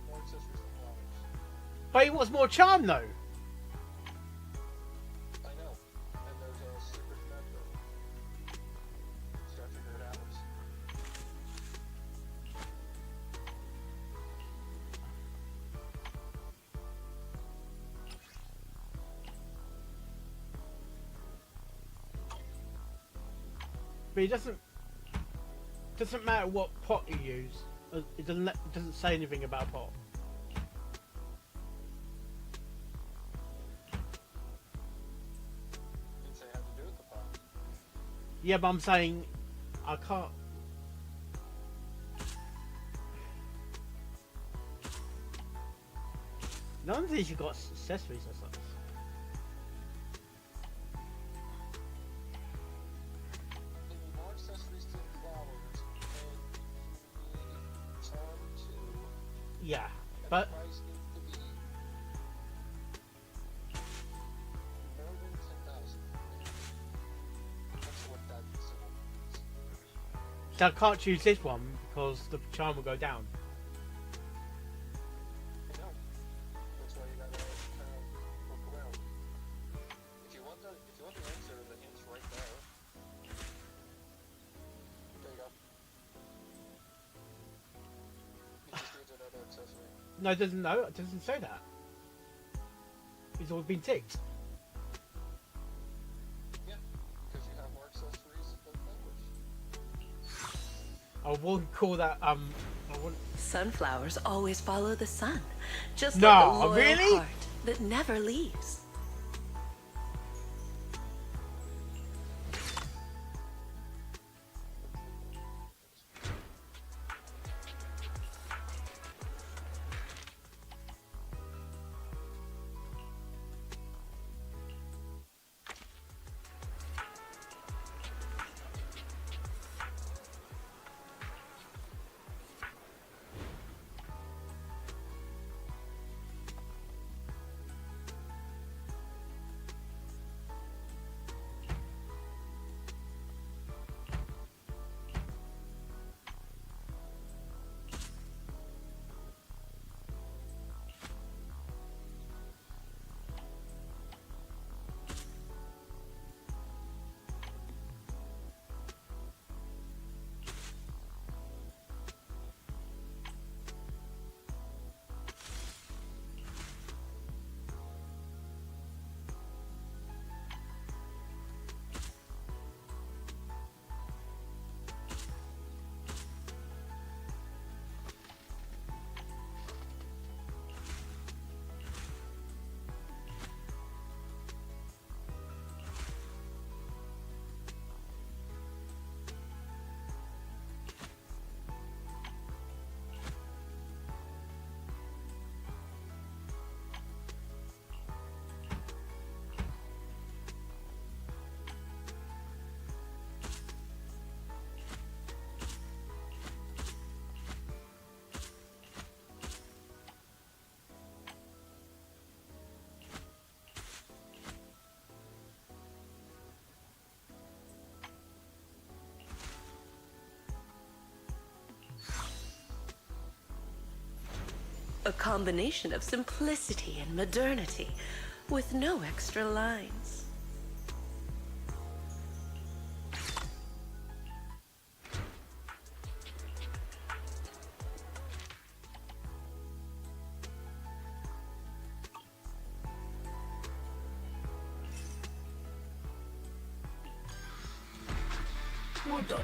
More accessories than flowers. But it was more charm though. I know. And there's a secret to that though. Just gotta figure it out. But it doesn't matter what pot you use. It doesn't say anything about pot. Didn't say it had to do with the pot. Yeah, but I'm saying I can't. None of these have got accessories or something. You need more accessories to the flowers, and you need charm too. Yeah, And but the price needs to be more than 10,000. That's what that symbol means. so I can't choose this one because the charm will go down. I know. That's why you gotta kind of look around. If you want the answer right there. There you go. You just need another accessory. No, it doesn't. No, it doesn't say that. It's all been ticked. Yeah, because you have more accessories than flowers. I wouldn't call that. I wouldn't. Sunflowers always follow the sun, just No, like a loyal really? heart that never leaves. A combination of simplicity and modernity, with no extra lines. We're done.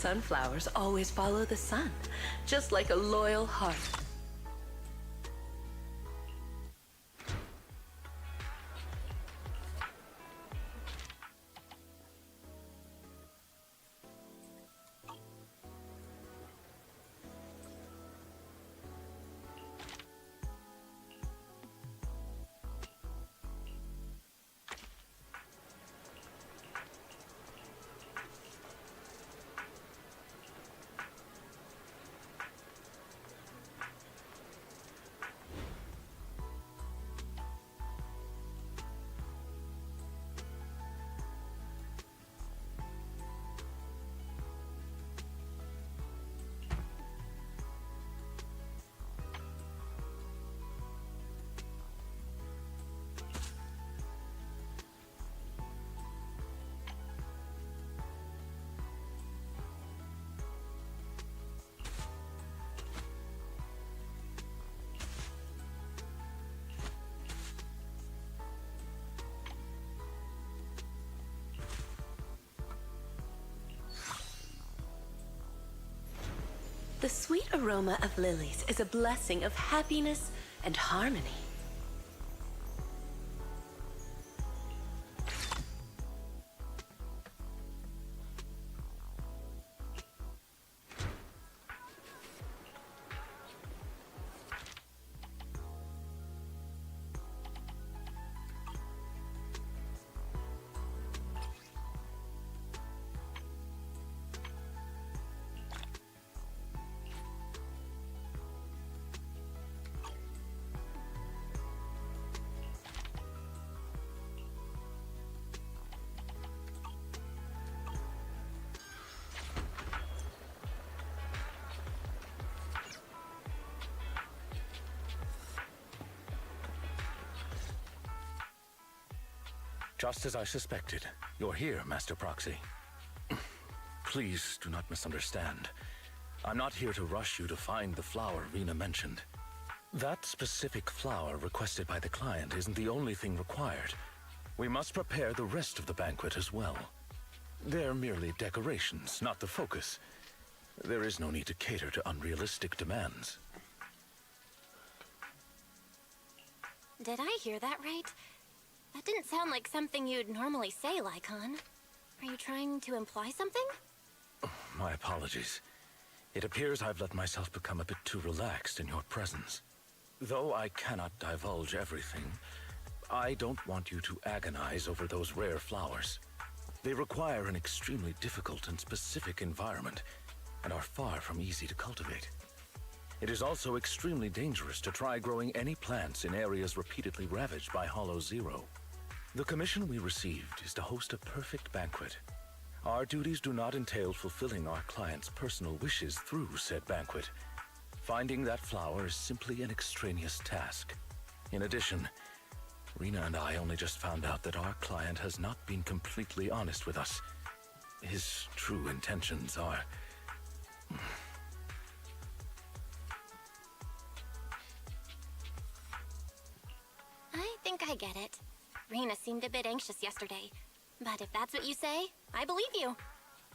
Sunflowers always follow the sun, just like a loyal heart. The sweet aroma of lilies is a blessing of happiness and harmony. Just as I suspected, you're here, Master Proxy. Please do not misunderstand. I'm not here to rush you to find the flower Rena mentioned. That specific flower requested by the client isn't the only thing required. We must prepare the rest of the banquet as well. They're merely decorations, not the focus. There is no need to cater to unrealistic demands. Did I hear that right? That didn't sound like something you'd normally say, Lycon. Are you trying to imply something? My apologies. It appears I've let myself become a bit too relaxed in your presence. Though I cannot divulge everything, I don't want you to agonize over those rare flowers. They require an extremely difficult and specific environment, and are far from easy to cultivate. It is also extremely dangerous to try growing any plants in areas repeatedly ravaged by Hollow Zero. The commission we received is to host a perfect banquet. Our duties do not entail fulfilling our client's personal wishes through said banquet. Finding that flower is simply an extraneous task. In addition, Rena and I only just found out that our client has not been completely honest with us. His true intentions are... I think I get it. Rena seemed a bit anxious yesterday. But if that's what you say, I believe you.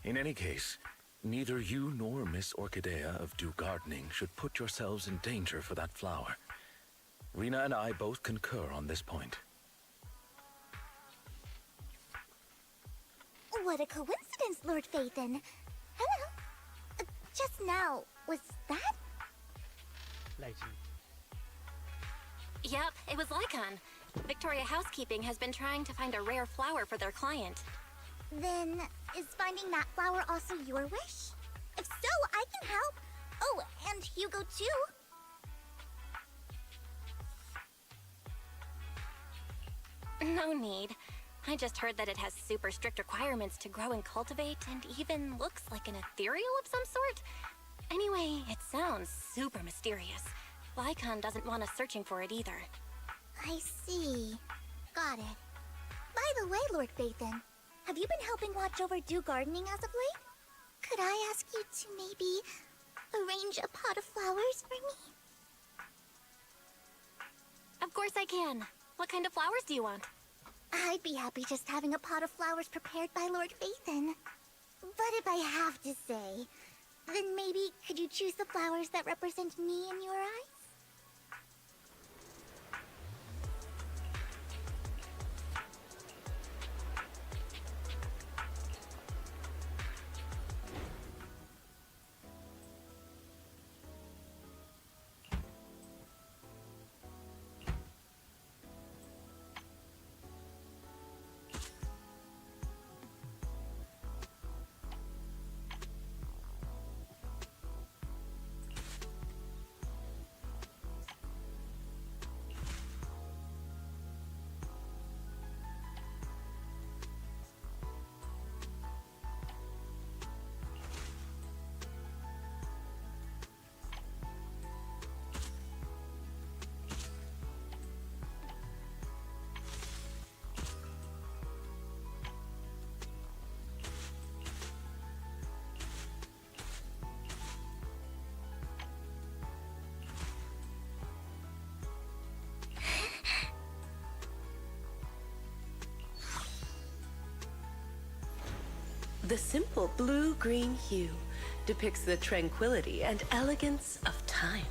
In any case, neither you nor Miss Orchidea of Dew Gardening should put yourselves in danger for that flower. Rena and I both concur on this point. What a coincidence, Lord Phaethon. Hello. Just now, was that? Leighton. Yep, it was Lycon. Victoria Housekeeping has been trying to find a rare flower for their client. Then, is finding that flower also your wish? If so, I can help. Oh, and Hugo too. No need. I just heard that it has super strict requirements to grow and cultivate, and even looks like an ethereal of some sort. Anyway, it sounds super mysterious. Lycon doesn't want us searching for it either. I see. Got it. By the way, Lord Phaethon, have you been helping watch over Dew Gardening as of late? Could I ask you to maybe arrange a pot of flowers for me? Of course I can. What kind of flowers do you want? I'd be happy just having a pot of flowers prepared by Lord Phaethon. But if I have to say, then maybe could you choose the flowers that represent me in your eyes? The simple blue-green hue depicts the tranquility and elegance of time.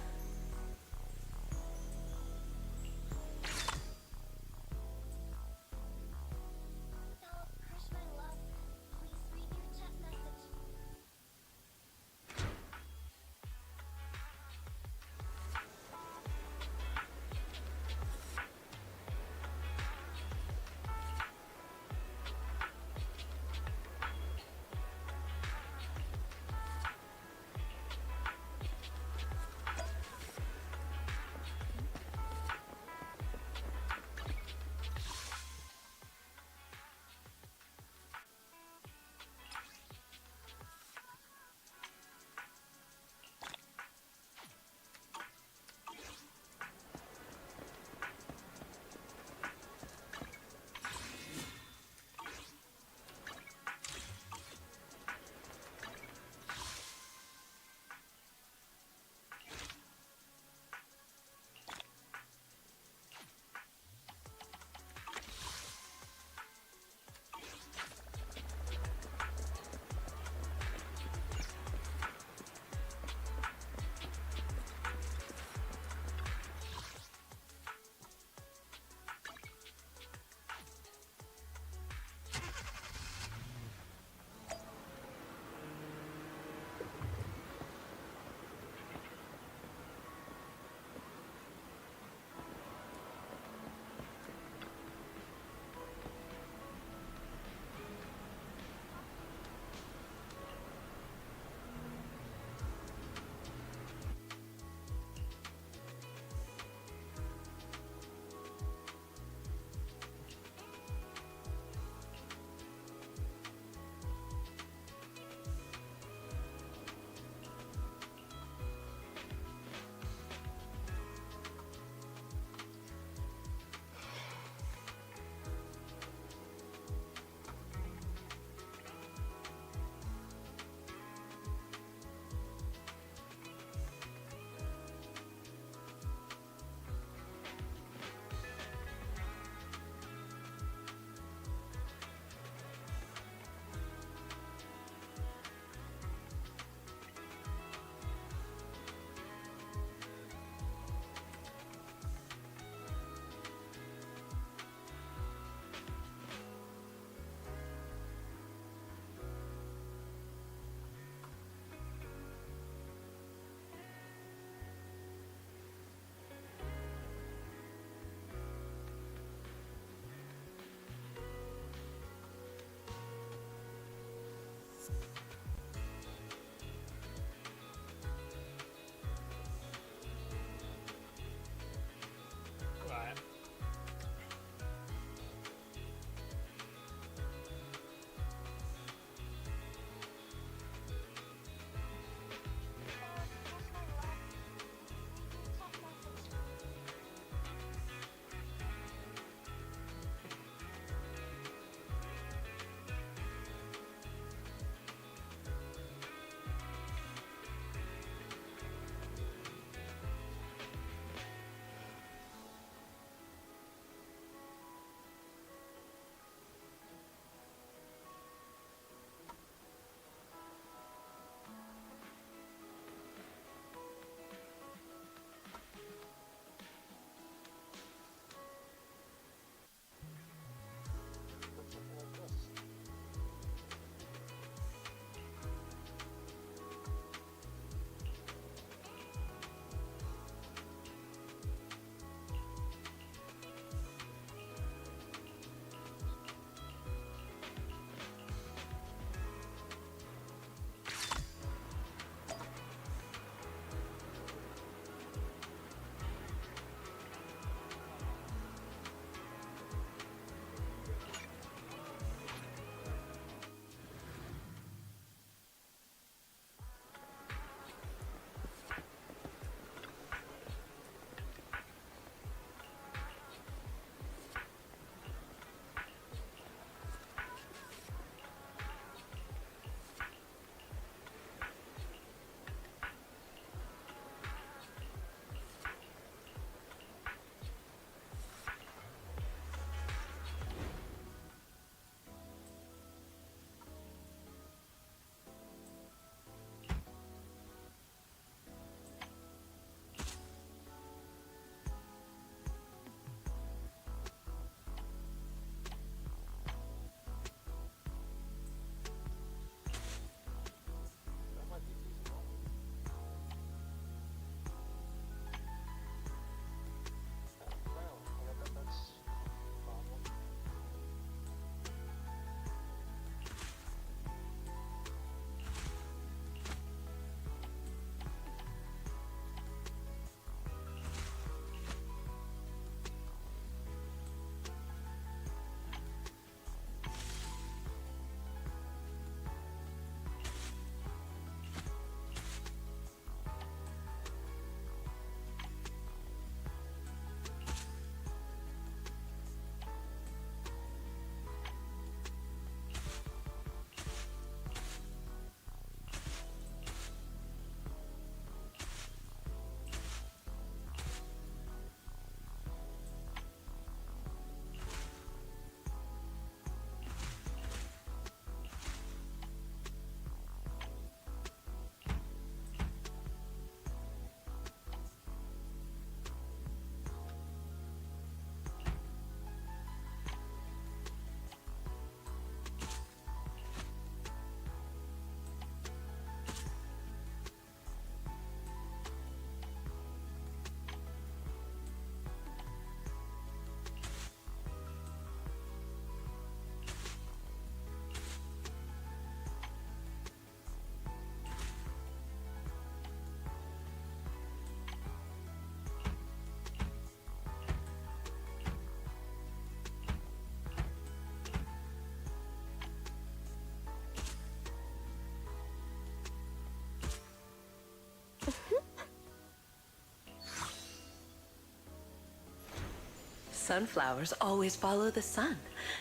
sunflowers always follow the sun,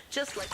just like...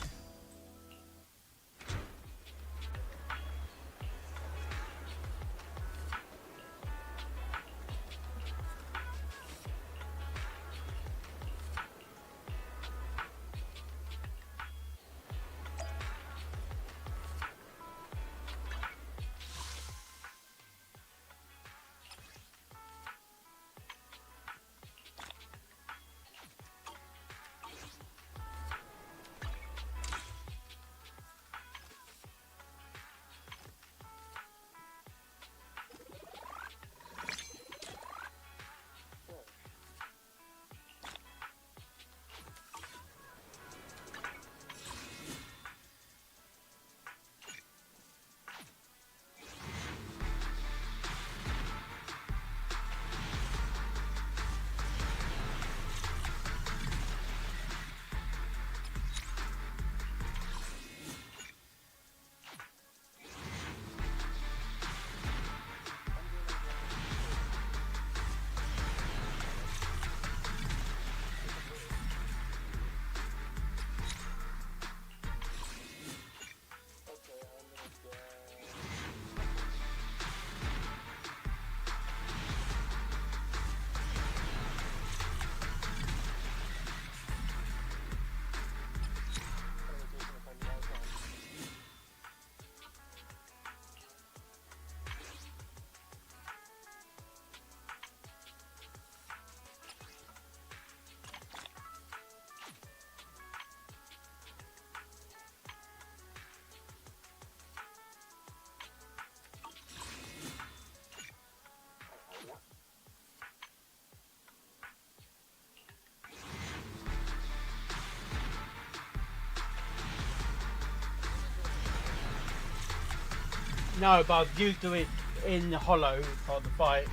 No, but I've used it in the Hollow for the fight.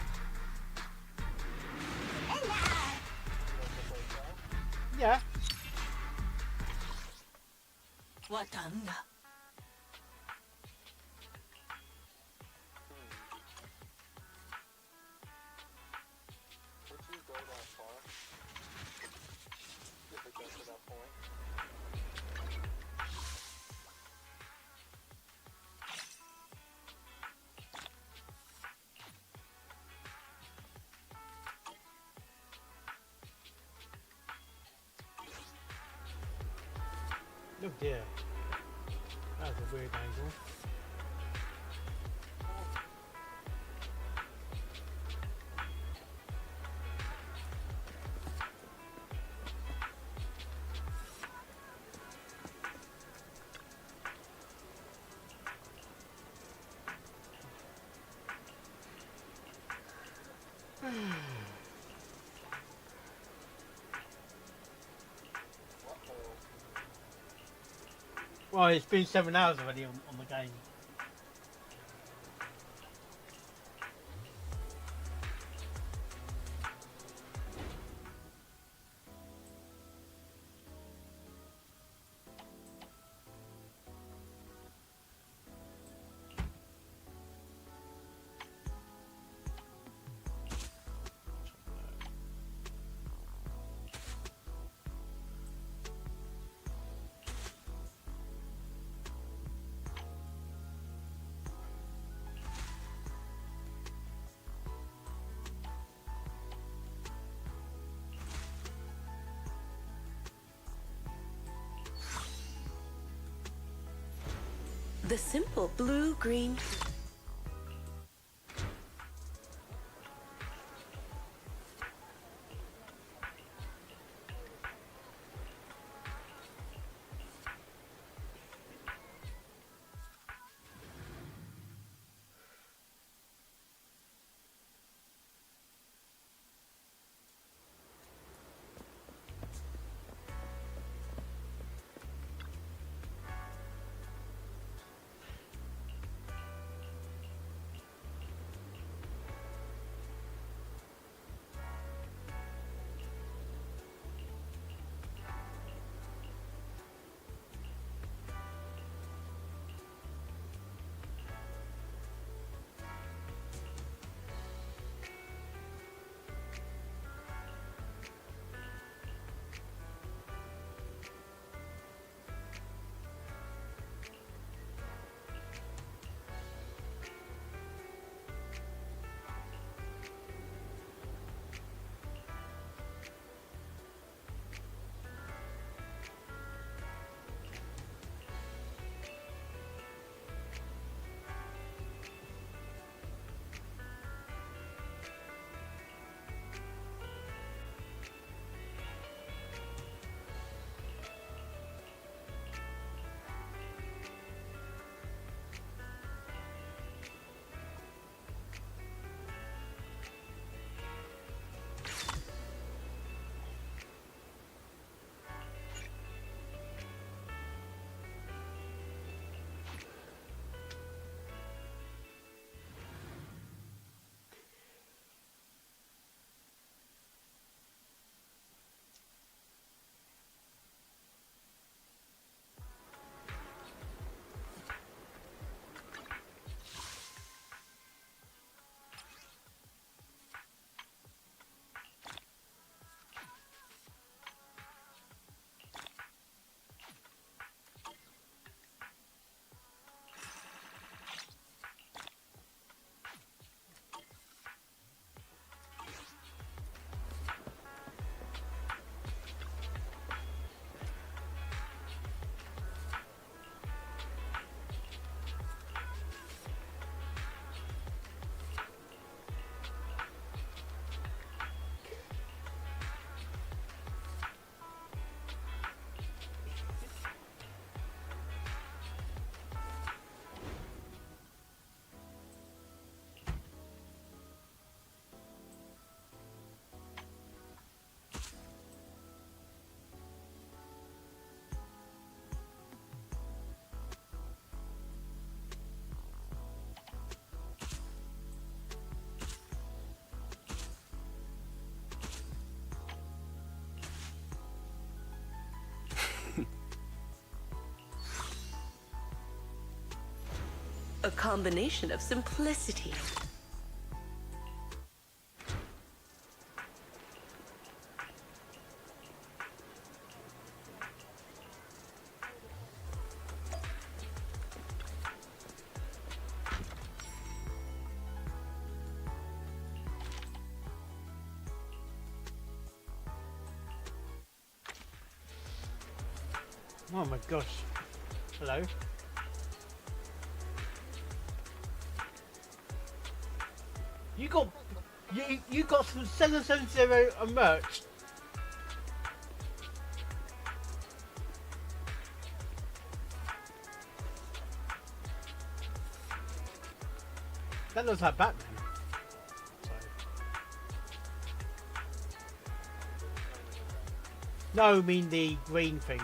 Yeah. Watanga. Would you go that far? If it gets to that point? Look there. That was a weird angle. Well, it's been 7 hours already on the game. The simple blue-green... A combination of simplicity. Oh my gosh. Hello? You got some 770 merch. That looks like Batman. No, I mean the green thing.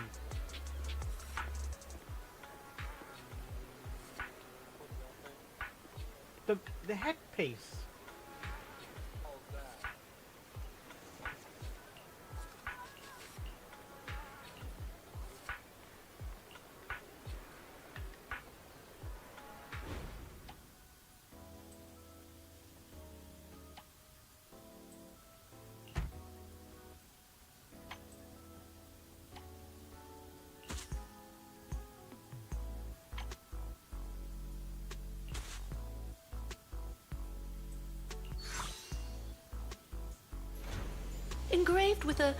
The headpiece. Engraved with a...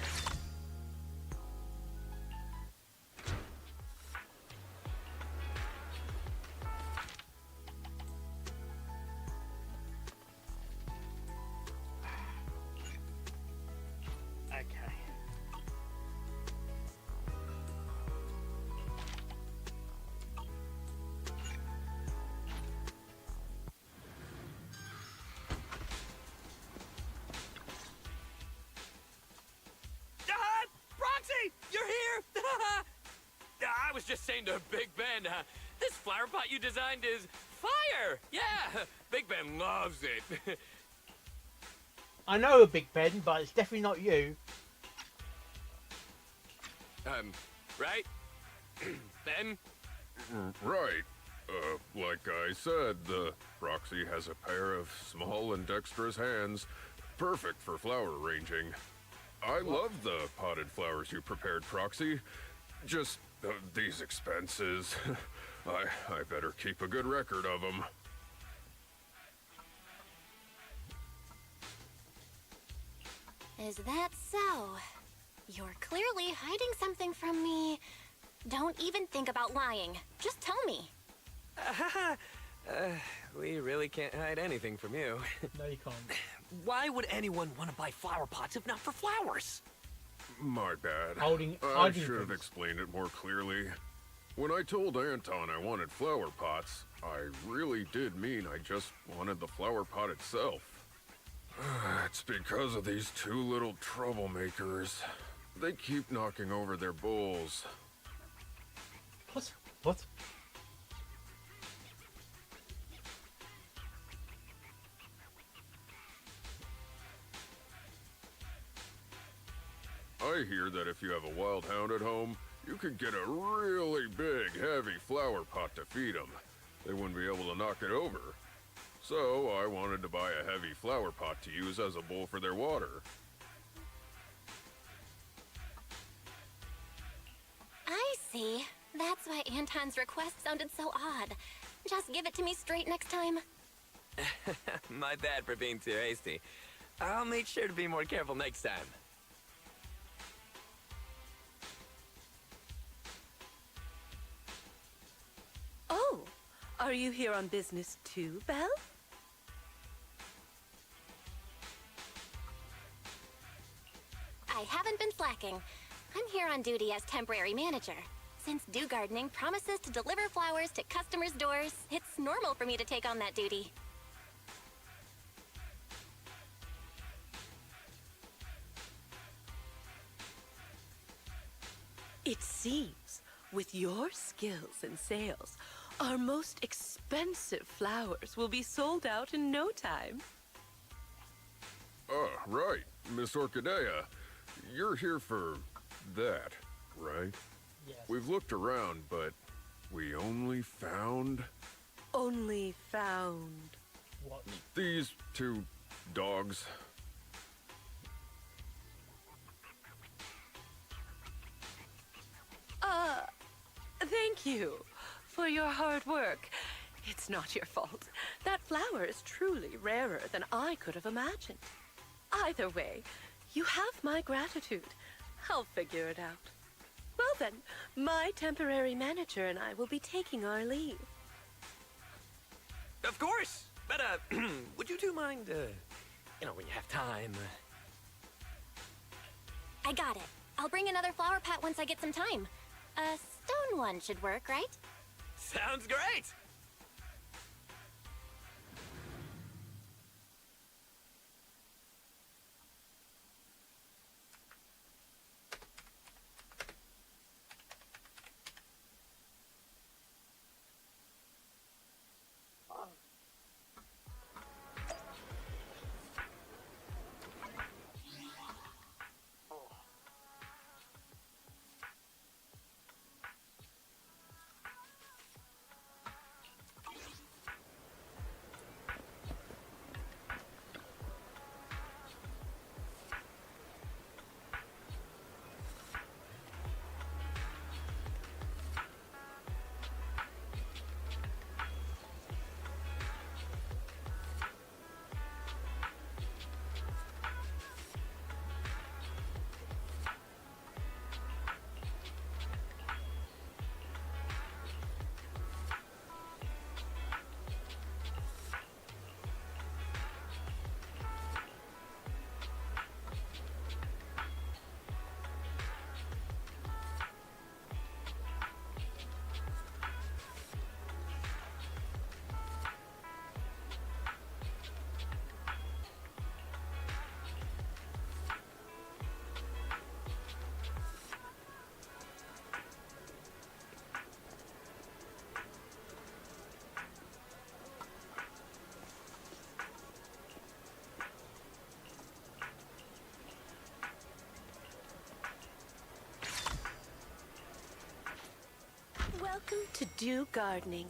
Okay. Proxy, you're here! I was just saying to Big Ben, this flower pot you designed is fire! Yeah, Big Ben loves it. I know a Big Ben, but it's definitely not you. Right? Ben? Right. Like I said, the Proxy has a pair of small and dexterous hands, perfect for flower arranging. I love the potted flowers you prepared, Proxy. Just these expenses. I better keep a good record of them. Is that so? You're clearly hiding something from me. Don't even think about lying. Just tell me. We really can't hide anything from you. No, you can't. Why would anyone want to buy flower pots if not for flowers? My bad. Hiding I should have things. explained it more clearly. When I told Anton I wanted flower pots, I really did mean I just wanted the flower pot itself. It's because of these two little troublemakers. They keep knocking over their bowls. What? What? I hear that if you have a wild hound at home, you could get a really big, heavy flower pot to feed them. They wouldn't be able to knock it over. So I wanted to buy a heavy flower pot to use as a bowl for their water. I see. That's why Anton's request sounded so odd. Just give it to me straight next time. My bad for being too hasty. I'll make sure to be more careful next time. Oh, are you here on business too, Belle? I haven't been slacking. I'm here on duty as temporary manager. Since Dew Gardening promises to deliver flowers to customers' doors, it's normal for me to take on that duty. It seems, with your skills and sales, our most expensive flowers will be sold out in no time. Right. Miss Orchidea. You're here for that, right? Yes. We've looked around, but we only found... only found. What? These two dogs. Thank you for your hard work. It's not your fault. That flower is truly rarer than I could have imagined. Either way, you have my gratitude. I'll figure it out. Well then, my temporary manager and I will be taking our leave. Of course! But, would you two mind, when you have time? I got it. I'll bring another flower pot once I get some time. A stone one should work, right? Sounds great! Welcome to Do Gardening.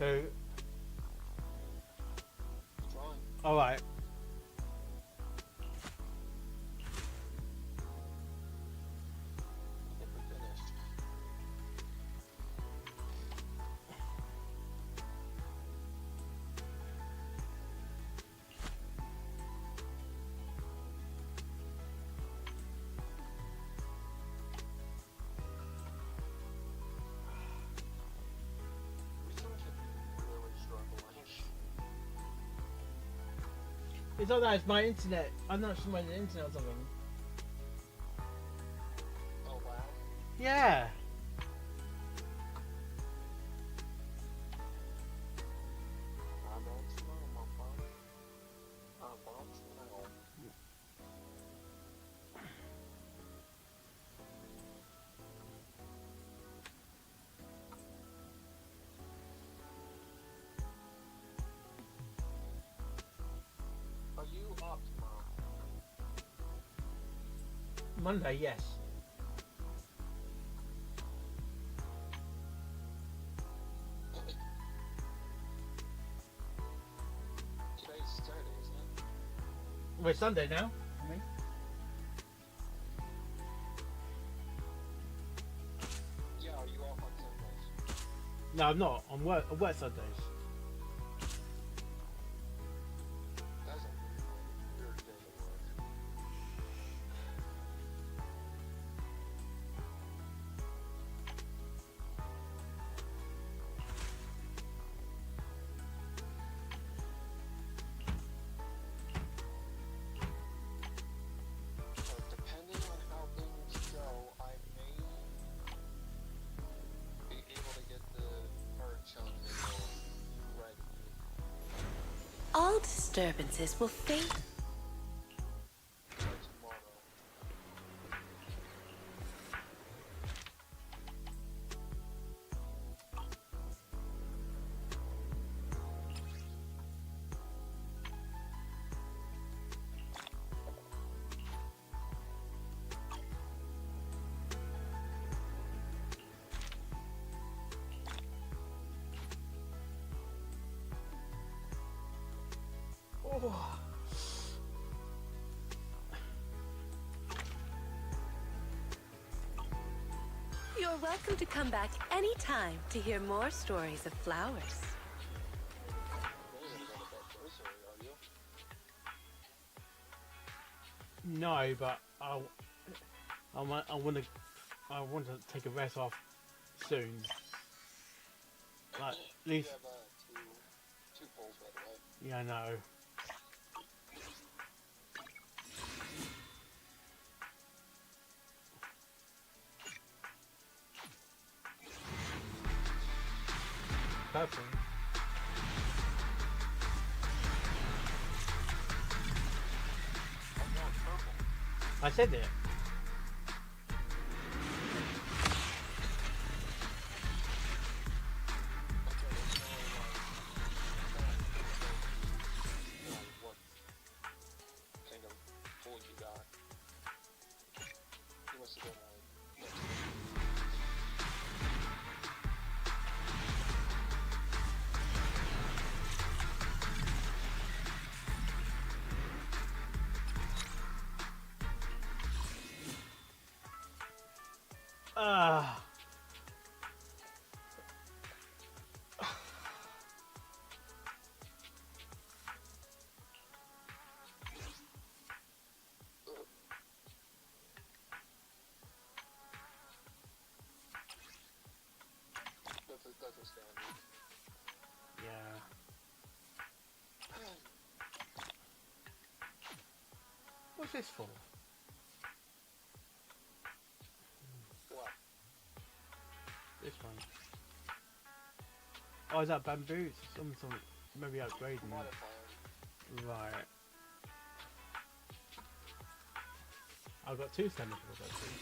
Who? Alright. It's not that, it's my internet. I'm not sure my internet or something. Oh wow. Yeah. Are you off tomorrow? Monday, yes. Well, it's Sunday now. I mean. Yeah, are you off on Sundays? No, I'm not. I work Sundays. That's a weird day to work. Depending on how things go, I may be able to get the Art-chan video ready. All disturbances will fade. Tomorrow. Oh. You're welcome to come back anytime to hear more stories of flowers. No, but I want to take a rest off soon. Like, at least. You have two polls, by the way. Yeah, I know. Purple. I said it. What kind of poll you got? You must have been that's a standard. Yeah. What's this for? What? This one. Oh, is that bamboo? Some maybe upgrading it. Right. I've got two standard ones actually.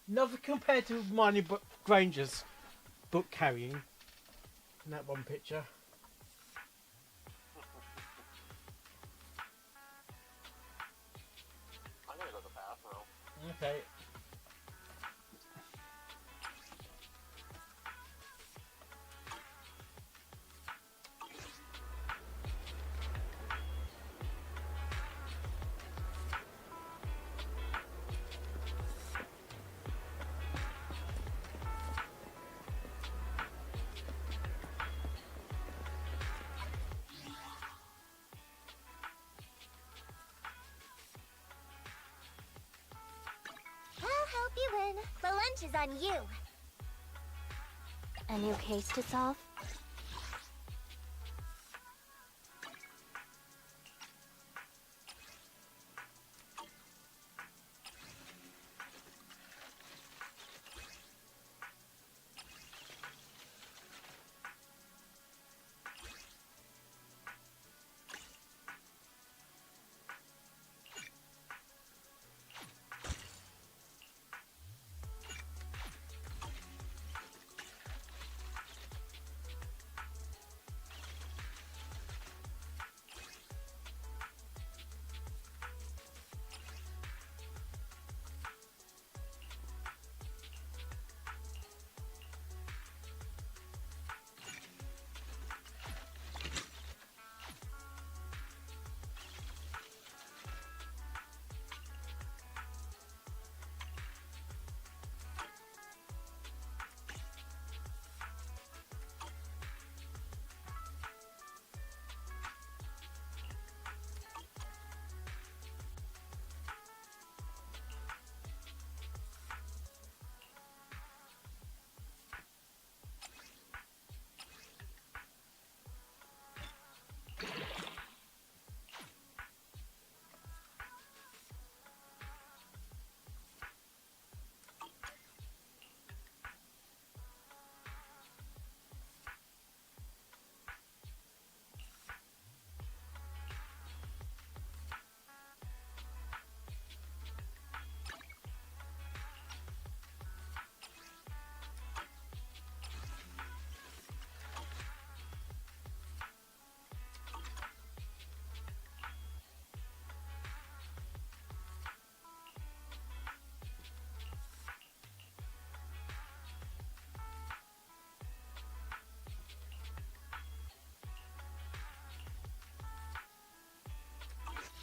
Nothing compared to Hermione Granger's book carrying in that one picture. I'm gonna go to the bathroom. Okay. I'll help you in. The lunch is on you. A new case to solve?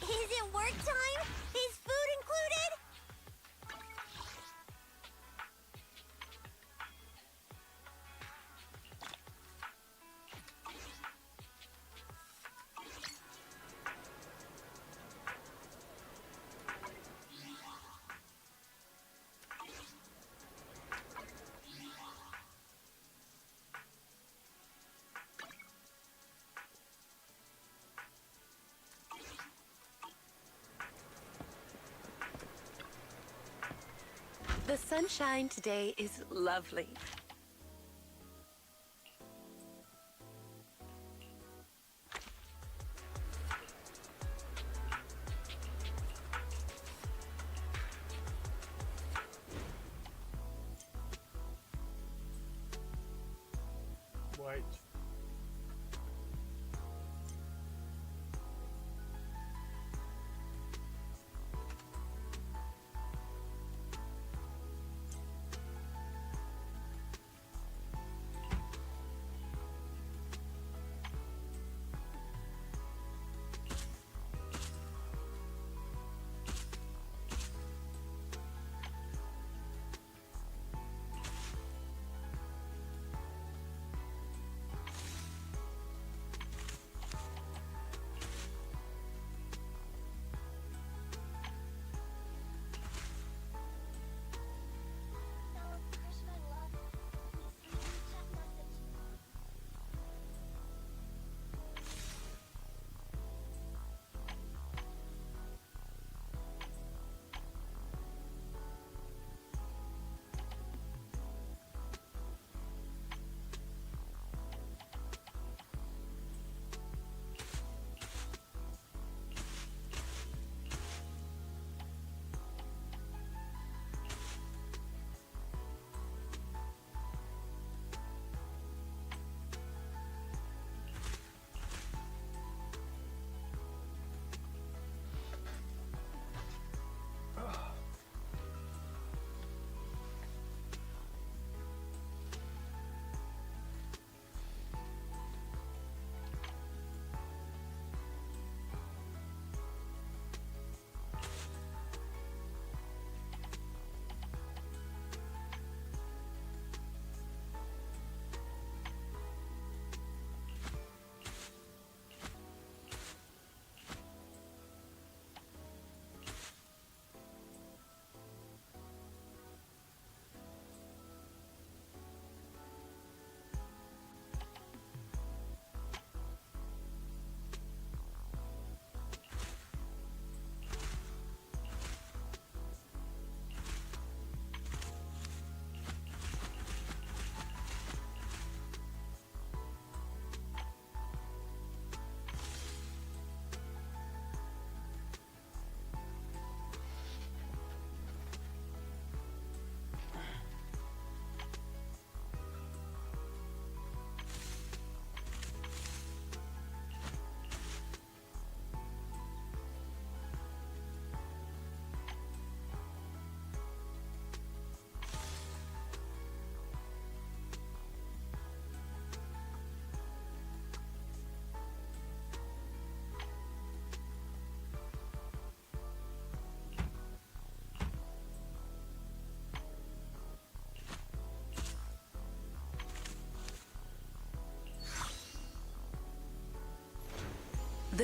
Is it work time? Is food included? The sunshine today is lovely. Wait.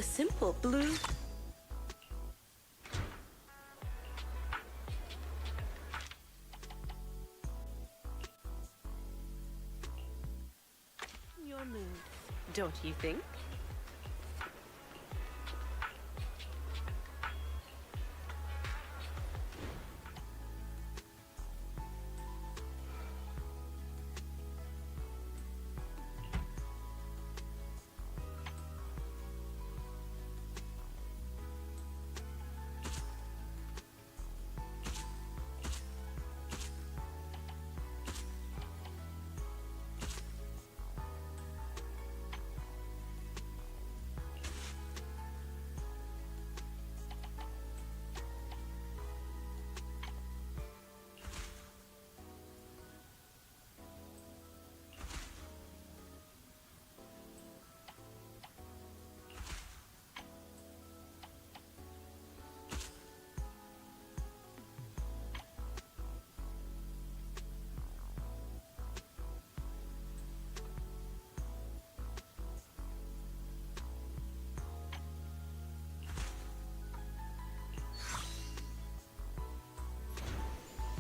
The simple blue. Your mood, don't you think?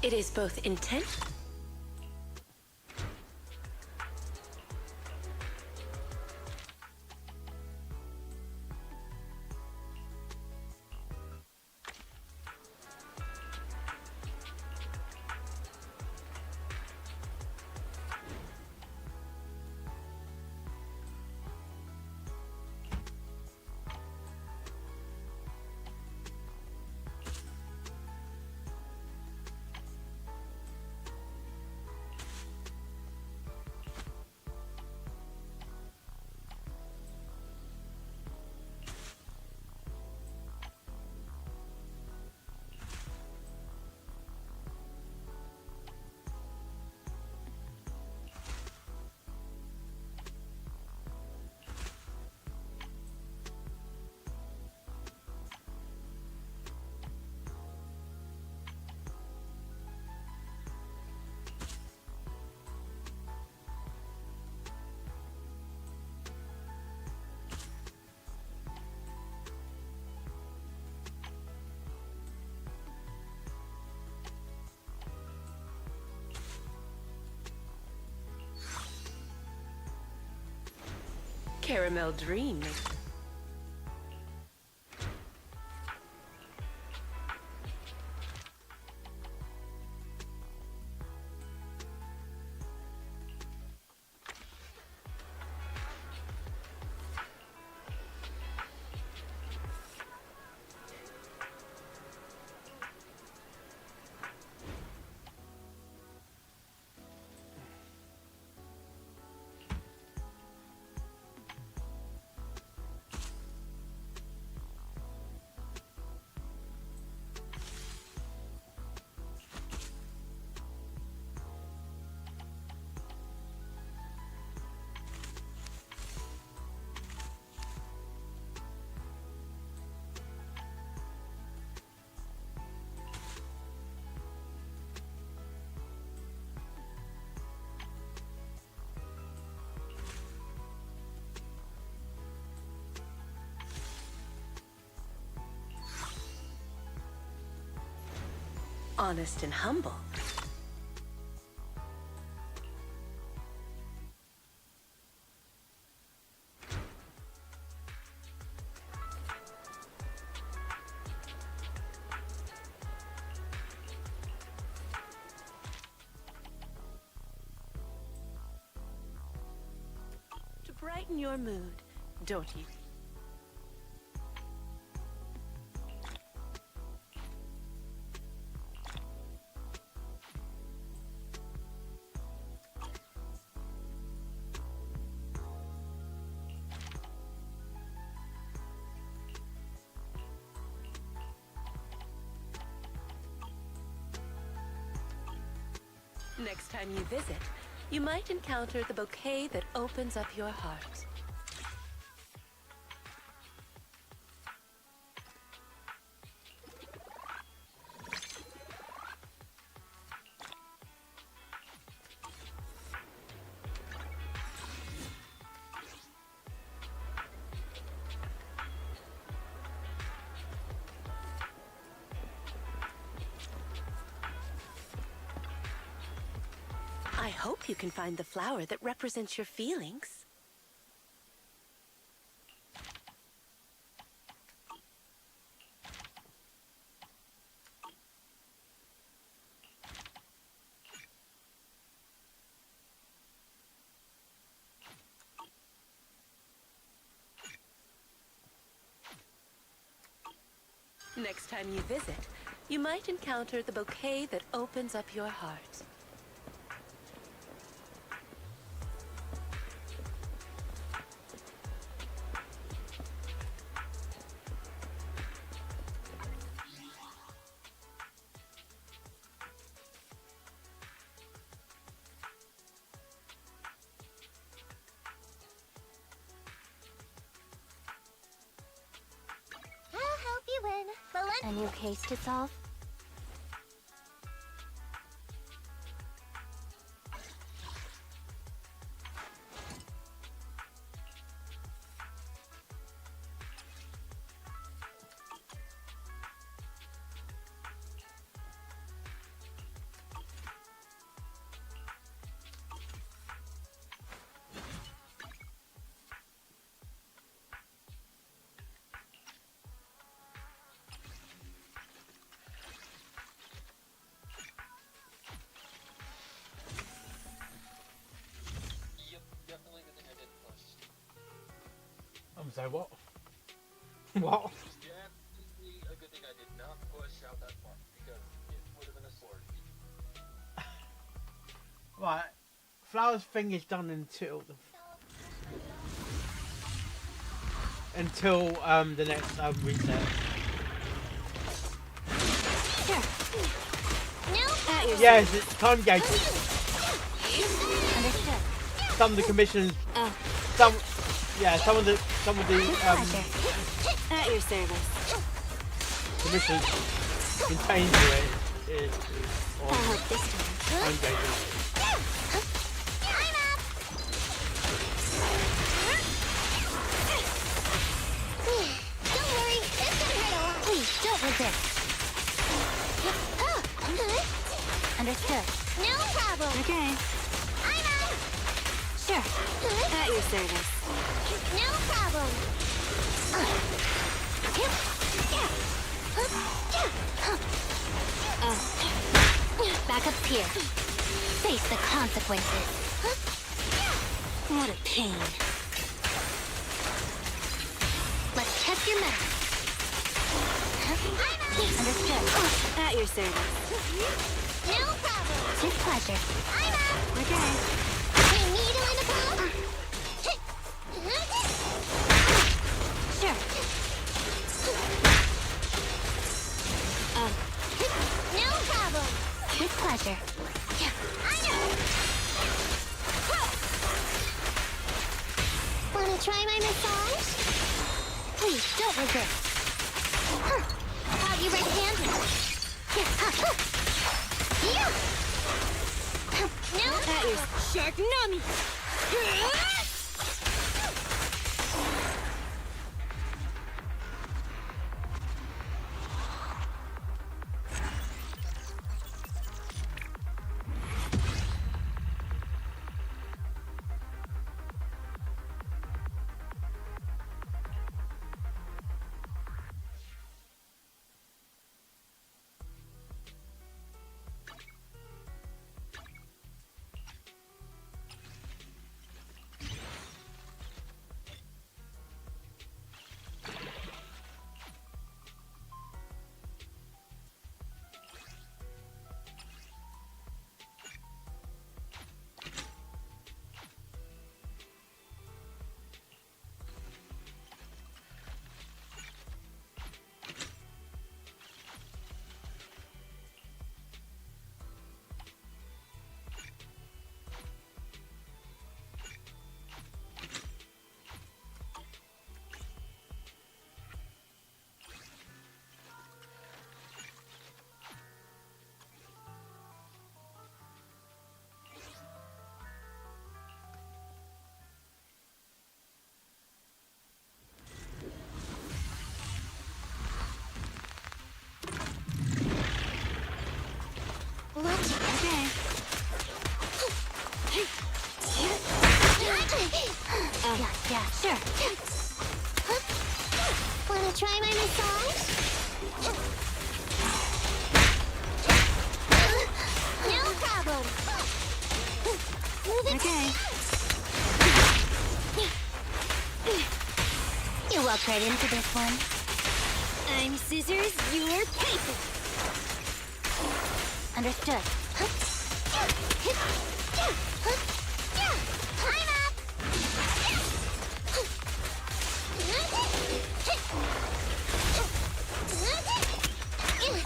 It is both intent caramel dream. Honest and humble. To brighten your mood, don't you? Next time you visit, you might encounter the bouquet that opens up your heart. I hope you can find the flower that represents your feelings. Next time you visit, you might encounter the bouquet that opens up your heart. I'll help you win. A new case to solve? Yep, definitely the thing I didn't push. I'm sorry, what? What? Definitely a good thing I did not push out that far, because it would have been a sword. Right. Flower's thing is done until the next reset. Sure. No. Yes, it's time gated. Understood. Some of the commissions, some of the At your service. commissions contained to it is I hope this time. time gated. I'm up. Don't worry, this can hurt a lot. Please don't resist. Understood. No problem. Okay. I'm up. Sure. At your service. No problem. Backup's here. Face the consequences. What a pain. Let's test your mettle. Understood. At your service. No problem. With pleasure. I'm up. Okay. A needle in the ball? Sure. No problem. With pleasure. I know. Wanna try my massage? Please don't resist. Have you red-handed? Yeah. No. That is Shark Nami. try my massage? No problem. Okay. You walk right into this one. I'm scissors, you're paper. Understood. I'm up.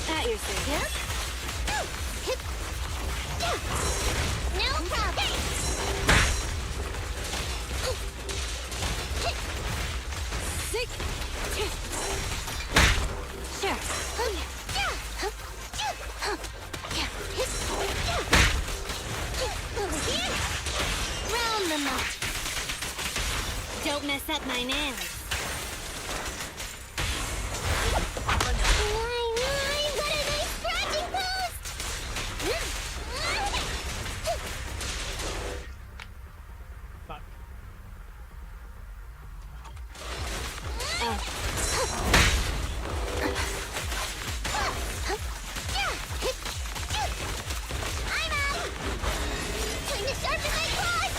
At your service. No problem. Sick. Sure. Over here. Round them up. Don't mess up my nails. What a nice scratching post! Fuck. I'm out! Time to sharpen my claws!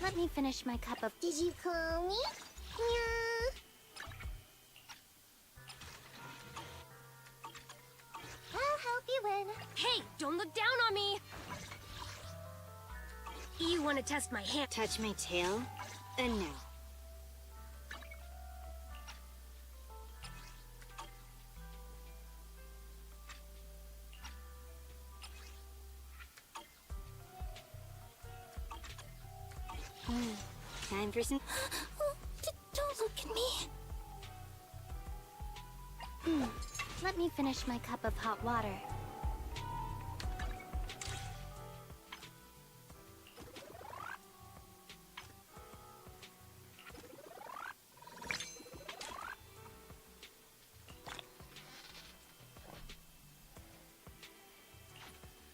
Let me finish my cup of... Did you call me? Yeah. I'll help you win. Hey, don't look down on me! You want to test my hand? Touch my tail? And no. Time for some... Don't look at me. Let me finish my cup of hot water.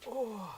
Oh.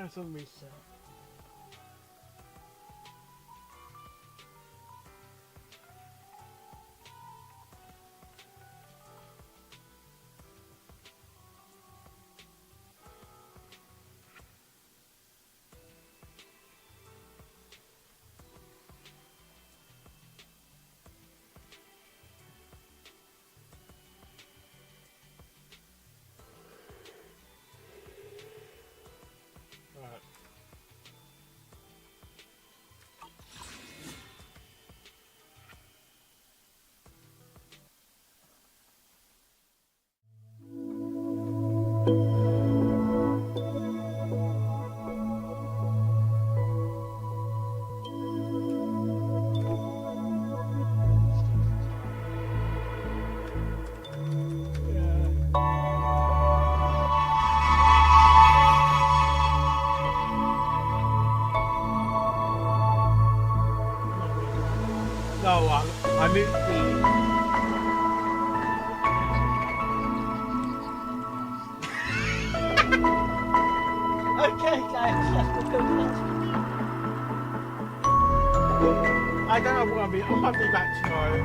Cancel reset. Right. No, I moved okay, guys, let's go I don't know what I might be back tomorrow.